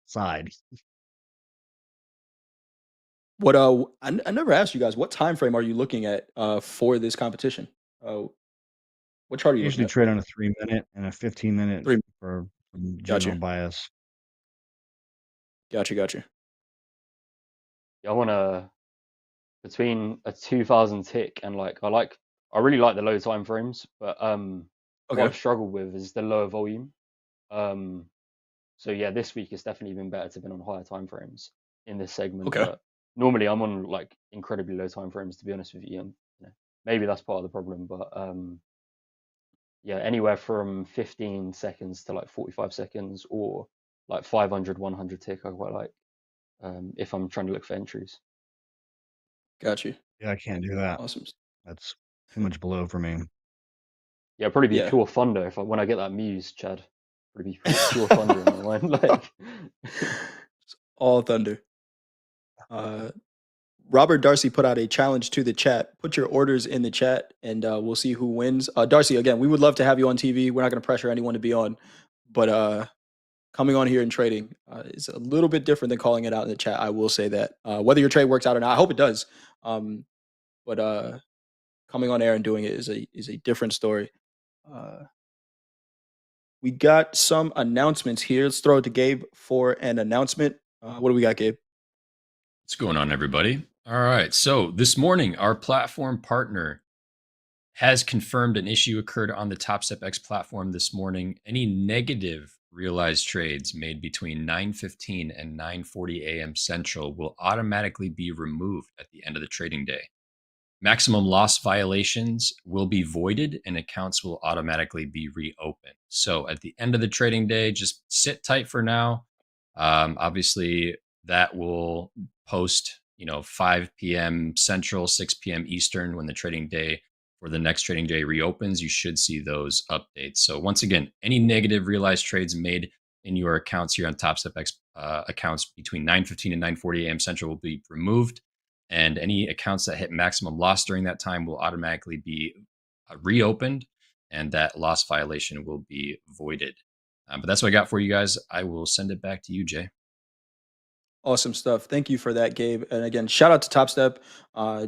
side. what I never asked you guys, what time frame are you looking at for this competition? What chart are I you looking usually at? trade on a 3-minute and a 15-minute 3. for Got general you. bias. Got you. Got you. Yeah, I want between a 2000 tick and I really like the low time frames, but what Okay. I've struggled with is the lower volume. So yeah, this week it's definitely been better to be on higher time frames in this segment. Okay. But normally I'm on like incredibly low time frames, to be honest with you. And you know, maybe that's part of the problem. But yeah, anywhere from 15 seconds to like 45 seconds or like 500, 100 tick, I quite like if I'm trying to look for entries. Got you. Yeah, I can't do that. Awesome. That's too much below for me. Yeah, probably be Yeah. pure thunder if when I get that muse, Chad. Probably be pure thunder in my mind. Like All thunder. Robert Darcy put out a challenge to the chat. Put your orders in the chat, and we'll see who wins. Darcy, again, we would love to have you on TV. We're not going to pressure anyone to be on, but coming on here and trading is a little bit different than calling it out in the chat. I will say that. Whether your trade works out or not, I hope it does. But coming on air and doing it is a different story. We got some announcements here. Let's throw it to Gabe for an announcement. What do we got, Gabe? What's going on, everybody? All right. So this morning, our platform partner has confirmed an issue occurred on the Topstep X platform this morning. Any negative realized trades made between 9:15 and 9:40 a.m. Central will automatically be removed at the end of the trading day. Maximum loss violations will be voided and accounts will automatically be reopened. So at the end of the trading day, just sit tight for now. Obviously, that will post, 5 p.m. Central, 6 p.m. Eastern when the trading day for the next trading day reopens. You should see those updates. So once again, any negative realized trades made in your accounts here on Topstep X accounts between 9:15 and 9:40 a.m. Central will be removed. And any accounts that hit maximum loss during that time will automatically be reopened, and that loss violation will be voided. But that's what I got for you guys. I will send it back to you, Jay. Awesome stuff. Thank you for that, Gabe. And again, shout out to Topstep.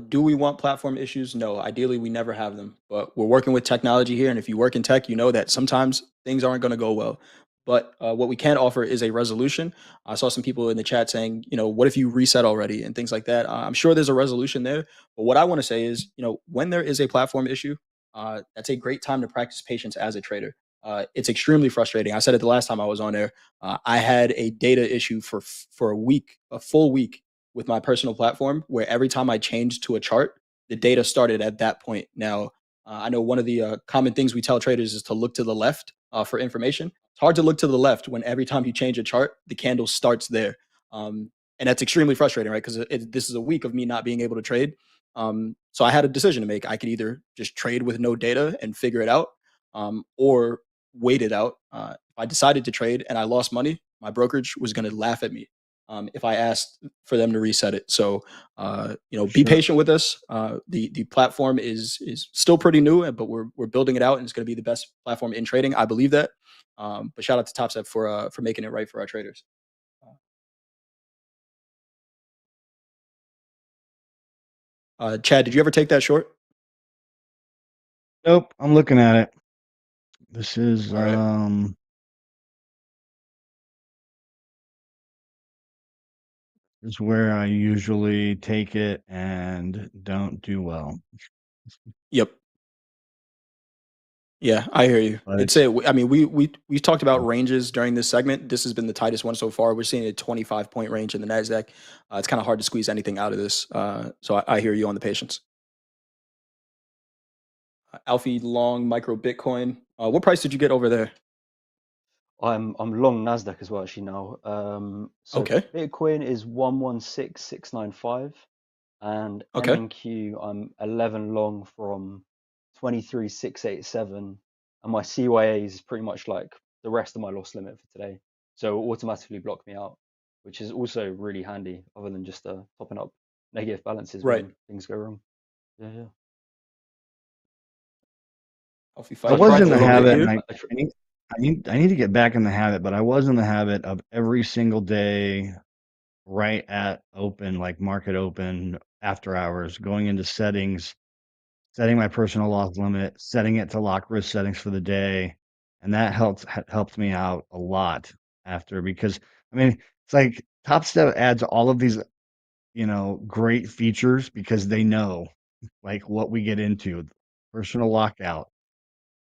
Do we want platform issues? No, ideally we never have them, but we're working with technology here. And if you work in tech, you know that sometimes things aren't going to go well. But what we can offer is a resolution. I saw some people in the chat saying, what if you reset already and things like that. I'm sure there's a resolution there. But what I want to say is, when there is a platform issue, that's a great time to practice patience as a trader. It's extremely frustrating. I said it the last time I was on there. I had a data issue for a full week with my personal platform, where every time I changed to a chart, the data started at that point. Now, I know one of the common things we tell traders is to look to the left for information. It's hard to look to the left when every time you change a chart, the candle starts there. And that's extremely frustrating, right? Because this is a week of me not being able to trade. So I had a decision to make. I could either just trade with no data and figure it out, or wait it out. If I decided to trade and I lost money, my brokerage was going to laugh at me if I asked for them to reset it. So, be patient with us. The platform is still pretty new, but we're building it out, and it's going to be the best platform in trading. I believe that. But shout out to Topstep for making it right for our traders. Chad, did you ever take that short? Nope, I'm looking at it. This is All right. is where I usually take it and don't do well. Yep. Yeah, I hear you. But It's a. I mean, we talked about ranges during this segment. This has been the tightest one so far. We're seeing a 25-point range in the Nasdaq. It's kind of hard to squeeze anything out of this. So I hear you on the patience. Alfie long micro Bitcoin. What price did you get over there? I'm long Nasdaq as well actually now. So Okay. Bitcoin is 116695, and Okay. NNQ I'm 11 long from 23687, and my CYA is pretty much like the rest of my loss limit for today. So it will automatically block me out, which is also really handy, other than just topping up negative balances Right. when things go wrong. Yeah, yeah. Alfie I fighting was back in a the little bit habit, here. and I need to get back in the habit, but I was in the habit of every single day, right at open, like market open, after hours, going into settings, setting my personal loss limit, setting it to lock risk settings for the day, and that helped me out a lot after, because I mean, it's like Topstep adds all of these, great features because they know like what we get into. Personal lockout.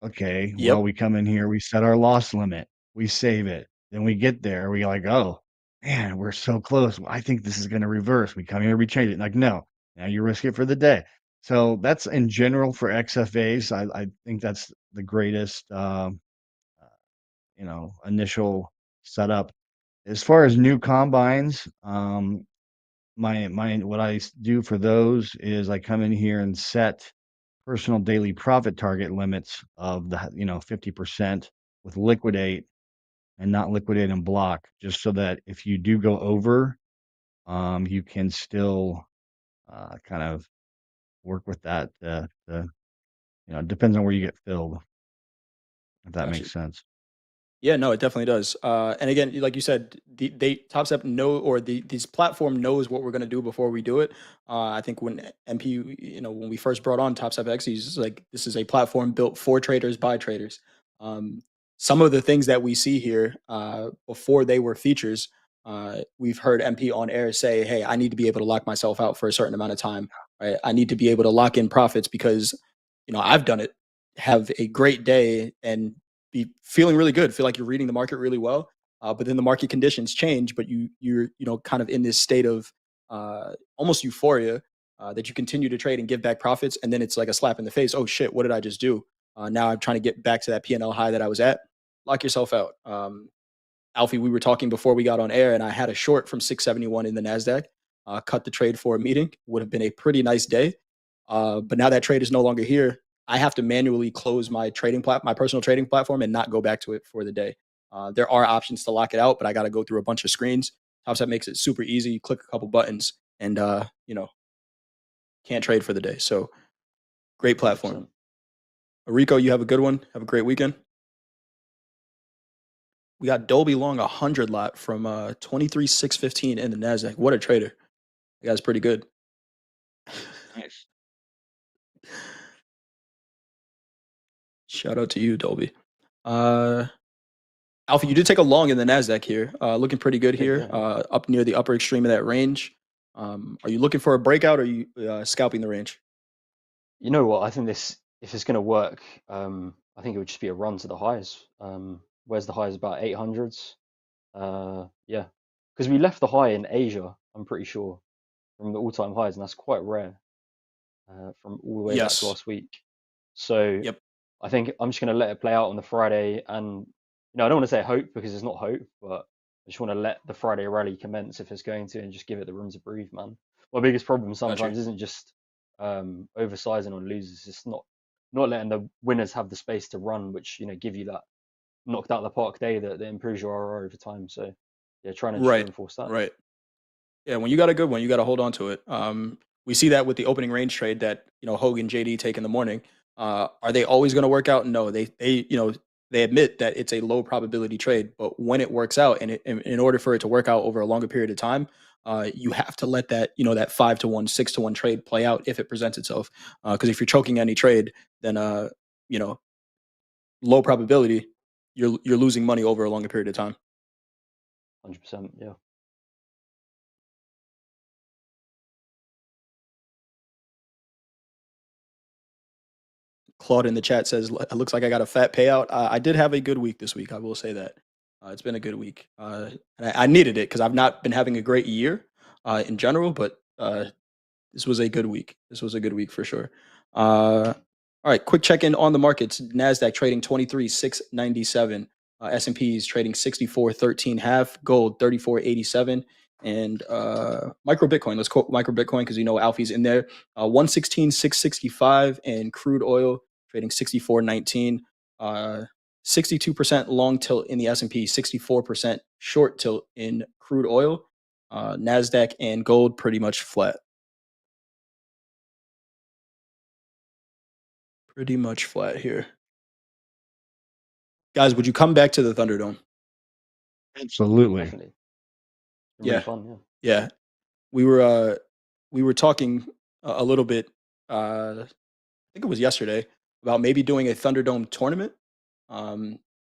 Okay, well, Yep. we come in here, we set our loss limit, we save it. Then we get there, we like, oh man, we're so close. I think this is going to reverse. We come here, we change it. Like, no, now you risk it for the day. So that's in general for XFAs. I think that's the greatest, initial setup. As far as new combines, my what I do for those is I come in here and set personal daily profit target limits of the 50% with liquidate and not liquidate and block, just so that if you do go over, you can still kind of work with that. It depends on where you get filled, if that Gotcha. makes sense. Yeah, no, it definitely does. And again, like you said, TopStep know, or this platform knows what we're going to do before we do it. I think when MP, when we first brought on TopStep X, he's like, this is a platform built for traders by traders. Um, some of the things that we see here before they were features, we've heard MP on air say, "Hey, I need to be able to lock myself out for a certain amount of time. Right? I need to be able to lock in profits because, I've done it. Have a great day and be feeling really good, feel like you're reading the market really well. But then the market conditions change, but you're kind of in this state of almost euphoria that you continue to trade and give back profits, and then it's like a slap in the face. Oh shit, what did I just do? Now I'm trying to get back to that P&L high that I was at. Lock yourself out. Alfie, we were talking before we got on air, and I had a short from 671 in the Nasdaq. Cut the trade for a meeting. Would have been a pretty nice day. But now that trade is no longer here. I have to manually close my my personal trading platform and not go back to it for the day. There are options to lock it out, but I got to go through a bunch of screens. TopStep makes it super easy. You click a couple buttons and can't trade for the day. So great platform. 100%. Rico, you have a good one. Have a great weekend. We got Dolby long 100 lot from 23,615 in the Nasdaq. What a trader! That guy's pretty good. Nice. Shout out to you, Dolby. Alpha, you did take a long in the Nasdaq here, looking pretty good here, up near the upper extreme of that range. Are you looking for a breakout, or are you scalping the range? You know what? I think if it's going to work, I think it would just be a run to the highs. Where's the highs? About 800s. Yeah, because we left the high in Asia, I'm pretty sure, from the all-time highs, and that's quite rare from all the way back to Yes. last week. So Yep. I think I'm just going to let it play out on the Friday, and I don't want to say hope because it's not hope, but I just want to let the Friday rally commence if it's going to, and just give it the room to breathe, man. My biggest problem sometimes isn't just oversizing on losers; it's not letting the winners have the space to run, which give you that knocked out of the park day that improves your RR over time. So yeah, trying to just Right. reinforce that. Right. Yeah, when you got a good one, you got to hold on to it. We see that with the opening range trade that Hogan JD take in the morning. Are they always going to work out? No, they admit that it's a low probability trade, but when it works out, and in order for it to work out over a longer period of time, you have to let that that 5-1, 6-1 trade play out if it presents itself. Because if you're choking any trade, then low probability, you're losing money over a longer period of time. 100%. Yeah. Claude in the chat says, "It looks like I got a fat payout." I did have a good week this week. I will say that. It's been a good week. And I needed it because I've not been having a great year in general, but this was a good week. This was a good week for sure. All right, quick check in on the markets. NASDAQ trading 23,697. S&P's trading 64.13 half. Gold 34.87. And micro Bitcoin. Let's quote micro Bitcoin because you know Alfie's in there. 116,665. And crude oil trading 64.19. 62% long tilt in the S&P. 64% short tilt in crude oil. NASDAQ and gold pretty much flat. Pretty much flat here. Guys, would you come back to the Thunderdome? Absolutely. Definitely. Really Yeah. fun, Yeah. We were talking a little bit I think it was yesterday about maybe doing a Thunderdome tournament,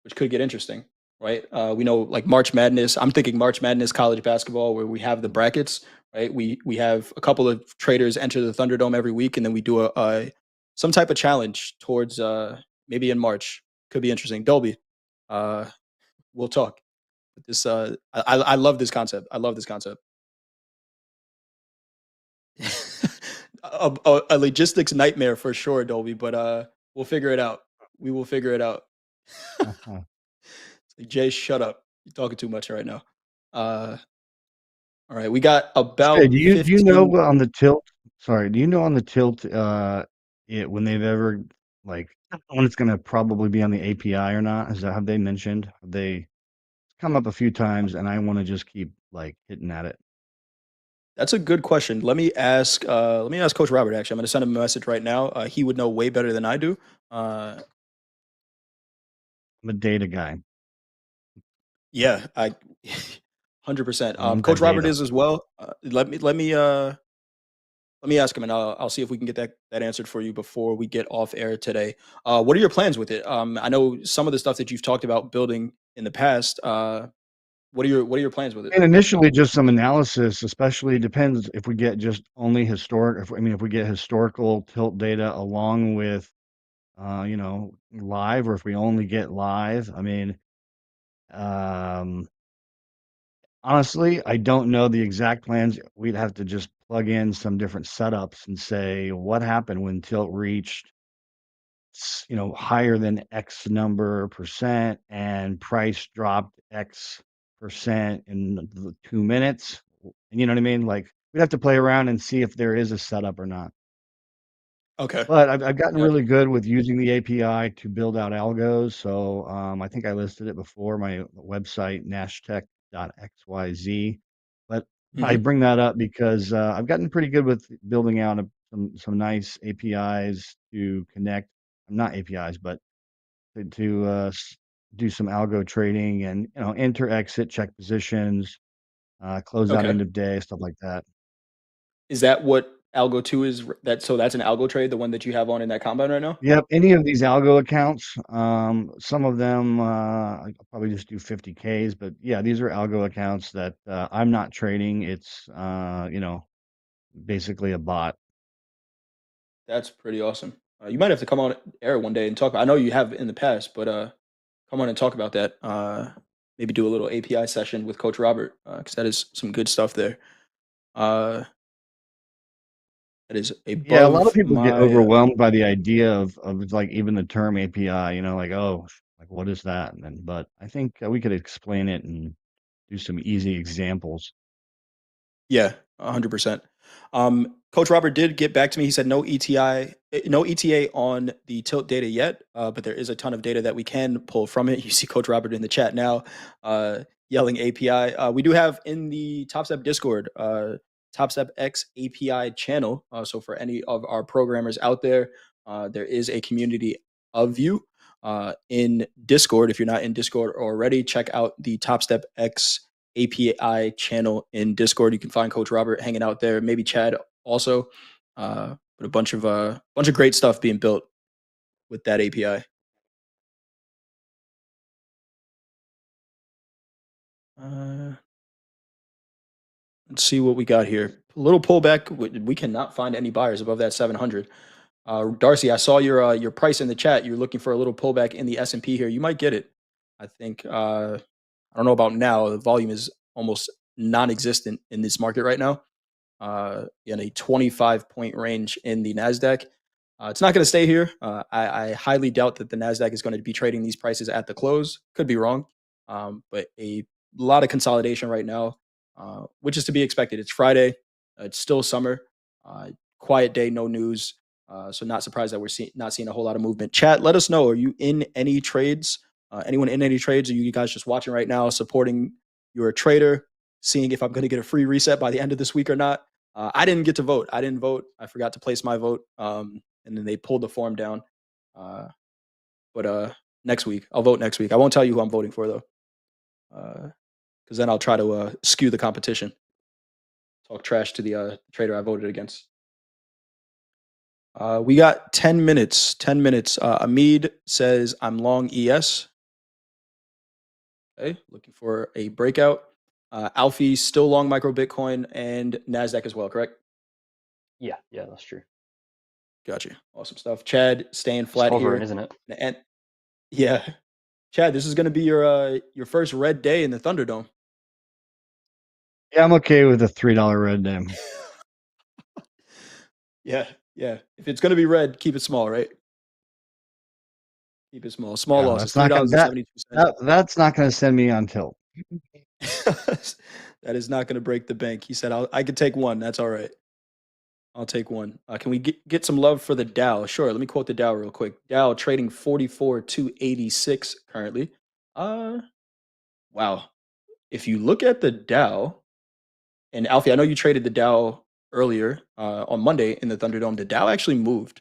which could get interesting, right? We know like March Madness. I'm thinking March Madness college basketball where we have the brackets, right? We have a couple of traders enter the Thunderdome every week, and then we do a some type of challenge towards maybe in March. Could be interesting. Dolby, we'll talk. But this I love this concept. I love this concept. A logistics nightmare for sure, Dolby, but we'll figure it out. We will figure it out. Uh-huh. Jay, shut up. You're talking too much right now. All right, we got Hey, about do you know 15. on the tilt? Sorry, do you know on the tilt when they've ever like when it's going to probably be on the API or not? Is that have they mentioned? Have they come up a few times, and I want to just keep like hitting at it. That's a good question. Let me ask Coach Robert. Actually, I'm going to send him a message right now. He would know way better than I do. I'm a data guy. Yeah, I 100%. I want Coach that Robert data. is as well. Let me ask him, and I'll see if we can get that answered for you before we get off air today. What are your plans with it? I know some of the stuff that you've talked about building in the past. What are your plans with it? And initially, just some analysis, especially depends if we get just only historic. If we get historical tilt data along with, live, or if we only get live. Honestly, I don't know the exact plans. We'd have to just plug in some different setups and say what happened when tilt reached, higher than X number percent and price dropped X percent in the 2 minutes. And you know what I mean? Like we'd have to play around and see if there is a setup or not. Okay. But I've gotten Yeah. really good with using the API to build out algos. So I think I listed it before, my website, nashtech.xyz. But I Mhm. bring that up because I've gotten pretty good with building out some nice APIs to connect. Not APIs, but to do some algo trading and enter, exit, check positions, close out Okay. end of day, stuff like that. Is that what Algo 2 is? So that's an algo trade, the one that you have on in that combine right now? Yep, any of these algo accounts, some of them I'll probably just do 50Ks, but yeah, these are algo accounts that I'm not trading. It's basically a bot. That's pretty awesome. You might have to come on air one day and talk. I know you have in the past, but come on and talk about that. Maybe do a little API session with Coach Robert because that is some good stuff there. Uh, that is Yeah, a lot of above people get my. overwhelmed by the idea of like even the term API, like, oh, like what is that? But I think we could explain it and do some easy examples. Yeah, 100%. Coach Robert did get back to me. He said no no ETA on the tilt data yet, but there is a ton of data that we can pull from it. You see Coach Robert in the chat now, yelling API. We do have in the Topstep Discord, Topstep X API channel. So for any of our programmers out there, there is a community of you in Discord. If you're not in Discord already, check out the Topstep X API channel in Discord. You can find Coach Robert hanging out there, maybe Chad also. But a bunch of great stuff being built with that API. Let's see what we got here. A little pullback. We cannot find any buyers above that 700. Darcy, I saw your price in the chat. You're looking for a little pullback in the S&P here. You might get it. I think I don't know about now. The volume is almost non-existent in this market right now. In a 25-point range in the NASDAQ. It's not going to stay here. I highly doubt that the NASDAQ is going to be trading these prices at the close. Could be wrong. But a lot of consolidation right now, which is to be expected. It's Friday. It's still summer. Quiet day, no news. So not surprised that we're not seeing a whole lot of movement. Chat, let us know. Are you in any trades? Anyone in any trades? Are you guys just watching right now, supporting your trader, seeing if I'm going to get a free reset by the end of this week or not? I didn't get to vote. I didn't vote. I forgot to place my vote. And then they pulled the form down. But next week, I'll vote next week. I won't tell you who I'm voting for though. Because then I'll try to skew the competition. Talk trash to the trader I voted against. We got 10 minutes. 10 minutes. Amid says, I'm long ES. Okay, looking for a breakout. Alfie, still long micro Bitcoin and NASDAQ as well, correct? Yeah, that's true. Gotcha. Awesome stuff. Chad, staying flat It's hovering, here. isn't it? And yeah. Chad, this is going to be your first red day in the Thunderdome. Yeah, I'm okay with a $3 red day. Yeah. If it's going to be red, keep it small, right? Keep it small. Small Yeah, losses. That's not going to send me on tilt. That is not going to break the bank. He said, I could take one. That's all right. I'll take one. Can we get some love for the Dow? Sure. Let me quote the Dow real quick. Dow trading 44,286 currently. Wow. If you look at the Dow, and Alfie, I know you traded the Dow earlier on Monday in the Thunderdome. The Dow actually moved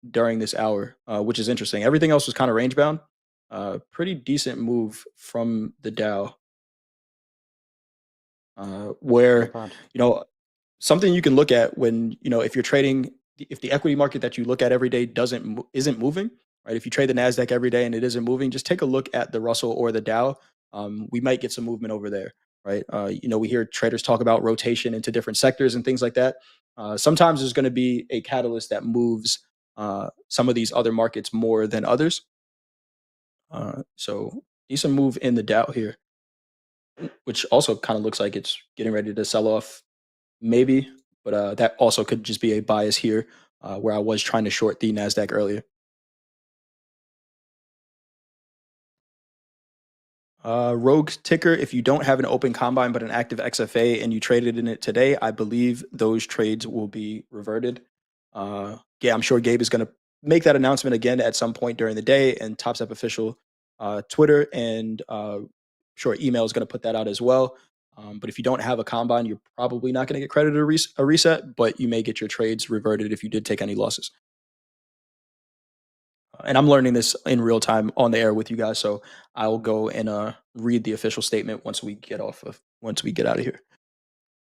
during this hour, which is interesting. Everything else was kind of range bound. Pretty decent move from the Dow. Where, something you can look at when, if you're trading, if the equity market that you look at every day isn't moving, right? If you trade the NASDAQ every day and it isn't moving, just take a look at the Russell or the Dow. We might get some movement over there, right? We hear traders talk about rotation into different sectors and things like that. Sometimes there's going to be a catalyst that moves some of these other markets more than others. So decent move in the Dow here, which also kind of looks like it's getting ready to sell off, maybe. But that also could just be a bias here, where I was trying to short the NASDAQ earlier. Rogue ticker, if you don't have an open combine but an active XFA and you traded in it today, I believe those trades will be reverted. Yeah, I'm sure Gabe is going to make that announcement again at some point during the day, and Topstep official Twitter and sure email is going to put that out as well. But if you don't have a combine, you're probably not going to get credited a reset, but you may get your trades reverted if you did take any losses. And I'm learning this in real time on the air with you guys, so I'll go and read the official statement once we get out of here.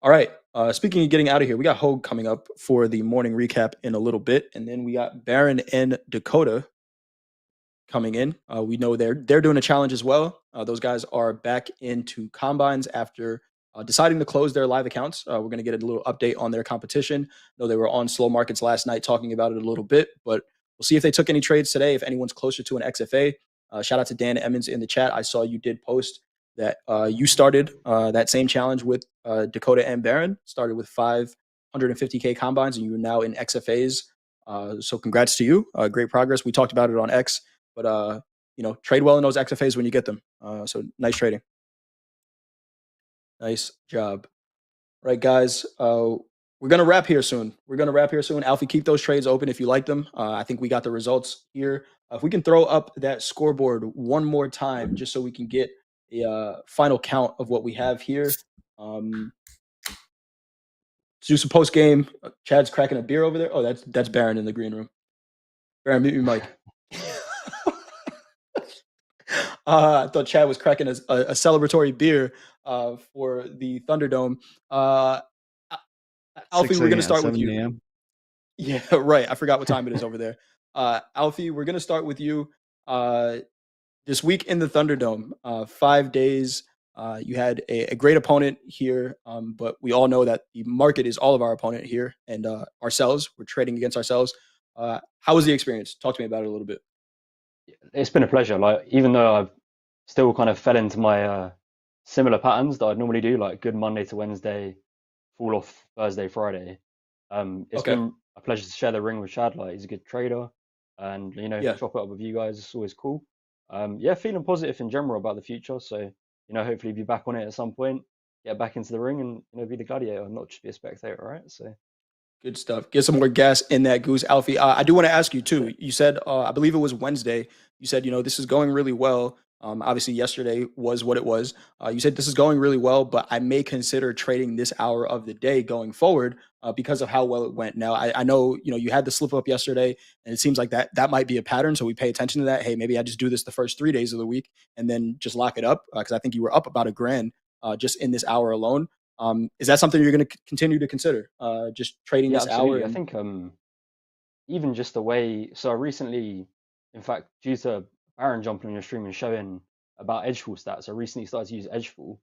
All right. Speaking of getting out of here, we got Hoag coming up for the morning recap in a little bit, and then we got Baron and Dakota coming in. We know they're doing a challenge as well. Those guys are back into combines after deciding to close their live accounts. We're going to get a little update on their competition. Though they were on slow markets last night talking about it a little bit, but we'll see if they took any trades today, if anyone's closer to an XFA. Shout out to Dan Emmons in the chat. I saw you did post that you started that same challenge with Dakota and Baron, started with 550K combines, and you're now in XFAs. So congrats to you. Great progress. We talked about it on X, but trade well in those XFAs when you get them. So nice trading. Nice job. All right, guys. We're going to wrap here soon. Alfie, keep those trades open if you like them. I think we got the results here. If we can throw up that scoreboard one more time, just so we can get a final count of what we have here. Let's do some post game. Chad's cracking a beer over there. Oh, that's Baron in the green room. Baron, mute your mic. I thought Chad was cracking a celebratory beer for the Thunderdome. Alfie, we're going to start with you. 7 a.m. Yeah, right. I forgot what time it is over there. Alfie, we're going to start with you. This week in the Thunderdome, 5 days, you had a great opponent here, but we all know that the market is all of our opponent here, and ourselves. We're trading against ourselves. How was the experience? Talk to me about it a little bit. It's been a pleasure. Like, even though I've still kind of fell into my similar patterns that I'd normally do, like good Monday to Wednesday, fall off Thursday, Friday. It's Okay. been a pleasure to share the ring with Chad. Like, he's a good trader, and Yeah. chop it up with you guys. It's always cool. Yeah, feeling positive in general about the future. So, hopefully be back on it at some point, get back into the ring, and be the gladiator, not just be a spectator, right? So. Good stuff. Get some more gas in that goose, Alfie. I do want to ask you too. You said, I believe it was Wednesday. You said, this is going really well. Obviously, yesterday was what it was. You said this is going really well, but I may consider trading this hour of the day going forward because of how well it went. Now, I know you had the slip up yesterday, and it seems like that might be a pattern. So we pay attention to that. Hey, maybe I just do this the first 3 days of the week and then just lock it up because I think you were up about $1,000 just in this hour alone. Is that something you're going to continue to consider? Just trading Yeah, this absolutely. hour? I think even just the way. So I recently, in fact, due to Aaron jumping on your stream and showing about edgefall stats, I recently started to use edgefall.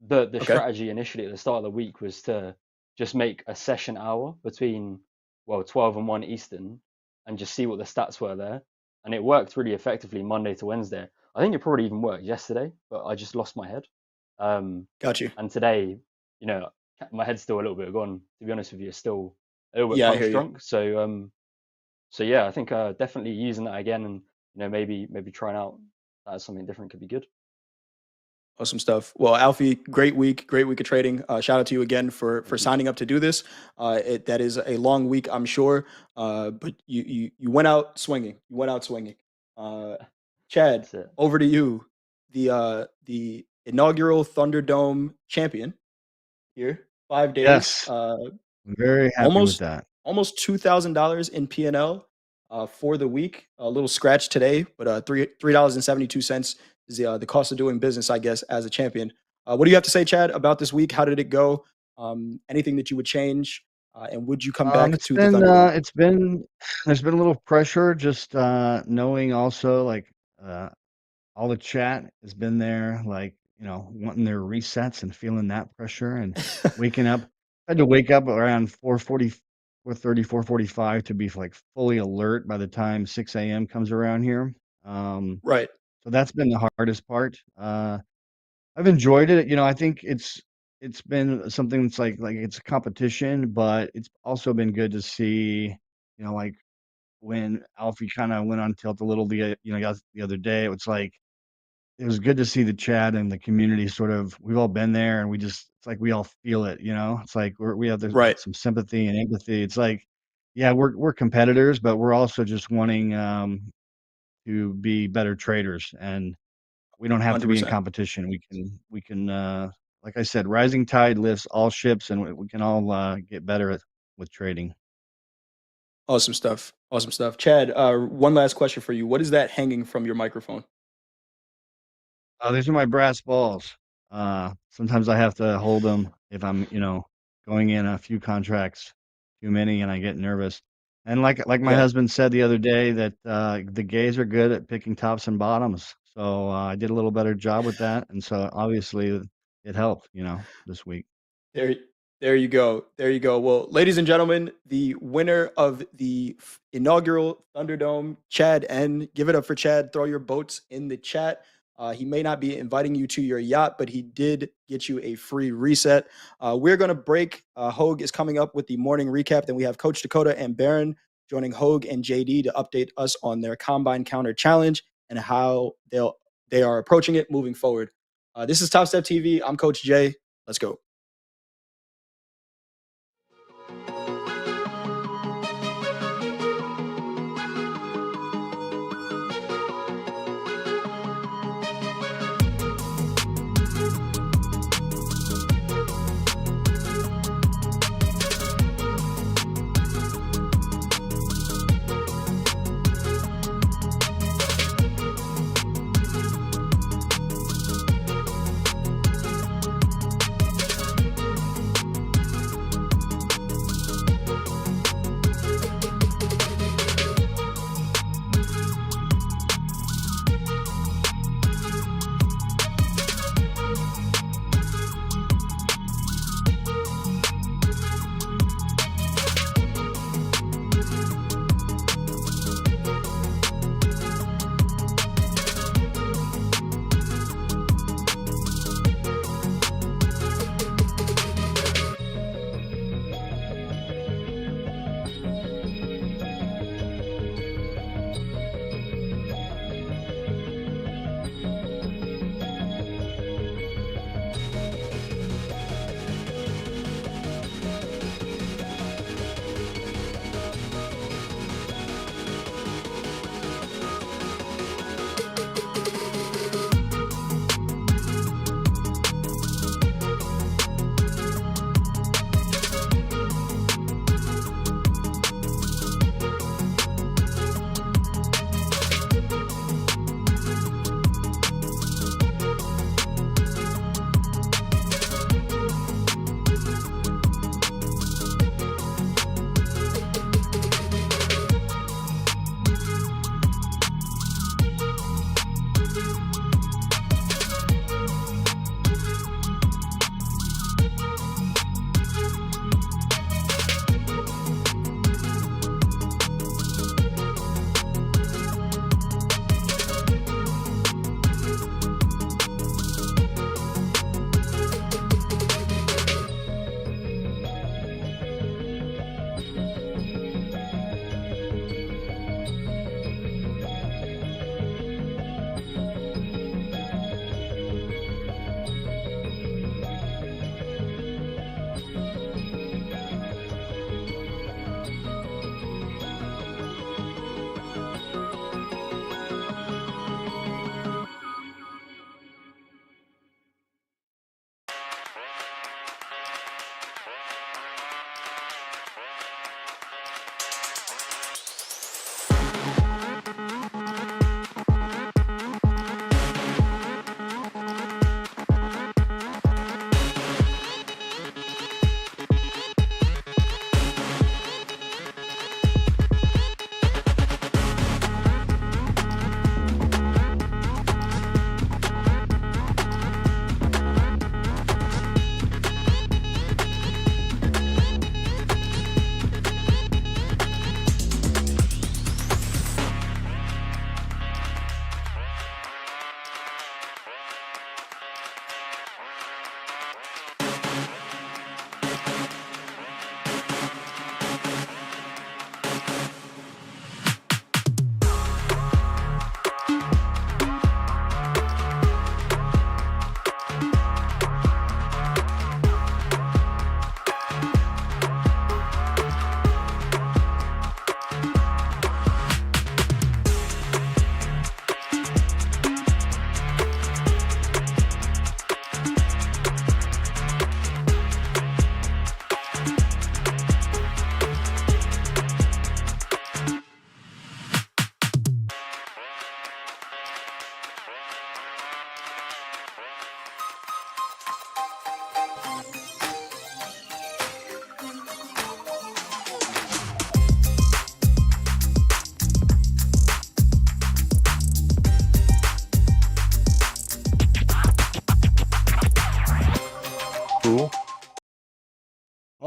The Okay. strategy initially at the start of the week was to just make a session hour between 12 and 1 Eastern and just see what the stats were there, and it worked really effectively Monday to Wednesday. I think it probably even worked yesterday, but I just lost my head. Got you. And today, my head's still a little bit gone. To be honest with you, it's still a little bit Yeah, I punch hear you. drunk. So yeah, I think definitely using that again, and maybe trying out that as something different could be good. Awesome stuff. Well, Alfie, great week of trading. Shout out to you again for signing up to do this. That is a long week, I'm sure, but you went out swinging. You went out swinging. Chad, That's it. over to you. The inaugural Thunderdome champion here. 5 days. Yes. I'm very happy with that. Almost $2,000 in P&L for the week. A little scratch today, but $3.72 is the cost of doing business, I guess, as a champion. What do you have to say, Chad, about this week? How did it go? Anything that you would change? And would you come back It's to been the Thunderdome? there's been a little pressure just knowing also like all the chat has been there, like wanting their resets and feeling that pressure and waking up. I had to wake up around 4:40, 4:30, 4:45 to be like fully alert by the time 6 a.m. comes around here. Right. So that's been the hardest part. I've enjoyed it. I think it's been something that's like it's a competition, but it's also been good to see, like when Alfie kind of went on tilt a little the other day. It was good to see the chat and the community sort of. We've all been there, and it's like we all feel it. It's like we have Right. some sympathy and empathy. It's like, yeah, we're competitors, but we're also just wanting to be better traders, and we don't have to be in 100%. competition. We can like I said, rising tide lifts all ships, and we can all get better with trading. Awesome stuff. Awesome stuff. Chad, one last question for you. What is that hanging from your microphone? These are my brass balls. Sometimes I have to hold them if I'm, going in a few contracts too many and I get nervous. And like my Yeah. husband said the other day that the gays are good at picking tops and bottoms. So I did a little better job with that, and so obviously it helped, this week. There you go. There you go. Well, ladies and gentlemen, the winner of the inaugural Thunderdome, Chad N. Give it up for Chad. Throw your boats in the chat. He may not be inviting you to your yacht, but he did get you a free reset. We're going to break. Hoag is coming up with the morning recap. Then we have Coach Dakota and Baron joining Hoag and JD to update us on their Combine Counter Challenge and how they are approaching it moving forward. This is Topstep TV. I'm Coach Jay. Let's go.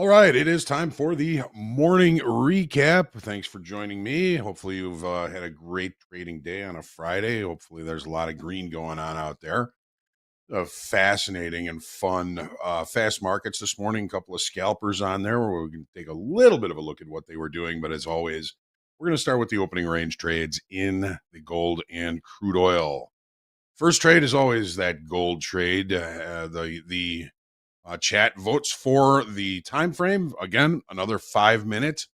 All right, it is time for the morning recap. Thanks for joining me. Hopefully, you've had a great trading day on a Friday. Hopefully, there's a lot of green going on out there. Fascinating and fun fast markets this morning. A couple of scalpers on there where we can take a little bit of a look at what they were doing. But as always, we're going to start with the opening range trades in the gold and crude oil. First trade is always that gold trade. The chat votes for the time frame. Again, another 5-minute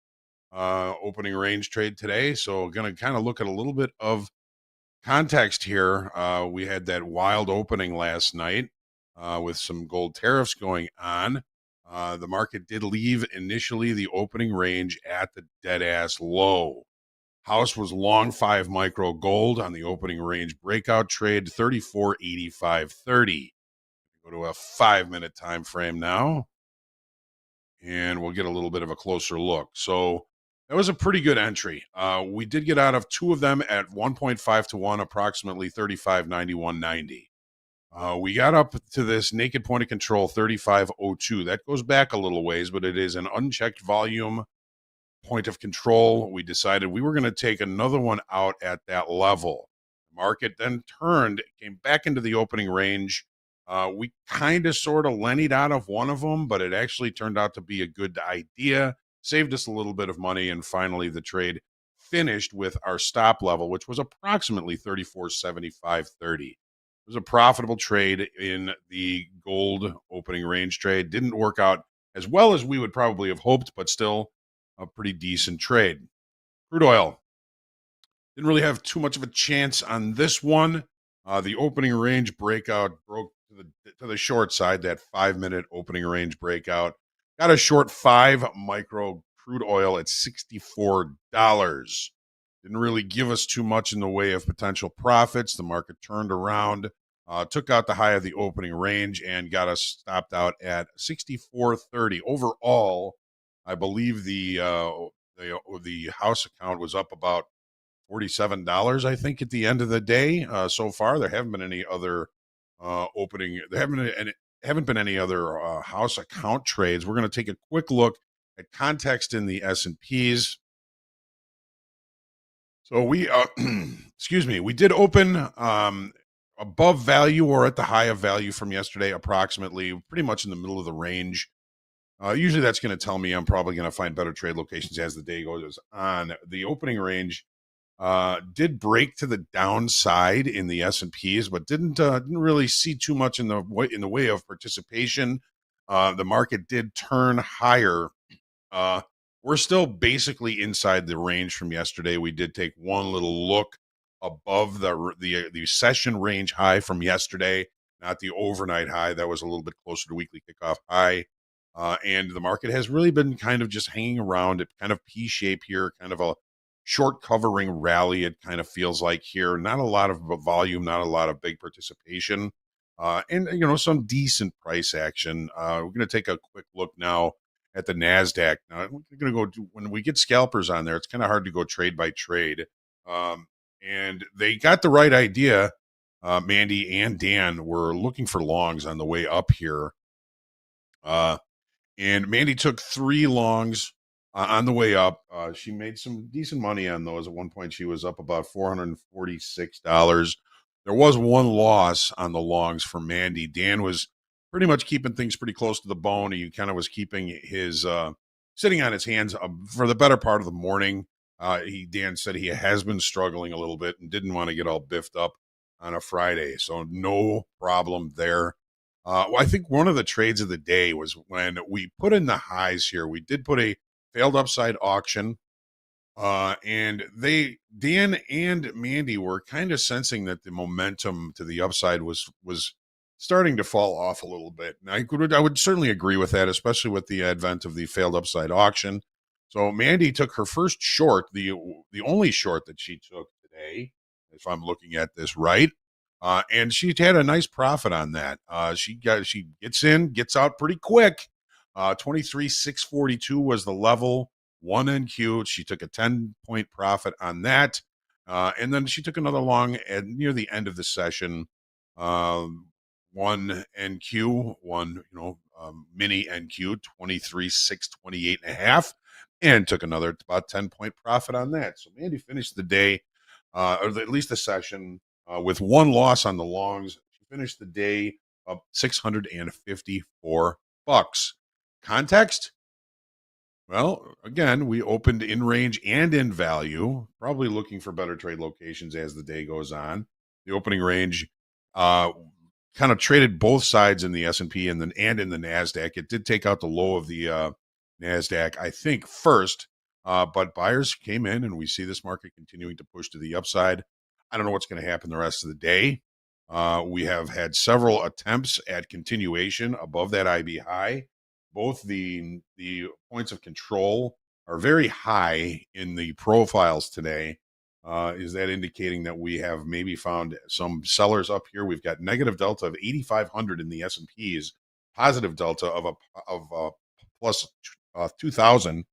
opening range trade today. So going to kind of look at a little bit of context here. We had that wild opening last night with some gold tariffs going on. The market did leave initially the opening range at the dead ass low. House was long 5 micro gold on the opening range breakout trade, 34.8530. Go to a 5-minute time frame now, and we'll get a little bit of a closer look. So that was a pretty good entry. We did get out of 2 of them at 1.5 to 1, approximately 35.9190. We got up to this naked point of control, 35.02. That goes back a little ways, but it is an unchecked volume point of control. We decided we were going to take another one out at that level. The market then turned, came back into the opening range. We kind of sort of lennied out of one of them, but it actually turned out to be a good idea. Saved us a little bit of money, and finally the trade finished with our stop level, which was approximately 34.7530. It was a profitable trade in the gold opening range trade. Didn't work out as well as we would probably have hoped, but still a pretty decent trade. Crude oil. Didn't really have too much of a chance on this one. The opening range breakout broke to the short side, that 5-minute opening range breakout. Got a short 5 micro crude oil at $64. Didn't really give us too much in the way of potential profits. The market turned around, took out the high of the opening range, and got us stopped out at 64.30. Overall, I believe the house account was up about $47, I think, at the end of the day. So far, there haven't been any other haven't been any other house account trades. We're going to take a quick look at context in the S&Ps. So we, excuse me, we did open above value or at the high of value from yesterday, approximately, pretty much in the middle of the range. Usually that's going to tell me I'm probably going to find better trade locations as the day goes on. The opening range did break to the downside in the S&Ps, but didn't really see too much in the way of participation. The market did turn higher. We're still basically inside the range from yesterday. We did take one little look above the session range high from yesterday, not the overnight high. That was a little bit closer to weekly kickoff high. And the market has really been kind of just hanging around at kind of P shape here, kind of a short covering rally. It kind of feels like here, not a lot of volume, not a lot of big participation, and some decent price action. We're going to take a quick look now at the NASDAQ. Now we're going to go when we get scalpers on there. It's kind of hard to go trade by trade, and they got the right idea. Mandy and Dan were looking for longs on the way up here. And Mandy took 3 longs on the way up. She made some decent money on those. At one point, she was up about $446. There was one loss on the longs for Mandy. Dan was pretty much keeping things pretty close to the bone. He kind of was keeping his sitting on his hands for the better part of the morning. Dan said he has been struggling a little bit and didn't want to get all biffed up on a Friday. So no problem there. Well, I think one of the trades of the day was when we put in the highs here. We did put a failed upside auction, and Dan and Mandy were kind of sensing that the momentum to the upside was starting to fall off a little bit. And I would certainly agree with that, especially with the advent of the failed upside auction. So Mandy took her first short, the only short that she took today, if I'm looking at this right. And she had a nice profit on that. She gets in, gets out pretty quick. 23,642 was the level, 1 NQ. She took a 10-point profit on that. And then she took another long at near the end of the session. 1 NQ, one, mini NQ 23,628.5, and took another about 10-point profit on that. So Mandy finished the day, or at least the session, with one loss on the longs. She finished the day up $654. Context? Well, again, we opened in range and in value, probably looking for better trade locations as the day goes on. The opening range kind of traded both sides in the S&P and in the NASDAQ. It did take out the low of the NASDAQ, I think, first, but buyers came in, and we see this market continuing to push to the upside. I don't know what's going to happen the rest of the day. We have had several attempts at continuation above that IB high. Both the points of control are very high in the profiles today. Is that indicating that we have maybe found some sellers up here? We've got negative delta of 8,500 in the S&Ps, positive delta of plus 2,000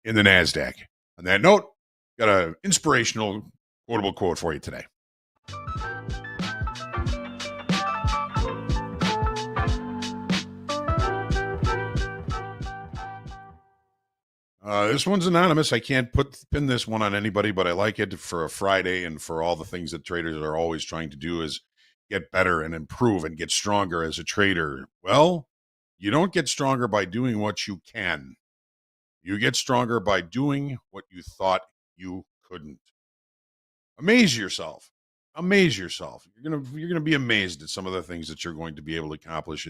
in the NASDAQ. On that note, got an inspirational quotable quote for you today. This one's anonymous. I can't pin this one on anybody, but I like it for a Friday and for all the things that traders are always trying to do is get better and improve and get stronger as a trader. Well, you don't get stronger by doing what you can. You get stronger by doing what you thought you couldn't. Amaze yourself. Amaze yourself. You're gonna be amazed at some of the things that you're going to be able to accomplish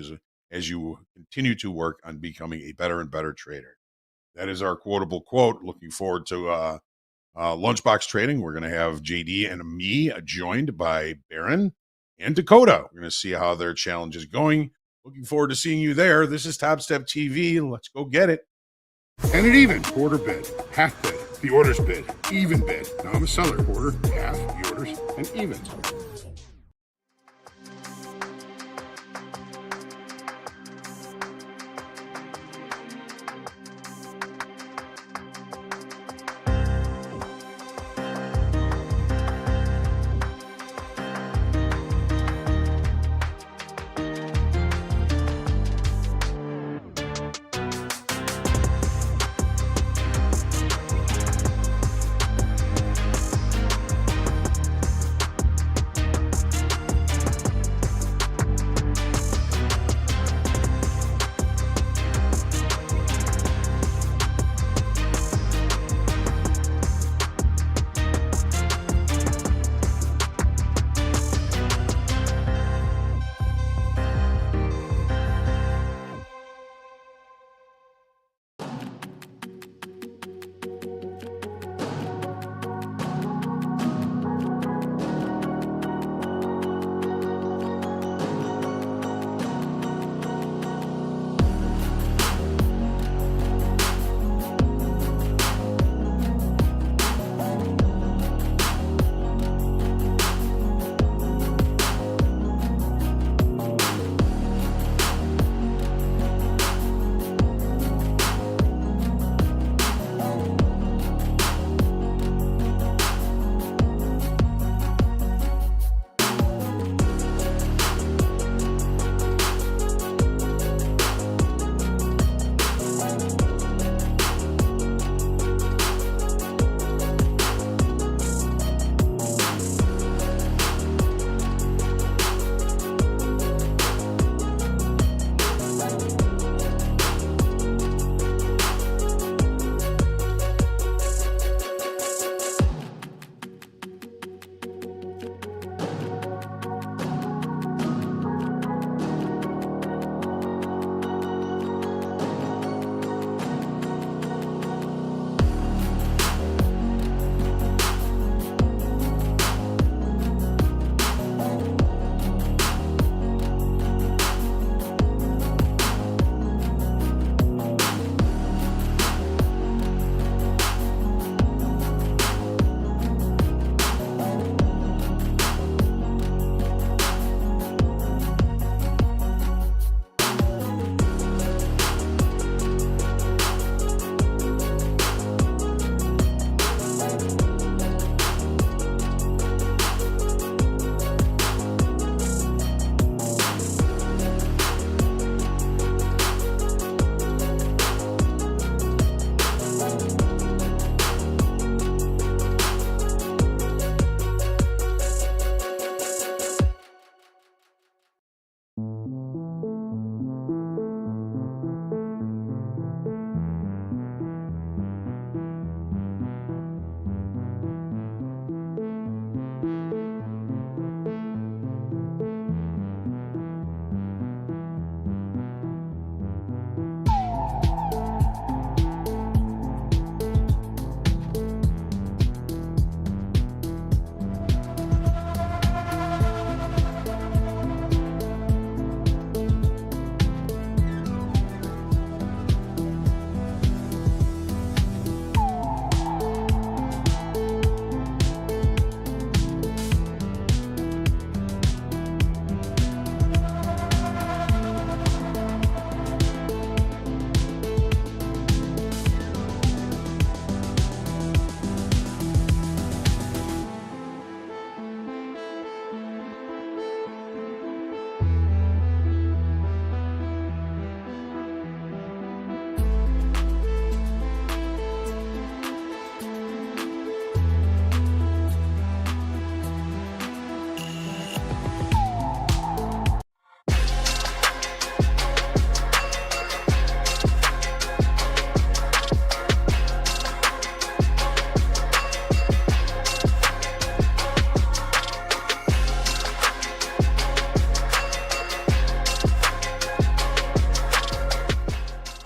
as you continue to work on becoming a better and better trader. That is our quotable quote. Looking forward to Lunchbox Trading. We're going to have JD and me joined by Baron and Dakota. We're going to see how their challenge is going. Looking forward to seeing you there. This is Topstep TV. Let's go get it. And an even quarter bid, half bid, the orders bid, even bid. Now I'm a seller. Quarter, half, the orders, and even.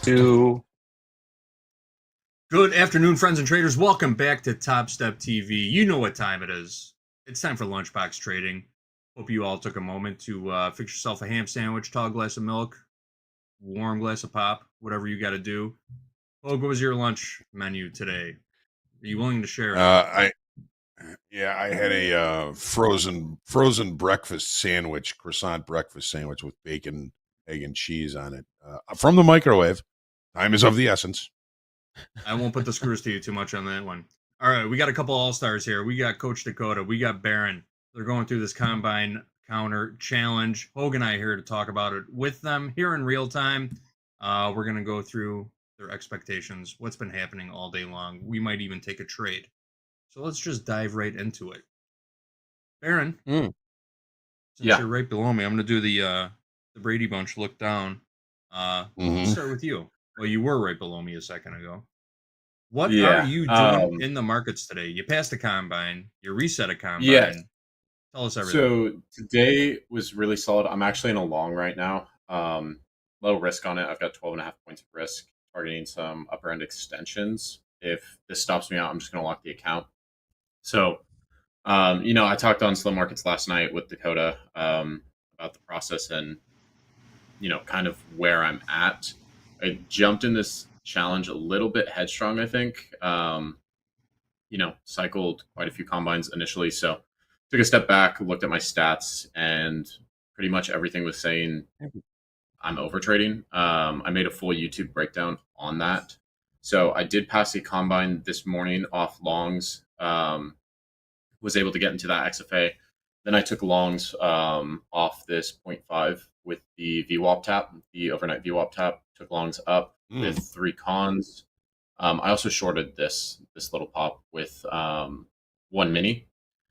2. Good afternoon, friends and traders. Welcome back to TopstepTV. You know what time it is. It's time for lunchbox trading. Hope you all took a moment to fix yourself a ham sandwich, tall glass of milk, warm glass of pop, whatever you got to do. What was your lunch menu today? Are you willing to share? I had a frozen breakfast sandwich, croissant breakfast sandwich with bacon, egg, and cheese on it from the microwave. Time is of the essence. I won't put the screws to you too much on that one. All right, we got a couple all-stars here. We got Coach Dakota. We got Baron. They're going through this combine counter challenge. Hoag and I are here to talk about it with them here in real time. We're going to go through their expectations, what's been happening all day long. We might even take a trade. So let's just dive right into it. Baron, since you're right below me, I'm going to do the Brady Bunch look down. Let's start with you. Well, you were right below me a second ago. What are you doing in the markets today? You passed a combine. You reset a combine. Yeah. Tell us everything. So today was really solid. I'm actually in a long right now. Low risk on it. I've got 12.5 points of risk, targeting some upper end extensions. If this stops me out, I'm just going to lock the account. So, I talked on Slow Markets last night with Dakota about the process and, kind of where I'm at. I jumped in this challenge a little bit headstrong, I think. Cycled quite a few combines initially. So took a step back, looked at my stats, and pretty much everything was saying I'm over trading. I made a full YouTube breakdown on that. So I did pass a combine this morning off longs, was able to get into that XFA. Then I took longs off this 0.5 with the VWAP tap, the overnight VWAP tap. Took longs up with 3 cons. I also shorted this little pop with 1 mini.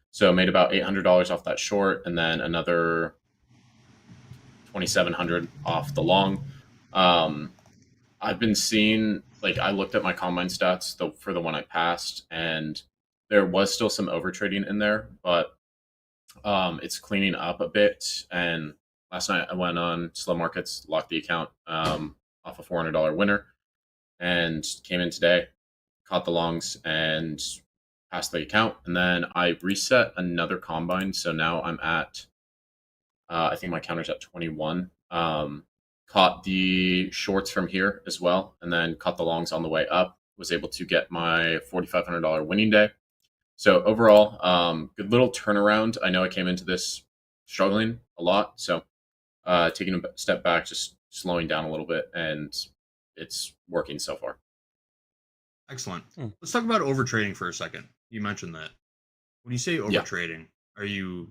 So made about $800 off that short, and then another $2,700 off the long. I've been seeing, I looked at my combine stats for the one I passed, and there was still some over trading in there, but it's cleaning up a bit. And last night I went on Slow Markets, locked the account off a $400 winner, and came in today, caught the longs, and passed the account. And then I reset another combine, so now I'm at I think my counter's at 21. Caught the shorts from here as well, and then caught the longs on the way up. Was able to get my $4,500 winning day. So overall, good little turnaround. I know I came into this struggling a lot, so taking a step back, just slowing down a little bit, and it's working so far. Excellent. Let's talk about overtrading for a second. You mentioned that. When you say overtrading, are you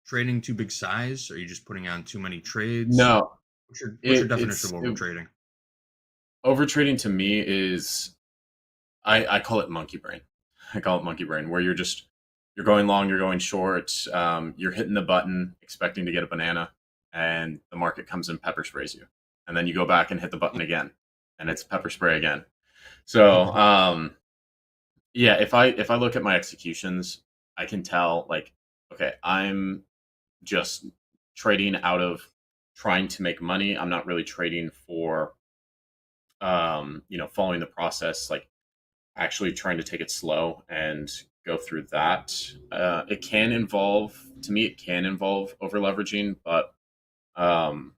trading too big size? Are you just putting on too many trades? No. What's your definition of overtrading? Overtrading to me is, I call it monkey brain. I call it monkey brain, where you're going long, you're going short, you're hitting the button, expecting to get a banana, and the market comes and pepper sprays you. And then you go back and hit the button again, and it's pepper spray again. So, if I look at my executions, I can tell, okay, I'm just trading out of trying to make money. I'm not really trading for, following the process, actually trying to take it slow and go through that. It can involve over leveraging, but from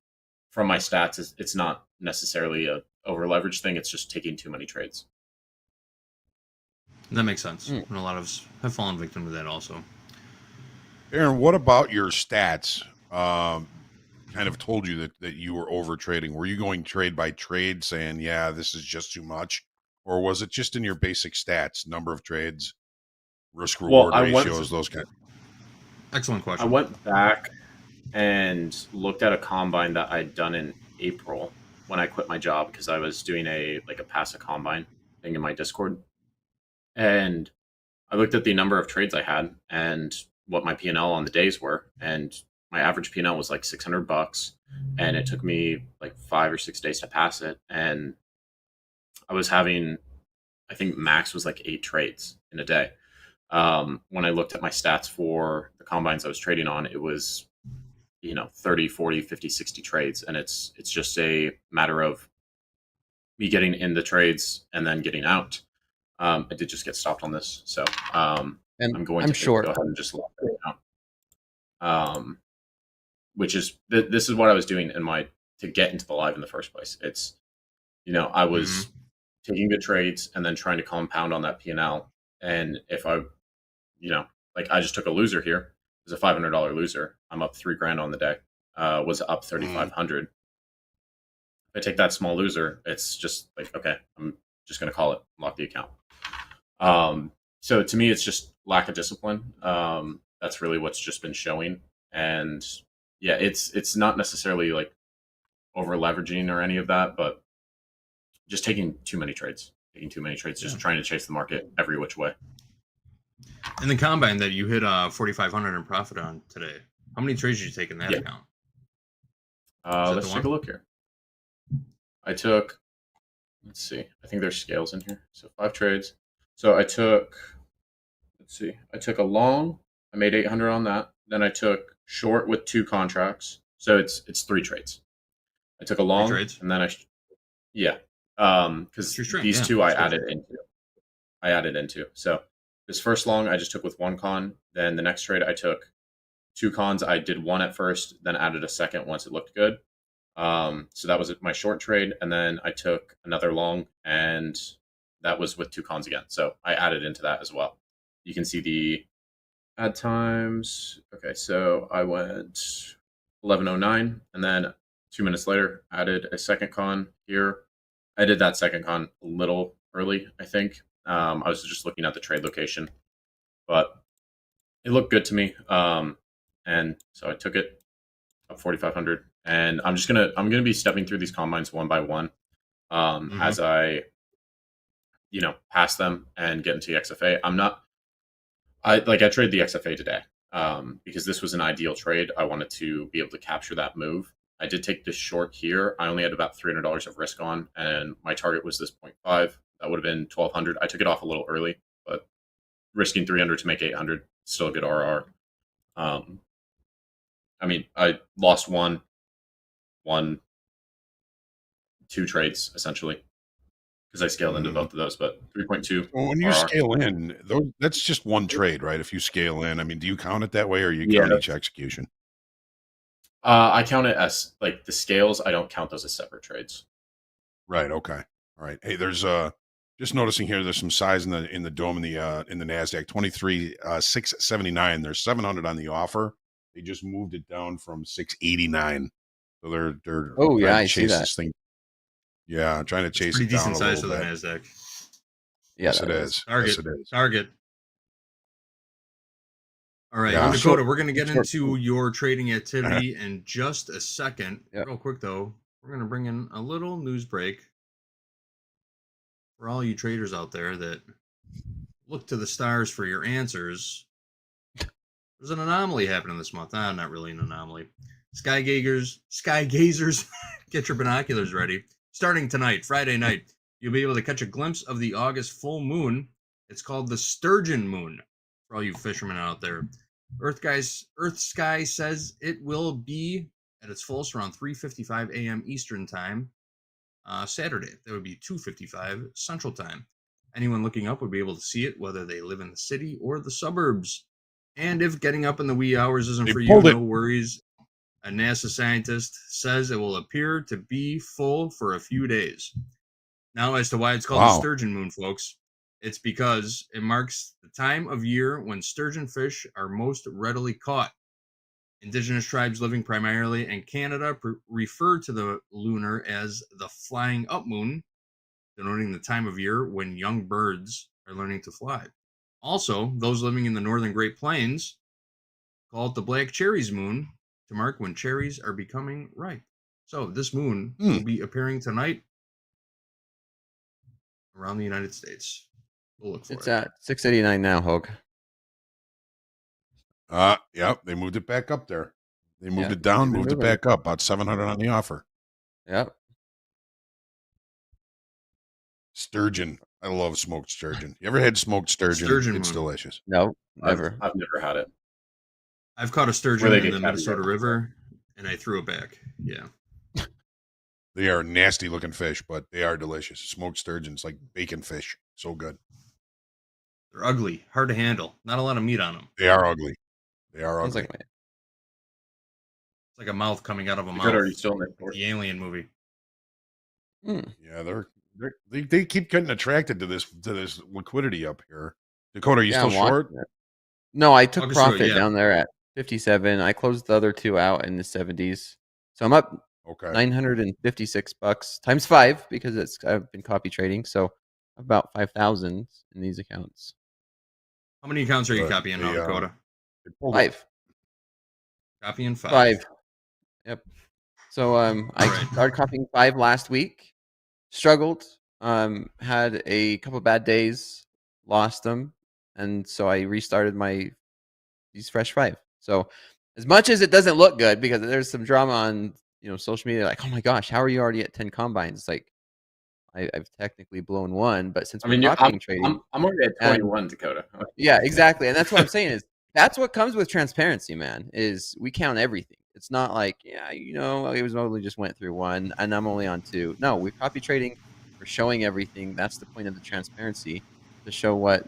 my stats, it's not necessarily a over leverage thing. It's just taking too many trades. That makes sense. And a lot of us have fallen victim to that also. Aaron, what about your stats? Kind of told you that you were over trading. Were you going trade by trade, saying, "Yeah, this is just too much," or was it just in your basic stats, number of trades, risk reward ratios, those kind? Excellent question. I went back and looked at a combine that I'd done in April when I quit my job, because I was doing a pass a combine thing in my Discord, and I looked at the number of trades I had and what my P&L on the days were, and my average P&L was $600, and it took me 5 or 6 days to pass it, and I was having, I think max was 8 trades in a day. When I looked at my stats for the combines I was trading on, it was 30, 40, 50, 60 trades, and it's just a matter of me getting in the trades and then getting out. I did just get stopped on this, so I'm going to short. go ahead and just lock it out. Which is this is what I was doing to get into the live in the first place. It's I was taking good trades and then trying to compound on that P&L. And if I I just took a loser here. It was a $500 loser. I'm up $3,000 on the day. Was up 3,500. If I take that small loser, it's just like, okay, I'm just going to call it, lock the account. So to me, it's just lack of discipline. That's really what's just been showing. And yeah, it's not necessarily like over leveraging or any of that, but just taking too many trades, just trying to chase the market every which way. And the combine that you hit 4,500 in profit on today, how many trades did you take in that account? Let's take a look here. I took, let's see, I think there's scales in here. So 5 trades. So I took, let's see, I took a long, I made 800 on that. Then I took short with 2 contracts. So it's 3 trades. I took a long, and then because these 2 I added into. So this first long I just took with 1 con. Then the next trade I took 2 cons. I did 1 at first, then added a second once it looked good. So that was my short trade, and then I took another long, and that was with 2 cons again. So I added into that as well. You can see the add times. Okay, so I went 11:09, and then 2 minutes later added a second con here. I did that second con a little early, I think. I was just looking at the trade location, but it looked good to me. And so I took it up 4,500, and I'm gonna be stepping through these combines one by one as I pass them and get into the XFA. I traded the XFA today because this was an ideal trade. I wanted to be able to capture that move. I did take this short here. I only had about $300 of risk on, and my target was this 0.5. That would have been 1,200. I took it off a little early, but risking 300 to make 800, still a good RR. I lost won 2 trades essentially because I scaled into both of those, but 3.2. Well, when you scale in, that's just one trade, right? If you scale in, do you count it that way, or you count each execution? I count it as like the scales. I don't count those as separate trades. Right. Okay. All right. Hey, there's just noticing here. There's some size in the dome in the NASDAQ 23,679. There's 700 on the offer. They just moved it down from 689. So they're oh yeah, I see that this thing. Yeah, I'm trying to chase pretty it down decent size for the NASDAQ. Yes, it is. Target. Yes, it is. Target. All right, Dakota, we're going to get into your trading activity in just a second. Real quick, though, we're going to bring in a little news break for all you traders out there that look to the stars for your answers. There's an anomaly happening this month. Not really an anomaly. Sky gazers, get your binoculars ready. Starting tonight, Friday night, you'll be able to catch a glimpse of the August full moon. It's called the Sturgeon Moon for all you fishermen out there. Earth Sky says it will be at its fullest around 3:55 a.m. Eastern Time Saturday. That would be 2:55 Central Time. Anyone looking up would be able to see it, whether they live in the city or the suburbs. And if getting up in the wee hours isn't for you, no worries. A NASA scientist says it will appear to be full for a few days. Now, as to why it's called the Sturgeon Moon, folks, it's because it marks the time of year when sturgeon fish are most readily caught. Indigenous tribes living primarily in Canada refer to the lunar as the flying up moon, denoting the time of year when young birds are learning to fly. Also, those living in the northern Great Plains call it the Black Cherries Moon to mark when cherries are becoming ripe. So this moon will be appearing tonight around the United States. We'll look for it's at 689 now, Hoag. Yep, they moved it back up there. They moved it down, moved it back up. About 700 on the offer. Yep. Sturgeon. I love smoked sturgeon. You ever had smoked sturgeon? It's delicious. No, never. I've never had it. I've caught a sturgeon in the Minnesota River, and I threw it back. Yeah. They are nasty looking fish, but they are delicious. Smoked sturgeons, like bacon fish. So good. They're ugly, hard to handle. Not a lot of meat on them. They are ugly. They are Sounds ugly. like It's like a mouth coming out of a Dakota, mouth. are you still in the Like the Alien movie. Yeah, they keep getting attracted to this liquidity up here. Dakota, are you still I'm watching short? it. No, I took Walk us through it, profit yeah. down there at 57. I closed the other two out in the 70s. So I'm up Okay. $956 times 5 because I've been copy trading. So about 5,000 in these accounts. How many accounts are you But copying now, they, Dakota? They pulled up. 5. Copying 5. 5. Yep. So I Alright. started copying 5 last week. Struggled. Had a couple bad days. Lost them. And so I restarted these fresh 5. So as much as it doesn't look good because there's some drama on social media, like, oh my gosh, how are you already at 10 combines? It's like I've technically blown 1, but since I mean, we're copying trading, I'm already at 21, Dakota. yeah, exactly. And that's what I'm saying is that's what comes with transparency, man, is we count everything. It's not like, it was only just went through 1 and I'm only on 2. No, we're copy trading. We're showing everything. That's the point of the transparency, to show what,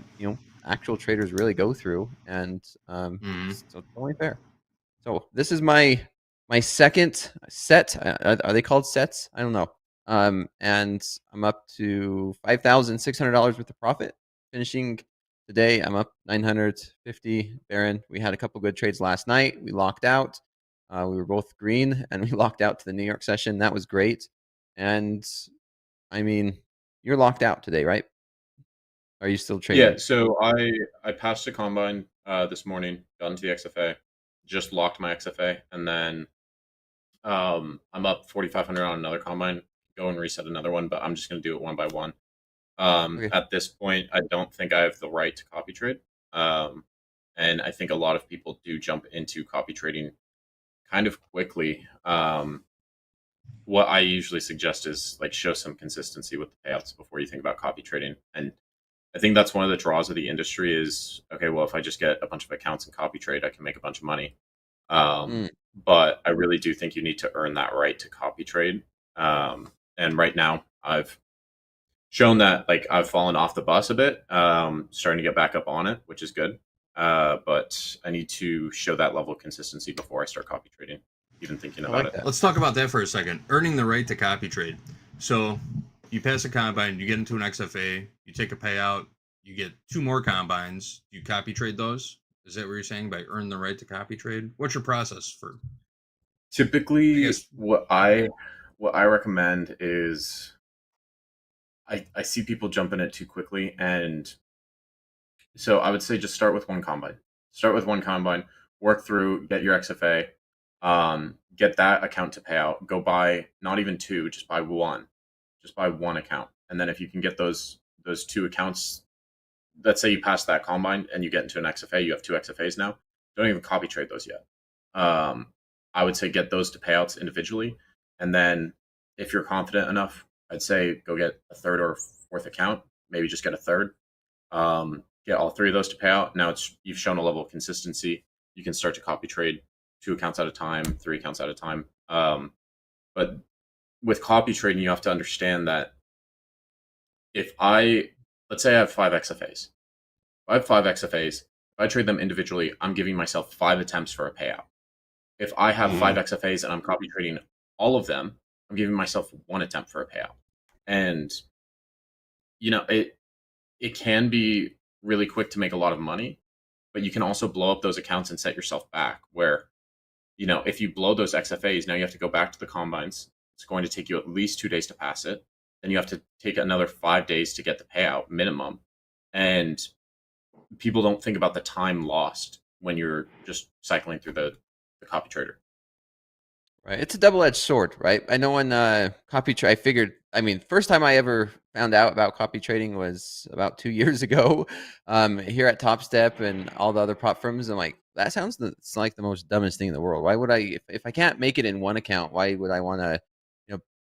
actual traders really go through. And so it's only fair. So this is my second set. Are they called sets? I don't know. And I'm up to $5,600 worth of profit. Finishing today, I'm up 950. Baron, we had a couple good trades last night. We locked out. We were both green, and we locked out to the New York session. That was great. And I mean, you're locked out today, right? Are you still trading? Yeah. So I passed a combine this morning, got into the XFA, just locked my XFA, and then I'm up 4,500 on another combine. Go and reset another one, but I'm just going to do it one by one. Okay. At this point, I don't think I have the right to copy trade. And I think a lot of people do jump into copy trading kind of quickly. What I usually suggest is like show some consistency with the payouts before you think about copy trading. And I think that's one of the draws of the industry is, okay, well, if I just get a bunch of accounts and copy trade, I can make a bunch of money. But I really do think you need to earn that right to copy trade. And right now I've shown that like I've fallen off the bus a bit, starting to get back up on it, which is good. But I need to show that level of consistency before I start copy trading, even thinking about it. Let's talk about that for a second. Earning the right to copy trade. So you pass a combine, you get into an XFA, you take a payout, you get 2 more combines, you copy trade those? Is that what you're saying by earn the right to copy trade? What's your process for? Typically, what I recommend is I see people jump in it too quickly, and so I would say just start with one combine. Start with one combine, work through, get your XFA, get that account to pay out. Go buy not even 2, just buy 1. Just buy 1 account, and then if you can get those 2 accounts, let's say you pass that combine and you get into an XFA, you have 2 XFAs now. Don't even copy trade those yet. I would say get those to payouts individually, and then if you're confident enough, I'd say go get a 3rd or 4th account. Maybe just get a 3rd. Get all 3 of those to pay out. Now you've shown a level of consistency. You can start to copy trade 2 accounts at a time, 3 accounts at a time. But with copy trading, you have to understand that let's say I have 5 XFAs. If I have 5 XFAs, if I trade them individually, I'm giving myself 5 attempts for a payout. If I have 5 XFAs and I'm copy trading all of them, I'm giving myself 1 attempt for a payout. And it can be really quick to make a lot of money, but you can also blow up those accounts and set yourself back where, if you blow those XFAs, now you have to go back to the combines. It's going to take you at least 2 days to pass it. Then you have to take another 5 days to get the payout minimum. And people don't think about the time lost when you're just cycling through the copy trader. Right. It's a double-edged sword, right? I know when copy trade, I figured, first time I ever found out about copy trading was about 2 years ago here at Topstep and all the other prop firms. I'm like, that sounds it's like the most dumbest thing in the world. Why would I, if I can't make it in one account, why would I want to,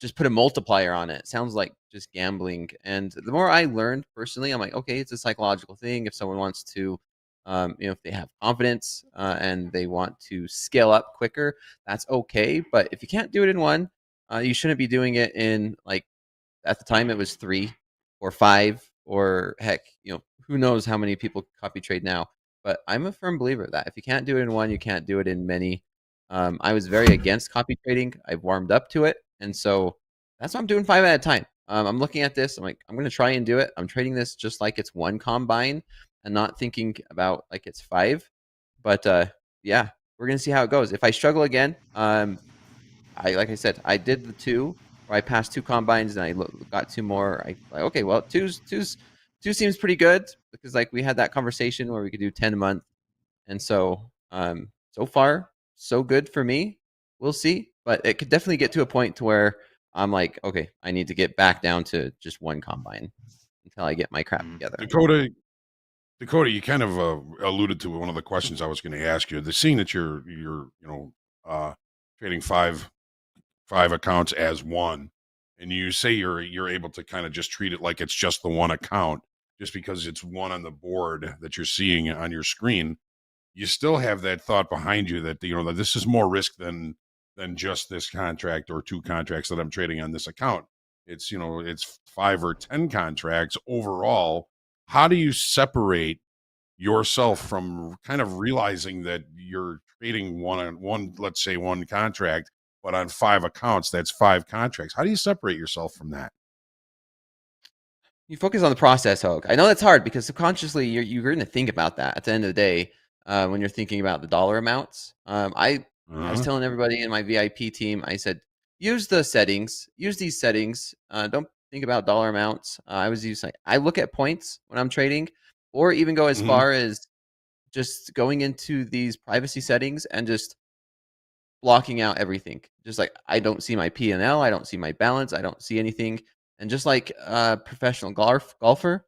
just put a multiplier on it? It sounds like just gambling. And the more I learned personally, I'm like, okay, it's a psychological thing. If someone wants to, if they have confidence and they want to scale up quicker, that's okay. But if you can't do it in one, You shouldn't be doing it in, like, at the time it was 3 or 5 or heck, who knows how many people copy trade now. But I'm a firm believer that if you can't do it in one, you can't do it in many. I was very against copy trading. I've warmed up to it, and so that's why I'm doing 5 at a time. I'm looking at this. I'm like, I'm going to try and do it. I'm trading this just like it's one combine and not thinking about like it's 5. But yeah, we're going to see how it goes. If I struggle again, like I said, I did the 2 where I passed 2 combines and I got 2 more. Okay, well, 2 seems pretty good because like we had that conversation where we could do 10 a month, and so so far so good for me. We'll see, but it could definitely get to a point to where I'm like, okay, I need to get back down to just 1 combine until I get my crap together. Dakota, you kind of alluded to one of the questions I was going to ask you. The seeing that you're trading five accounts as one, and you say you're able to kind of just treat it like it's just the one account, just because it's one on the board that you're seeing on your screen. You still have that thought behind you that that this is more risk than just this contract or 2 contracts that I'm trading on this account. It's it's 5 or 10 contracts overall. How do you separate yourself from kind of realizing that you're trading one, let's say 1 contract, but on 5 accounts, that's 5 contracts? How do you separate yourself from that? You focus on the process, Hoag. I know that's hard because subconsciously you're going to think about that at the end of the day when you're thinking about the dollar amounts. I was telling everybody in my VIP team, I said, use the settings, use these settings. Don't think about dollar amounts. I look at points when I'm trading, or even go as far as just going into these privacy settings and just blocking out everything. Just like I don't see my P&L, I don't see my balance, I don't see anything. And just like a professional golfer,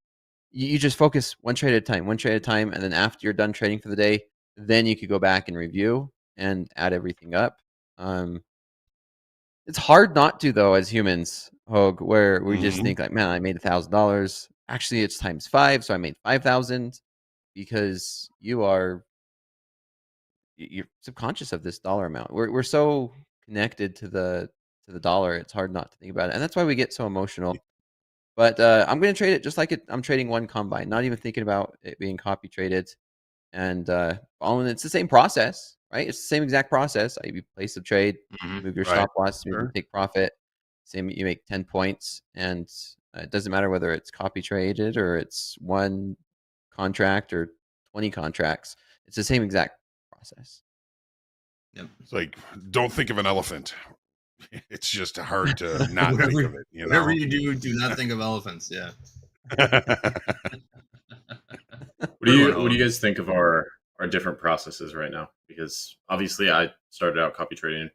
you just focus one trade at a time, and then after you're done trading for the day, then you could go back and review and add everything up. It's hard not to, though, as humans, Hoag, where we just think like, man, I made $1,000. Actually, it's times 5, so I made 5,000, because you're subconscious of this dollar amount. We're so connected to the dollar. It's hard not to think about it, and that's why we get so emotional. But I'm going to trade it just like I'm trading 1 combine, not even thinking about it being copy traded, and following. It's the same process, right? It's the same exact process. You place the trade, move your stop loss, take profit. Same, you make 10 points, and it doesn't matter whether it's copy traded or it's 1 contract or 20 contracts. It's the same exact process. Yep. It's like, don't think of an elephant. It's just hard to not think of it. Whatever you do not think of elephants. Yeah. What do you guys think of our different processes right now? Because obviously I started out copy trading,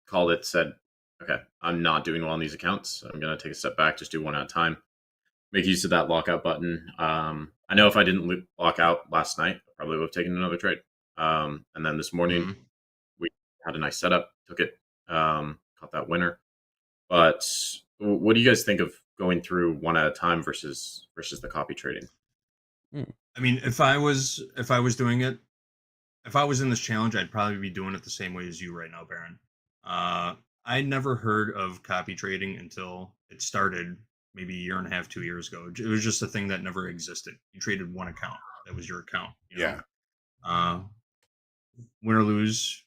called it, said, okay, I'm not doing well on these accounts. I'm going to take a step back, just do 1 at a time, make use of that lockout button. I know if I didn't lock out last night, I probably would have taken another trade. And then this morning we had a nice setup, took it, caught that winner. But what do you guys think of going through 1 at a time versus the copy trading? I mean, if I was doing it, if I was in this challenge, I'd probably be doing it the same way as you right now, Baron. I never heard of copy trading until it started maybe 1.5 years, 2 years ago. It was just a thing that never existed. You traded 1 account. That was your account. Yeah. Win or lose,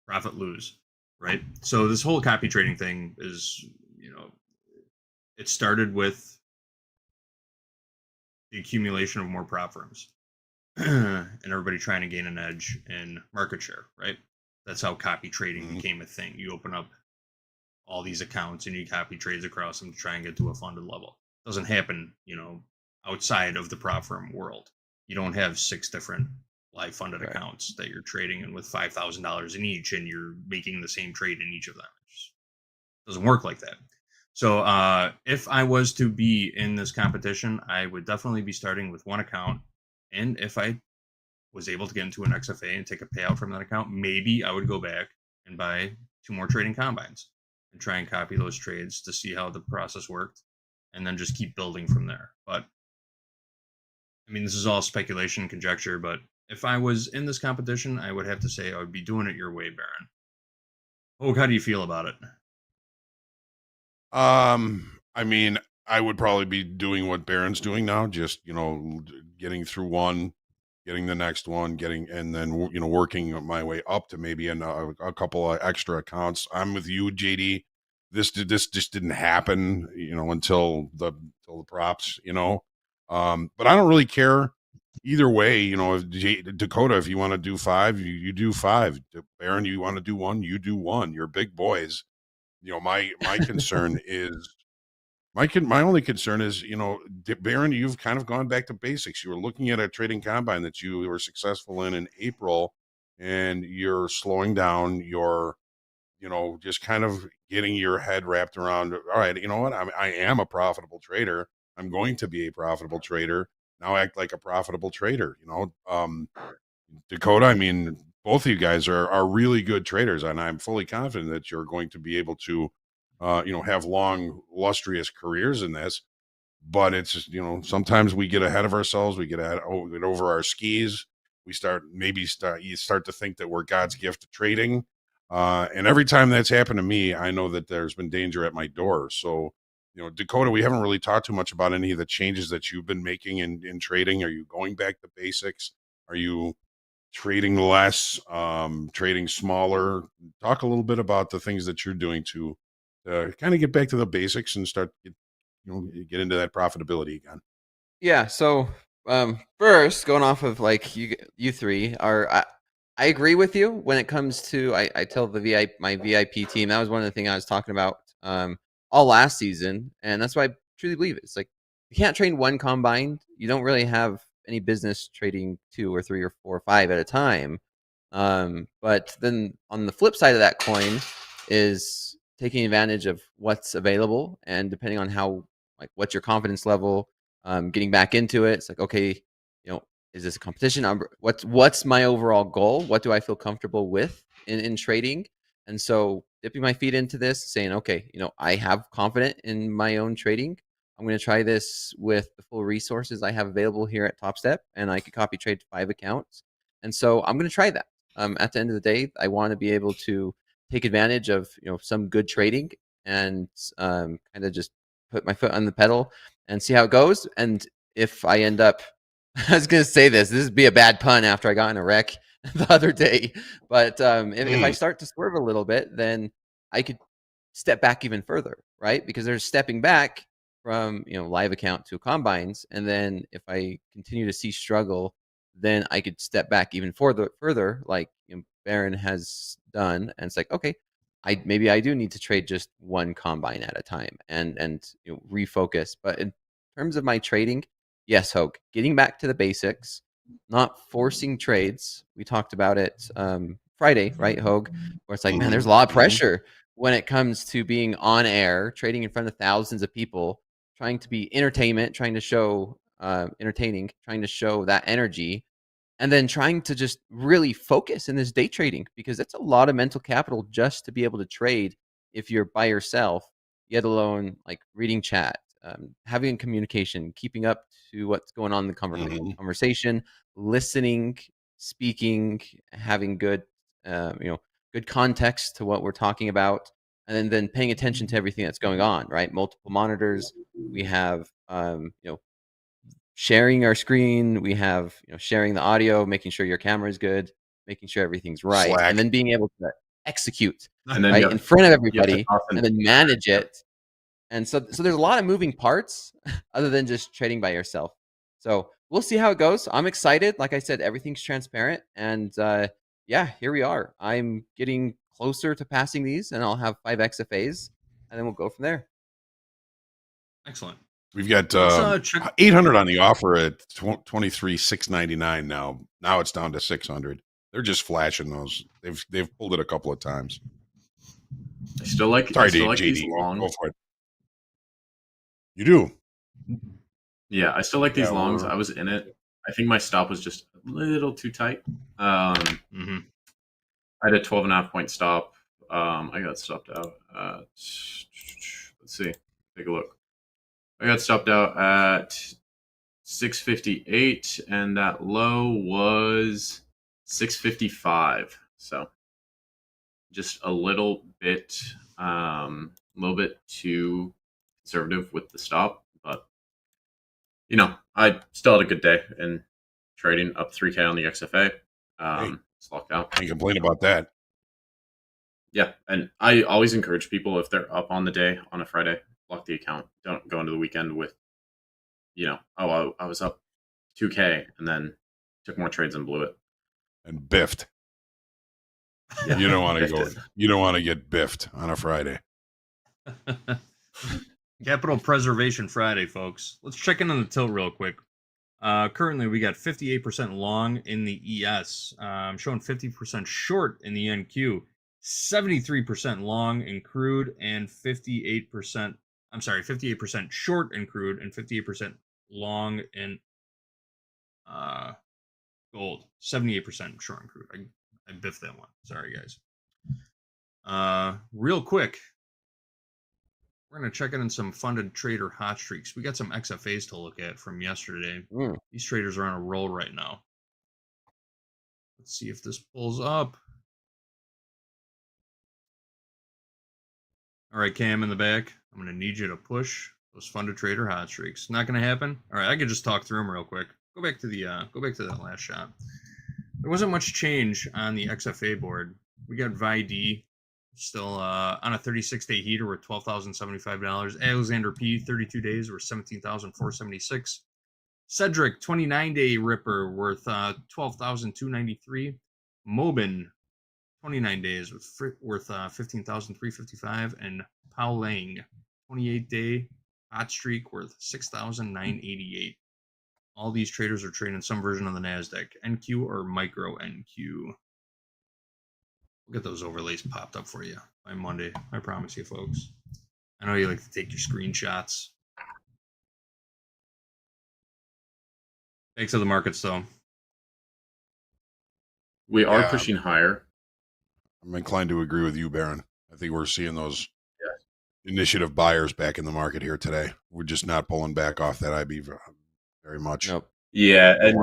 profit lose, right? So this whole copy trading thing is, it started with the accumulation of more prop firms and everybody trying to gain an edge in market share, right? That's how copy trading became a thing. You open up all these accounts and you copy trades across them to try and get to a funded level. It doesn't happen, outside of the prop firm world. You don't have 6 different live funded accounts that you're trading in with $5,000 in each, and you're making the same trade in each of them. It just doesn't work like that. So if I was to be in this competition, I would definitely be starting with 1 account. And if I was able to get into an XFA and take a payout from that account, maybe I would go back and buy 2 more trading combines and try and copy those trades to see how the process worked, and then just keep building from there. But I mean, this is all speculation and conjecture, but if I was in this competition, I would have to say I would be doing it your way, Baron. Hoag, how do you feel about it? I mean, I would probably be doing what Baron's doing now, just, getting through one, getting the next one, and then, working my way up to maybe a couple of extra accounts. I'm with you, JD. This just didn't happen, until the props, but I don't really care either way. If Dakota, if you want to do 5, you do 5. Baron, you want to do 1, you do 1. You're big boys. My concern is my only concern is, Baron, you've kind of gone back to basics. You were looking at a trading combine that you were successful in April, and you're slowing down. You're, just kind of getting your head wrapped around. All right, you know what? I am a profitable trader. I'm going to be a profitable trader. Now act like a profitable trader. Dakota, I mean, both of you guys are really good traders, and I'm fully confident that you're going to be able to, have long, lustrous careers in this. But it's just, sometimes we get ahead of ourselves. We get over our skis. You start to think that we're God's gift to trading. And every time that's happened to me, I know that there's been danger at my door. So, Dakota, we haven't really talked too much about any of the changes that you've been making in trading. Are you going back to basics? Are you trading less, trading smaller? Talk a little bit about the things that you're doing to kind of get back to the basics and start get into that profitability again. Yeah. So first, going off of like you three are, I agree with you when it comes to I tell my VIP team, that was one of the things I was talking about all last season, and that's why I truly believe it. It's like you can't train one combine. You don't really have any business trading 2 or 3 or 4 or 5 at a time. But then on the flip side of that coin is taking advantage of what's available, and depending on how, like, what's your confidence level, getting back into it. It's like, okay, is this a competition? What's my overall goal? What do I feel comfortable with in trading? And so dipping my feet into this, saying, okay, I have confidence in my own trading. I'm going to try this with the full resources I have available here at Topstep, and I could copy trade 5 accounts. And so I'm going to try that. At the end of the day, I want to be able to take advantage of some good trading and kind of just put my foot on the pedal and see how it goes. And if I end up, I was going to say this would be a bad pun after I got in a wreck the other day, but if I start to swerve a little bit, then I could step back even further, right? Because there's stepping back from live account to combines, and then if I continue to see struggle, then I could step back even further, like Baron has done, and it's like, okay, maybe I do need to trade just one combine at a time and refocus. But in terms of my trading, yes, Hoag, getting back to the basics, not forcing trades. We talked about it Friday, right, Hoag? Where it's like, man, there's a lot of pressure when it comes to being on air, trading in front of thousands of people, trying to be entertainment, trying to show entertaining, trying to show that energy, and then trying to just really focus in this day trading, because it's a lot of mental capital just to be able to trade if you're by yourself, yet alone like reading chat, having communication, keeping up to what's going on in the conversation, listening, speaking, having good, good context to what we're talking about, and then paying attention to everything that's going on, right? Multiple monitors. We have, sharing our screen. We have, sharing the audio, making sure your camera is good, making sure everything's right, Slack. and then being able to execute And then right in front of everybody, often, and then manage it. And so there's a lot of moving parts other than just trading by yourself. So we'll see how it goes. I'm excited. Like I said, everything's transparent, and yeah, here we are. I'm getting closer to passing these, and I'll have 5 XFAs, and then we'll go from there. Excellent. We've got 800 on the offer at 23,699 now. Now it's down to 600. They're just flashing those. They've pulled it a couple of times. I still like JD, these longs. Go for it. You do? Yeah, I still like these longs. I was in it. I think my stop was just a little too tight. I had a 12.5 point stop. I got stopped out. Let's see. Take a look. I got stopped out at 658, and that low was 655. So just a little bit too conservative with the stop, but I still had a good day in trading, up 3K on the XFA. It's locked out. Can't complain about that. Yeah, and I always encourage people, if they're up on the day on a Friday, lock the account. Don't go into the weekend with, I was up 2K and then took more trades and blew it. And biffed. Yeah, you don't want to biffed go. You don't want to get biffed on a Friday. Capital Preservation Friday, folks. Let's check in on the tilt real quick. Currently, we got 58% long in the ES. I'm showing 50% short in the NQ, 73% long in crude, and 58% short in crude, and 58% long in gold. 78% short in crude. I biffed that one. Sorry, guys. Real quick, we're going to check in on some funded trader hot streaks. We got some XFAs to look at from yesterday. These traders are on a roll right now. Let's see if this pulls up. All right, Cam in the back. I'm going to need you to push those funded trader hot streaks. Not going to happen. All right, I could just talk through them real quick. Go back to that last shot. There wasn't much change on the XFA board. We got VID still on a 36-day heater with $12,075. Alexander P 32 days worth $17,476. Cedric 29-day ripper worth $12,293. Mobin 29 days worth $15,355, and Powling 28-day hot streak worth $6,988. All these traders are trading some version of the NASDAQ, NQ or micro NQ. We'll get those overlays popped up for you by Monday. I promise you, folks. I know you like to take your screenshots. Thanks to the markets, though. We are pushing higher. I'm inclined to agree with you, Baron. I think we're seeing those initiative buyers back in the market here today. We're just not pulling back off that IB very much. Nope. Yeah, and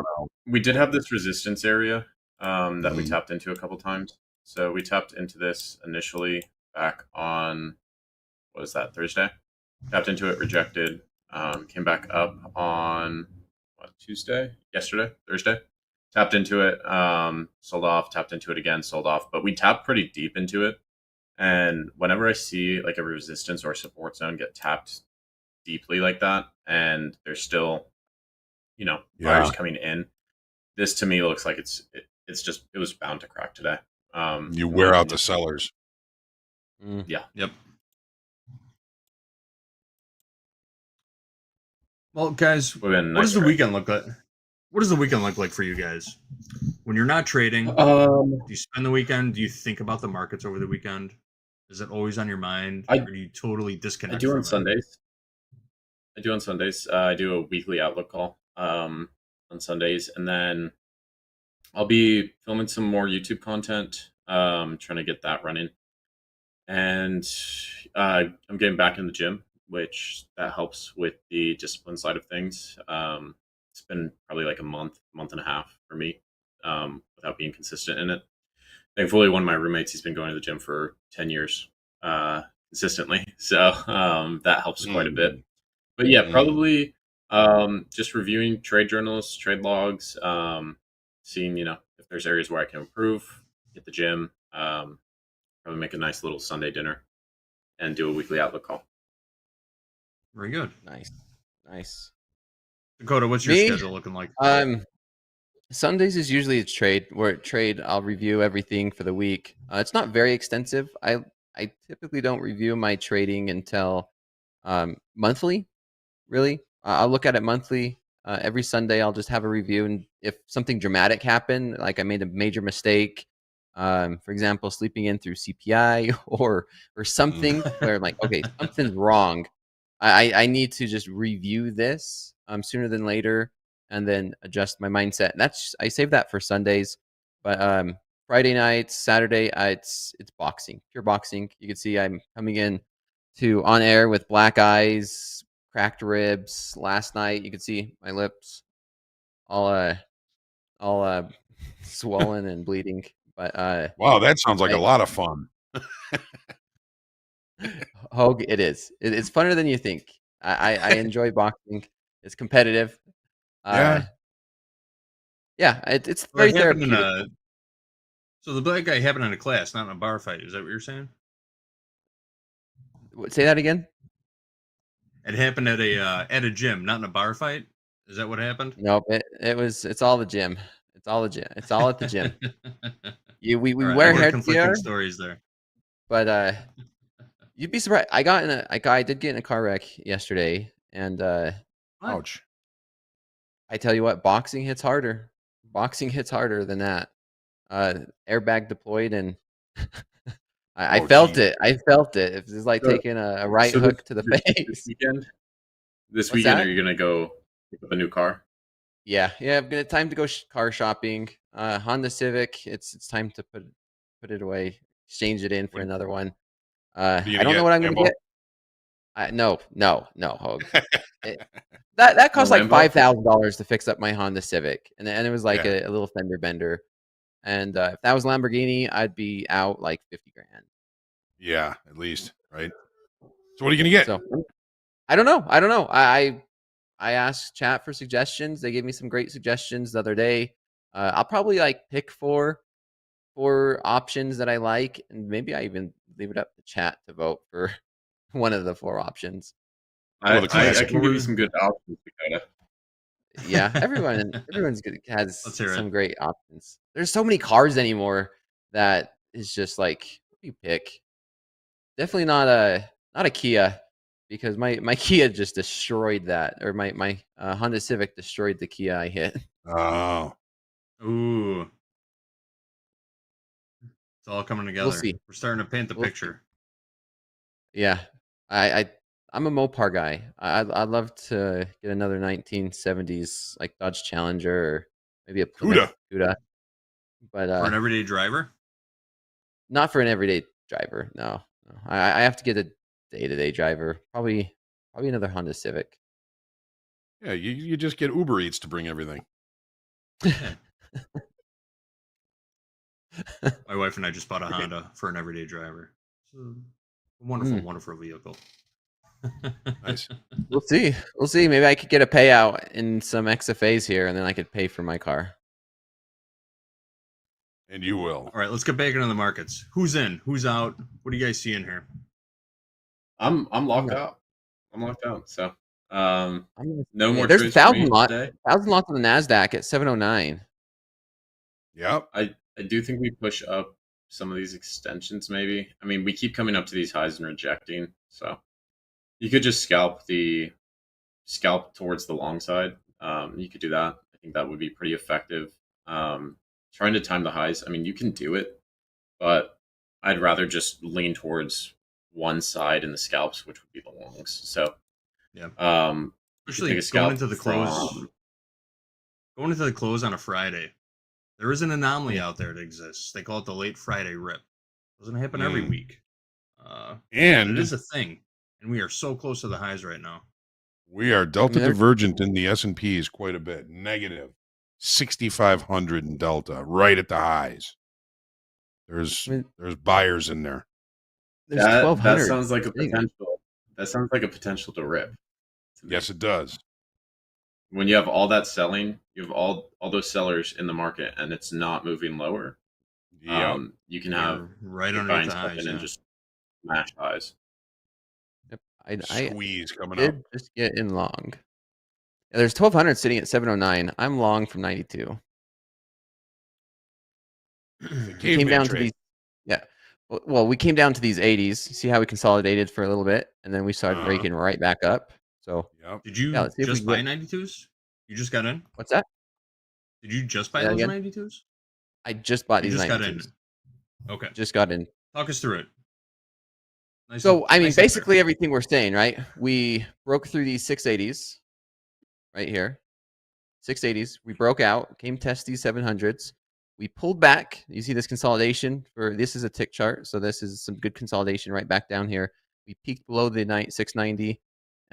we did have this resistance area that we tapped into a couple times. So we tapped into this initially back on, what is that, Thursday? Tapped into it, rejected, came back up on, Thursday? Tapped into it, sold off, tapped into it again, sold off. But we tapped pretty deep into it. And whenever I see like a resistance or support zone get tapped deeply like that, and there's still, buyers coming in, this to me looks like it was bound to crack today. You wear out the sellers. Yeah. Yep. Well, guys, what does the weekend look like? What does the weekend look like for you guys? When you're not trading, do you spend the weekend? Do you think about the markets over the weekend? Is it always on your mind, or do you totally disconnect? I do on Sundays. I do a weekly outlook call on Sundays, and then I'll be filming some more YouTube content, trying to get that running. And I'm getting back in the gym, which that helps with the discipline side of things. It's been probably like a month and a half for me without being consistent in it. Thankfully, one of my roommates, he's been going to the gym for 10 years consistently. So that helps quite a bit. But yeah, probably just reviewing trade journals, trade logs, seeing, if there's areas where I can improve, hit the gym, probably make a nice little Sunday dinner and do a weekly outlook call. Very good. Nice. Dakota, what's your schedule looking like? Sundays is usually a trade. I'll review everything for the week. It's not very extensive. I typically don't review my trading until monthly. Really, I'll look at it monthly. Every Sunday, I'll just have a review, and if something dramatic happened, like I made a major mistake, for example, sleeping in through CPI or something where I'm like, okay, something's wrong. I need to just review this sooner than later, and then adjust my mindset. And I save that for Sundays. But Friday nights, Saturday, it's boxing, pure boxing. You can see I'm coming in to on air with black eyes, cracked ribs last night. You could see my lips all swollen and bleeding. But wow, that sounds like a lot of fun. Hoag, it is. It's funner than you think. I enjoy boxing. It's competitive. Yeah. Yeah, it's Well, very it happened in therapeutic. so the black guy happened in a class, not in a bar fight. Is that what you're saying? Say that again. It happened at a gym, not in a bar fight. Is that what happened? Nope. It's all the gym. It's all the gym. It's all at the gym. We All right, wear I've heard hair conflicting gear, stories there. but you'd be surprised. I did get in a car wreck yesterday, and Ouch. I tell you what, boxing hits harder. Boxing hits harder than that. Airbag deployed, and I Oh, felt geez. it. I felt it. It was like So- taking a right so hook to the this face. weekend. This What's weekend, that? are you gonna go pick up a new car? Yeah. I've got time to go car shopping. Honda Civic. It's time to put it away. Exchange it in for What- another one. What are you I don't gonna know what I'm get, gonna get. No, Hoag. That cost No like Lambo? $5,000 to fix up my Honda Civic, and it was like Yeah. a little fender bender. And if that was Lamborghini, I'd be out like 50 grand. Yeah, at least, right? So what are you gonna get? So I don't know. I asked chat for suggestions. They gave me some great suggestions the other day. I'll probably like pick four options that I like, and maybe I even leave it up to chat to vote for one of the 4 options. Well, the I classic. can give you some good options, Dakota. Yeah, everyone's good, has Let's hear it. some great options. There's so many cars anymore that is just like, what do you pick? Definitely not a Kia, because my Kia just destroyed that, or my Honda Civic destroyed the Kia I hit. Oh, Ooh, it's all coming together. see. We're starting to paint the We'll see. picture. Yeah, I'm a Mopar guy. I'd love to get another 1970s like Dodge Challenger, or maybe a Plymouth Cuda. But For an everyday driver? not for an everyday driver. No. I have to get a day-to-day driver. Probably another Honda Civic. yeah. You just get Uber Eats to bring everything. My wife and I just bought a Honda for an everyday driver. It's a wonderful, wonderful vehicle. Nice. We'll see. Maybe I could get a payout in some XFAs here, and then I could pay for my car. And you will. All right, let's get back into the markets. Who's in? Who's out? What do you guys see in here? I'm locked out. I'm locked out. So no more. There's trades for me 1,000 lots. today. 1,000 lots on the NASDAQ at 709. Yep. I do think we push up some of these extensions. Maybe. I mean, we keep coming up to these highs and rejecting. So you could just scalp towards the long side. You could do that. I think that would be pretty effective. Trying to time the highs. I mean, you can do it, but I'd rather just lean towards one side in the scalps, which would be the longs. So, yeah. Especially going into the close. Going into the close on a Friday, there is an anomaly out there that exists. They call it the late Friday rip. It doesn't happen every week. And it is a thing, and we are so close to the highs right now. We are delta divergent in the S&Ps quite a bit. Negative 6,500 in delta, right at the highs. There's buyers in there. There's 1,200. That sounds like a potential. That sounds like a potential to rip. Yes, it does. When you have all that selling, you have all those sellers in the market, and it's not moving lower. Yeah, you can have right underneath the highs and just smash highs. Yep, squeeze coming did up. Just get in long. Yeah, there's 1,200 sitting at 709. I'm long from 92. We came down to these. Yeah. Well, we came down to these 80s. See how we consolidated for a little bit, and then we started breaking right back up. So, did you just buy 92s? You just got in? What's that? Did you just buy those 92s? I just bought these 92s. Got in. Okay. Just got in. Talk us through it. So, I mean, basically everything we're saying, right? We broke through these 680s right here. 680s. We broke out, came test these 700s. We pulled back. You see this consolidation this is a tick chart. So this is some good consolidation right back down here. We peaked below the 690,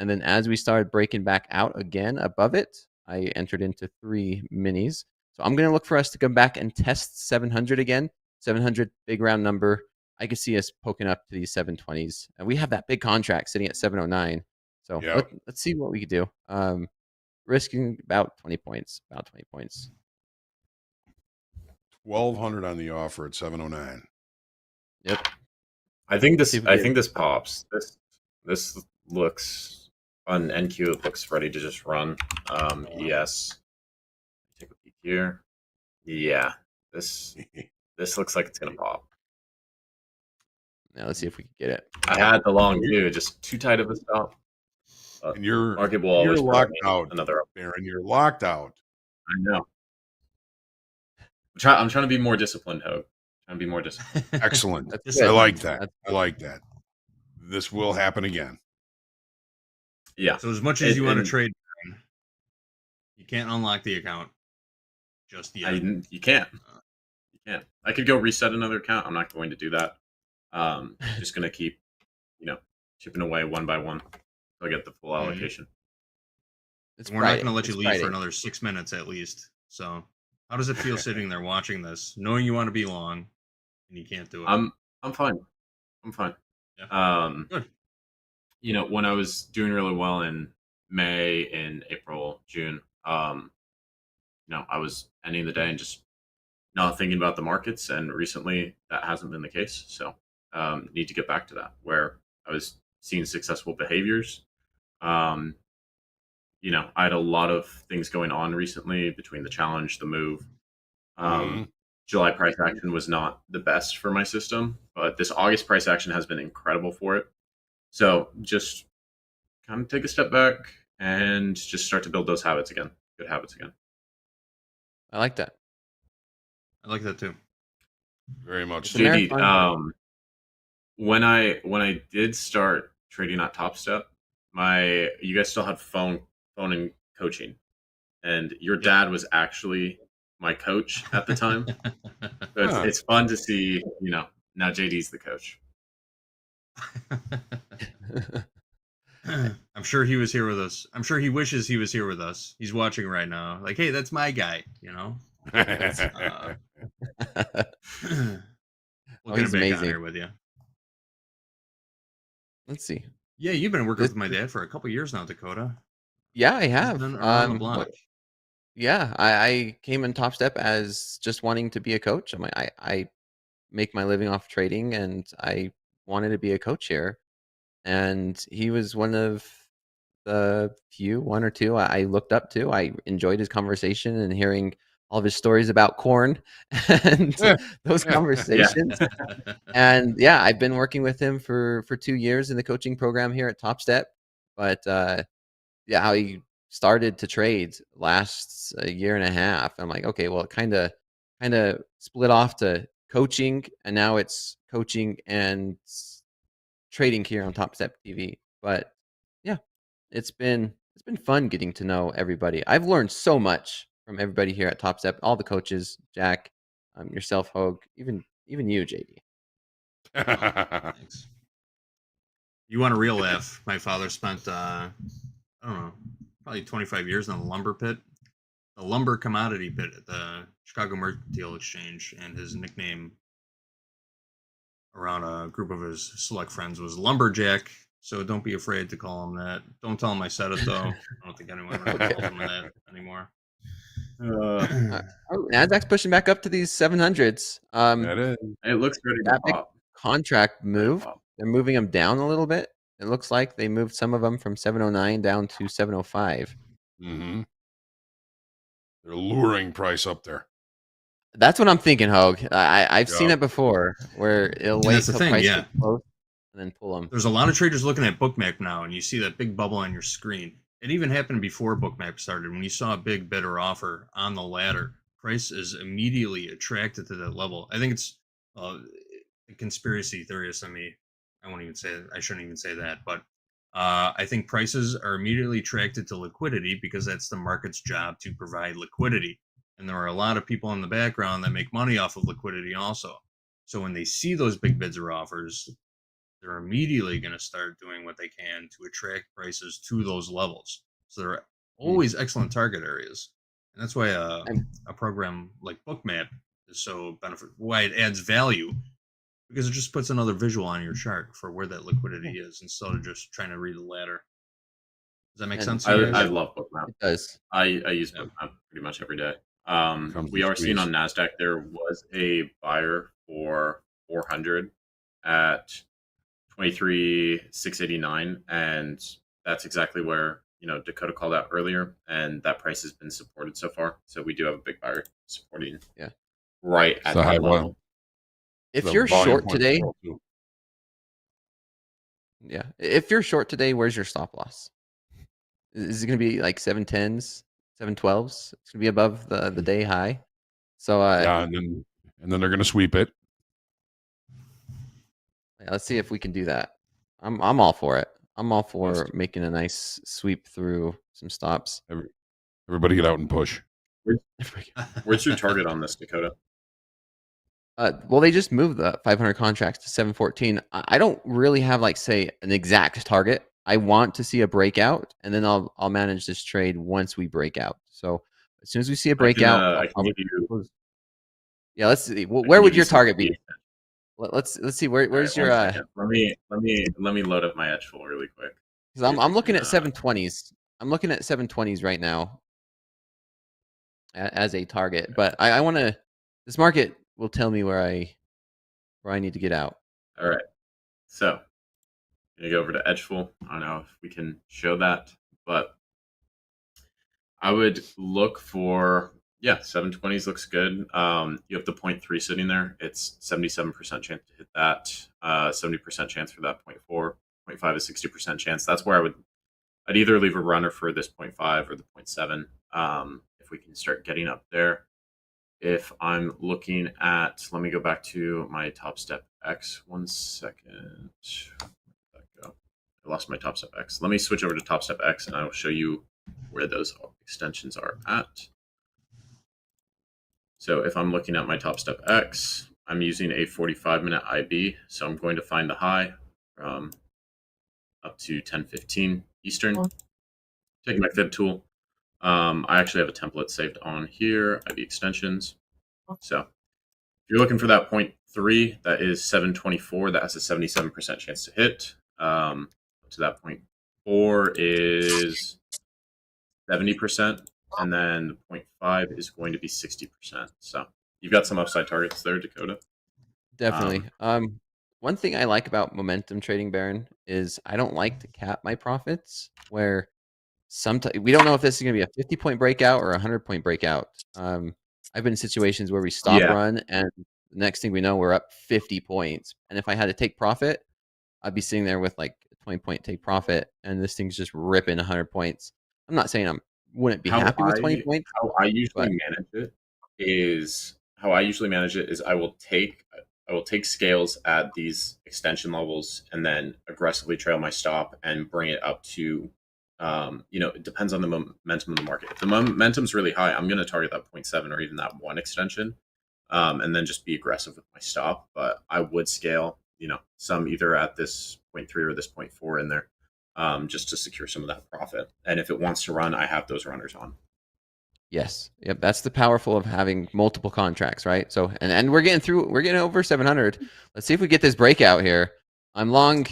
And then as we started breaking back out again above it, I entered into 3 minis. So I'm going to look for us to come back and test 700 again. 700, big round number. I could see us poking up to these 720s. And we have that big contract sitting at 709. So let's see what we could do. Risking about 20 points. 1,200 on the offer at 709. Yep. I think this pops. This looks on NQ. It looks ready to just run. Yes. Take a peek here. Yeah. This looks like it's gonna pop. Now let's see if we can get it. I had the long too, just too tight of a stop. And you're locked out. Another Baron, you're locked out. I know. I'm trying to be more disciplined, Hoag. Trying to be more disciplined. Excellent. I like that. I like that. This will happen again. Yeah. So as much as you want to trade, you can't unlock the account just yet. You can't. You can't. I could go reset another account. I'm not going to do that. Just going to keep, chipping away one by one till I get the full allocation. We're not going to let you leave for another 6 minutes at least. So how does it feel sitting there watching this, knowing you want to be long and you can't do it? I'm fine. I'm fine. Yeah. Good. When I was doing really well in May, in April, June, I was ending the day and just not thinking about the markets. And recently that hasn't been the case. So need to get back to that, where I was seeing successful behaviors. I had a lot of things going on recently between the challenge, the move. July price action was not the best for my system, but this August price action has been incredible for it. So just kind of take a step back and just start to build those habits again, good habits again. I like that. I like that too. Very much. JD, when I did start trading at Topstep, you guys still had phone and coaching, and your dad was actually my coach at the time. So it's fun to see, now JD's the coach. I'm sure he was here with us. I'm sure he wishes he was here with us. He's watching right now. Like, hey, that's my guy, We'll get him back on here with you. Let's see. Yeah, you've been working with my dad for a couple years now, Dakota. Yeah, I have. Around the block. Yeah, I came in Topstep as just wanting to be a coach. I make my living off trading, and I wanted to be a coach here. And he was one of the one or two I looked up to. I enjoyed his conversation and hearing all of his stories about corn and those conversations. And yeah, I've been working with him for 2 years in the coaching program here at Topstep. But how he started to trade last a year and a half. I'm like, okay, well, it kind of split off to coaching, and now it's coaching and trading here on Topstep TV. But yeah, it's been fun getting to know everybody. I've learned so much from everybody here at Topstep, all the coaches, Jack, yourself, Hoag, even you, JD. Thanks. You want a real laugh? My father spent I don't know, probably 25 years in the lumber pit, the lumber commodity pit at the Chicago Mercantile Exchange, and his nickname around a group of his select friends was Lumberjack. So don't be afraid to call him that. Don't tell him I said it, though. I don't think anyone really calls him that anymore. NASDAQ's pushing back up to these 700s. It looks ready to that big pop. Contract move. They're moving them down a little bit. It looks like they moved some of them from 709 down to 705. Mm-hmm. They're luring price up there. That's what I'm thinking, Hoag. I've seen it before, where it'll wait till price gets close and then pull them. There's a lot of traders looking at Bookmap now, and you see that big bubble on your screen. It even happened before Bookmap started. When you saw a big bid or offer on the ladder, price is immediately attracted to that level. I think it's a conspiracy theorist on me. I shouldn't even say that, but I think prices are immediately attracted to liquidity because that's the market's job to provide liquidity. And there are a lot of people in the background that make money off of liquidity also. So when they see those big bids or offers, they're immediately going to start doing what they can to attract prices to those levels. So they're always excellent target areas. And that's why a program like Bookmap is so beneficial, why it adds value, because it just puts another visual on your chart for where that liquidity is instead of just trying to read the ladder. Does that make sense to you guys? I love Bookmap. It does. I use Bookmap pretty much every day. We are seeing on NASDAQ there was a buyer for 400 at 23,689, and that's exactly where Dakota called out earlier, and that price has been supported so far. So we do have a big buyer supporting. Right at the high that level. If you're short today, if you're short today, where's your stop loss? Is it going to be like 710s, 712s? It's going to be above the day high. So and then they're going to sweep it. Let's see if we can do that. I'm all for it. I'm all for making a nice sweep through some stops. Everybody get out and push. Where's your target on this, Dakota? Well, they just moved the 500 contracts to 714. I don't really have say an exact target. I want to see a breakout, and then I'll manage this trade once we break out. So as soon as we see a breakout, let's see. Where would your target be? Let's see. Where's your? Let me load up my Edgeful really quick. Because I'm looking at 720s. I'm looking at 720s right now as a target, but I want to. This market will tell me where I need to get out. All right. So I'm gonna go over to Edgeful. I don't know if we can show that, but I would look for 720s looks good. You have the 0.3 sitting there. It's 77% chance to hit that. 70% chance for that 0.4. 0.5 is 60% chance. That's where I'd either leave a runner for this 0.5 or the 0.7. If we can start getting up there. If I'm looking at, let me go back to my Topstep X. 1 second. Where'd that go? I lost my Topstep X. Let me switch over to Topstep X, and I will show you where those extensions are at. So if I'm looking at my Topstep X, I'm using a 45-minute IB. So I'm going to find the high from up to 10:15 Eastern. Taking my fib tool. I actually have a template saved on here, IB extensions. So if you're looking for that 0.3, that is 724. That has a 77% chance to hit. To that 0.4 is 70%. And then the 0.5 is going to be 60%. So you've got some upside targets there, Dakota. Definitely. One thing I like about momentum trading, Baron, is I don't like to cap my profits where sometimes we don't know if this is going to be a 50-point breakout or a 100-point breakout. I've been in situations where we stop run, and the next thing we know, we're up 50 points. And if I had to take profit, I'd be sitting there with like a 20-point take profit, and this thing's just ripping 100 points. I'm not saying wouldn't be happy with 20 points. How I usually manage it is I will take scales at these extension levels and then aggressively trail my stop and bring it up to it depends on the momentum of the market. If the momentum's really high, I'm going to target that 0.7 or even that one extension, and then just be aggressive with my stop. But I would scale, some either at this 0.3 or this 0.4 in there, just to secure some of that profit. And if it wants to run, I have those runners on. Yes. Yep. That's the powerful of having multiple contracts, right? So, and we're getting over 700. Let's see if we get this breakout here. I'm long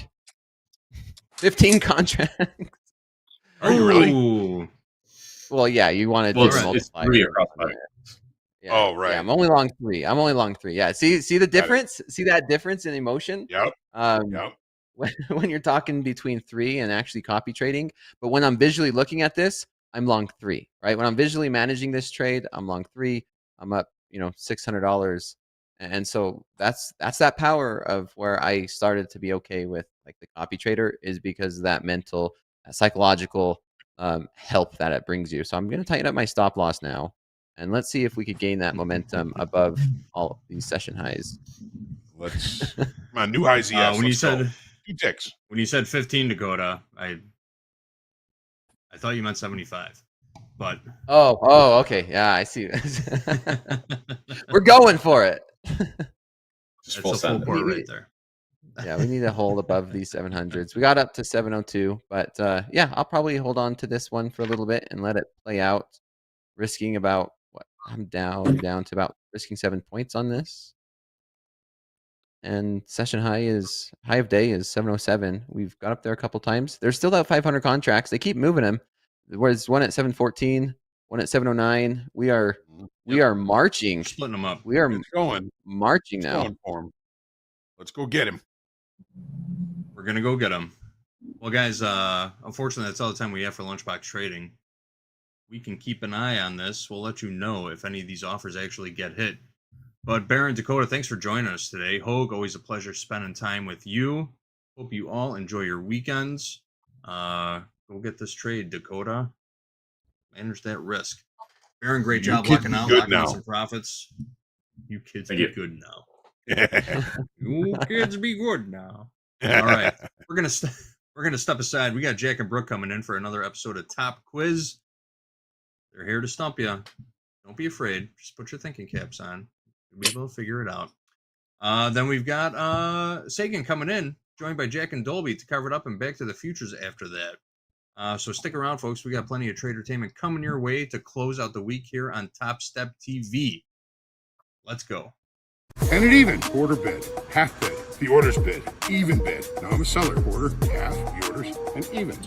15 contracts. Are you really? Well, yeah, you want to multiply. Yeah. Oh, right. Yeah, I'm only long 3. Yeah. See the difference? See that difference in emotion? Yep. Yep. When you're talking between 3 and actually copy trading, but when I'm visually looking at this, I'm long 3, right? When I'm visually managing this trade, I'm long 3. I'm up, $600, and so that's that power of where I started to be okay with like the copy trader is because of that mental, psychological help that it brings you. So I'm going to tighten up my stop loss now, and let's see if we could gain that momentum above all of these session highs. Let's come on, new highs. Yes. When you said 2 ticks, when you said 15, Dakota, I thought you meant 75, but okay, yeah, I see. We're going for it. Just full send right there. Yeah, we need to hold above these 700s. We got up to 702, but yeah, I'll probably hold on to this one for a little bit and let it play out, risking about what I'm down to about risking 7 points on this. And session high of day is 707. We've got up there a couple times. There's still that 500 contracts. They keep moving them. There's one at 714, one at 709. We are marching. We're splitting them up. It's going. Marching now. Going for him. Let's go get him. We're gonna go get them. Well, guys, unfortunately, that's all the time we have for Lunchbox Trading. We can keep an eye on this. We'll let you know if any of these offers actually get hit. But Baron, Dakota, thanks for joining us today. Hoag, always a pleasure spending time with you. Hope you all enjoy your weekends. Go get this trade, Dakota. Manage that risk. Baron, great job locking out, locking in some profits. You kids be good now. You kids be good now. All right, we're gonna step aside. We got Jack and Brooke coming in for another episode of Top Quiz. They're here to stump you. Don't be afraid. Just put your thinking caps on. You'll be able to figure it out. Then we've got Sagan coming in, joined by Jack and Dolby to cover it up and back to the futures after that. So stick around, folks. We got plenty of tradertainment coming your way to close out the week here on TopstepTV. Let's go. And an even quarter bid, half bid, the orders bid, even bid. Now I'm a seller, quarter, half, the orders, and even.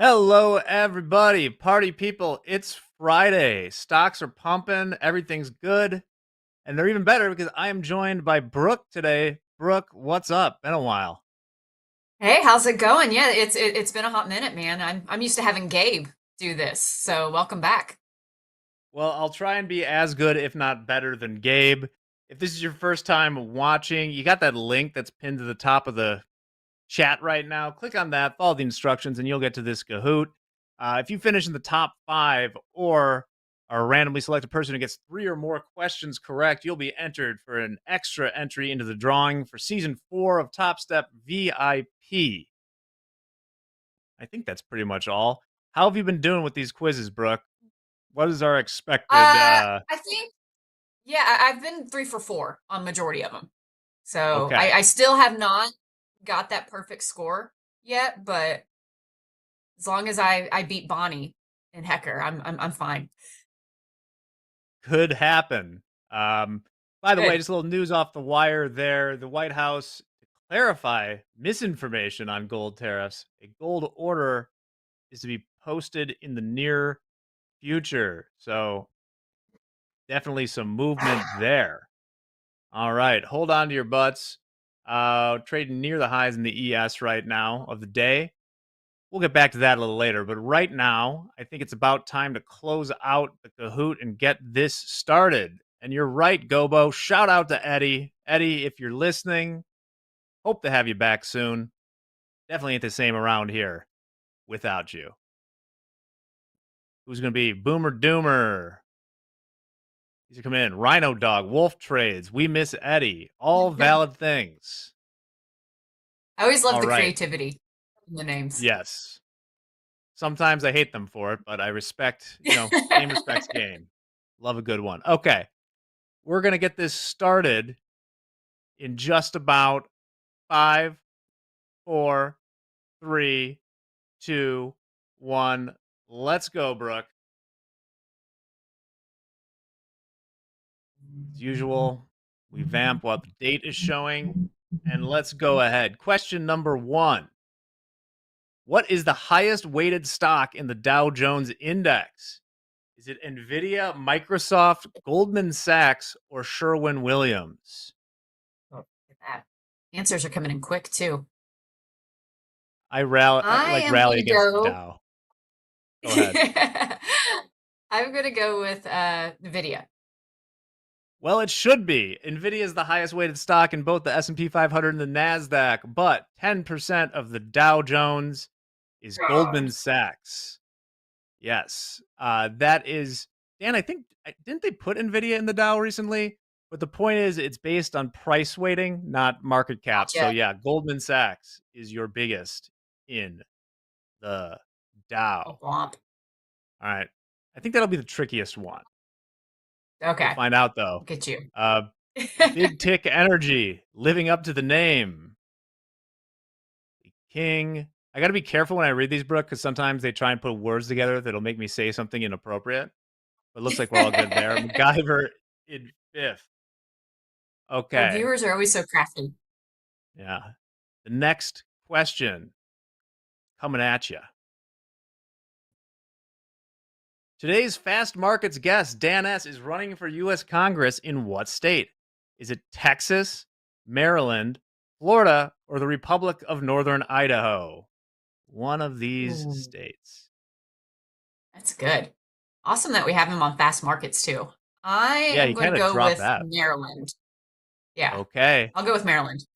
Hello, everybody. Party people. It's Friday. Stocks are pumping. Everything's good. And they're even better because I am joined by Brooke today. Brooke, what's up? Been a while. Hey, how's it going? Yeah, it's been a hot minute, man. I'm used to having Gabe do this, so welcome back. Well, I'll try and be as good, if not better, than Gabe. If this is your first time watching, you got that link that's pinned to the top of the chat right now. Click on that, follow the instructions, and you'll get to this Kahoot. If you finish in the top 5 or are a randomly selected person who gets 3 or more questions correct, you'll be entered for an extra entry into the drawing for season 4 of Topstep VIP. I think that's pretty much all. How have you been doing with these quizzes, Brooke? What is our expected? I think, yeah, I've been 3 for 4 on majority of them. So Okay. I still have not got that perfect score yet, but as long as I beat Bonnie and Hecker, I'm fine. Could happen. By the way, Good. just a little news off the wire there. The White House, to clarify misinformation on gold tariffs, a gold order is to be posted in the near future. So definitely some movement there. All right, hold on to your butts. Trading near the highs in the ES right now of the day. We'll get back to that a little later, but right now, I think it's about time to close out the Kahoot and get this started. And you're right, Gobo. Shout out to Eddie. Eddie, if you're listening, hope to have you back soon. Definitely ain't the same around here without you. Who's going to be? Boomer Doomer. He's going to come in. Rhino Dog, Wolf Trades. We miss Eddie. All valid things. I always love All the right. creativity in the names. Yes. Sometimes I hate them for it, but I respect, game respects game. Love a good one. Okay. We're going to get this started in just about 5, 4, 3, 2, 1. Let's go, Brooke. As usual, we vamp while the date is showing. And let's go ahead. Question number 1. What is the highest weighted stock in the Dow Jones Index? Is it NVIDIA, Microsoft, Goldman Sachs, or Sherwin-Williams? Oh, look at that. Answers are coming in quick, too. I rally against the Dow. Go ahead. I'm going to go with NVIDIA. Well, it should be. NVIDIA is the highest weighted stock in both the S&P 500 and the NASDAQ, but 10% of the Dow Jones is Goldman Sachs. Yes. That is, Dan, I think, didn't they put NVIDIA in the Dow recently? But the point is, it's based on price weighting, not market cap. Gotcha. So, yeah, Goldman Sachs is your biggest in the Dow. Oh, womp. All right. I think that'll be the trickiest one. Okay. We'll find out, though. Look at you. Big Tick Energy, living up to the name. The King. I got to be careful when I read these, Brooke, because sometimes they try and put words together that'll make me say something inappropriate. But it looks like we're all good there. MacGyver in 5th. Okay. Our viewers are always so crafty. Yeah. The next question coming at you. Today's Fast Markets guest, Dan S., is running for U.S. Congress in what state? Is it Texas, Maryland, Florida, or the Republic of Northern Idaho? One of these states. That's good. Awesome that we have him on Fast Markets, too. I Yeah, am you going to kinda go dropped with that. Maryland. Yeah. Okay. I'll go with Maryland.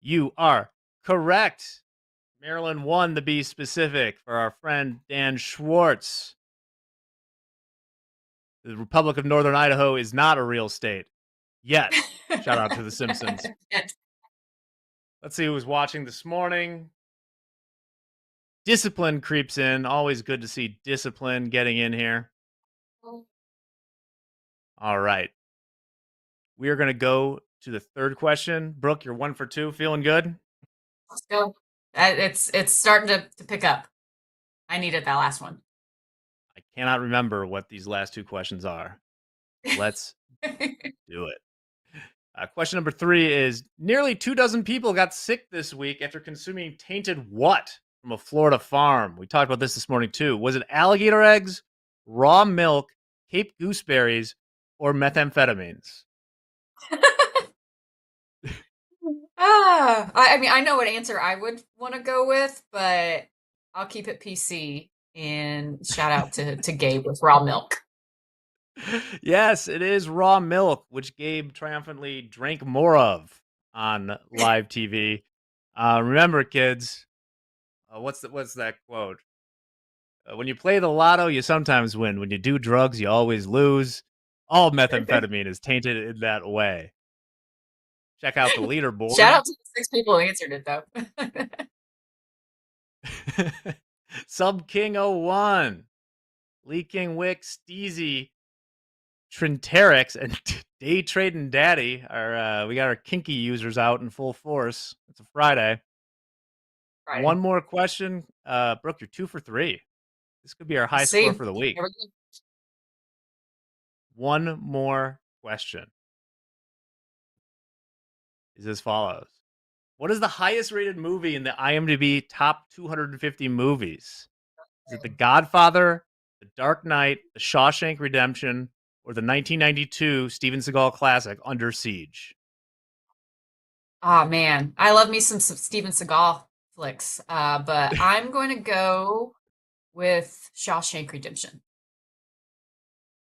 You are correct. Maryland won, to be specific, for our friend Dan Schwartz. The Republic of Northern Idaho is not a real state. Yet. Shout out to The Simpsons. Let's see who was watching this morning. Discipline creeps in. Always good to see Discipline getting in here. All right. We are going to go to the third question. Brooke, you're 1 for 2. Feeling good? Let's go. It's starting to pick up. I needed that last one. I cannot remember what these last 2 questions are. Let's do it. Question number 3 is, nearly 24 people got sick this week after consuming tainted what from a Florida farm. We talked about this morning too. Was it alligator eggs, raw milk, Cape gooseberries, or methamphetamines? I mean, I know what answer I would want to go with, but I'll keep it PC and shout out to Gabe with raw milk. Yes, it is raw milk, which Gabe triumphantly drank more of on live TV. Remember, kids, what's that quote? When you play the lotto, you sometimes win. When you do drugs, you always lose. All methamphetamine is tainted in that way. Check out the leaderboard. Shout out to the 6 people who answered it, though. Sub King 01, Lee King Wick, Steezy, Trinterix, and Day Trading Daddy. We got our kinky users out in full force. It's a Friday. One more question. Brooke, you're 2 for 3. This could be our high score for the week. One more question is as follows. What is the highest rated movie in the IMDb top 250 movies? Is it The Godfather, The Dark Knight, The Shawshank Redemption, or the 1992 Steven Seagal classic Under Siege? Oh, man. I love me some Steven Seagal flicks, but I'm going to go with Shawshank Redemption.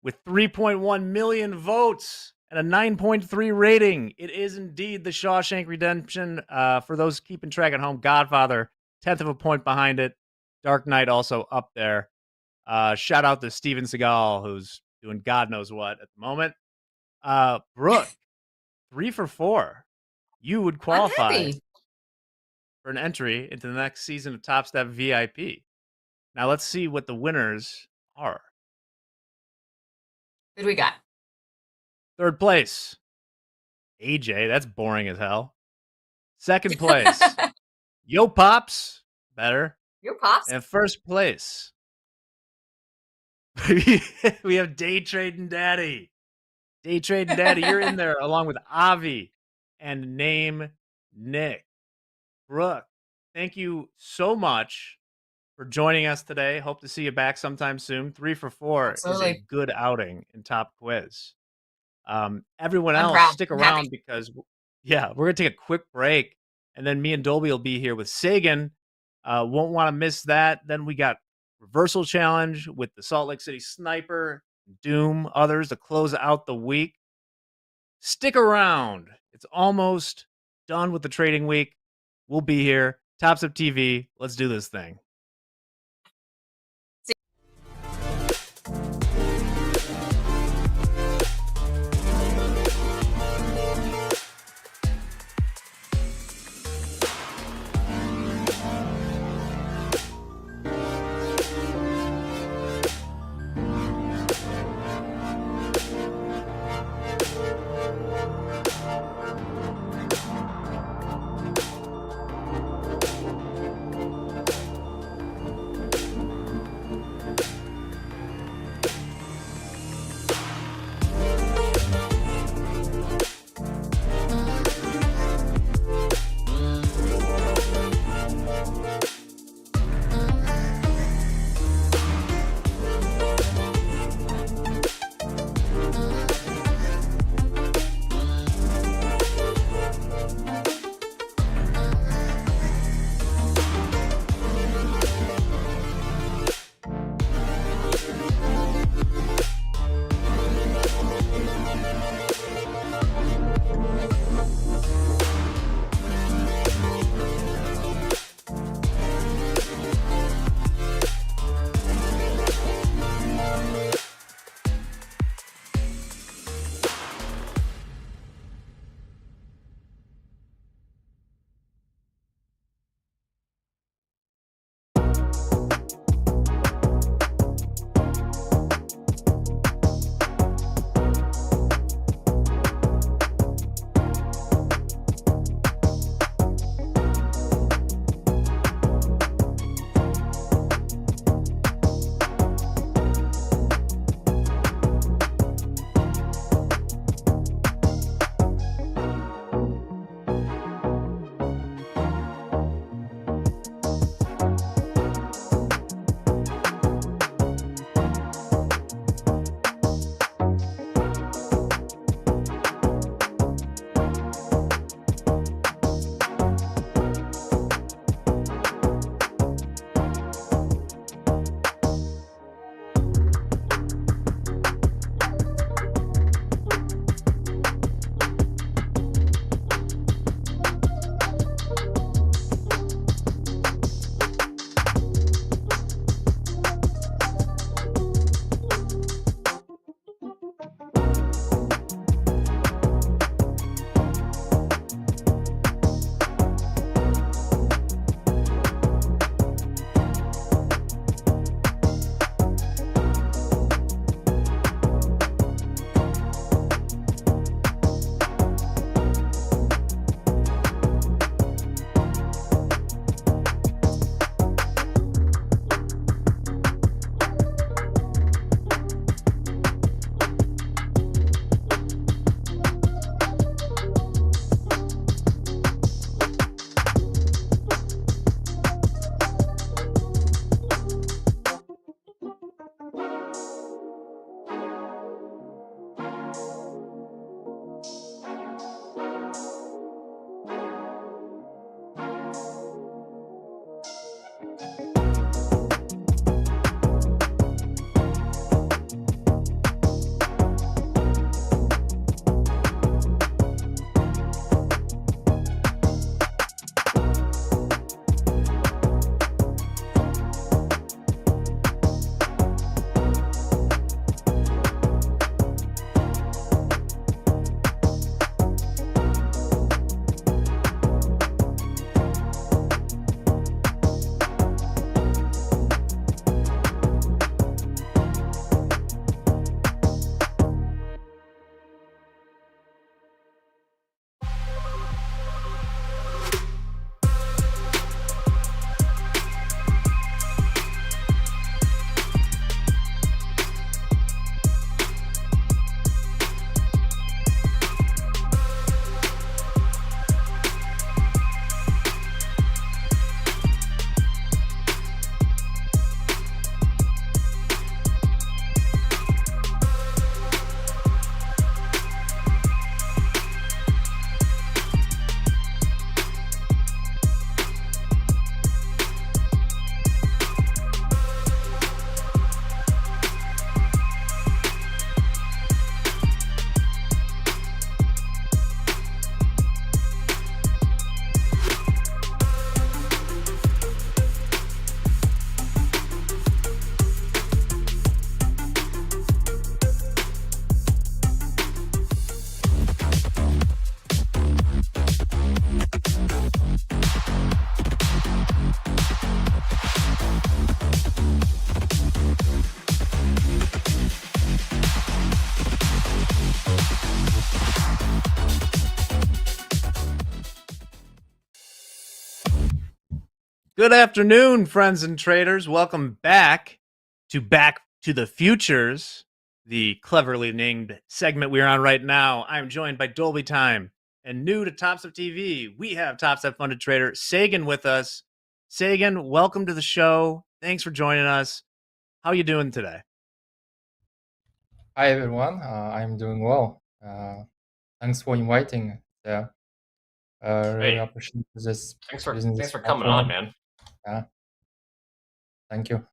With 3.1 million votes and a 9.3 rating, it is indeed The Shawshank Redemption. For those keeping track at home, Godfather, 10th of a point behind it. Dark Knight also up there. Shout out to Steven Seagal, who's doing God knows what at the moment. Brooke, 3 for 4. You would qualify for an entry into the next season of Top Step VIP. Now let's see what the winners are. Who do we got? 3rd place, AJ. That's boring as hell. 2nd place, Yo Pops. Better. Yo Pops. And 1st place, we have Day Trading Daddy. Day Trading Daddy, you're in there along with Avi and Name Nick. Brooke, thank you so much for joining us today. Hope to see you back sometime soon. 3 for 4 is a good outing in Top Quiz. Everyone else, stick around because, we're going to take a quick break. And then me and Dolby will be here with Sagan. Won't want to miss that. Then we got Reversal Challenge with the Salt Lake City Sniper, Doom, others to close out the week. Stick around. It's almost done with the trading week. We'll be here. TopstepTV. Let's do this thing. Good afternoon, friends and traders. Welcome Back to the Futures, the cleverly named segment we're on right now. I'm joined by Dolby Time, and new to Topstep TV, we have Topstep funded trader Sagan with us. Sagan, welcome to the show. Thanks for joining us. How are you doing today? Hi everyone, I'm doing well. Thanks for inviting. Really appreciate this. Thanks for using this coming on, man. Yeah, thank you.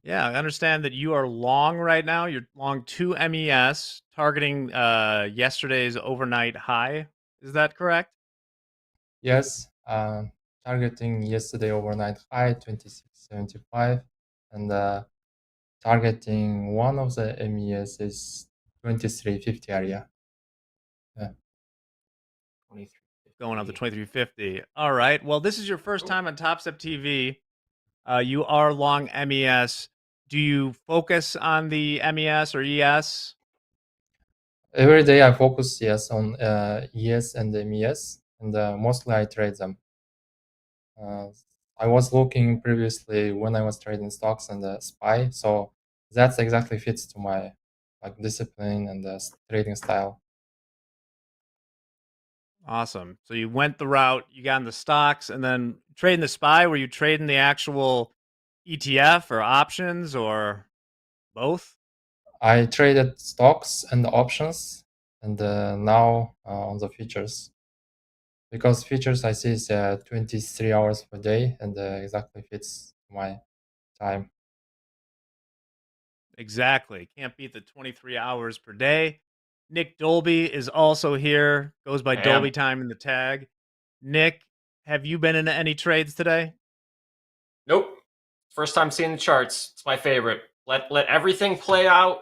Yeah, I understand that you are long right now. You're long 2 MES, targeting yesterday's overnight high. Is that correct? Yes, targeting yesterday overnight high 26.75, and targeting one of the MES is 23.50 area. Yeah. Going up to 23.50. All right. Well, this is your first time on Topstep TV. You are long MES. Do you focus on the MES or ES? Every day I focus on ES and MES, and mostly I trade them. I was looking previously when I was trading stocks and SPY, so that's exactly fits to my discipline and trading style. Awesome. So you went the route, you got in the stocks, and then trading the SPY. Were you trading the actual ETF or options or both? I traded stocks and options, and now on the futures. Because futures I see is 23 hours per day, and exactly fits my time. Exactly. Can't beat the 23 hours per day. Nick Dolby is also here. Goes by Dolby Time in the tag. Nick, have you been into any trades today? Nope. First time seeing the charts. It's my favorite. Let everything play out.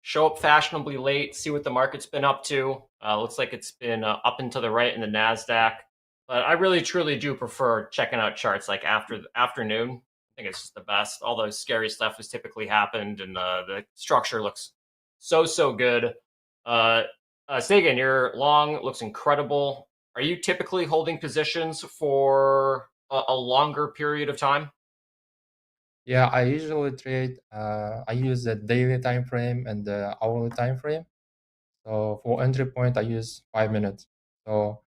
Show up fashionably late. See what the market's been up to. Looks like it's been up and to the right in the NASDAQ. But I really, truly do prefer checking out charts like after the afternoon. I think it's just the best. All the scary stuff has typically happened, and the structure looks so good. Sagan, your long looks incredible. Are you typically holding positions for a longer period of time? Yeah, I usually trade. I use the daily time frame and the hourly time frame. So for entry point, I use 5 minutes. So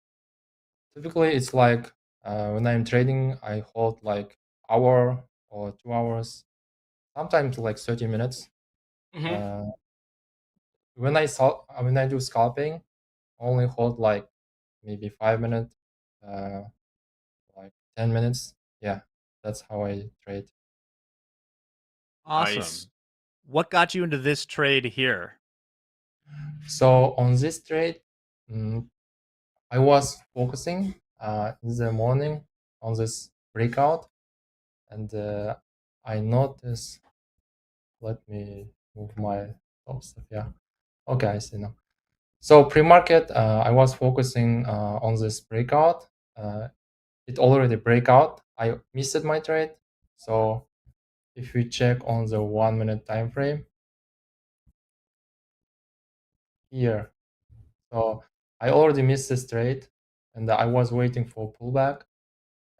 typically, it's like when I'm trading, I hold like hour or 2 hours, sometimes like 30 minutes. Mm-hmm. When I do scalping, only hold like maybe 5 minutes, like 10 minutes. Yeah, that's how I trade. Awesome. Nice. What got you into this trade here? So on this trade, I was focusing in the morning on this breakout, and I noticed. Let me move my Topstep. Yeah. Okay, I see now. So pre-market, I was focusing on this breakout. It already break out. I missed my trade. So if we check on the 1 minute time frame here, so I already missed this trade, and I was waiting for pullback.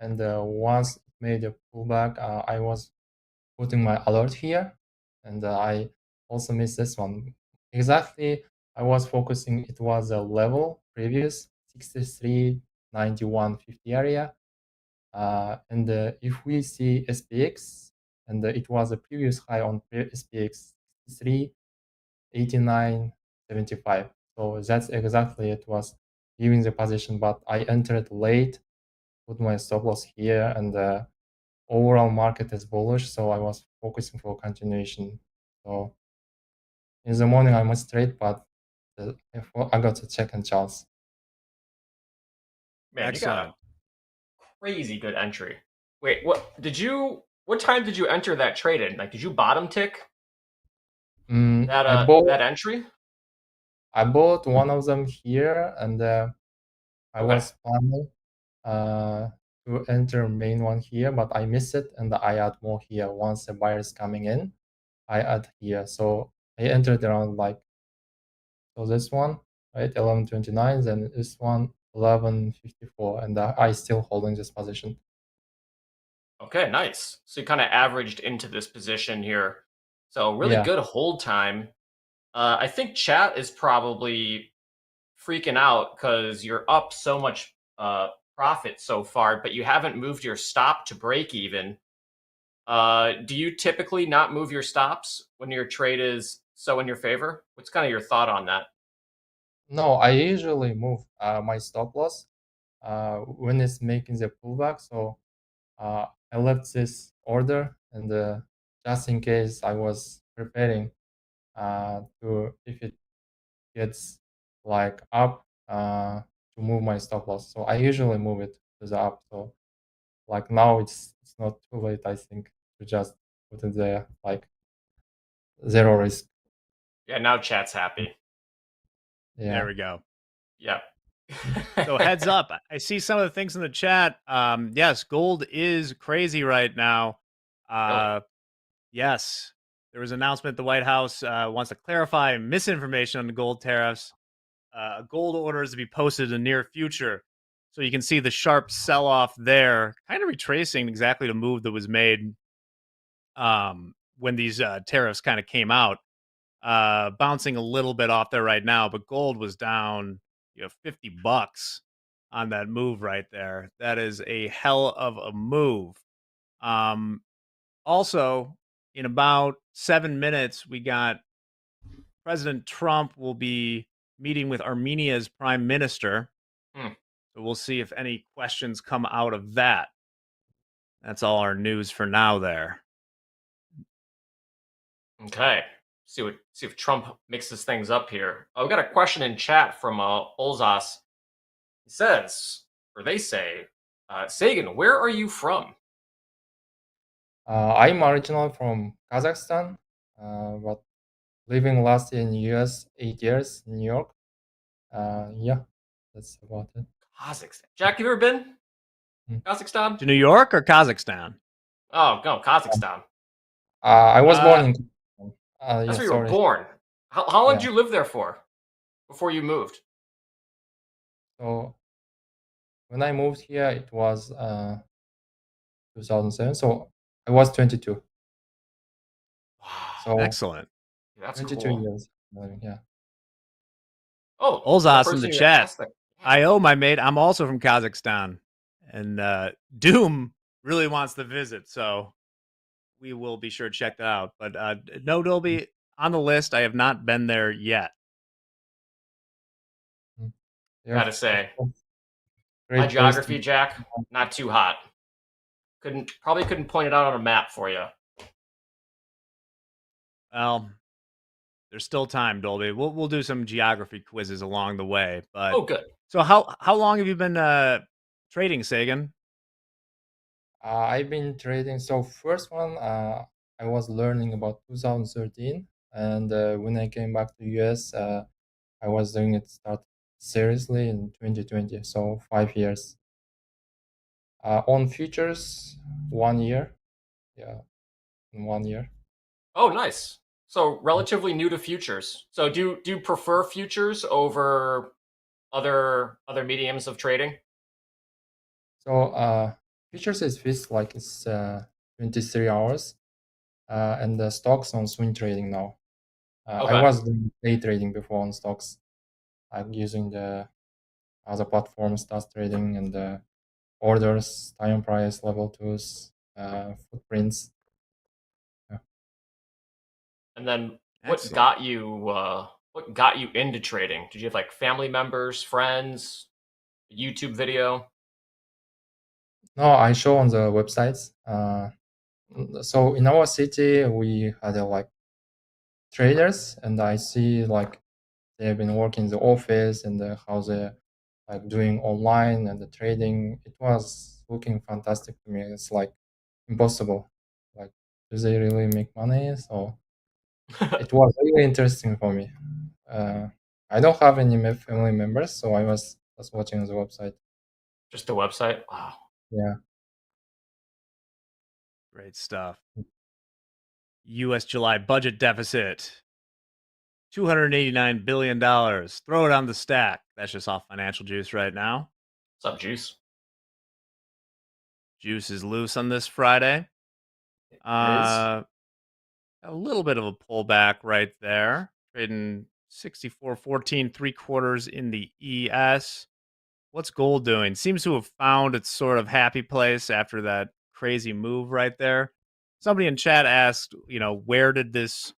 And once it made a pullback, I was putting my alert here, and I also missed this one. Exactly, I was focusing, it was a level previous 63.91.50 area. And if we see SPX, and it was a previous high on SPX 63.89.75. So that's exactly it was giving the position, but I entered late, put my stop loss here, and overall market is bullish, so I was focusing for continuation. So in the morning I must trade, but I got to check and charts. Man, Excellent. you got a crazy good entry. Wait, what time did you enter that trade in? Like, did you bottom tick that entry? I bought one of them here, and I was planning to enter main one here, but I missed it, and I add more here. Once the buyer is coming in, I add here. So I entered around like, so this one, right, 11:29, then this one 11.54, and I still holding this position. Okay, nice. So you kind of averaged into this position here. So really Yeah. good hold time. I think chat is probably freaking out because you're up so much profit so far, but you haven't moved your stop to break even. Do you typically not move your stops when your trade is so in your favor? What's kind of your thought on that? No, I usually move my stop loss when it's making the pullback. So I left this order, and just in case I was preparing to if it gets like up to move my stop loss. So I usually move it to the up. So like now it's not too late, I think, to just put it there like zero risk. Yeah, now chat's happy. Yeah. There we go. Yeah. So heads up, I see some of the things in the chat. Yes, gold is crazy right now. Really? Yes, there was an announcement the White House wants to clarify misinformation on the gold tariffs. Gold orders to be posted in the near future. So you can see the sharp sell-off there, kind of retracing exactly the move that was made when these tariffs kind of came out. Bouncing a little bit off there right now, but gold was down, $50 on that move right there. That is a hell of a move. Also, in about 7 minutes, we got President Trump will be meeting with Armenia's prime minister. So we'll see if any questions come out of that. That's all our news for now there. Okay. See if Trump mixes things up here. We got a question in chat from Olzas. He says, or they say, Sagan, where are you from? I'm originally from Kazakhstan, but living last year in the US 8 years in New York. Yeah, that's about it. Kazakhstan. Jack, you ever been? Kazakhstan? To New York or Kazakhstan? Oh, no, Kazakhstan. I was born in That's yeah, where you were sorry. born. How long Yeah. did you live there for before you moved? So when I moved here, it was 2007. So I was 22. So Excellent. That's 22 cool. years. Yeah. Oh, Olzas in the chat. That. I my mate. I'm also from Kazakhstan, and Doom really wants to visit, so we will be sure to check that out. But no, Dolby on the list. I have not been there yet. Gotta say, Great my place geography, to- Jack, not too hot. Probably couldn't point it out on a map for you. Well, there's still time, Dolby. We'll do some geography quizzes along the way. But Oh, good. So how long have you been trading, Sagan? I've been trading. So first one, I was learning about 2013, and when I came back to US, I was doing it start seriously in 2020. So 5 years. On futures, 1 year. Yeah, in 1 year. Oh, nice. So relatively new to futures. So do you prefer futures over other mediums of trading? So futures is fixed like it's 23 hours, and the stocks on swing trading now. Okay. I was doing day trading before on stocks, like using the other platforms, start trading and the orders, time price, level twos, footprints. Yeah. And then what got you into trading? Did you have like family members, friends, YouTube video? No, I show on the websites. So in our city, we had like traders, and I see like they have been working in the office and how they're like doing online and the trading. It was looking fantastic to me. It's like impossible. Like, do they really make money? So it was really interesting for me. I don't have any family members, so I was just watching the website. Just the website? Wow. Yeah. Great stuff. U.S. July budget deficit $289 billion. Throw it on the stack. That's just off financial juice right now. What's up, Juice? Juice is loose on this Friday. A little bit of a pullback right there. Trading 64.14 3/4 in the ES. What's gold doing? Seems to have found its sort of happy place after that crazy move right there. Somebody in chat asked, where did this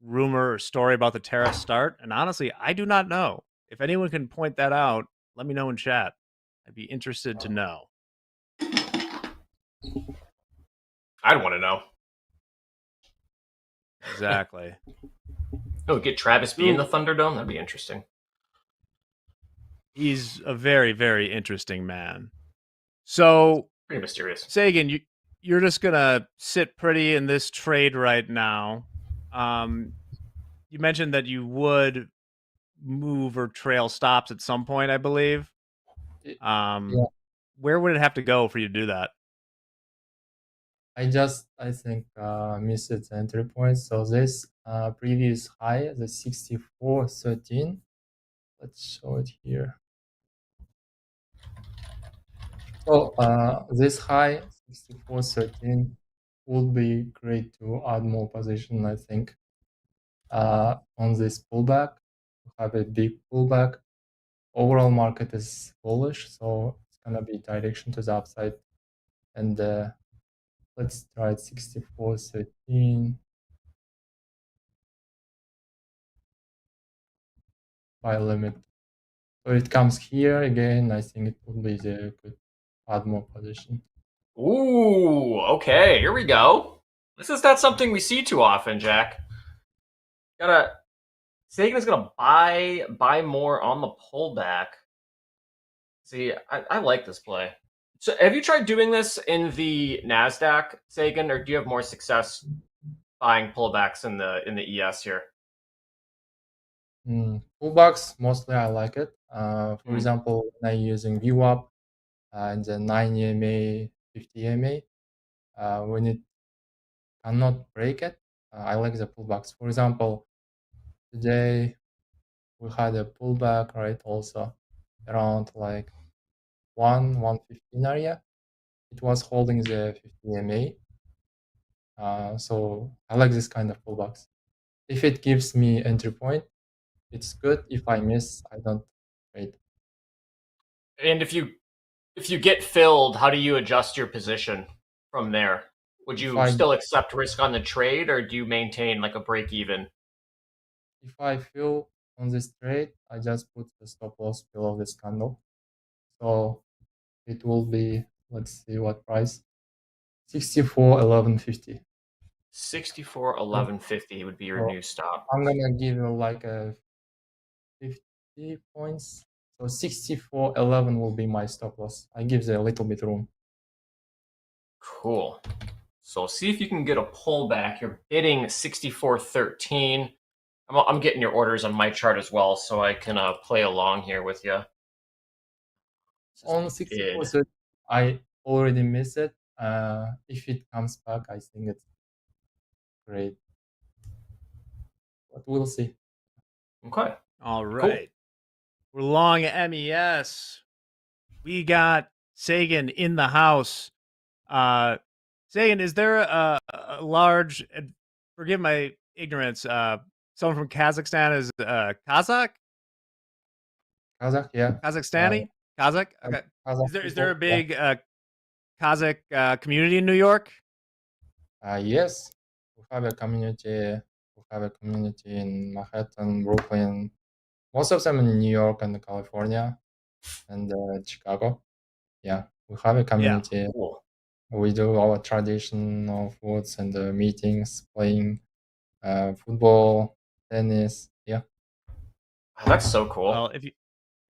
rumor or story about the tariff start? And honestly, I do not know. If anyone can point that out, let me know in chat. I'd be interested to know. I'd want to know. Exactly. Oh, get Travis B in the Thunderdome? That'd be interesting. He's a very, very interesting man. So, pretty mysterious. Sagan, you're just going to sit pretty in this trade right now. You mentioned that you would move or trail stops at some point, I believe. Where would it have to go for you to do that? I think, missed the entry point. So this previous high, the 64.13, let's show it here. So this high, 64.13, would be great to add more position, I think, on this pullback. We have a big pullback. Overall market is bullish, so it's gonna be direction to the upside. And let's try it 64.13. Buy limit. So it comes here again. I think it would be the good add more position. Ooh, okay, here we go. This is not something we see too often, Jack. Sagan is gonna buy more on the pullback. See, I like this play. So have you tried doing this in the NASDAQ, Sagan, or do you have more success buying pullbacks in the ES here? Pullbacks, mostly I like it. For example, when I'm using VWAP and the 9 EMA, 50 EMA, when it cannot break it, I like the pullbacks. For example, today we had a pullback, right, also around like 115 area. It was holding the 50 EMA. So I like this kind of pullbacks. If it gives me entry point, it's good. If I miss, I don't trade. And if you get filled, how do you adjust your position from there? Would you still accept risk on the trade, or do you maintain like a break even? If I fill on this trade, I just put the stop loss below this candle. So it will be, let's see what price, 64.1150. 64.1150 would be your new stop. I'm gonna give you like a 50 points. So 64.11 will be my stop loss. I give the a little bit room. Cool. So see if you can get a pullback. You're bidding 64.13. I'm getting your orders on my chart as well, so I can play along here with you. On 64, I already missed it. If it comes back, I think it's great. But we'll see. Okay. All right. We're long MES. We got Sagan in the house. Sagan, is there a large, forgive my ignorance, someone from Kazakhstan is Kazakh? Kazakh, yeah. Kazakhstani? Kazakh? Okay. Is there a big Kazakh community in New York? Yes. We have a community. We have a community in Manhattan, Brooklyn. Most of them in New York and California and Chicago. Yeah, we have a community. Yeah, cool. We do our traditional foods and meetings, playing football, tennis. Yeah. That's so cool. Well,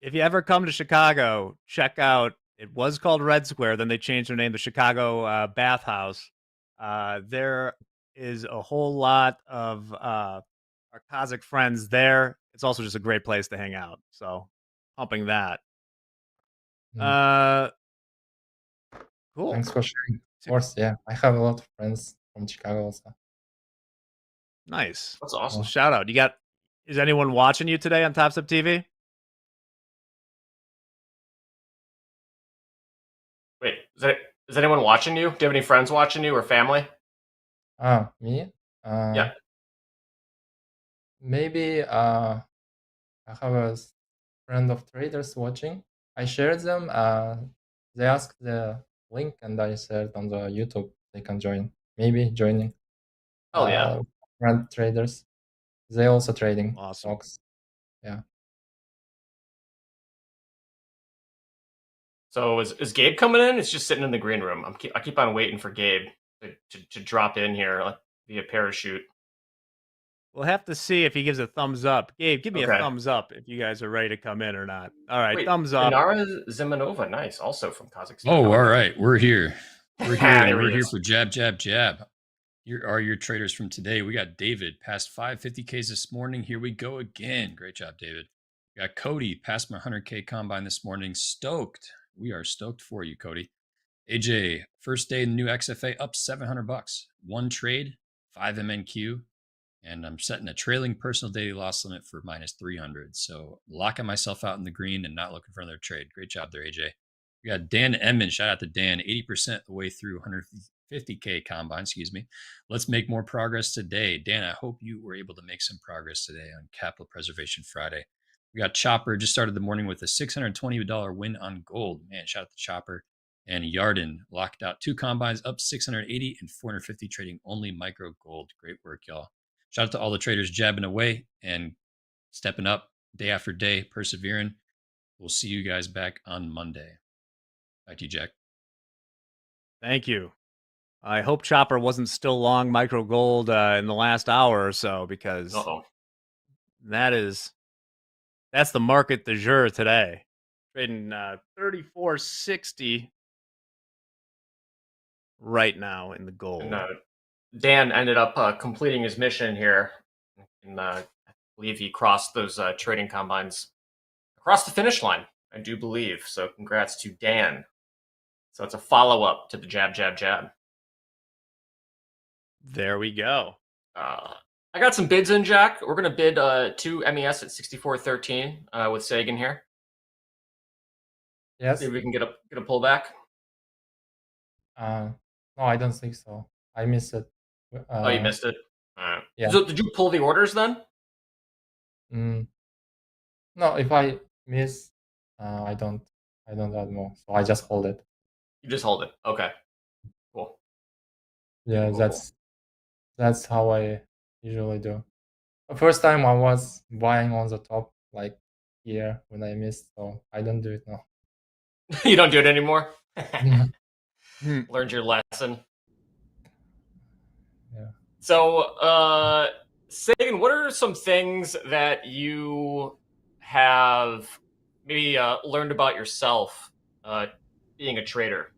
if you ever come to Chicago, check out. It was called Red Square. Then they changed their name to Chicago Bathhouse. There is a whole lot of our Kazakh friends there. It's also just a great place to hang out. So, pumping that. Cool. Thanks for sharing. Of course, yeah. I have a lot of friends from Chicago also. Nice. That's awesome. Shout out. You got Is anyone watching you today on Topstep TV? Wait, is anyone watching you? Do you have any friends watching you or family? Me? Yeah. Maybe I have a friend of traders watching. I shared them. They asked the link and I shared on the YouTube. They can join. Maybe joining. Oh yeah. Friend traders. They also trading Awesome. stocks. Yeah. So is Gabe coming in? It's just sitting in the green room. I keep on waiting for Gabe to drop in here like, via parachute. We'll have to see if he gives a thumbs up. Gabe, give me Okay. a thumbs up if you guys are ready to come in or not. All right, Wait, thumbs up. Inara Zimanova, nice, also from Kazakhstan. Oh, all right. We're here. We're here. There And we're he here is. for jab, jab, jab. Here are your traders from today. We got David past 550Ks this morning. Here we go again. Great job, David. We got Cody past my 100K combine this morning. Stoked. We are stoked for you, Cody. AJ, first day in the new XFA up $700. One trade, 5 MNQ. And I'm setting a trailing personal daily loss limit for minus 300. So locking myself out in the green and not looking for another trade. Great job there, AJ. We got Dan Edmond. Shout out to Dan. 80% the way through 150K combine. Excuse me. Let's make more progress today. Dan, I hope you were able to make some progress today on Capital Preservation Friday. We got Chopper. Just started the morning with a $620 win on gold. Man, shout out to Chopper. And Yarden locked out 2 combines up 680 and 450 trading only micro gold. Great work, y'all. Shout out to all the traders jabbing away and stepping up day after day, persevering. We'll see you guys back on Monday. Back to you, Jack. Thank you. I hope Chopper wasn't still long micro gold in the last hour or so, because that's the market du jour today. Trading 34.60 right now in the gold. And, Dan ended up completing his mission here, and I believe he crossed those trading combines across the finish line. I do believe so. Congrats to Dan. So it's a follow-up to the jab, jab, jab. There we go. I got some bids in, Jack. We're gonna bid 2 MES at 64.13 with Sagan here. Yes. See if we can get a pullback. No, I don't think so. I missed it. Oh, you missed it. Yeah. So did you pull the orders then? No, if I miss, I don't add more. So I just hold it. You just hold it. Okay. Cool. Yeah, Cool. that's how I usually do. The first time I was buying on the top, like here when I missed, so I don't do it now. You don't do it anymore? Yeah. Learned your lesson. Yeah. So, Sagan, what are some things that you have maybe learned about yourself being a trader?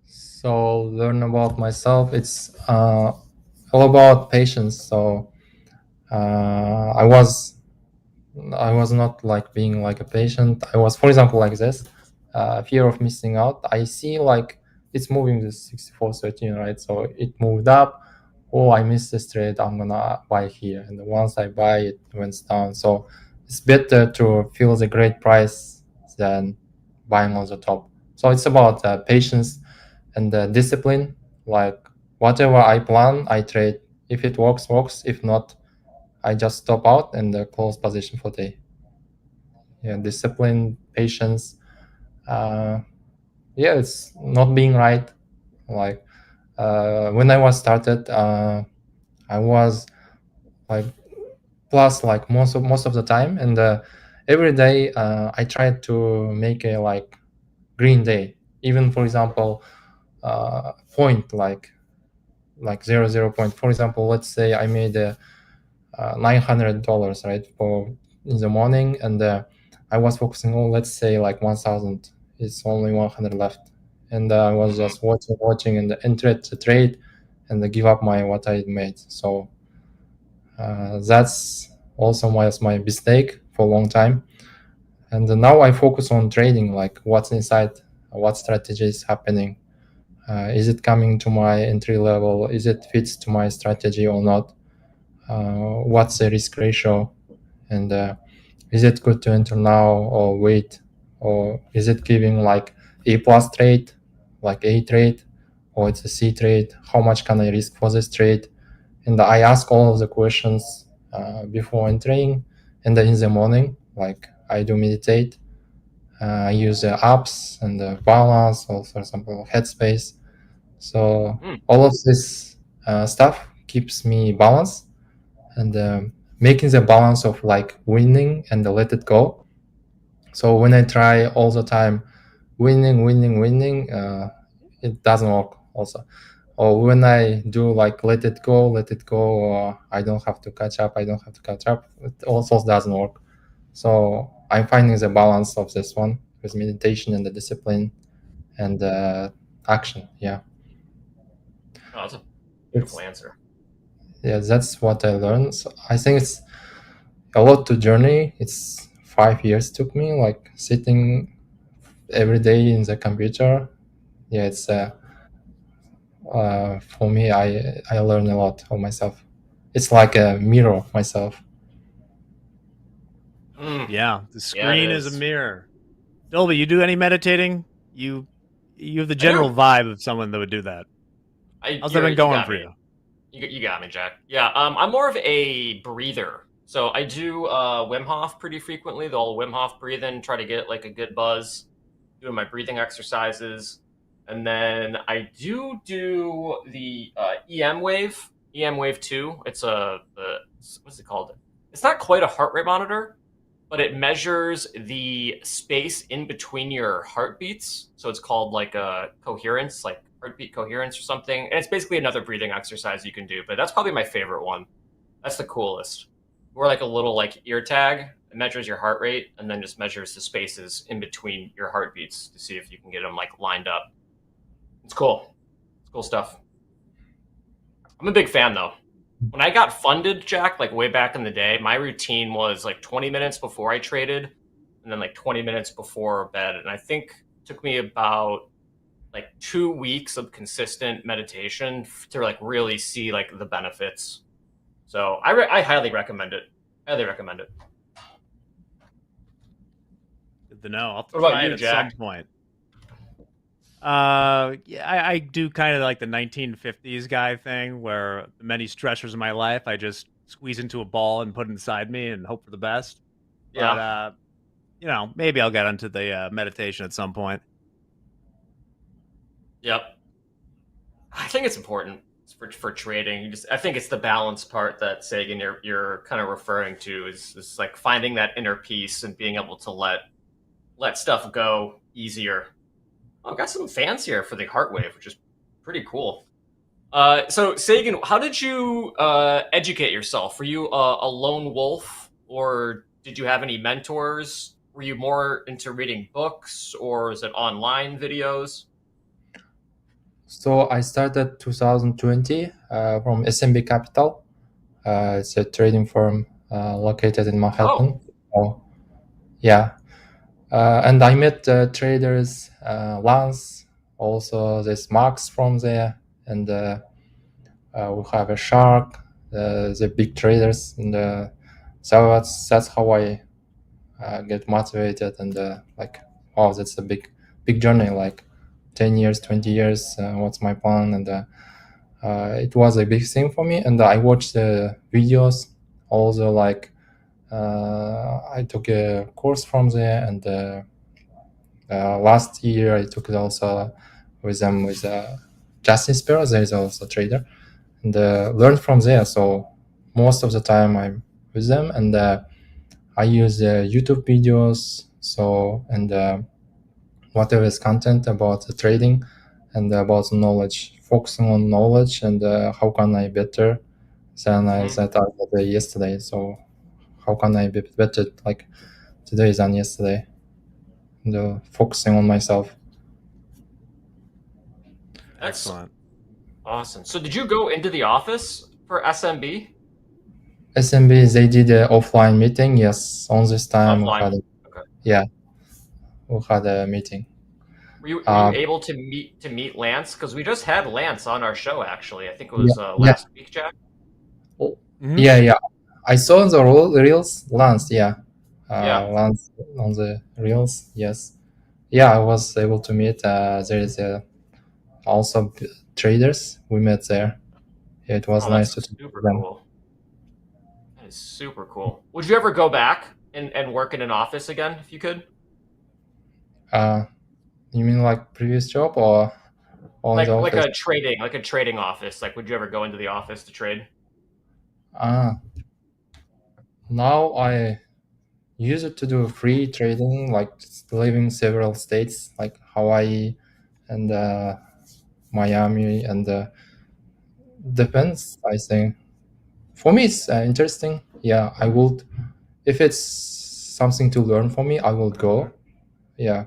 So learn about myself. It's all about patience. So I was not like being like a patient. I was, for example, like this, fear of missing out. I see like it's moving to 64.13, right? So it moved up. Oh, I missed this trade. I'm gonna buy here, and once I buy, it went down. So it's better to feel the great price than buying on the top. So it's about patience and discipline. Like whatever I plan, I trade. If it works, works. If not, I just stop out and close position for day. Yeah, discipline, patience. Yeah, it's not being right. Like when I was started, I was like plus like most of the time, and every day I tried to make a like green day. Even for example, point like 0 point. For example, let's say I made a $900 right for in the morning, and I was focusing on, let's say, like 1,000. It's only 100 left, and I was just watching and entered the trade and give up what I made. So that's also my mistake for a long time. And now I focus on trading, like what's inside, what strategy is happening. Is it coming to my entry level? Is it fits to my strategy or not? what's the risk ratio, and is it good to enter now or wait, or is it giving like A plus trade, like A trade, or it's a C trade? How much can I risk for this trade? And I ask all of the questions before entering, and then in the morning, like I do meditate. I use the apps and the balance, or for example, Headspace. So all of this stuff keeps me balanced, and making the balance of like winning and let it go. So when I try all the time winning, it doesn't work also. Or when I do like let it go, or I don't have to catch up, it also doesn't work. So I'm finding the balance of this one with meditation and the discipline and action. Yeah. Oh, that's a beautiful answer. Yeah, that's what I learned. So I think it's a lot to journey. It's 5 years took me, like sitting every day in the computer. Yeah, it's for me, I learn a lot of myself. It's like a mirror of myself. Yeah, the screen is a mirror. Dolby, you do any meditating? You have the general vibe of someone that would do that. How's that been going for you? You got me, Jack. Yeah, I'm more of a breather. So I do Wim Hof pretty frequently, the old Wim Hof breathing, try to get like a good buzz, doing my breathing exercises. And then I do the EM Wave 2. It's what's it called? It's not quite a heart rate monitor, but it measures the space in between your heartbeats. So it's called like a coherence, like heartbeat coherence or something. And it's basically another breathing exercise you can do, but that's probably my favorite one. That's the coolest. Or like a little like ear tag. It measures your heart rate and then just measures the spaces in between your heartbeats to see if you can get them like lined up. It's cool. It's cool stuff. I'm a big fan though. When I got funded, Jack, like way back in the day, my routine was like 20 minutes before I traded and then like 20 minutes before bed. And I think it took me about like 2 weeks of consistent meditation to like really see like the benefits. So I highly recommend it. Highly recommend it. Good to know. I'll What about try you, it at Jack? some point. Yeah, I do kind of like the 1950s guy thing where the many stressors in my life, I just squeeze into a ball and put it inside me and hope for the best. Yeah. But, maybe I'll get into the meditation at some point. Yep. I think it's important for trading. I think it's the balance part that Sagan you're kind of referring to is like finding that inner peace and being able to let stuff go easier. Oh, I've got some fans here for the heart wave, which is pretty cool. So Sagan, how did you educate yourself? Were you a lone wolf, or did you have any mentors? Were you more into reading books, or is it online videos? So I started 2020 from SMB Capital. It's a trading firm located in Manhattan. Oh, yeah. And I met traders, Lance, also there's Max from there, and we have a Shark, the big traders, and so that's how I get motivated and like, wow, that's a big journey, like 10 years, 20 years, what's my plan? And it was a big thing for me, and I watched the videos, also like I took a course from there, and last year I took it also with them with Justin Sparrow. There is also a trader, and learned from there. So most of the time I'm with them, and I use YouTube videos. So and whatever is content about the trading and about knowledge, focusing on knowledge and how can I better than I said yesterday. So how can I be better like today than yesterday? And focusing on myself. Excellent. Awesome. So did you go into the office for SMB? SMB, they did an offline meeting. Yes, on this time Offline. We had a meeting. Were you able to meet Lance? Because we just had Lance on our show. Actually, I think it was last week, Jack. Yeah. I saw the reels once. Yeah. Yeah. Once on the reels. Yes. Yeah, I was able to meet. There is also traders we met there. It was Oh, nice to that's talk to super them. cool. That is super cool. Would you ever go back and work in an office again if you could? You mean like previous job or in the Like office? a trading office. Like, would you ever go into the office to trade? Now I use it to do free trading, like living several states like Hawaii and Miami, and depends. I think for me it's interesting. Yeah, I would, if it's something to learn for me, I will go. Yeah,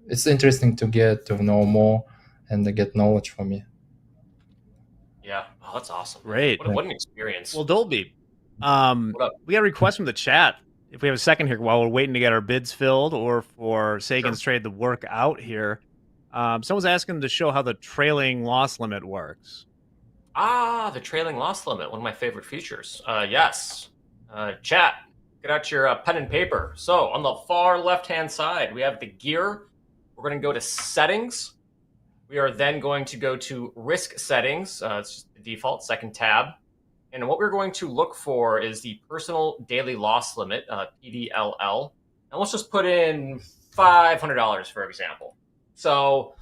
it's interesting to get to know more and to get knowledge from me. Yeah. Oh, that's awesome. Great. What an experience. Well, Dolby, What up? we got a request from the chat. If we have a second here while we're waiting to get our bids filled or for Sagan's trade to work out here, someone's asking to show how the trailing loss limit works. The trailing loss limit, one of my favorite features. Yes. Chat, get out your pen and paper. So on the far left-hand side, we have the gear. We're going to go to settings. We are then going to go to risk settings. It's just the default second tab. And what we're going to look for is the personal daily loss limit, PDLL. And let's just put in $500, for example. So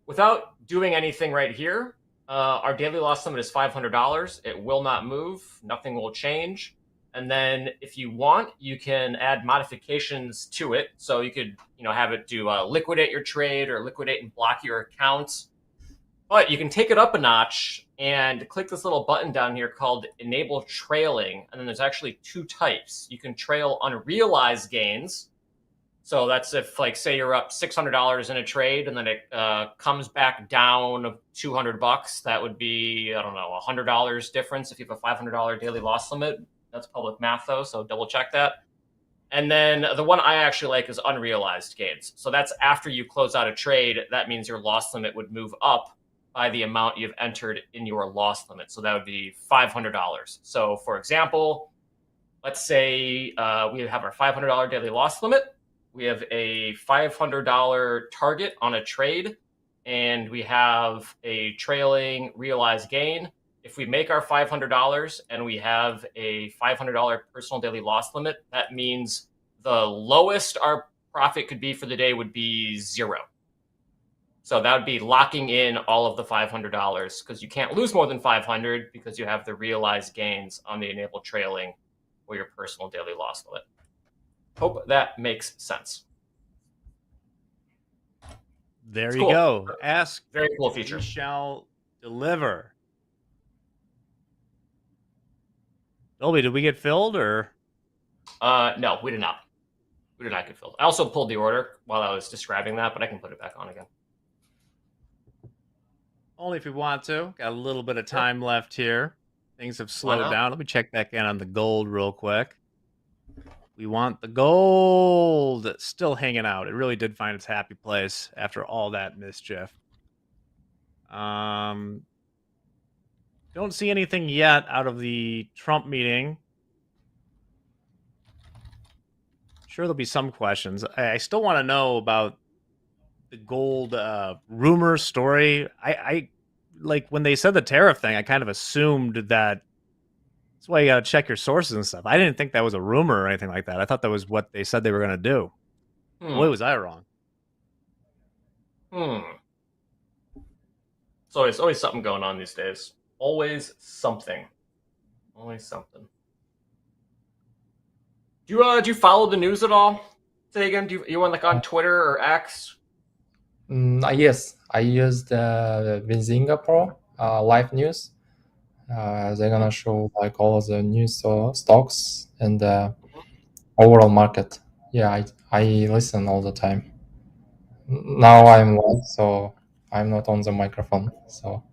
without doing anything right here, our daily loss limit is $500. It will not move. Nothing will change. And then if you want, you can add modifications to it. So you could, have it do liquidate your trade or liquidate and block your accounts. But you can take it up a notch and click this little button down here called Enable Trailing. And then there's actually two types. You can trail unrealized gains. So that's if, like, say you're up $600 in a trade and then it comes back down $200. That would be, I don't know, $100 difference if you have a $500 daily loss limit. That's public math, though, so double check that. And then the one I actually like is unrealized gains. So that's after you close out a trade. That means your loss limit would move up by the amount you've entered in your loss limit. So that would be $500. So for example, let's say we have our $500 daily loss limit. We have a $500 target on a trade, and we have a trailing realized gain. If we make our $500 and we have a $500 personal daily loss limit, that means the lowest our profit could be for the day would be $0. So that would be locking in all of the $500 because you can't lose more than $500 because you have the realized gains on the enabled trailing or your personal daily loss limit. Hope that makes sense. There It's you cool. go. Ask, very cool feature. We shall deliver. Dolby, did we get filled or? No, we did not. We did not get filled. I also pulled the order while I was describing that, but I can put it back on again. Only if we want to. Got a little bit of time left here. Things have slowed down. Let me check back in on the gold real quick. We want the gold still hanging out. It really did find its happy place after all that mischief. Don't see anything yet out of the Trump meeting. Sure, there'll be some questions. I still want to know about the gold rumor story. I like when they said the tariff thing, I kind of assumed that that's why you got to check your sources and stuff. I didn't think that was a rumor or anything like that. I thought that was what they said they were going to do. Boy, was I wrong. So it's always something going on these days. Always something. Always something. Do you follow the news at all? Say again, do you want like on Twitter or X? Yes, I used Benzinga Pro live news. They're gonna show like all of the news stocks and overall market. Yeah, I listen all the time. Now I'm live, so I'm not on the microphone. So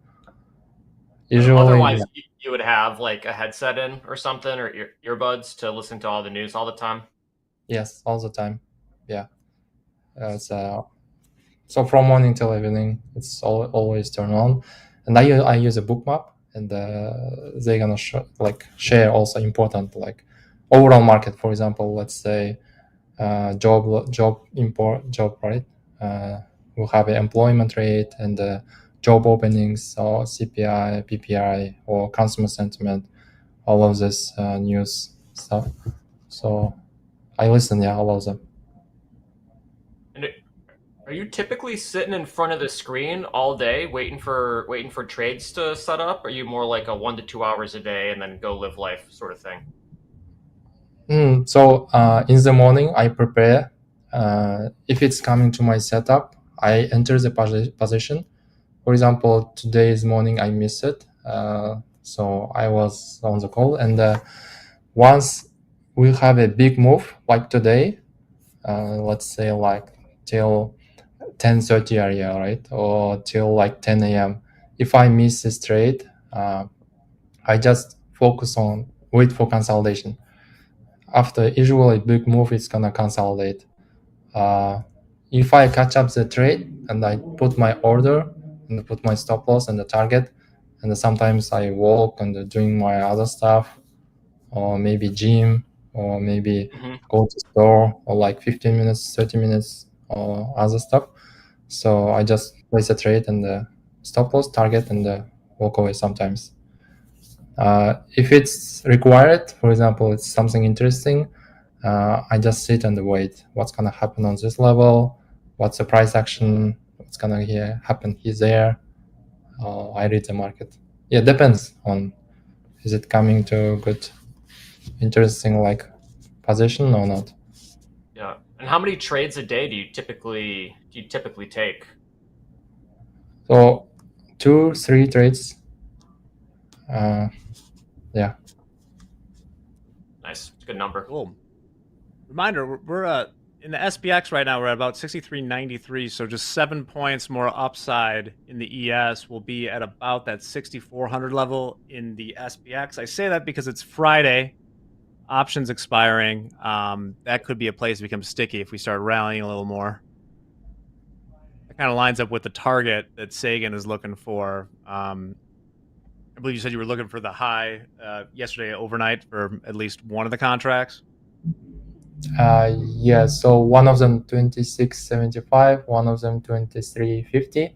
usually, otherwise, you would have like a headset in or something, or earbuds to listen to all the news all the time. Yes, all the time. Yeah, so from morning till evening, it's always turned on. And I use a book map and they're gonna share also important like overall market. For example, let's say job right. We'll have an employment rate and job openings or CPI, PPI, or consumer sentiment, all of this news stuff. So I listen, all of them. And are you typically sitting in front of the screen all day waiting for trades to set up? Or are you more like a 1 to 2 hours a day and then go live life sort of thing? So in the morning, I prepare. If it's coming to my setup, I enter the position. For example, today's morning I missed it, so I was on the call. And once we have a big move like today, let's say like till 10:30 area, right, or till like 10 a.m. If I miss this trade, I just focus on wait for consolidation. After usually big move, it's gonna consolidate. If I catch up the trade and I put my order and put my stop loss and the target, and sometimes I walk and doing my other stuff, or maybe gym, or maybe go to store, or like 15 minutes, 30 minutes, or other stuff. So I just place a trade and stop loss, target, and walk away sometimes. If it's required, for example, it's something interesting, I just sit and wait. What's gonna happen on this level? What's the price action? What's gonna happen here, there? I read the market. Yeah, depends on is it coming to good, interesting like position or not. Yeah. And how many trades a day do you typically take? So 2-3 trades. Yeah. Nice. It's a good number. Cool. Reminder, we're in the SPX right now. We're at about 63.93, so just 7 points more upside in the ES. Will be at about that 6,400 level in the SPX. I say that because it's Friday, options expiring. That could be a place to become sticky if we start rallying a little more. That kind of lines up with the target that Sagan is looking for. I believe you said you were looking for the high yesterday overnight for at least one of the contracts. Yeah, so one of them 26.75, one of them 23.50.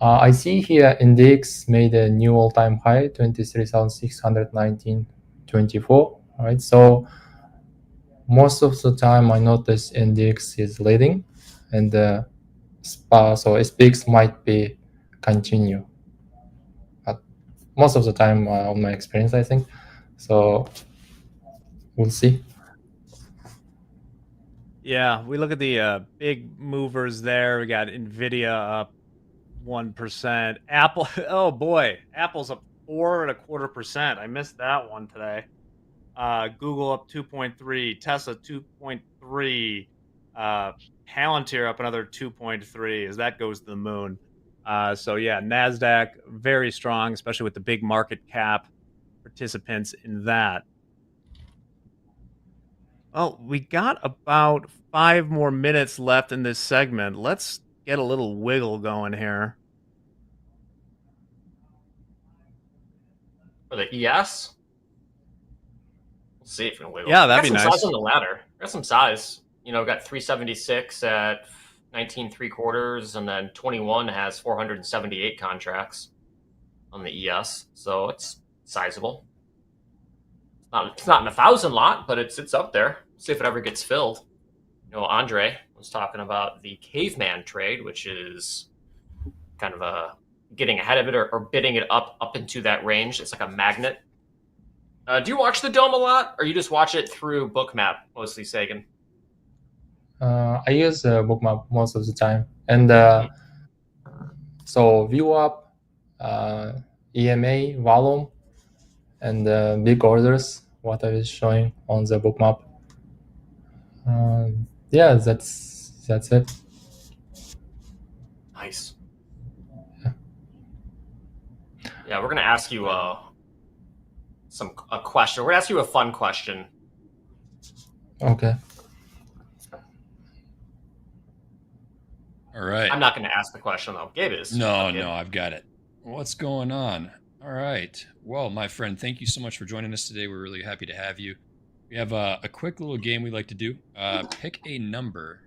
I see here index made a new all-time high, 23,619.24. Right, so most of the time I notice index is leading, and so SPX might be continue. But most of the time, on my experience, I think. So we'll see. Yeah, we look at the big movers there. We got Nvidia up 1%. Apple, oh boy, Apple's up 4.25%. I missed that one today. Google up 2.3, Tesla 2.3, Palantir up another 2.3 as that goes to the moon. So yeah, NASDAQ very strong, especially with the big market cap participants in that. Well, we got about 5 more minutes left in this segment. Let's get a little wiggle going here. For the ES? We'll see if we can wiggle. Yeah, that'd be got some nice. size on the ladder. Got some size. You know, got 376 at 19.75, and then 21 has 478 contracts on the ES. So it's sizable. It's not in 1,000 lot, but it's up there. See if it ever gets filled. You know, Andre was talking about the caveman trade, which is kind of a getting ahead of it or bidding it up into that range. It's like a magnet. Do you watch the Dome a lot, or you just watch it through Bookmap, mostly, Sagan? I use Bookmap most of the time, and so VWAP, EMA, volume, and big orders. What I was showing on the Bookmap. Yeah, that's it. Nice. Yeah, we're gonna ask you a question. We're gonna ask you a fun question. Okay. All right. I'm not gonna ask the question though. Gabe is. No, I've got it. What's going on? All right. Well, my friend, thank you so much for joining us today. We're really happy to have you. We have a quick little game we like to do. Pick a number,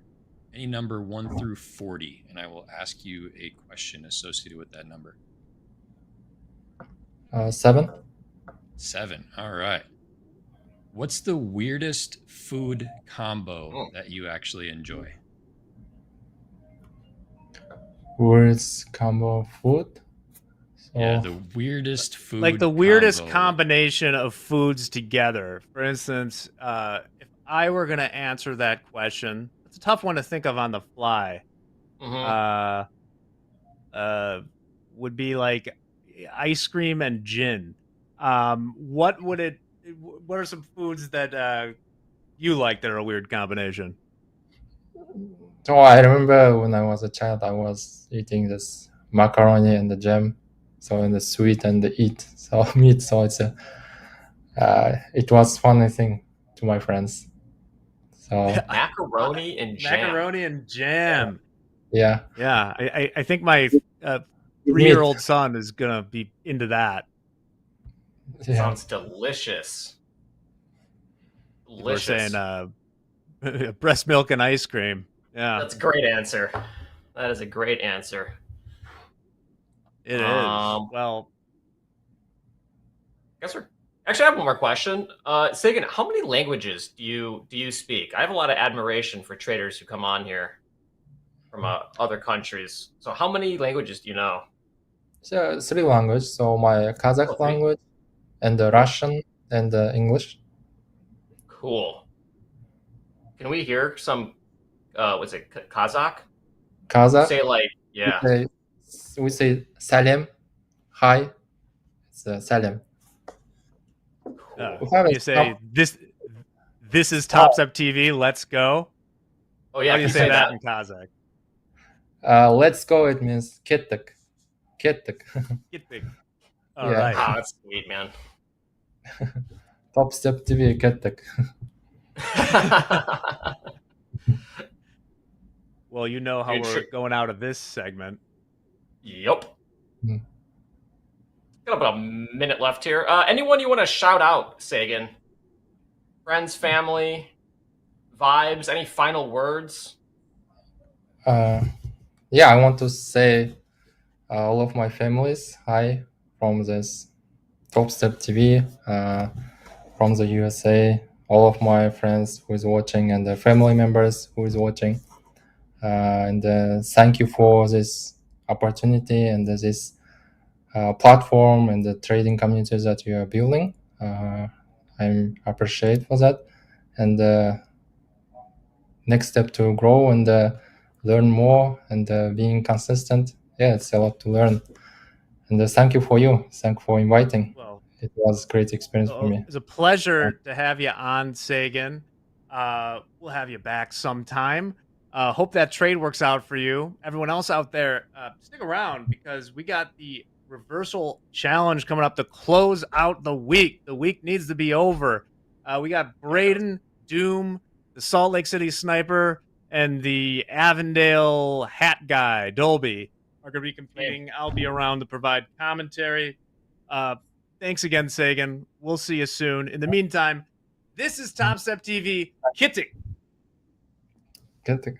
any number 1 through 40, and I will ask you a question associated with that number. 7. 7. All right. What's the weirdest food combo that you actually enjoy? Words combo food. Yeah, the weirdest food. Like the weirdest combo. combination of foods together. For instance, if I were going to answer that question, it's a tough one to think of on the fly. Would be like ice cream and gin. What are some foods that you like that are a weird combination? So I remember when I was a child, I was eating this macaroni and the jam, so in the sweet and the meat. So it's it was funny thing to my friends. So macaroni and jam. Macaroni and jam. Yeah. Yeah. I think my 3-year-old son is gonna be into that. Yeah. Sounds delicious. We're saying breast milk and ice cream. Yeah, that's a great answer. That is a great answer. It is. Well, I guess actually, I have one more question. Sagan, how many languages do you speak? I have a lot of admiration for traders who come on here from other countries. So, how many languages do you know? So 3 languages. So my Kazakh language, and the Russian, and the English. Cool. Can we hear some? What's it? Kazakh. Kazakh. Say like, yeah. We say salam, hi. It's salam. You say this is Topstep TV. Let's go. Oh yeah, how do you say that in Kazakh? Let's go. It means kettik. Kettik. All right. Oh, that's sweet, man. Topstep TV kettik. Well, you know how we're going out of this segment. Yep. Got about a minute left here. Anyone you want to shout out, Sagan? Friends, family, vibes, any final words? Yeah, I want to say all of my families hi from this Topstep TV, from the USA, all of my friends who is watching and the family members who is watching. And thank you for this opportunity and this platform and the trading communities that you are building. I appreciate for that. And next step to grow and learn more and being consistent. Yeah, it's a lot to learn. And thank you for inviting. Well, it was a great experience for me. It's a pleasure to have you on, Sagan. We'll have you back sometime. Hope that trade works out for you. Everyone else out there, stick around because we got the reversal challenge coming up to close out the week. The week needs to be over. We got Braden, Doom, the Salt Lake City Sniper, and the Avondale Hat Guy, Dolby, are going to be competing. I'll be around to provide commentary. Thanks again, Sagan. We'll see you soon. In the meantime, this is Topstep TV. Kittik. Kittik.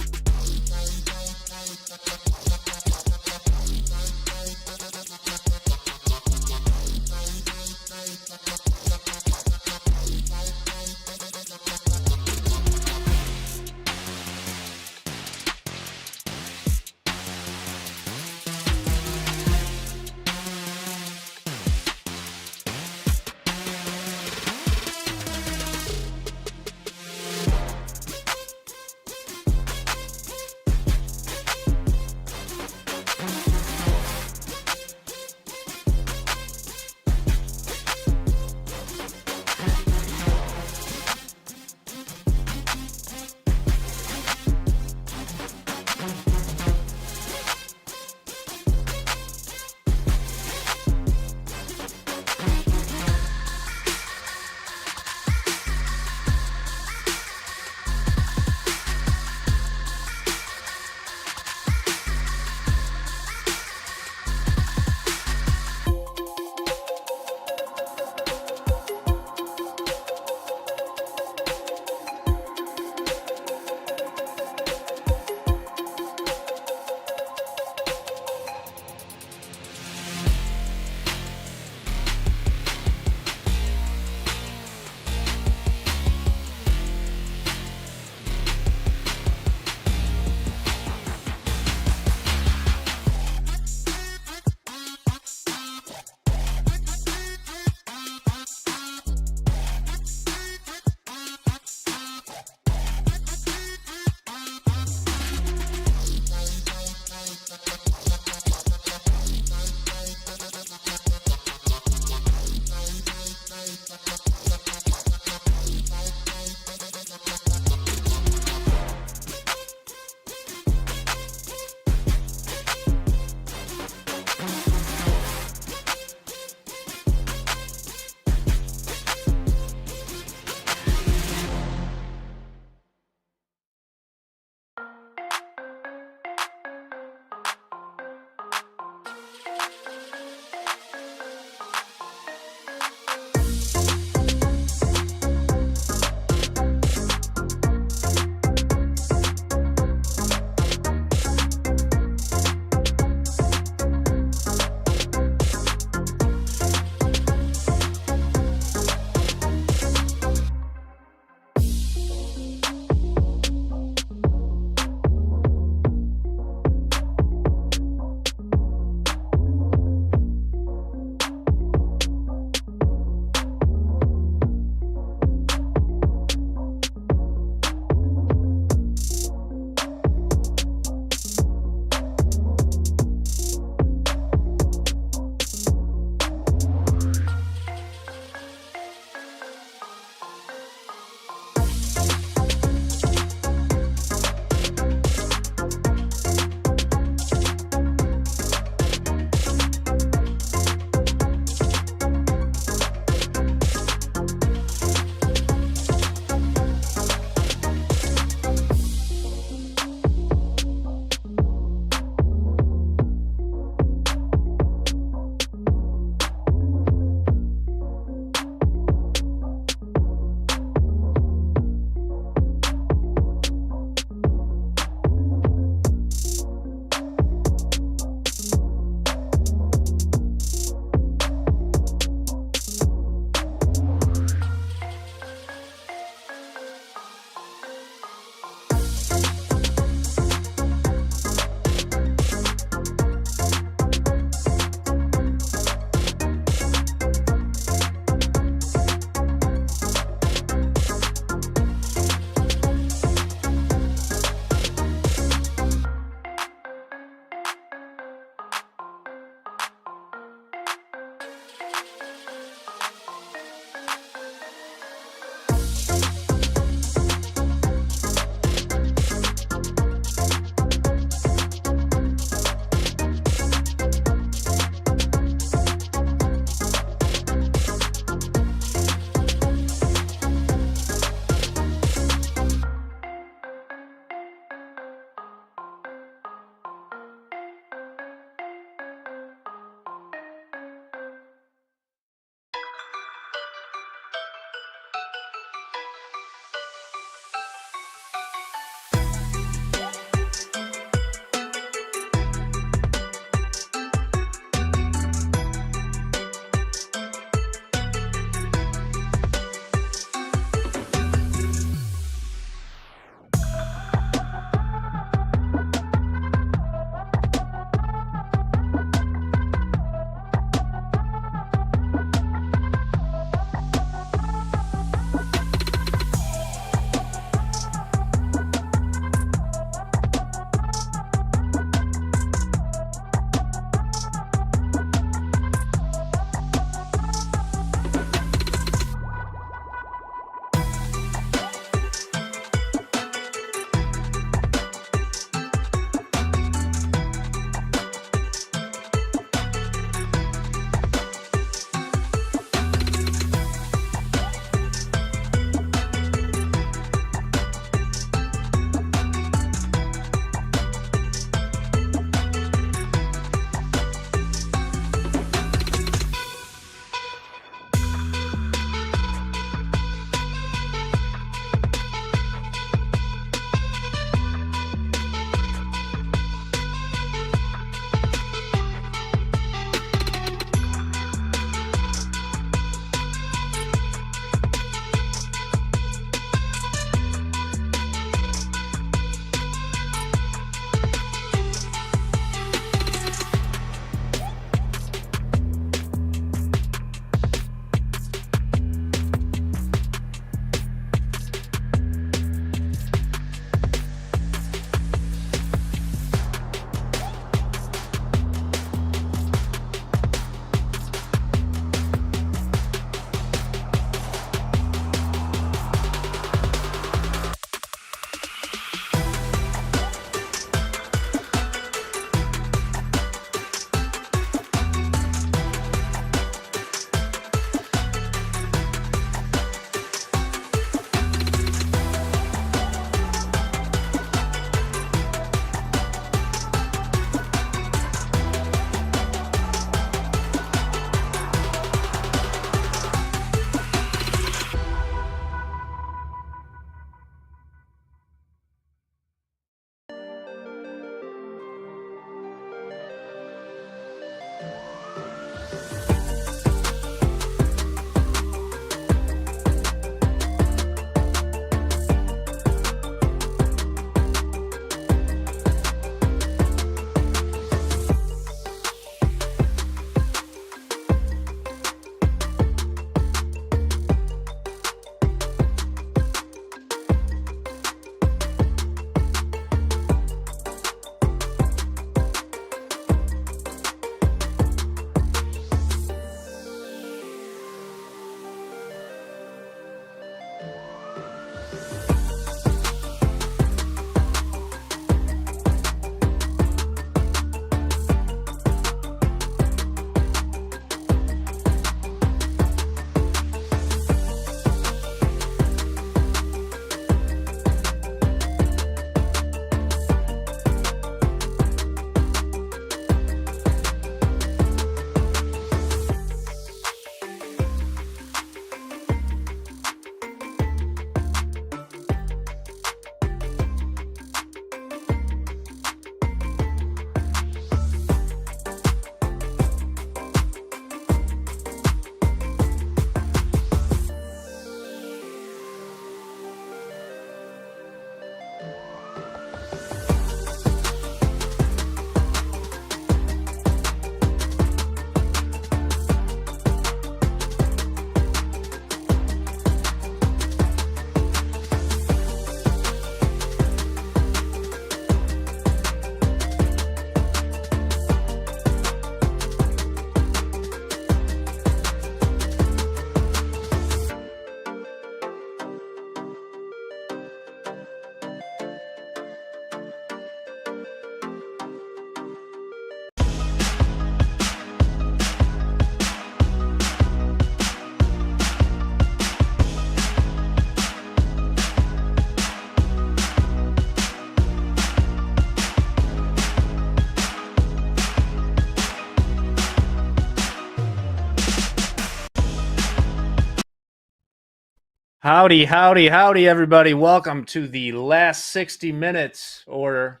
Howdy, howdy, howdy, everybody. Welcome to the last 60 minutes or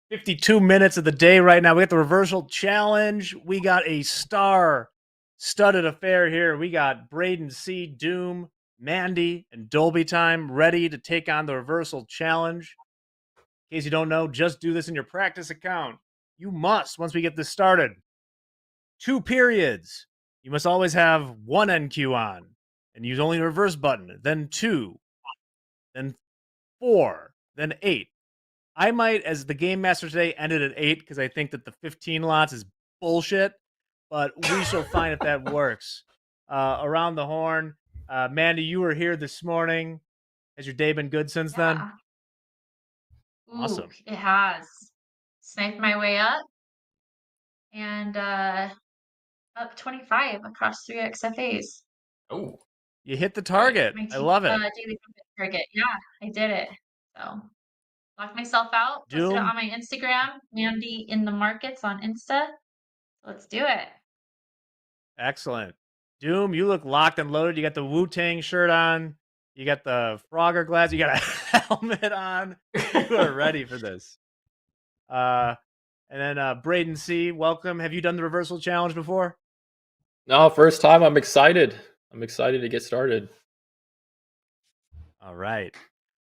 52 minutes of the day right now. We got the reversal challenge. We got a star-studded affair here. We got Braden C, Doom, Mandy, and Dolby Time ready to take on the reversal challenge. In case you don't know, just do this in your practice account. You must, once we get this started. 2 periods. You must always have one NQ on and use only the reverse button, then 2, then 4, then 8. I might, as the game master today, end it at 8 because I think that the 15 lots is bullshit, but we shall find if that works. Around the horn, Mandy, you were here this morning. Has your day been good since then? Ooh, Awesome. it has. Sniped my way up and up 25 across 3 XFAs. Oh, you hit the target. I love it. Daily target. Yeah, I did it. So locked myself out. Posted it on my Instagram, Mandy in the markets on Insta. Let's do it. Excellent. Doom, you look locked and loaded. You got the Wu-Tang shirt on. You got the Frogger glass. You got a helmet on. You are ready for this. And then Braden C, welcome. Have you done the reversal challenge before? No, first time. I'm excited. I'm excited to get started. All right.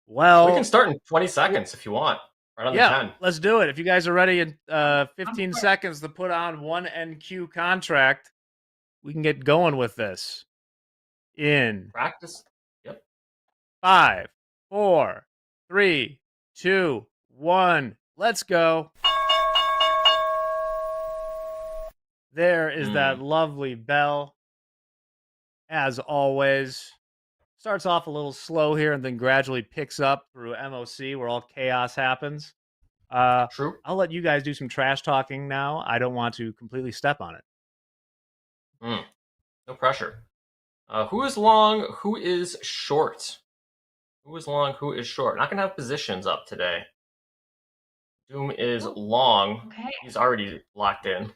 Well, we can start in 20 seconds if you want. Right on the 10. Let's do it. If you guys are ready in 15 seconds to put on one NQ contract, we can get going with this. In practice. Yep. 5, 4, 3, 2, 1. Let's go. There is that lovely bell. As always, starts off a little slow here and then gradually picks up through MOC where all chaos happens. True. I'll let you guys do some trash talking now. I don't want to completely step on it. No pressure. Who is long? Who is short? Who is long? Who is short? Not going to have positions up today. Doom is long. Okay. He's already locked in.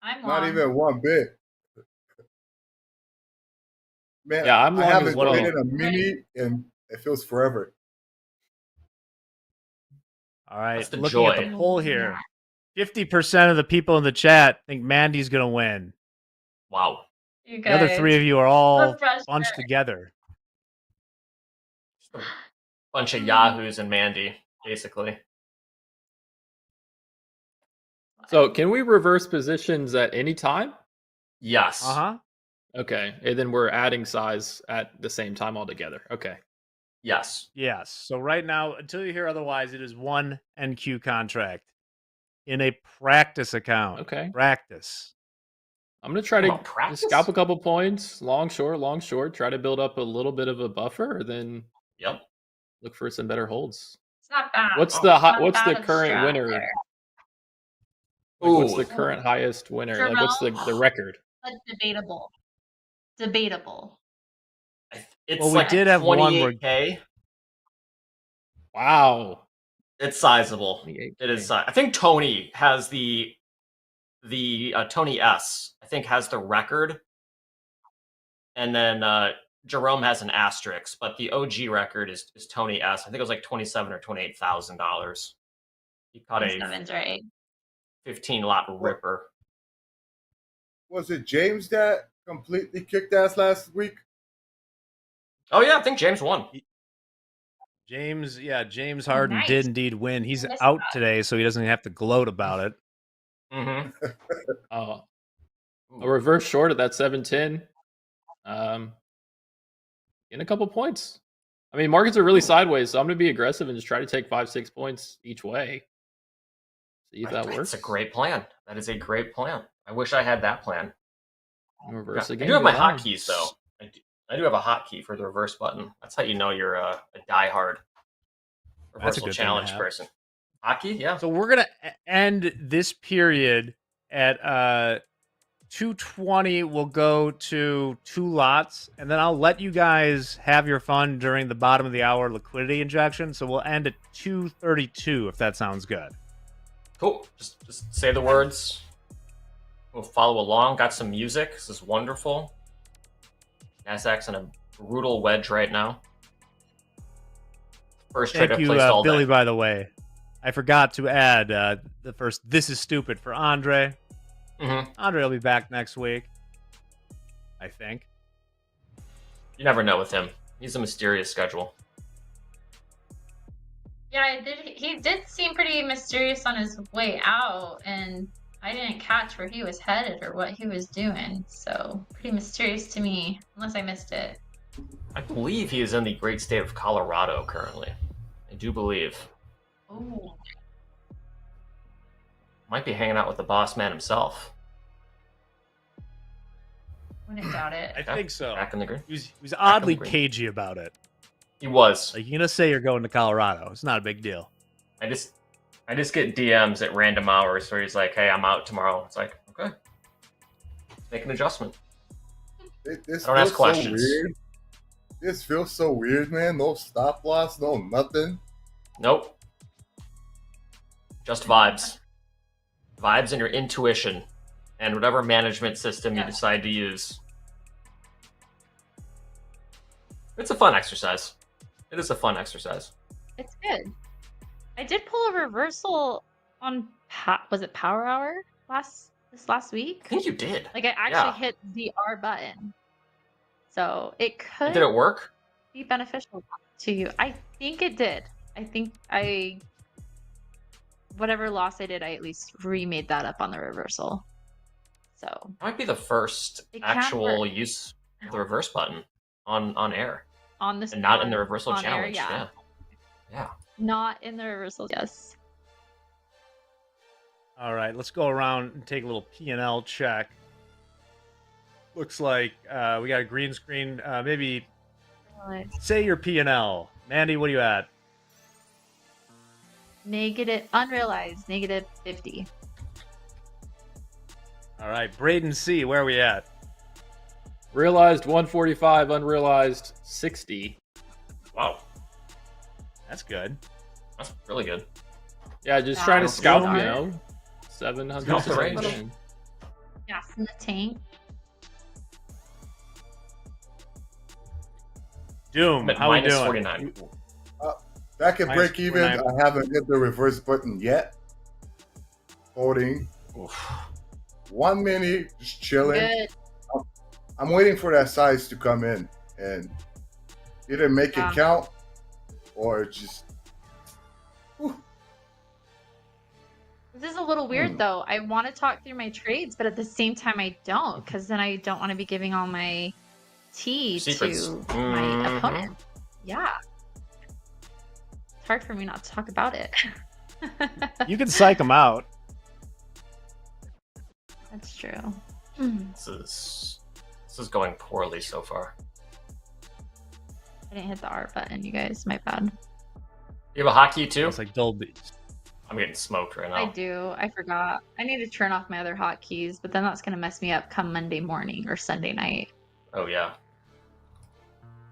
I'm Not long. even one bit. Man, Yeah, I'm I long haven't as well. traded a mini and it feels forever. All right, That's the looking at joy. the poll here, 50% of the people in the chat think Mandy's going to win. Wow. You The other guys. 3 of you are all No pressure. bunched together. Just a bunch of yahoos and Mandy, basically. So, can we reverse positions at any time? Yes. Uh-huh. Okay, and then we're adding size at the same time altogether. Okay. Yes. Yes. So right now, until you hear otherwise, it is one NQ contract in a practice account. Okay. Practice. I'm gonna try Oh, to practice? scalp a couple points, long, short. Try to build up a little bit of a buffer, then Yep. look for some better holds. It's not bad. What's It's the not what's bad the of a current strat winner? there. Like, what's Ooh. the current highest winner? Like, what's the record? But debatable. Debatable. It's Well, we like did have one where 28K. Wow. It's sizable. 28K. It is. I think Tony has the Tony S. I think has the record, and then Jerome has an asterisk. But the OG record is Tony S. I think it was like $27,000 or $28,000. He caught a 27's right. 15 lot ripper. Was it James that completely kicked ass last week? Oh yeah, I think James won. James Harden Nice. did indeed win. He's missed out that. today, so he doesn't have to gloat about it. Mm-hmm. Oh, a reverse short at that 710. In a couple points. I mean, markets are really sideways, so I'm going to be aggressive and just try to take 5-6 points each way. See if that works. That's a great plan. That is a great plan. I wish I had that plan. Reverse I again. do have my go on. hotkeys though. I do have a hotkey for the reverse button. That's how you know you're a diehard That's a reversal good thing to challenge have. person. Hotkey, yeah. So we're gonna end this period at 220. We'll go to 2 lots, and then I'll let you guys have your fun during the bottom of the hour liquidity injection. So we'll end at 232 if that sounds good. Cool. Just say the words. We'll follow along. Got some music. This is wonderful. NASDAQ's in a brutal wedge right now. First trade Thank I you, placed all Billy, day. by the way. I forgot to add the first "This is stupid" for Andre. Andre will be back next week, I think. You never know with him. He's a mysterious schedule. Yeah, he did seem pretty mysterious on his way out, and I didn't catch where he was headed or what he was doing. So pretty mysterious to me, unless I missed it. I believe he is in the great state of Colorado currently. I do believe. Oh. Might be hanging out with the boss man himself. Wouldn't doubt it. I think so. Back in the green. He was oddly green. cagey about it. He was. Like, you're gonna say you're going to Colorado. It's not a big deal. I just get DMs at random hours where he's like, "Hey, I'm out tomorrow." It's like, okay, make an adjustment. This I don't ask feels questions. So weird. This feels so weird, man. No stop loss, no nothing. Nope. Just vibes. Vibes and your intuition, and whatever management system you decide to use. It's a fun exercise. It is a fun exercise. It's good. I did pull a reversal on was it Power Hour this last week? I think you did. Like I actually hit the R button, so it could. Did it work? Be beneficial to you. I think it did. I think whatever loss I did, I at least remade that up on the reversal. So That might be the first It can actual work. use of the reverse button on air, on this and not in the reversal on air, challenge. yeah. Yeah. Not in the reversal. Yes. All right, let's go around and take a little P&L check. Looks like we got a green screen. Maybe say your P&L. Mandy, what are you at? Negative unrealized -50. All right, Braden C, where are we at? Realized 145, unrealized 60. Wow. That's good. That's really good. Yeah, just Wow. trying to That's scalp, good. you know, 700. Scalp the range. something. Gas in the tank. Doom, how we Minus doing? 49. Back at Minus break even, 49. I haven't hit the reverse button yet. Holding. 1 minute, just chilling. Good. I'm waiting for that size to come in and either make Yeah. it count or just. This is a little weird though. I want to talk through my trades, but at the same time I don't, because then I don't want to be giving all my tea Secrets. to my opponent. Yeah. It's hard for me not to talk about it. You can psych them out. That's true. This is going poorly so far. I didn't hit the R button, you guys. My bad. You have a hotkey too? It's like Dolby. I'm getting smoked right now. I do. I forgot. I need to turn off my other hotkeys, but then that's going to mess me up come Monday morning or Sunday night. Oh yeah.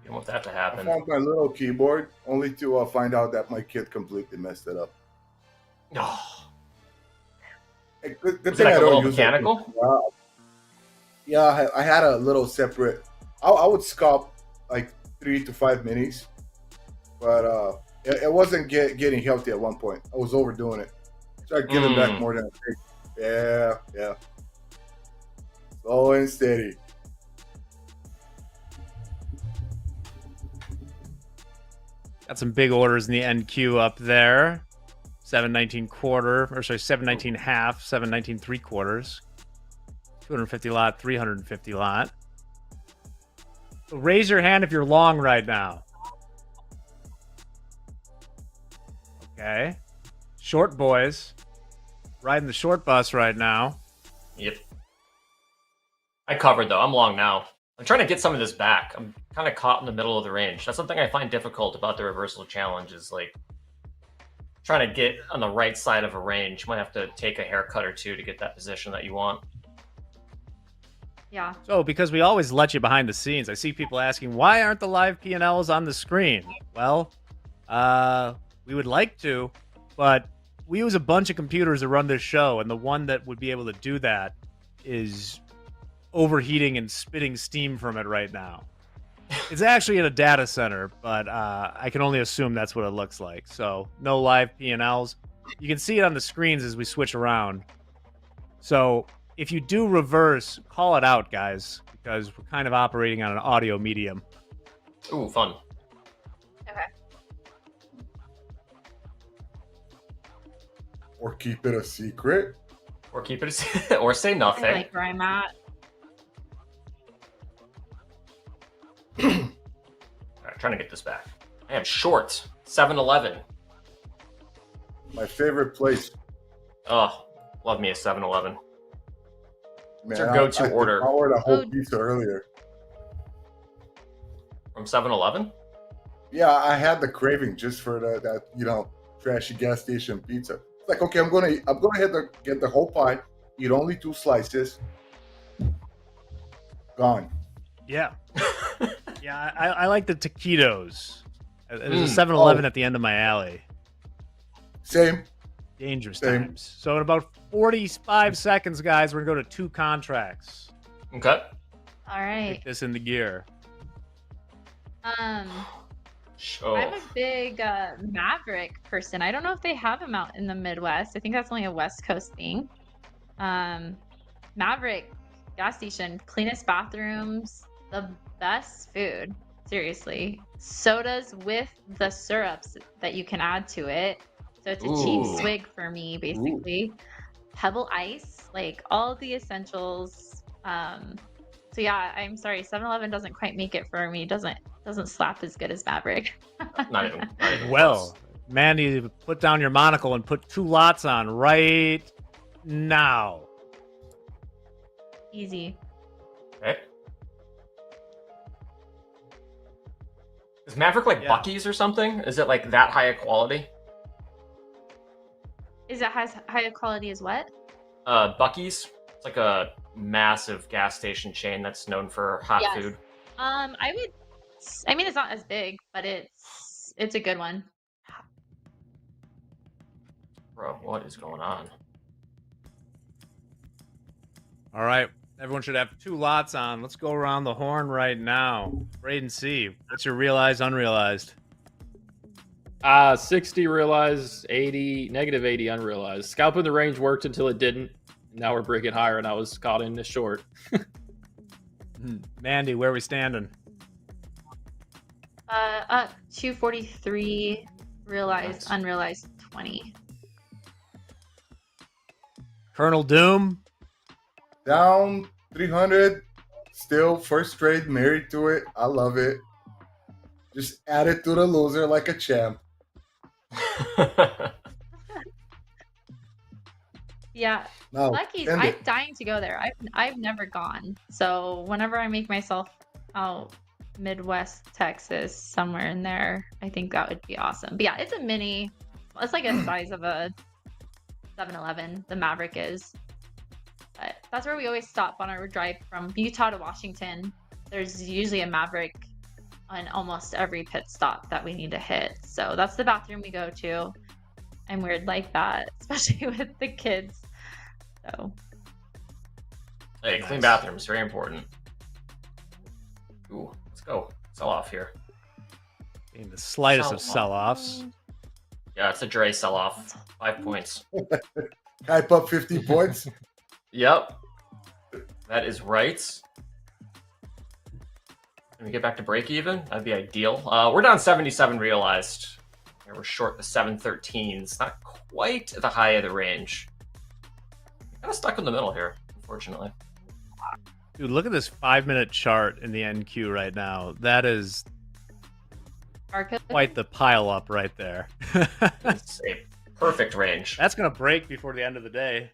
You don't want that to I happen. found my little keyboard only to find out that my kid completely messed it up. Oh. Hey, good Was thing it like I a don't little use mechanical? it. Yeah, I had a little separate. I would scalp like 3 to 5 minis, but it wasn't getting healthy at one point. I was overdoing it. Started giving back more than I think. Yeah. Slow and steady. Got some big orders in the NQ up there. 719 quarter, or sorry, 719 half, 719 three quarters. 250 lot, 350 lot. So raise your hand if you're long right now. Okay. Short boys. Riding the short bus right now. Yep. I covered though. I'm long now. I'm trying to get some of this back. I'm kind of caught in the middle of the range. That's something I find difficult about the reversal challenge is like trying to get on the right side of a range. You might have to take a haircut or two to get that position that you want. Yeah. So, because we always let you behind the scenes, I see people asking, why aren't the live P&Ls on the screen? Well, we would like to, but we use a bunch of computers to run this show, and the one that would be able to do that is overheating and spitting steam from it right now. It's actually in a data center, but I can only assume that's what it looks like. So no live P&Ls. You can see it on the screens as we switch around. So if you do reverse, call it out, guys, because we're kind of operating on an audio medium. Ooh, fun. Okay. Or keep it a secret. Or keep it, or say nothing. I like where I'm at. All right, trying to get this back. I am short. 7-Eleven. My favorite place. Oh, love me a 7-Eleven. What's Man, your go-to I order? I ordered a whole pizza earlier. From 7-Eleven? Yeah, I had the craving just for that trashy gas station pizza. It's like, okay, I'm gonna get the whole pie, eat only 2 slices. Gone. Yeah. Yeah, I like the taquitos. There's a 7-Eleven at the end of my alley. Same. Dangerous times. So in about 45 seconds, guys, we're going to go to 2 contracts. Okay. All right. Get this into gear. I'm a big Maverick person. I don't know if they have them out in the Midwest. I think that's only a West Coast thing. Maverick gas station, cleanest bathrooms, the best food. Seriously. Sodas with the syrups that you can add to it. So it's a cheap swig for me, basically. Pebble ice, like all the essentials. So yeah, I'm sorry, 7-Eleven doesn't quite make it for me. Doesn't slap as good as Maverick. Not even Well, Mandy, put down your monocle and put 2 lots on right now. Easy. Okay. Is Maverick like Buc-ee's or something? Is it like that high a quality? Is it as high a quality as what? Buc-ee's. It's like a massive gas station chain that's known for hot food. I mean, it's not as big, but it's a good one. Bro, what is going on? All right. Everyone should have 2 lots on. Let's go around the horn right now. Braden C. What's your realized, unrealized? 60 realized, 80, negative 80 unrealized. Scalping the range worked until it didn't. Now we're breaking higher, and I was caught in the short. Mandy, where are we standing? Up 243 realized, unrealized 20. Colonel Doom? Down 300. Still first trade, married to it. I love it. Just add it to the loser like a champ. Yeah, No, Lucky's. send I'm it. dying to go there. I've never gone. So whenever I make myself out Midwest Texas, somewhere in there, I think that would be awesome. But yeah, it's a mini. It's like a size of a 7-Eleven. The Maverick is. But that's where we always stop on our drive from Utah to Washington. There's usually a Maverick on almost every pit stop that we need to hit. So that's the bathroom we go to. I'm weird like that, especially with the kids. So Hey, clean bathrooms, very important. Ooh, let's go. Sell off here. Being the slightest of sell-offs. Yeah, it's a Dre sell-off. 5 points. Hype up 50 points. Yep. That is right. Can we get back to break even? That'd be ideal. We're down 77 realized. And we're short the 713s. Not quite at the high of the range. Kind of stuck in the middle here, unfortunately. Dude, look at this 5-minute chart in the NQ right now. That is quite the pile up right there. It's a perfect range. That's going to break before the end of the day.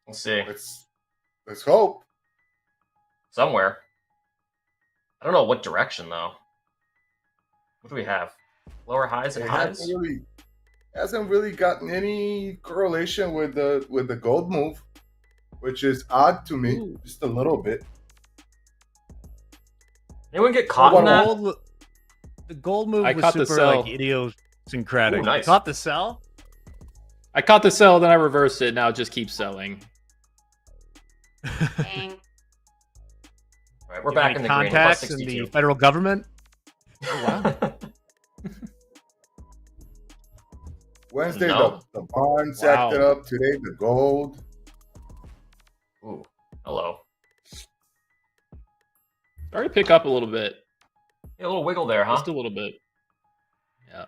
We'll see. Let's hope. Somewhere. I don't know what direction, though. What do we have? Lower highs and It highs? hasn't really gotten any correlation with the gold move, which is odd to me, just a little bit. Anyone get caught in that? The gold move I was caught the super sell. like idiosyncratic. Ooh, nice. Caught the sell? I caught the sell, then I reversed it. Now it just keeps selling. dang. All right, we're back in the green. Contacts in the federal government. Oh, wow. Wednesday, No. the bonds acted up. Today, the gold. Ooh, hello. Starting to pick up a little bit. Yeah, a little wiggle there, huh? Just a little bit. Yeah.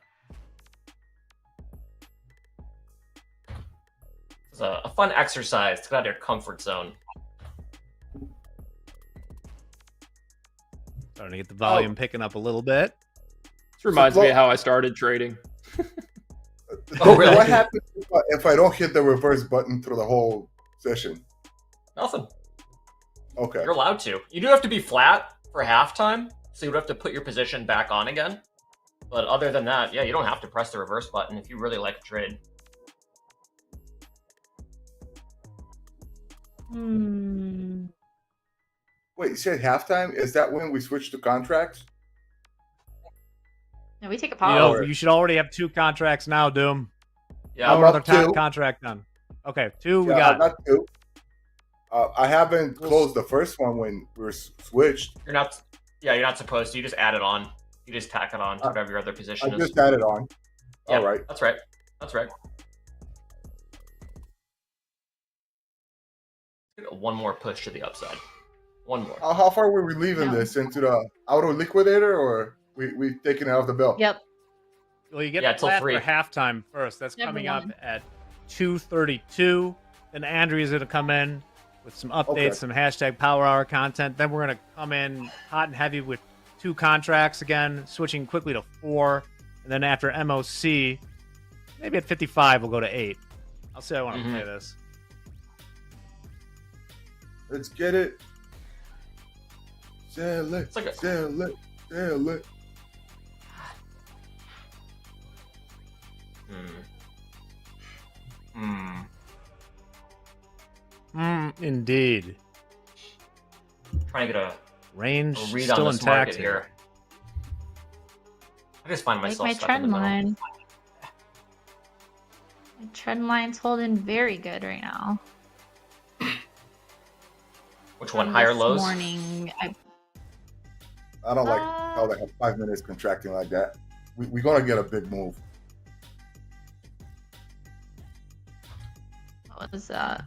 It's a fun exercise to get out of your comfort zone. Starting to get the volume picking up a little bit. This reminds me of how I started trading. Oh, really? What happens if I don't hit the reverse button through the whole session? Nothing. Okay. You're allowed to. You do have to be flat for halftime, so you would have to put your position back on again. But other than that, yeah, you don't have to press the reverse button if you really like a trade. Wait, you said halftime? Is that when we switch to contracts? No, we take a You pause. know, you should already have 2 contracts now, Doom. Yeah, I'm another up 2. contract done. Okay, 2 we Yeah, I got. got 2. I haven't closed the first one when we were switched. You're not. Yeah, you're not supposed to. You just add it on. You just tack it on to whatever your other position I is. just added on. Yeah, All right. That's right. That's right. One more push to the upside. One more. How far were we leaving this? Into the auto liquidator, or we taking it out of the bell? Yep. Well, you get till flat 3. for halftime first. That's Number coming up 1. at 2:32. Then Andrea's going to come in with some updates, Okay. some hashtag Power Hour content. Then we're going to come in hot and heavy with 2 contracts again, switching quickly to 4. And then after MOC, maybe at 55, we'll go to 8. I'll say I want to play this. Let's get it. Sell it. like a- Sell it. Sell it. Indeed. Trying to get a Range read still on this intact market here. I just find Like myself my stuck in trend the middle. line. My trend line's holding very good right now. Which one? From Higher this lows? Morning, I don't like how they have 5 minutes contracting like that. We're going to get a big move. what was that?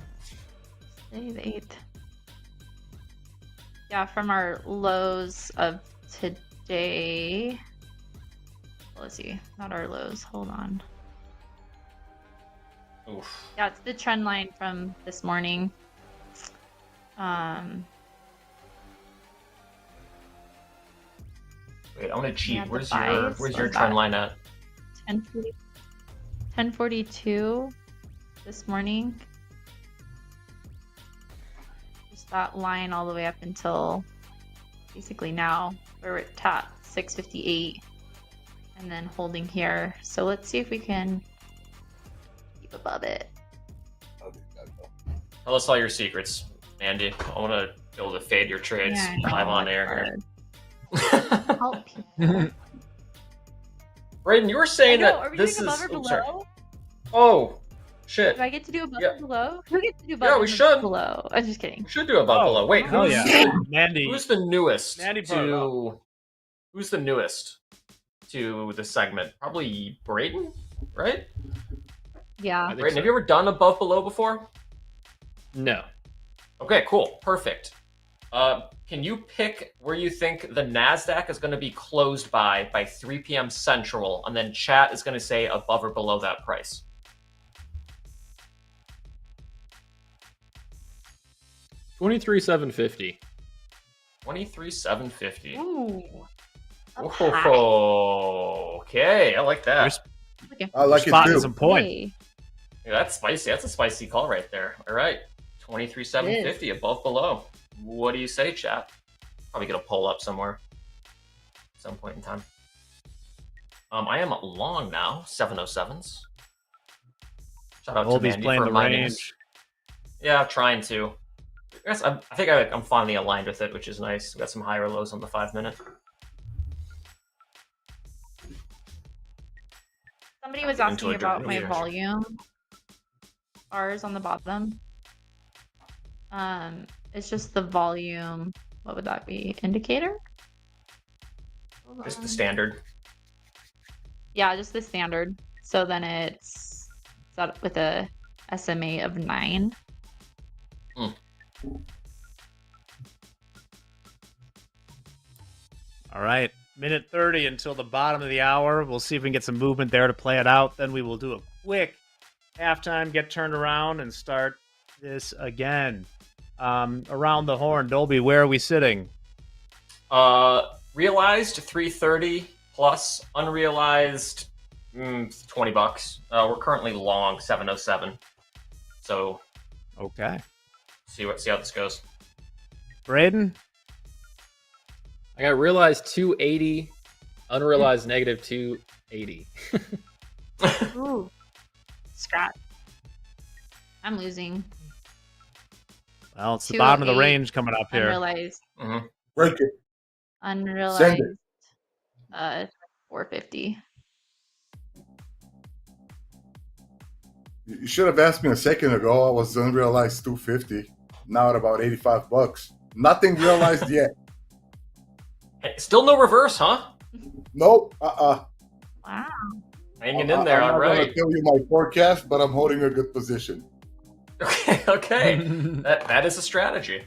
Today the 8th. Yeah, from our lows of today. Let's see, not our lows. Hold on. Oof. Yeah, it's the trend line from this morning. Wait, I want to cheat. Yeah, the Where's buys your was trend that line at? 1042 this morning. Just that line all the way up until basically now, where we're at top 658, and then holding here. So let's see if we can keep above it. Tell us all your secrets, Andy. I want to be able to fade your trades Yeah, I know, live on it's air here. Help people. Braden, you were saying I know, that are we this doing is. above or Oops, sorry. below? Oh, shit. Do I get to do above Yeah. or below? Who gets to do above Yeah, we and should. below? I'm just kidding. We should do above below. Wait, hell who's, yeah. Mandy. who's the newest Mandy brought it to? Who's the newest to the segment? Probably Braden, right? Yeah. Braden, have you ever done above below before? No. Okay, cool, perfect. Can you pick where you think the NASDAQ is going to be closed by 3 p.m. Central, and then chat is going to say above or below that price? $23,750. 23,750. Ooh. Oh, okay, I like that. I like it spotting too. some point. Hey. Yeah, that's spicy. That's a spicy call right there. All right, 23,750 above below. What do you say, chat? Probably get a poll up somewhere at some point in time. I am long now, 707s. Shout out to Olby's Mandy playing for the reminding us. range. Yeah, trying to. I think I'm finally aligned with it, which is nice. We got some higher lows on the 5-minute. Somebody was Get into asking a about my direction. volume bars on the bottom. It's just the volume what would that be? Indicator? Just the standard. Yeah, just the standard. So then it's set with a SMA of 9. All right. Minute 30 until the bottom of the hour. We'll see if we can get some movement there to play it out. Then we will do a quick halftime, get turned around, and start this again. Around the horn, Dolby, where are we sitting? Realized 330 plus, unrealized $20. We're currently long 707. So okay, see how this goes. Braden, I got realized 280, unrealized negative 280. Ooh, scrap. I'm losing. Well, it's the bottom of the range coming up here. Unrealized. Break it. Unrealized. Send it. 450. You should have asked me a second ago. I was unrealized 250. Now at about $85. Nothing realized yet. Hey, still no reverse, huh? Nope. Wow. Hanging in there, I'm all not right. gonna tell you my forecast, but I'm holding a good position. Okay. that is a strategy.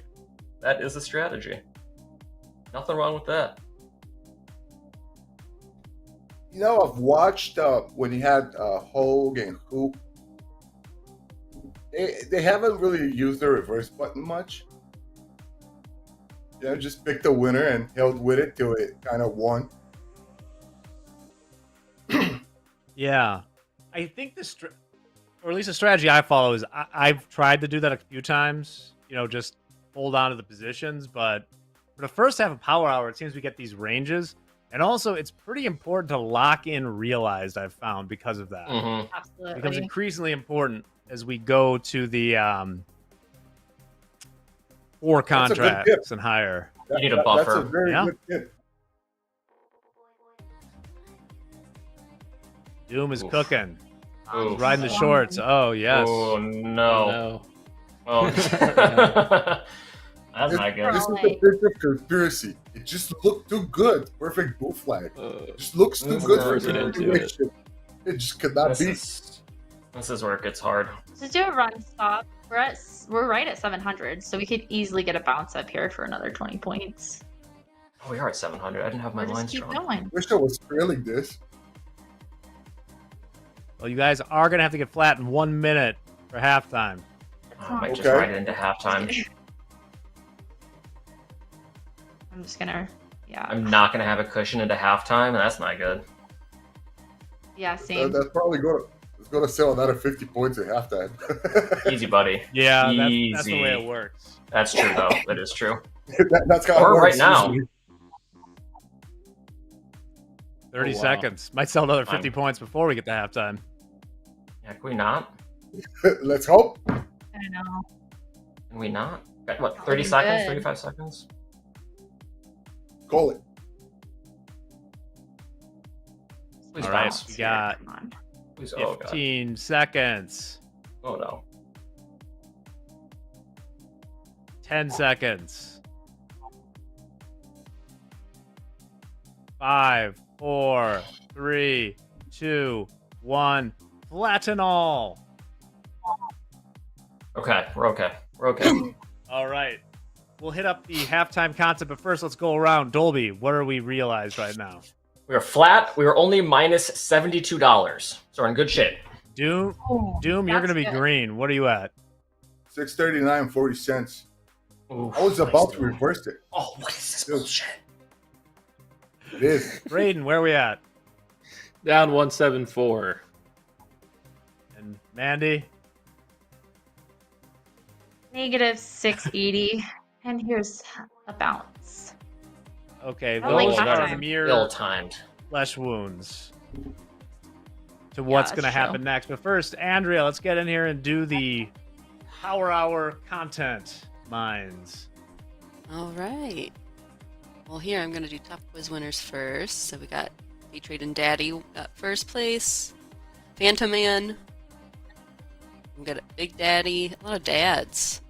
That is a strategy. Nothing wrong with that. You know, I've watched when he had Hoag and Hoop. They haven't really used the reverse button much. You know, just picked a winner and held with it till it kind of won. Yeah, I think or at least the strategy I follow is I've tried to do that a few times. You know, just hold on to the positions. But for the first half of Power Hour, it seems we get these ranges, and also it's pretty important to lock in realized. I've found because of that. Absolutely. It becomes increasingly important as we go to the 4 contracts and higher. You need a buffer. That's a very good tip. Doom is cooking. Ooh. He's riding the shorts. Oh, yes. Oh, no. Oh, that's not good. This is the bit of conspiracy. It just looked too good. Perfect bull flag. It just looks too good for the situation. It just could not be. This is where it gets hard. Let's do a run stop. We're right at 700, so we could easily get a bounce up here for another 20 points. Oh, we are at 700. I didn't have my We'll lines just keep drawn. going. Wish I was trailing this. Well, you guys are going to have to get flat in 1 minute for halftime. I might just ride it into halftime. I'm just gonna, I'm not gonna have a cushion into halftime, and that's not good. Yeah, same. That's probably going to sell another 50 points at halftime. Easy, buddy. Yeah, Easy. that's the way it works. That's true, though. That is true. That's how it Or right works now. usually. 30 Oh, wow. seconds. Might sell another 50 points before we get to halftime. Yeah, can we not? Let's hope. I don't know. Can we not? What, 30 Looking seconds? good. 35 seconds? Call it. Please All right, bounce. we got Come on. Please, oh, God. 15 seconds. Oh, no. 10 seconds. 5, 4, 3, 2, 1. Flatten all. Okay, we're okay. We're okay. All right. We'll hit up the halftime concept, but first let's go around. Dolby, what are we realized right now? We are flat. We are only minus $72. So we're in good shape. Doom, you're that's going to be good. green. What are you at? 639.40. Ooh, I was nice, about to dude. reverse it. Oh, what is this bullshit? It is. Braden, where are we at? Down 174. And Mandy? Negative 680. And here's a bounce. Okay, I like those are halftime. mere Ill-timed. flesh wounds to what's that's going to true. happen next. But first, Andrea, let's get in here and do the Power Hour content mines. All right. Well, here I'm going to do top quiz winners first. So we got Trade and Daddy got first place. Phantom Man. We got Big Daddy. A lot of dads.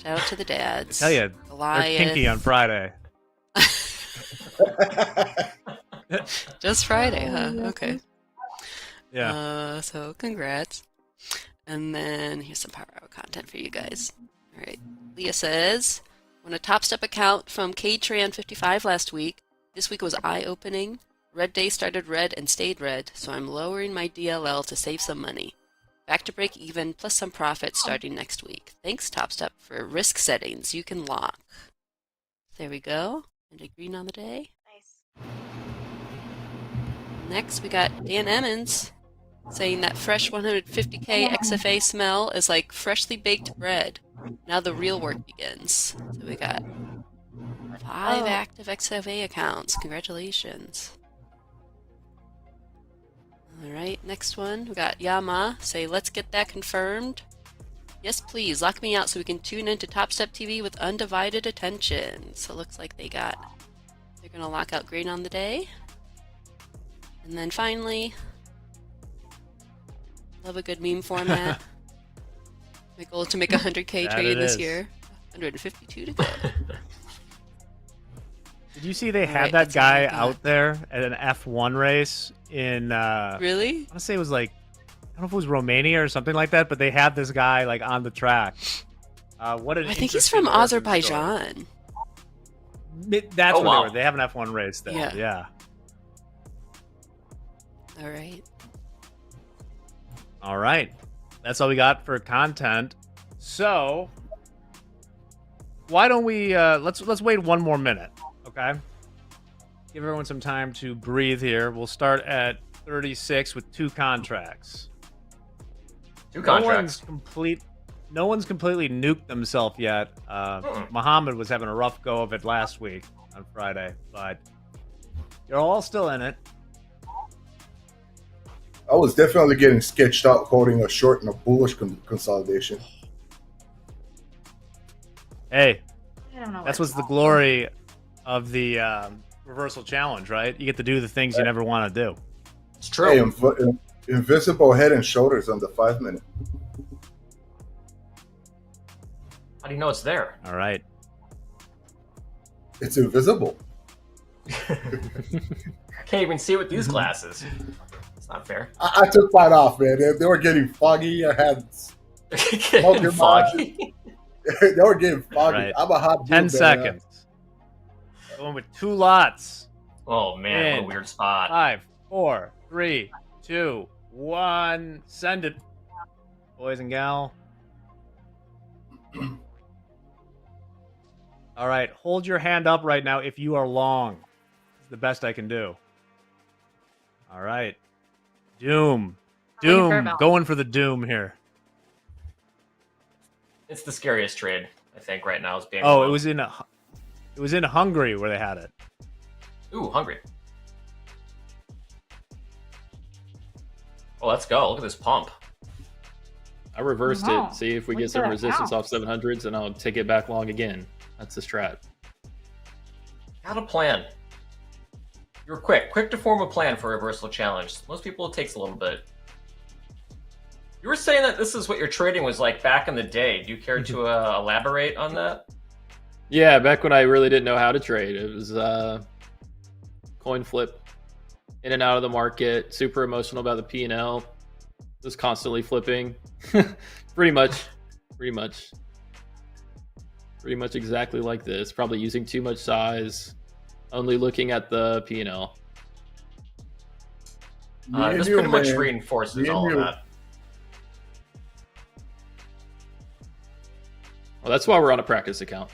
Shout out to the dads. I tell you, they're kinky on Friday. Just Friday, huh? Okay. Yeah. So congrats. And then here's some power hour content for you guys. All right. Leah says, "Won a Topstep account from KTran55 last week. This week was eye-opening. Red day started red and stayed red, so I'm lowering my DLL to save some money. Back to break even, plus some profit starting next week. Thanks, Topstep, for risk settings you can lock." There we go. And a green on the day. Nice. Next, we got Dan Emmons saying that fresh 150K XFA smell is like freshly baked bread. Now the real work begins. So we got 5 active XFA accounts. Congratulations. All right, next one. We got Yama say, "Let's get that confirmed. Yes, please. Lock me out so we can tune into Topstep TV with undivided attention." So it looks like they're going to lock out green on the day. And then finally, love a good meme format. My goal is to make 100K trade this year. 152 to go. Did you see they had that guy out there at an F1 race in Really? I want to say it was like, I don't know if it was Romania or something like that, but they had this guy like on the track. What an I think he's interesting from origin Azerbaijan. story. That's Oh, what wow. they were. They have an F1 race there. Yeah. All right. All right. That's all we got for content. So why don't we let's wait one more minute, okay? Give everyone some time to breathe here. We'll start at 36 with 2 contracts. 2 contracts. No one's completely nuked themselves yet. Muhammad was having a rough go of it last week on Friday, but you're all still in it. I was definitely getting sketched out holding a short and a bullish consolidation. Hey, I don't know. that's what's the glory of the reversal challenge, right? You get to do the things you never want to do. It's true. Hey, invisible head and shoulders on the 5 minute. How do you know it's there? All right. It's invisible. Can't even see it with these glasses. It's not fair. I took mine off, man. They were getting foggy. I had smoke in my eyes. They were getting foggy. Right. I'm a hot dude, 10 man. seconds. Going with 2 lots. Oh man, what a In weird spot. 5, 4, 3, 2, 1. Send it, boys and gal. All right, hold your hand up right now if you are long. It's the best I can do. All right. Doom. Going for the doom here. It's the scariest trade, I think, right now is being. Oh, it was in Hungary where they had it. Ooh, Hungary. Oh, let's go. Look at this pump. I reversed Wow. it. See if we Look get at some that resistance house. off 700s, and I'll take it back long again. That's the strat. Got a plan. You were quick to form a plan for a reversal challenge. Most people, it takes a little bit. You were saying that this is what your trading was like back in the day. Do you care to elaborate on that? Yeah, back when I really didn't know how to trade, it was coin flip, in and out of the market, super emotional about the P&L, just constantly flipping, pretty much exactly like this. Probably using too much size, only looking at the P&L. This pretty much reinforces all of that. Well, that's why we're on a practice account.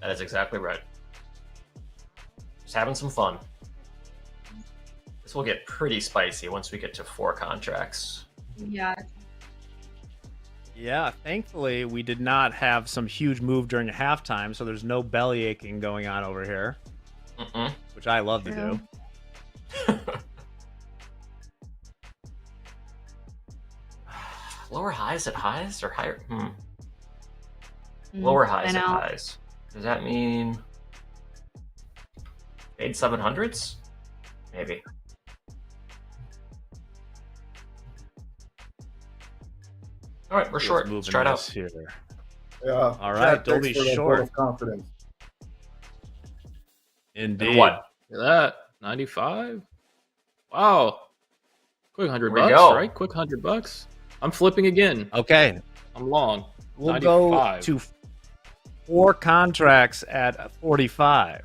That is exactly right. Just having some fun. This will get pretty spicy once we get to 4 contracts. Yeah. Yeah, thankfully we did not have some huge move during halftime, so there's no belly aching going on over here, which I love to do. Lower highs at highs or higher? Lower highs I at know. highs. Does that mean fade 700s? Maybe. All right, we're short. Let's try it out. Here. Yeah. All right, Jack, thanks Dolby's for that vote short. of confidence. Indeed. And what? Look at that 95. Wow, quick 100 Here we bucks, go. right? Quick 100 bucks. I'm flipping again. Okay, I'm long. we'll 95. go to 4 contracts at 45.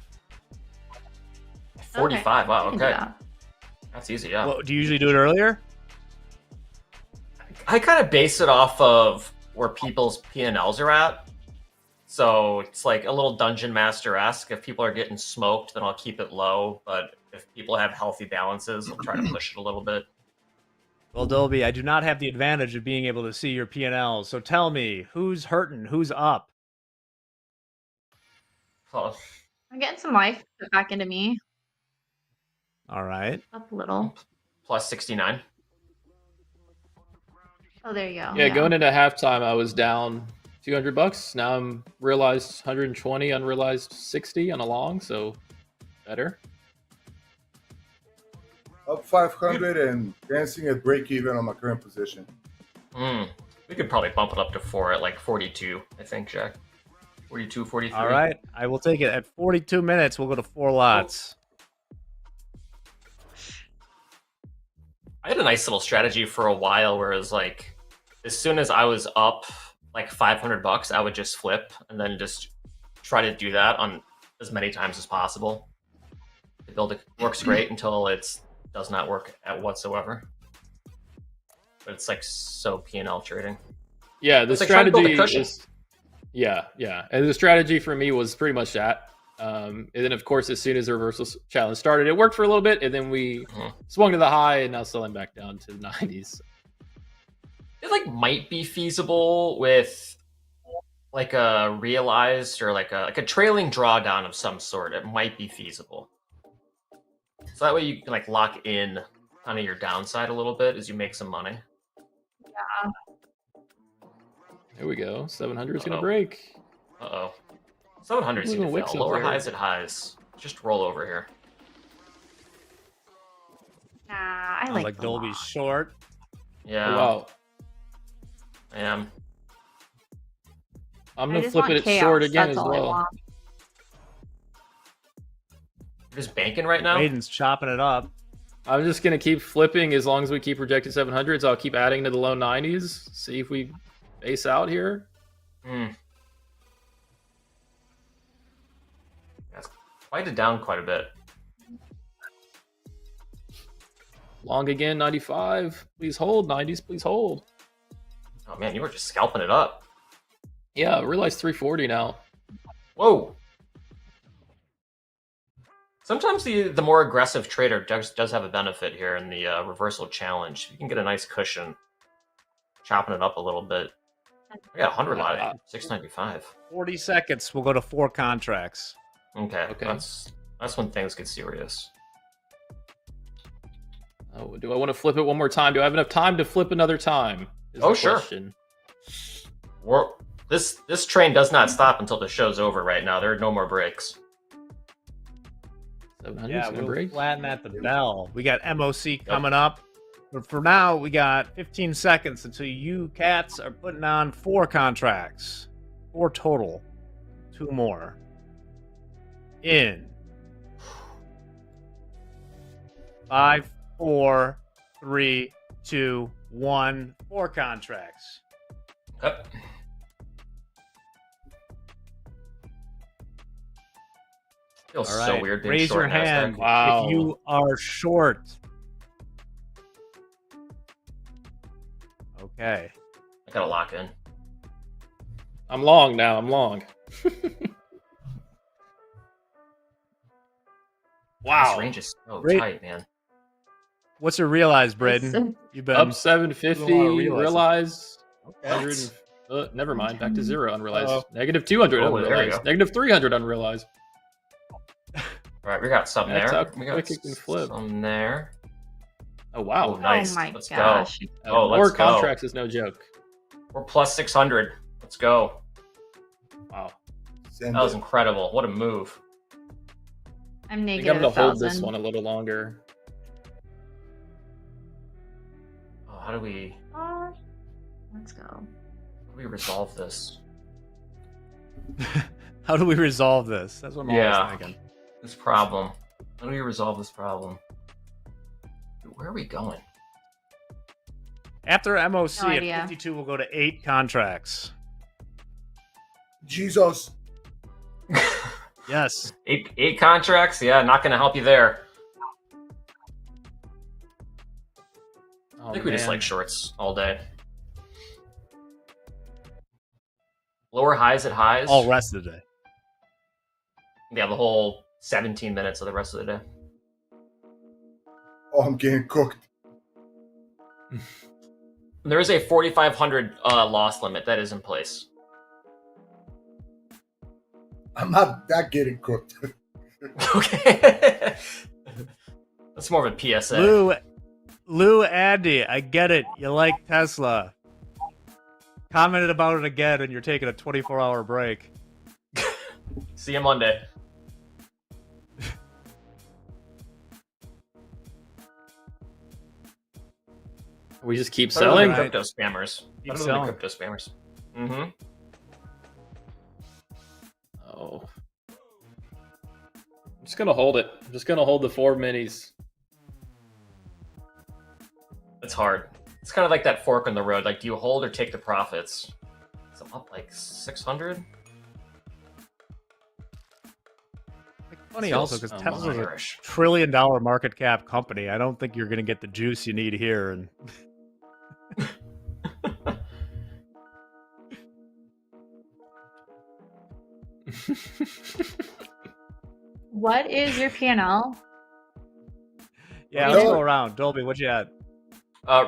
45. Wow. I can do Okay. that. That's easy. Yeah. Well, do you usually do it earlier? I kind of base it off of where people's P&Ls are at. So it's like a little dungeon master-esque. If people are getting smoked, then I'll keep it low. But if people have healthy balances, I'll try to push it a little bit. Well, Dolby, I do not have the advantage of being able to see your P&Ls. So tell me, who's hurting? Who's up? Oh, I'm getting some life put back into me. All right. Up a little. plus 69. Oh, there you go. Yeah, going into halftime, I was down 200 bucks. Now I'm realized 120, unrealized 60 on a long, so better. Up 500 and dancing at break even on my current position. We could probably bump it up to 4 at like 42, I think, Jack. 42, 43. All right. I will take it. At 42 minutes, we'll go to 4 lots. I had a nice little strategy for a while where it was like, as soon as I was up like 500 bucks, I would just flip and then just try to do that on as many times as possible. The build works great until it does not work at whatsoever. But it's like so P&L trading. Yeah, the It's like trying to build a strategy cushion. is, yeah. And the strategy for me was pretty much that. And then, of course, as soon as the reversal challenge started, it worked for a little bit, and then we swung to the high, and now selling back down to the 90s. It like might be feasible with like a realized or like a trailing drawdown of some sort. It might be feasible. So that way you can like lock in kind of your downside a little bit as you make some money. Yeah. There we go. 700 is going to break. 700 is Little going to wicks fail. up Lower there. highs at highs. Just roll over here. Nah, I Sounds like the Dolby's long. short. Yeah. Wow. I am. I'm I going to just flip want it at chaos, short again that's as all I well. want. You're just banking right now? Aiden's chopping it up. I'm just going to keep flipping as long as we keep rejecting 700s. I'll keep adding to the low 90s. See if we base out here. That's quieted down quite a bit. Long again, 95. Please hold, 90s. Please hold. Oh man, you were just scalping it up. Yeah, I realized 340 now. Whoa. Sometimes the more aggressive trader does have a benefit here in the reversal challenge. You can get a nice cushion, chopping it up a little bit. I got 100 lot, 695. 40 seconds. We'll go to 4 contracts. Okay. That's when things get serious. Oh, do I want to flip it one more time? Do I have enough time to flip another time? Is Oh, the sure. question. This train does not stop until the show's over right now. There are no more breaks. 700 Yeah, gonna we'll break. flatten at the bell. We got MOC coming up. But for now, we got 15 seconds until you cats are putting on 4 contracts. 4 total. 2 more. In 5, 4, 3, 2, 1. 4 contracts. Yep. Feels All so right. weird being Raise short your NASDAQ. hand Wow. if you are short. Okay. I gotta lock in. I'm long now. I'm long. This range is so Great. tight, man. What's your realized, Braden? You've been Up 750. doing a lot of realizing. Realized. Okay. 100. Never mind. Back to 0 unrealized. Uh-oh. Negative 200 Oh, there we unrealized. go. Negative 300 unrealized. All right, we got some That's there. how We got quick it can flip. some there. Oh, wow. Oh, nice. Oh my Let's gosh. go. Oh, More let's go. contracts is no joke. We're plus 600. Let's go. Wow. That was incredible. What a move. I'm I think I'm negative going to hold this 1,000. one a little longer. Oh, how do we Let's go. resolve this? How do we resolve this? That's what I'm always thinking. This problem. How do we resolve this problem? Where are we going? After MOC No at idea. 52, we'll go to 8 contracts. Jesus. Yes. Eight contracts? Yeah, not going to help you there. I think we just like shorts all day. Lower highs at highs. All rest of the day. Yeah, the whole 17 minutes of the rest of the day. Oh, I'm getting cooked. There is a 4,500 loss limit that is in place. I'm not that getting cooked. Okay. That's more of a PSA. Lou Andy, I get it. You like Tesla. Commented about it again, and you're taking a 24-hour break. See you Monday. We just keep Better than selling. the crypto spammers. Keep Better than the selling. crypto spammers. Mm-hmm. Oh. I'm just gonna hold it. I'm just gonna hold the 4 minis. It's hard. It's kind of like that fork in the road. Like, do you hold or take the profits? So I'm up like 600. Funny also because Feels Tesla's a Irish. $1 trillion market cap company. I don't think you're going to get the juice you need here. And What is your P&L? yeah, let's go around. Dolby, what you at?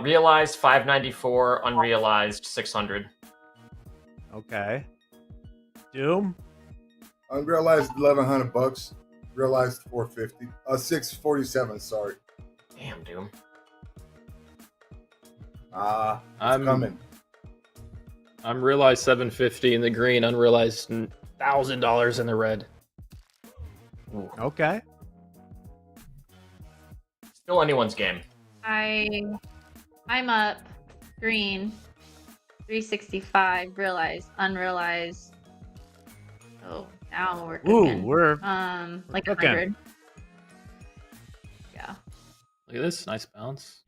Realized 594, unrealized 600. Okay. Doom? Unrealized $1,100. Realized 450. 647. Sorry. Damn, Doom. It's coming. I'm realized 750 in the green, unrealized $1,000 in the red. Ooh. Okay. Still anyone's game. I'm up green 365 realized unrealized. Oh, now we're cooking. we're like cooking. 100. Yeah. Look at this, nice bounce.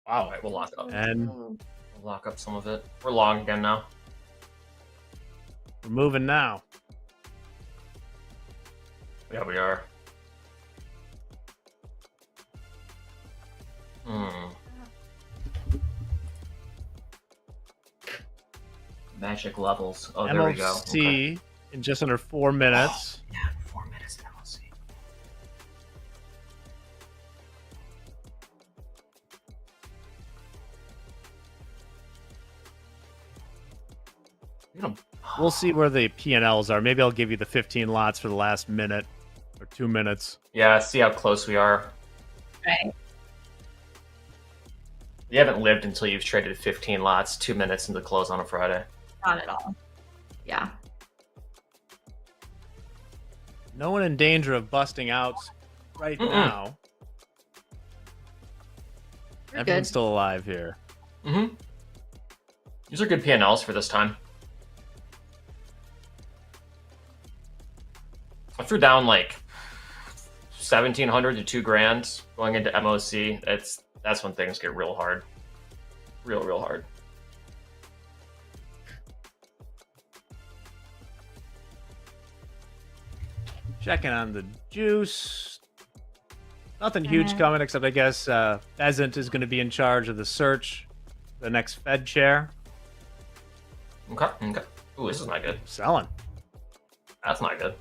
Wow. All right, we'll lock up. And We'll lock up some of it. We're long again now. we're moving now. Yeah, we are. Magic levels. Oh, there we go. MLC Okay. in just under 4 minutes. Yeah, 4 minutes in MLC. We'll see where the P&Ls are. Maybe I'll give you the 15 lots for the last minute or 2 minutes. Yeah, see how close we are. Right. You haven't lived until you've traded 15 lots 2 minutes into close on a Friday. Not at all. Yeah. No one in danger of busting out right now. We're Everyone's good. still alive here. Mm-hmm. These are good P&Ls for this time. I threw down like 1,700 to $2,000 going into MOC. That's when things get real hard. Real hard. Checking on the juice. Nothing huge coming, except I guess Pheasant is going to be in charge of the search, the next Fed chair. Okay. Ooh, this is not good. Selling. That's not good.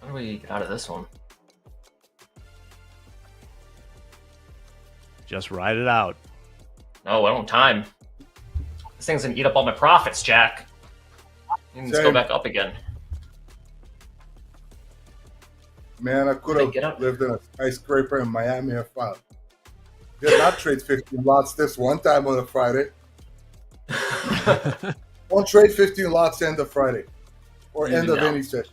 How do we get out of this one? Just ride it out. No, I don't have time. This thing's gonna eat up all my profits, Jack. Let's go Same. back up again. Man, I could have lived in a skyscraper in Miami if I did not trade 15 lots this one time on a Friday. Don't trade 15 lots end of Friday or end of No. any session.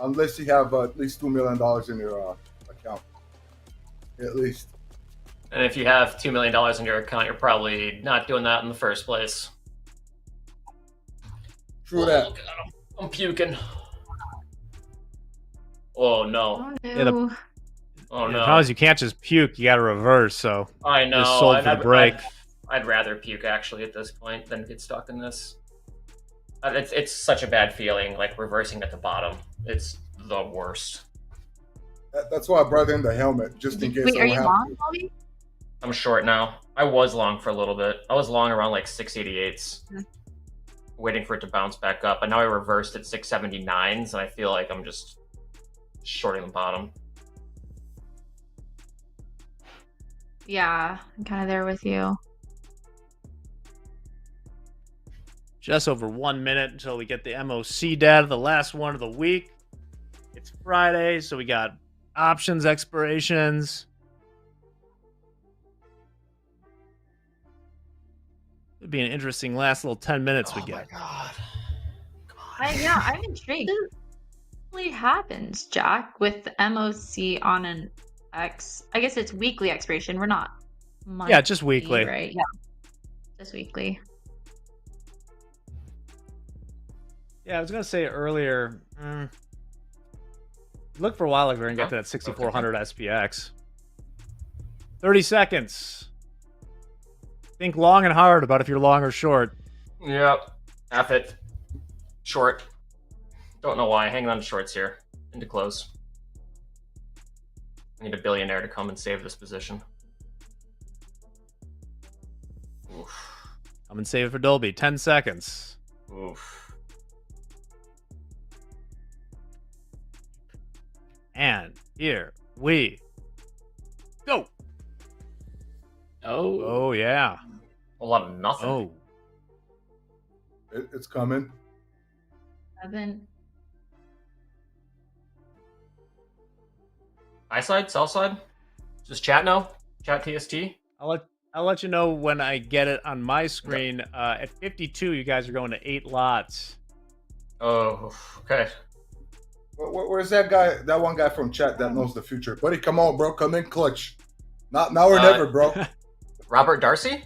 Unless you have at least $2 million in your account. At least. And if you have $2 million in your account, you're probably not doing that in the first place. True that. I'm puking. Oh no. Yeah, the Oh no. problem is you can't just puke. You got to reverse. So I know. just sold for the break. I'd rather puke actually at this point than get stuck in this. It's such a bad feeling, like reversing at the bottom. It's the worst. That's why I brought in the helmet, just in case. Wait, I are don't you have long, to. Bobby? I'm short now. I was long for a little bit. I was long around like 688s, waiting for it to bounce back up. But now I reversed at 679s, and I feel like I'm just shorting the bottom. Yeah, I'm kind of there with you. Just over 1 minute until we get the MOC data, the last one of the week. It's Friday, so we got options expirations. It'd be an interesting last little 10 minutes we get. I'm intrigued. What really happens, Jack, with the MOC on an I guess it's weekly expiration. We're not monthly, Yeah, just weekly. right? Yeah, just weekly. Yeah, I was going to say earlier, look for a while like we're going to get to that 6400 SPX. 30 seconds. Think long and hard about if you're long or short. Yep. F it. Short. Don't know why. Hanging on to shorts here. Into close. I need a billionaire to come and save this position. Oof. Come and save it for Dolby. 10 seconds. Oof. And here we go. Oh yeah. A lot of nothing. Oh. It's coming. 7. High side, sell side? Just chat now? Chat TST? I'll let you know when I get it on my screen. At 52, you guys are going to 8 lots. Oh, okay. Where's that guy? That one guy from chat that knows the future, buddy. Come on, bro. Come in clutch. Not now or never, bro. Robert Darcy?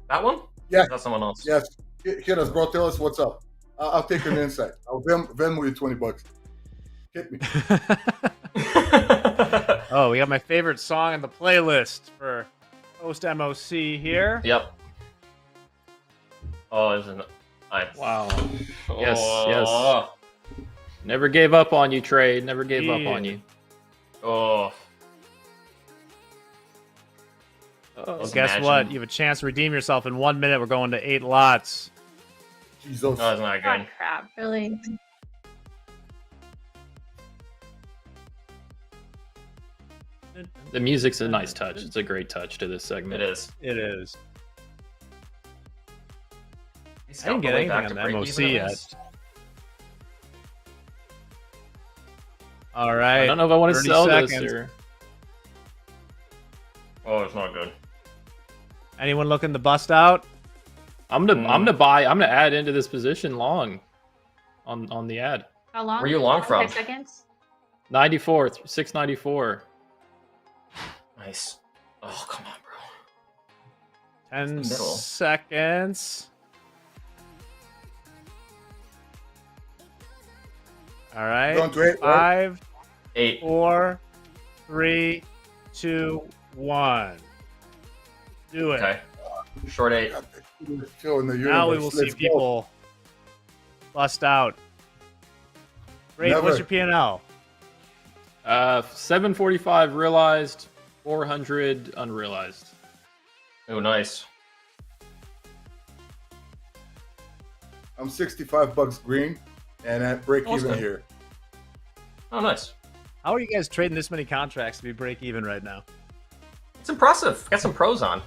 That one? Yeah. That's someone else. Yes. Hit us, bro. Tell us what's up. I'll take an insight. I'll Venmo you $20. Hit me. Oh, we got my favorite song on the playlist for post MOC here. Yep. Oh, isn't it? Wow. Oh. Yes. Never gave up on you, Trade. Never gave up on you. Oh. Well, guess what? You have a chance to redeem yourself in 1 minute. We're going to 8 lots. Jesus. Oh, that's not good. Oh, crap. Really? The music's a nice touch. It's a great touch to this segment. It is. It is. I Scalp didn't get the way anything back on to the break MOC even, at yet. least. All right. I don't know if I want to 30 sell seconds. this or. Oh, it's not good. Anyone looking to bust out? I'm gonna buy. I'm gonna add into this position long, on the ad. How long? Where you long from? 5 seconds? 94, 694. Nice. Oh, come on, bro. 10 It's the middle. seconds. All right. Going to 8, right? 5, 8. 4, 3, 2, 1. Do it. Okay. Short 8. Still in the Now we universe. will see Let's go. people bust out. Great. Never. What's your P&L? 745 realized, 400 unrealized. Oh, nice. I'm $65 green, and at break Awesome. even here. Oh, nice. How are you guys trading this many contracts to be break even right now? It's impressive. Got some pros on.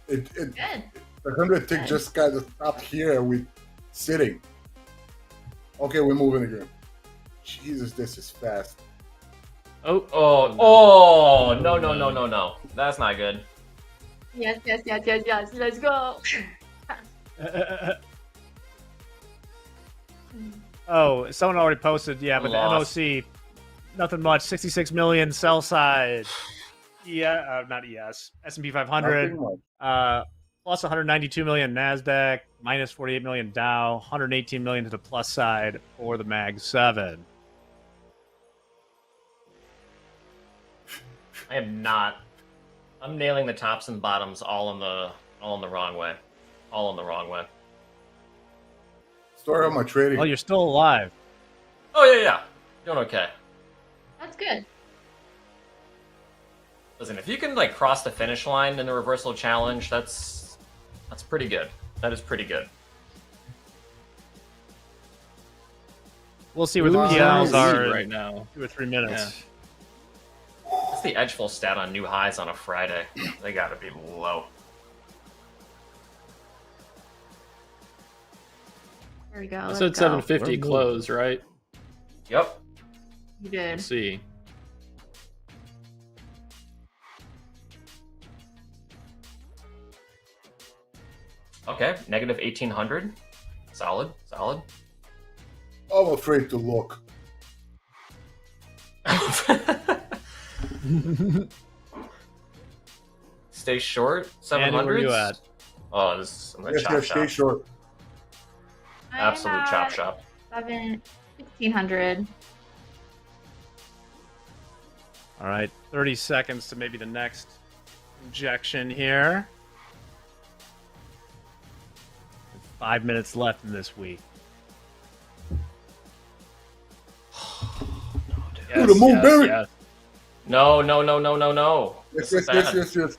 It Good. the 100 tick just kind of stopped here, and we sitting. Okay, we're moving again. Jesus, this is fast. Oh, no. That's not good. Yes. Let's go. Oh, someone already posted. Yeah, but Lost. the MOC, nothing much. 66 million sell side. not ES, S&P 500. Nothing much. Plus 192 million NASDAQ, minus 48 million Dow, 118 million to the plus side for the Mag 7. I am not. I'm nailing the tops and bottoms all in the wrong way. All in the wrong way. Story of my trading. Well, you're still alive. Oh yeah. Doing okay. That's good. Listen, if you can like cross the finish line in the reversal challenge, that's pretty good. That is pretty good. We'll see what the PLs are right now. 2 or 3 minutes. What's the edge full stat on new highs on a Friday? They gotta be low. There we go. I let's said go. 750 close, right? Yep. You did. Let's see. Okay, negative 1800. Solid. I'm afraid to look. Stay short. Andy, 700. where you at? Oh, this is I'm gonna Yes, chop yes, shop. stay short. Absolute I'm chop at shop. 1600. All right, 30 seconds to maybe the next injection here. 5 minutes left in this week. Dude, the moon, baby. No. Yes, This is yes, bad. yes.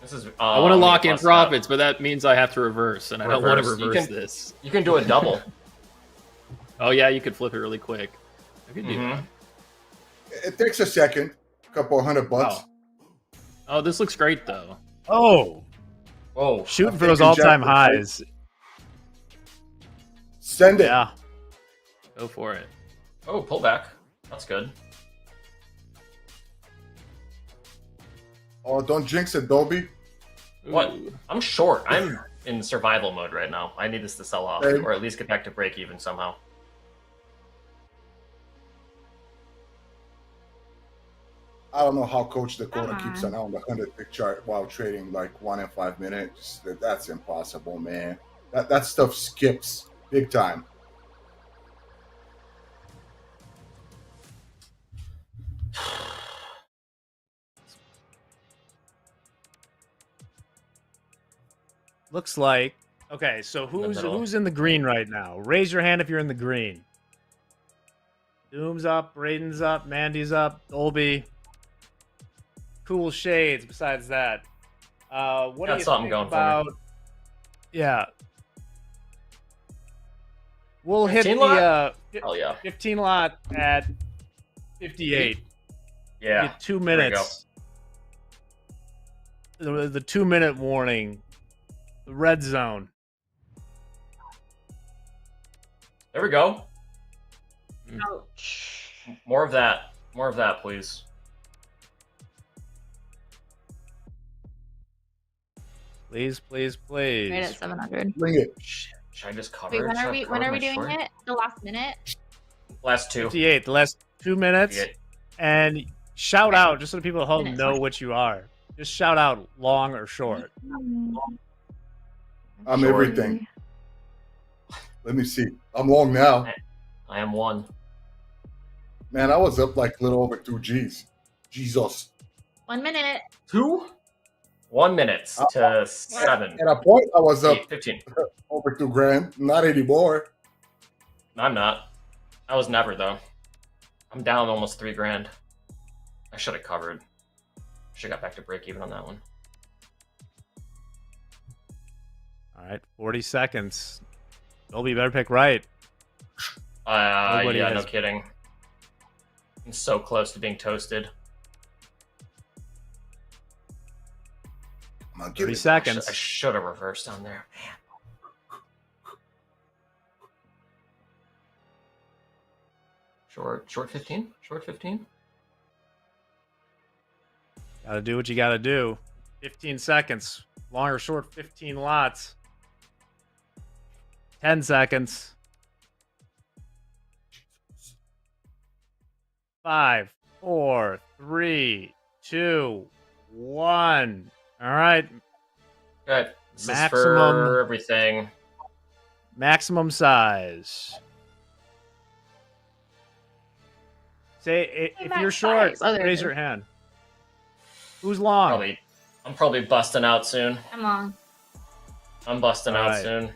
This is. I want to let me lock in plus that. profits, but that means I have to reverse, and I don't want to Reverse. You reverse can- this. You can do a double. Oh yeah, you could flip it really quick. I could do that. It takes a second. A couple $100 bucks. Oh, this looks great though. Oh, whoa! Shooting I'm for those thinking all-time jack- highs. Send it. Yeah. Go for it. Oh, pull back. That's good. Oh, don't jinx it, Dolby. What? I'm short. I'm in survival mode right now. I need this to sell off, Same. or at least get back to break even somehow. I don't know how Coach Dakota Come keeps on. an eye on the 100 chart while trading like 1 in 5 minutes. That's impossible, man. That stuff skips big time. Looks like. Okay, so middle. who's in the green right now? Raise your hand if you're in the green. Doom's up, Raiden's up, Mandy's up, Dolby. Cool shades. Besides that, what do Got you something think going for me. about? Yeah, we'll hit 15 the lot? Oh yeah. 15 lot at 58. Yeah. Get 2 There we go. minutes. The 2 minute warning. The red zone. There we go. Ouch. More of that. More of that, please. Please, please, please. Right at 700. Bring it. Should I just cover? Wait, when Should are I we cover my doing short? it? The last minute? Last two. 58. The last 2 minutes. 58. And shout out, just so the people at home Minutes. know what you are. Just shout out long or short. I'm Short. everything. Let me see. I'm long now. I am one. Man, I was up like a little over 2 G's. Jesus. 1 minute. 1 minute to 7. At a point, I was up 15. over 2 grand. Not anymore. I'm not. I was never though. I'm down almost 3 grand. I should have covered. Should have got back to break even on that one. All right, 40 seconds. Dolby, better pick right. Nobody Yeah, has- no kidding. I'm so close to being toasted. Come on, 30 give it. seconds. I should have reversed on there. Man. Short 15? Short 15? Gotta do what you gotta do. 15 seconds. Long or short, 15 lots. 10 seconds. 5, 4, 3, 2, 1. All right. Good. This is Maximum for everything. maximum size. Say if you're max short, size. Oh, there it raise is. your hand. Who's long? I'm probably busting out soon. Come on. I'm busting All out right. soon.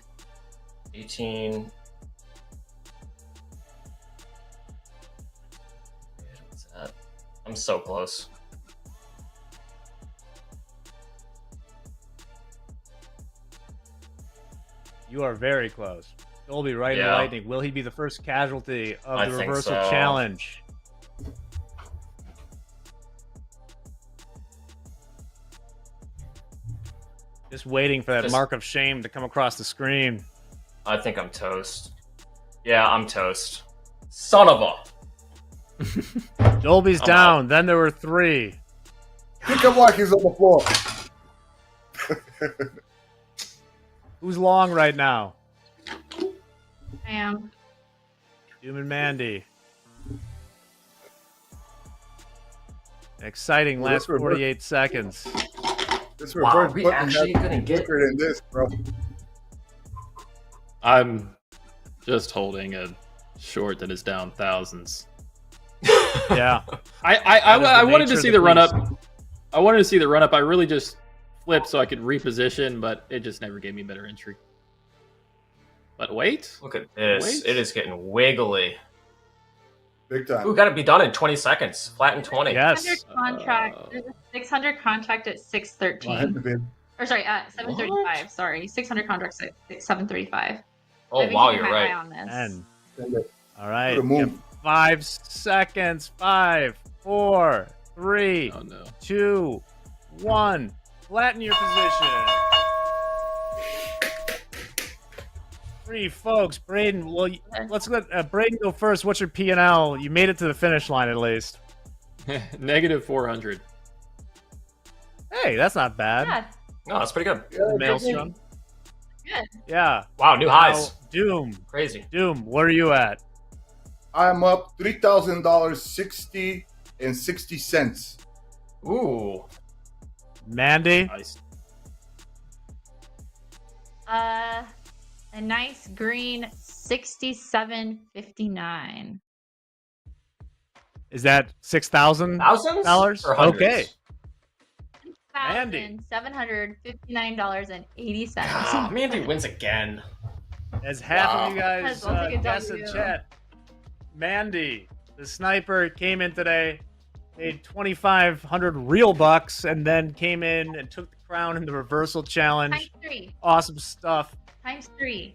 18. What's that? I'm so close. You are very close. Dolby right in Yeah. lightning. Will he be the first casualty of I the think reversal so. challenge? Just waiting for that Just- mark of shame to come across the screen. I think I'm toast. Yeah, I'm toast. Son of a. Dolby's I'm down. Then there were 3. Kick him like he's on the floor. Who's long right now? I am. Doom and Mandy. Exciting Well, last that's reverse. 48 seconds. This Wow, reverse we button actually has to gonna be get- quicker than this, bro. I'm just holding a short that is down thousands. Yeah. I wanted to nature see of the the run up. beast. I wanted to see the run up. I really just flipped so I could reposition, but it just never gave me better entry. But wait. Look at this. Wait. It is getting wiggly. Big time. Ooh, got to be done in 20 seconds. Flat in 20. Yes. 600 contract. There's a 600 contract at I hit 613. the bid. Or sorry, at 735. Sorry, 600 contracts at 735. Oh, I've been wow, keeping you're my eye right. on this. And Send it. all right. Put a you move. have 5 seconds. 5, 4, 3, Oh no. 2, 1. Flatten your position. 3 folks. Braden, well, let's let Braden go first. What's your P&L? You made it to the finish line at least. Negative 400. Hey, that's not bad. Yeah, No, that's pretty good. The Maelstrom. good. Yeah. Wow, new highs. Now, Doom. Crazy. Doom, where are you at? I'm up $3,000, 60 and 60 cents. Ooh. Mandy? Nice. A nice green 67.59. Is that $6,000? Thousands? Or hundreds? Okay. Mandy. $759.80. Ah, Mandy wins again. As half Wow. of you guys I'll take a guess in W. chat, Mandy, the sniper, came in today, paid 2,500 real bucks, and then came in and took the crown in the reversal challenge. Times 3. Awesome stuff. Times 3.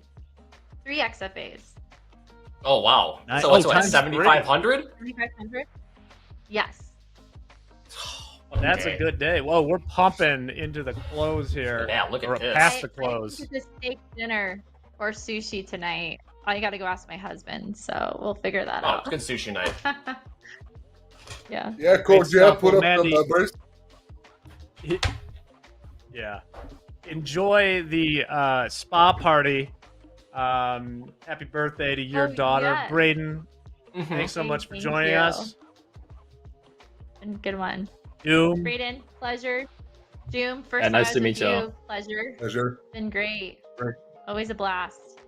3 XFAs. Oh, wow. Nice. So what's Oh, what, times 7,500? 7,500? Yes. That's a Okay. good day. Whoa, we're pumping into the close here. Yeah, look at or this. past the I close. think it's a steak dinner or sushi tonight. I got to go ask my husband, so we'll figure that Oh, out. it's good sushi night. Yeah. Yeah, Coach Great Jeff, stuff. put Well, up Mandy- the numbers. Yeah. Enjoy the spa party. Happy birthday to your Oh, daughter, yes. Braden. Thanks so much for Thank joining you. us. And good one. Doom. Braden, pleasure. Doom, first Yeah, time nice I was to with meet y'all. you. Pleasure. Pleasure. Been great. Great. Always a blast.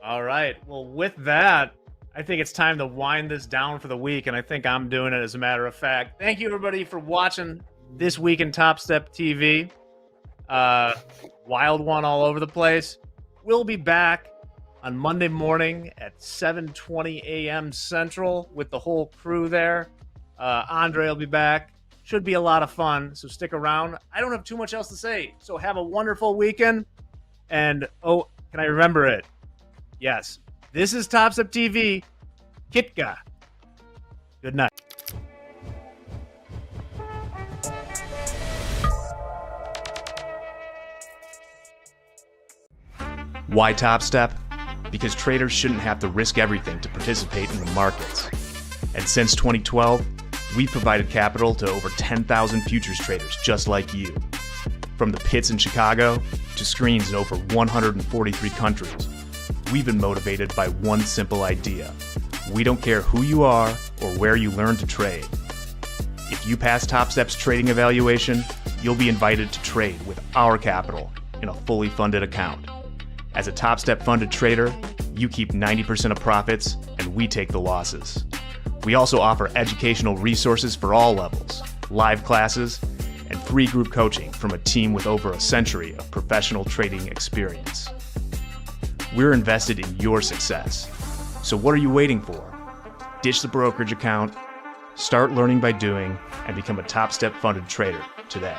All right. Well, with that, I think it's time to wind this down for the week, and I think I'm doing it as a matter of fact. Thank you, everybody, for watching this week in Topstep TV. Wild one all over the place. We'll be back on Monday morning at 7:20 a.m. Central with the whole crew there. Andre will be back. Should be a lot of fun, so stick around. I don't have too much else to say, so have a wonderful weekend. And, oh, can I remember it? Yes, this is Topstep TV. Kitka. Good night. Why Topstep? Because traders shouldn't have to risk everything to participate in the markets. And since 2012, we've provided capital to over 10,000 futures traders just like you. From the pits in Chicago to screens in over 143 countries, we've been motivated by one simple idea. We don't care who you are or where you learn to trade. If If you pass TopStep's trading evaluation, you'll be invited to trade with our capital in a fully funded account. As a TopStep funded trader, you keep 90% of profits and we take the losses. We also offer educational resources for all levels, live classes, and free group coaching from a team with over a century of professional trading experience. We're invested in your success. So what are you waiting for? Ditch the brokerage account, start learning by doing, and become a TopStep funded trader today.